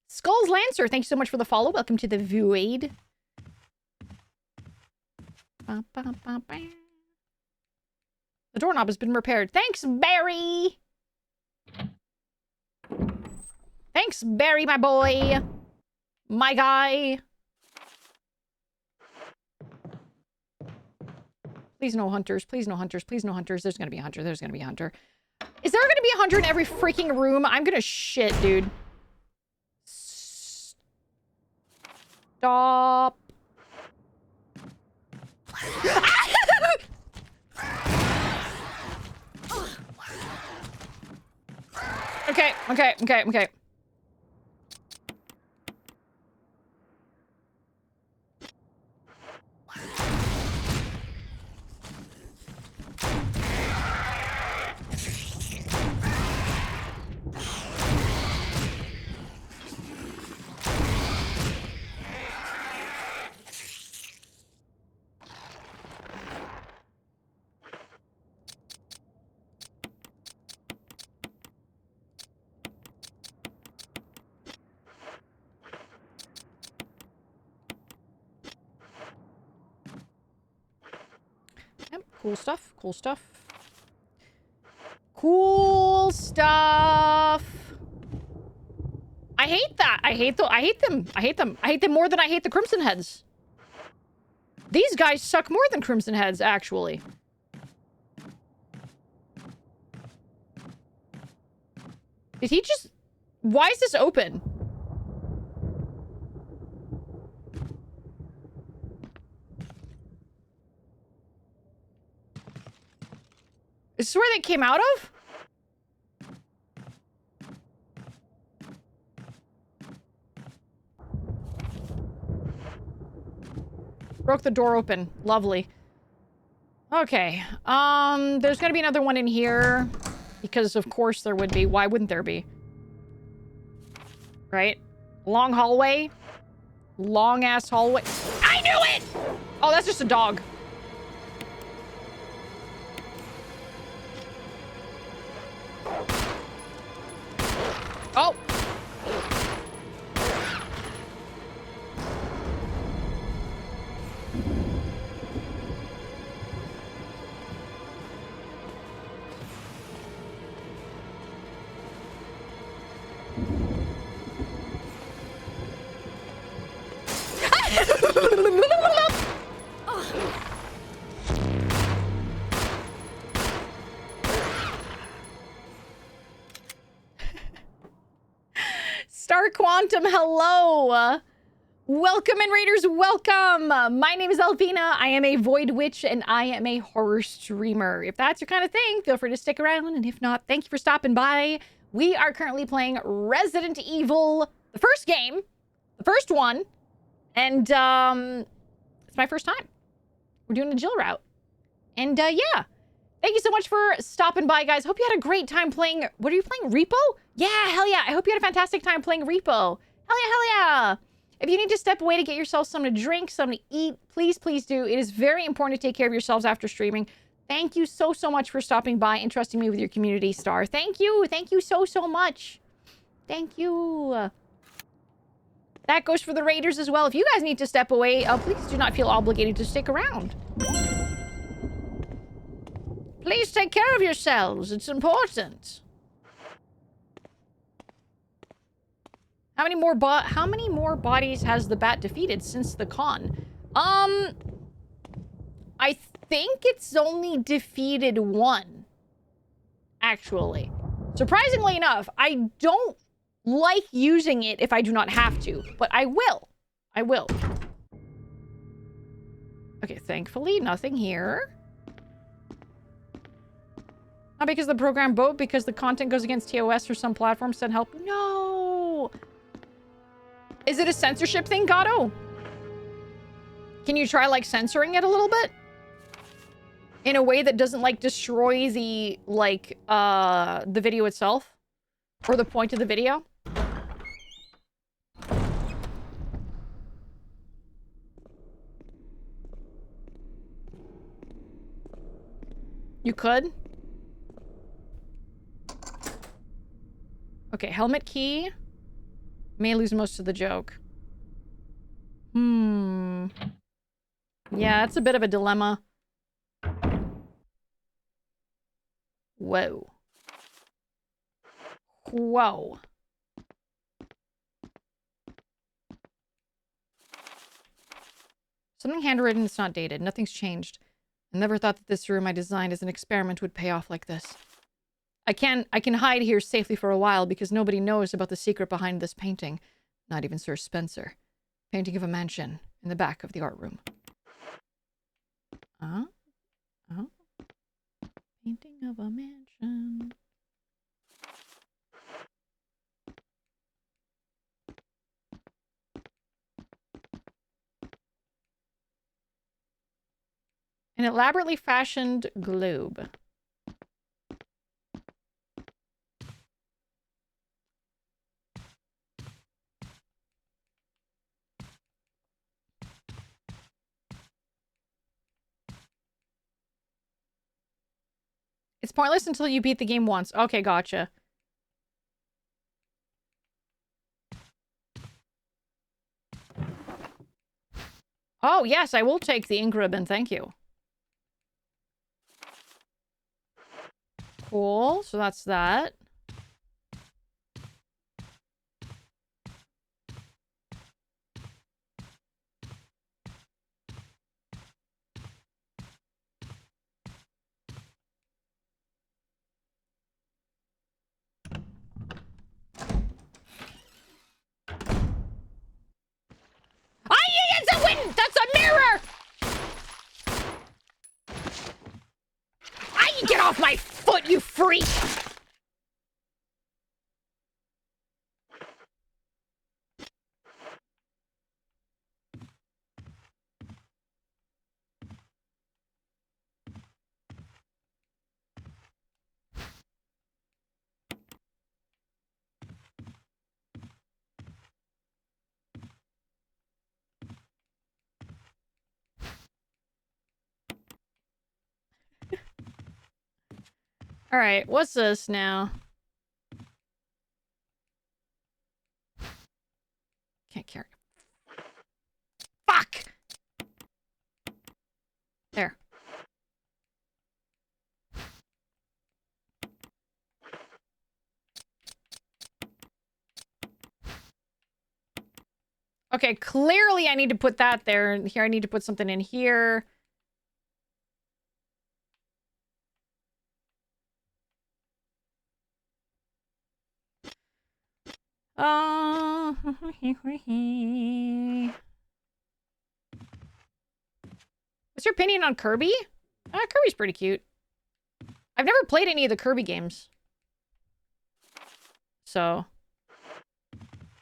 S6: Skulls Lancer, thank you so much for the follow. Welcome to the Void. The doorknob has been repaired. Thanks, Barry! Thanks, Barry, my boy! My guy! Please no hunters. Please no hunters. Please no hunters. There's gonna be a hunter. There's gonna be a hunter. Is there gonna be a hunter in every freaking room? I'm gonna shit, dude. Stop. Okay. Yep, cool stuff. Cool stuff. Cool stuff. I hate that. I hate them. I hate them more than I hate the Crimson Heads. These guys suck more than Crimson Heads, actually. Did he just... Why is this open? Is this where they came out of? Broke the door open. Lovely. Okay. There's gonna be another one in here. Because of course there would be. Why wouldn't there be? Right? Long hallway. Long-ass hallway. I knew it! Oh, that's just a dog. Oh. Star Quantum, hello. Welcome in, Raiders, welcome. My name is Alphena. I am a Void Witch, and I am a horror streamer. If that's your kind of thing, feel free to stick around, and if not, thank you for stopping by. We are currently playing Resident Evil, the first game, the first one, and it's my first time. We're doing a Jill route. And yeah, thank you so much for stopping by, guys. Hope you had a great time playing. What are you playing? Repo? Yeah, hell yeah. I hope you had a fantastic time playing Repo. Hell yeah, hell yeah. If you need to step away to get yourself something to drink, something to eat, please, please do. It is very important to take care of yourselves after streaming. Thank you so, so much for stopping by and trusting me with your community, Star. Thank you. Thank you so, so much. Thank you. That goes for the Raiders as well. If you guys need to step away, please do not feel obligated to stick around. Please take care of yourselves. It's important. How many more bodies has the bat defeated since the con? I think it's only defeated one. Actually. Surprisingly enough, I don't like using it if I do not have to, but I will. I will. Okay, thankfully, nothing here. Not because the program broke, because the content goes against TOS or some platforms send help. No! Is it a censorship thing, Gato? Can you try, like, censoring it a little bit? In a way that doesn't, like, destroy the, like, the video itself? Or the point of the video? You could? Okay, helmet key. May lose most of the joke. Yeah, that's a bit of a dilemma. Whoa. Whoa. Something handwritten, it's not dated. Nothing's changed. I never thought that this room I designed as an experiment would pay off like this. I can hide here safely for a while because nobody knows about the secret behind this painting. Not even Sir Spencer. Painting of a mansion in the back of the art room. Painting of a mansion. An elaborately fashioned globe. It's pointless until you beat the game once. Okay, gotcha. Oh, yes, I will take the ink ribbon. Thank you. Cool. So that's that. It's a win! That's a mirror! Get off my foot, you freak! All right, what's this now? Can't carry. Fuck! There. Okay, clearly I need to put that there. And here I need to put something in here. What's your opinion on Kirby? Kirby's pretty cute. I've never played any of the Kirby games. So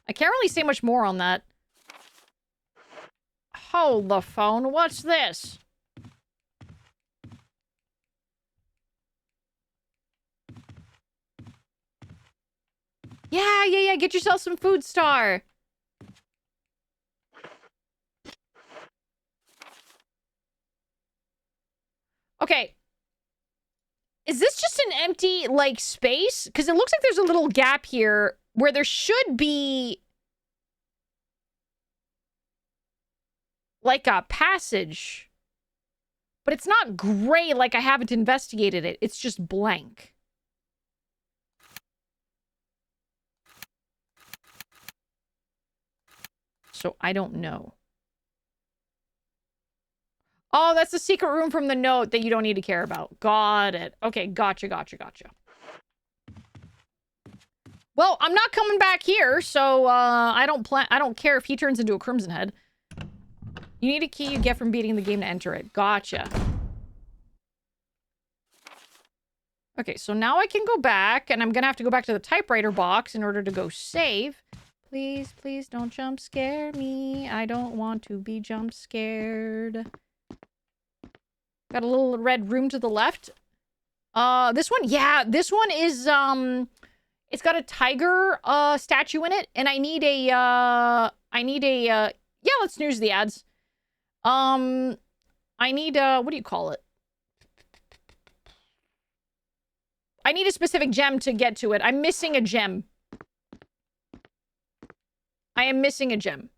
S6: I can't really say much more on that. Hold the phone. What's this? Yeah. Get yourself some Food Star. Okay. Is this just an empty, like, space? Because it looks like there's a little gap here where there should be, like, a passage. But it's not gray like I haven't investigated it. It's just blank. So I don't know. Oh, that's the secret room from the note that you don't need to care about. Got it. Okay, gotcha. Well, I'm not coming back here, so I don't care if he turns into a Crimson Head. You need a key you get from beating the game to enter it. Gotcha. Okay, so now I can go back, and I'm gonna have to go back to the typewriter box in order to go save. Please, please don't jump scare me. I don't want to be jump scared. Got a little red room to the left. This one? Yeah, this one is, it's got a tiger, statue in it, and I need a, yeah, let's snooze the ads. I need, what do you call it? I need a specific gem to get to it. I'm missing a gem. I am missing a gem.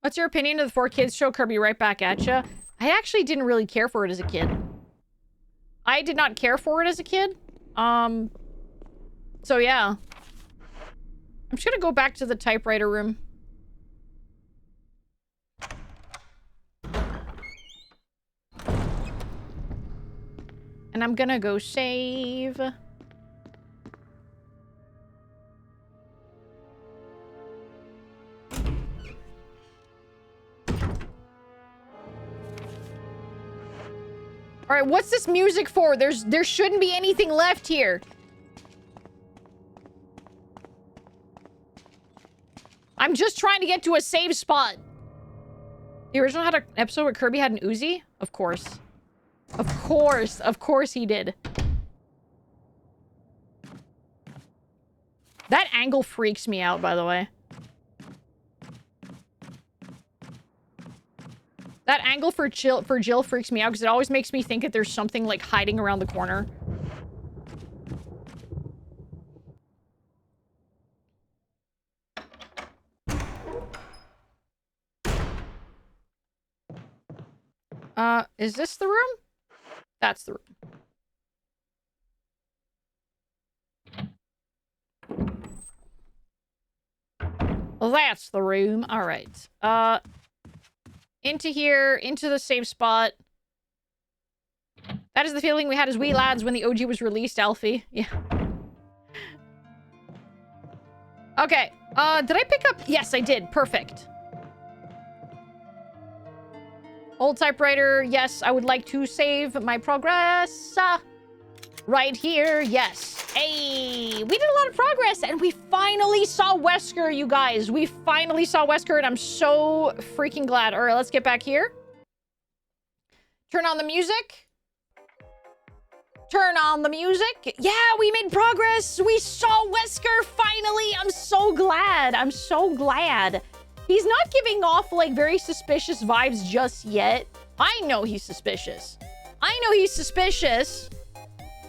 S6: What's your opinion of the 4Kids show? Kirby, right back at ya. I actually didn't really care for it as a kid. I did not care for it as a kid. So yeah. I'm just gonna go back to the typewriter room. And I'm gonna go save. All right, what's this music for? There shouldn't be anything left here. I'm just trying to get to a safe spot. The original had an episode where Kirby had an Uzi? Of course. Of course he did. That angle freaks me out, by the way. That angle for Jill freaks me out because it always makes me think that there's something like hiding around the corner. Is this the room? That's the room. Well, that's the room. All right. Into here, into the safe spot. That is the feeling we had as wee lads when the OG was released, Alfie. Yeah. Okay. Did I pick up? Yes, I did. Perfect. Old typewriter. Yes, I would like to save my progress. Right here. Yes. Hey, we did a lot of progress and we finally saw Wesker, you guys. We finally saw Wesker and I'm so freaking glad. All right, let's get back here. Turn on the music. Turn on the music. Yeah, we made progress. We saw Wesker finally. I'm so glad. I'm so glad. He's not giving off like very suspicious vibes just yet. I know he's suspicious. I know he's suspicious.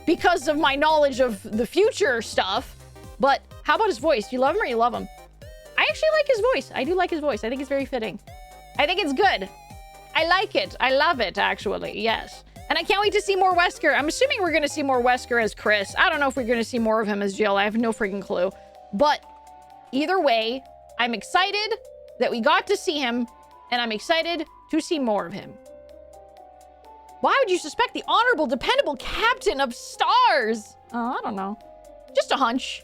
S6: because of my knowledge of the future stuff. But how about his voice? Do you love him or you love him? I actually like his voice. I do like his voice. I think it's very fitting. I think it's good. I like it. I love it, actually. Yes. And I can't wait to see more Wesker. I'm assuming we're going to see more Wesker as Chris. I don't know if we're going to see more of him as Jill. I have no freaking clue. But either way, I'm excited that we got to see him, and I'm excited to see more of him. Why would you suspect the honorable, dependable captain of stars? I don't know. Just a hunch.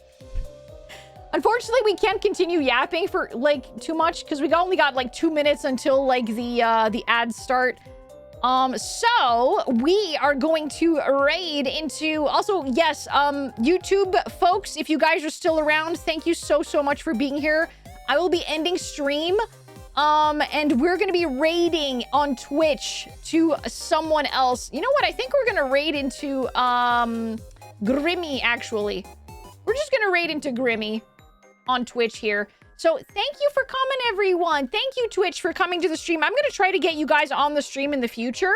S6: Unfortunately, we can't continue yapping for, like, too much, because we only got, like, 2 minutes until, like, the ads start. So we are going to raid into, also, yes, YouTube folks, if you guys are still around, thank you so much for being here. I will be ending stream, and we're going to be raiding on Twitch to someone else. You know what? I think we're going to raid into, Grimmy, actually. We're just going to raid into Grimmy on Twitch here. So thank you for coming, everyone. Thank you, Twitch, for coming to the stream. I'm going to try to get you guys on the stream in the future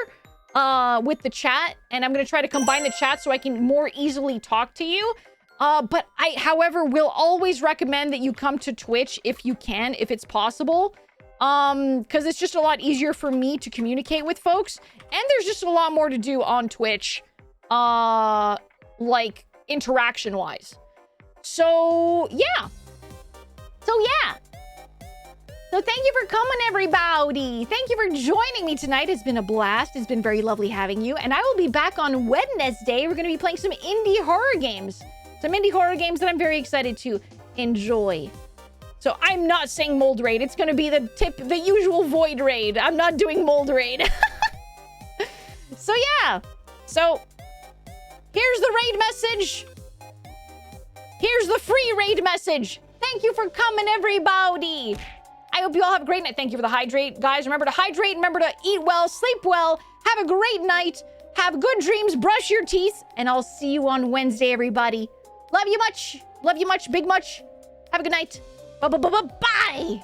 S6: with the chat. And I'm going to try to combine the chat so I can more easily talk to you. But I, however, will always recommend that you come to Twitch if you can, if it's possible. Because it's just a lot easier for me to communicate with folks. And there's just a lot more to do on Twitch, like interaction-wise. So, yeah. So thank you for coming, everybody. Thank you for joining me tonight. It's been a blast. It's been very lovely having you. And I will be back on Wednesday. We're going to be playing some indie horror games. Some indie horror games that I'm very excited to enjoy. So I'm not saying mold raid. It's going to be the usual void raid. I'm not doing mold raid. So yeah. So here's the raid message. Here's the free raid message. Thank you for coming, everybody. I hope you all have a great night. Thank you for the hydrate. Guys, remember to hydrate. Remember to eat well, sleep well. Have a great night. Have good dreams. Brush your teeth. And I'll see you on Wednesday, everybody. Love you much. Love you much. Big much. Have a good night. Bye.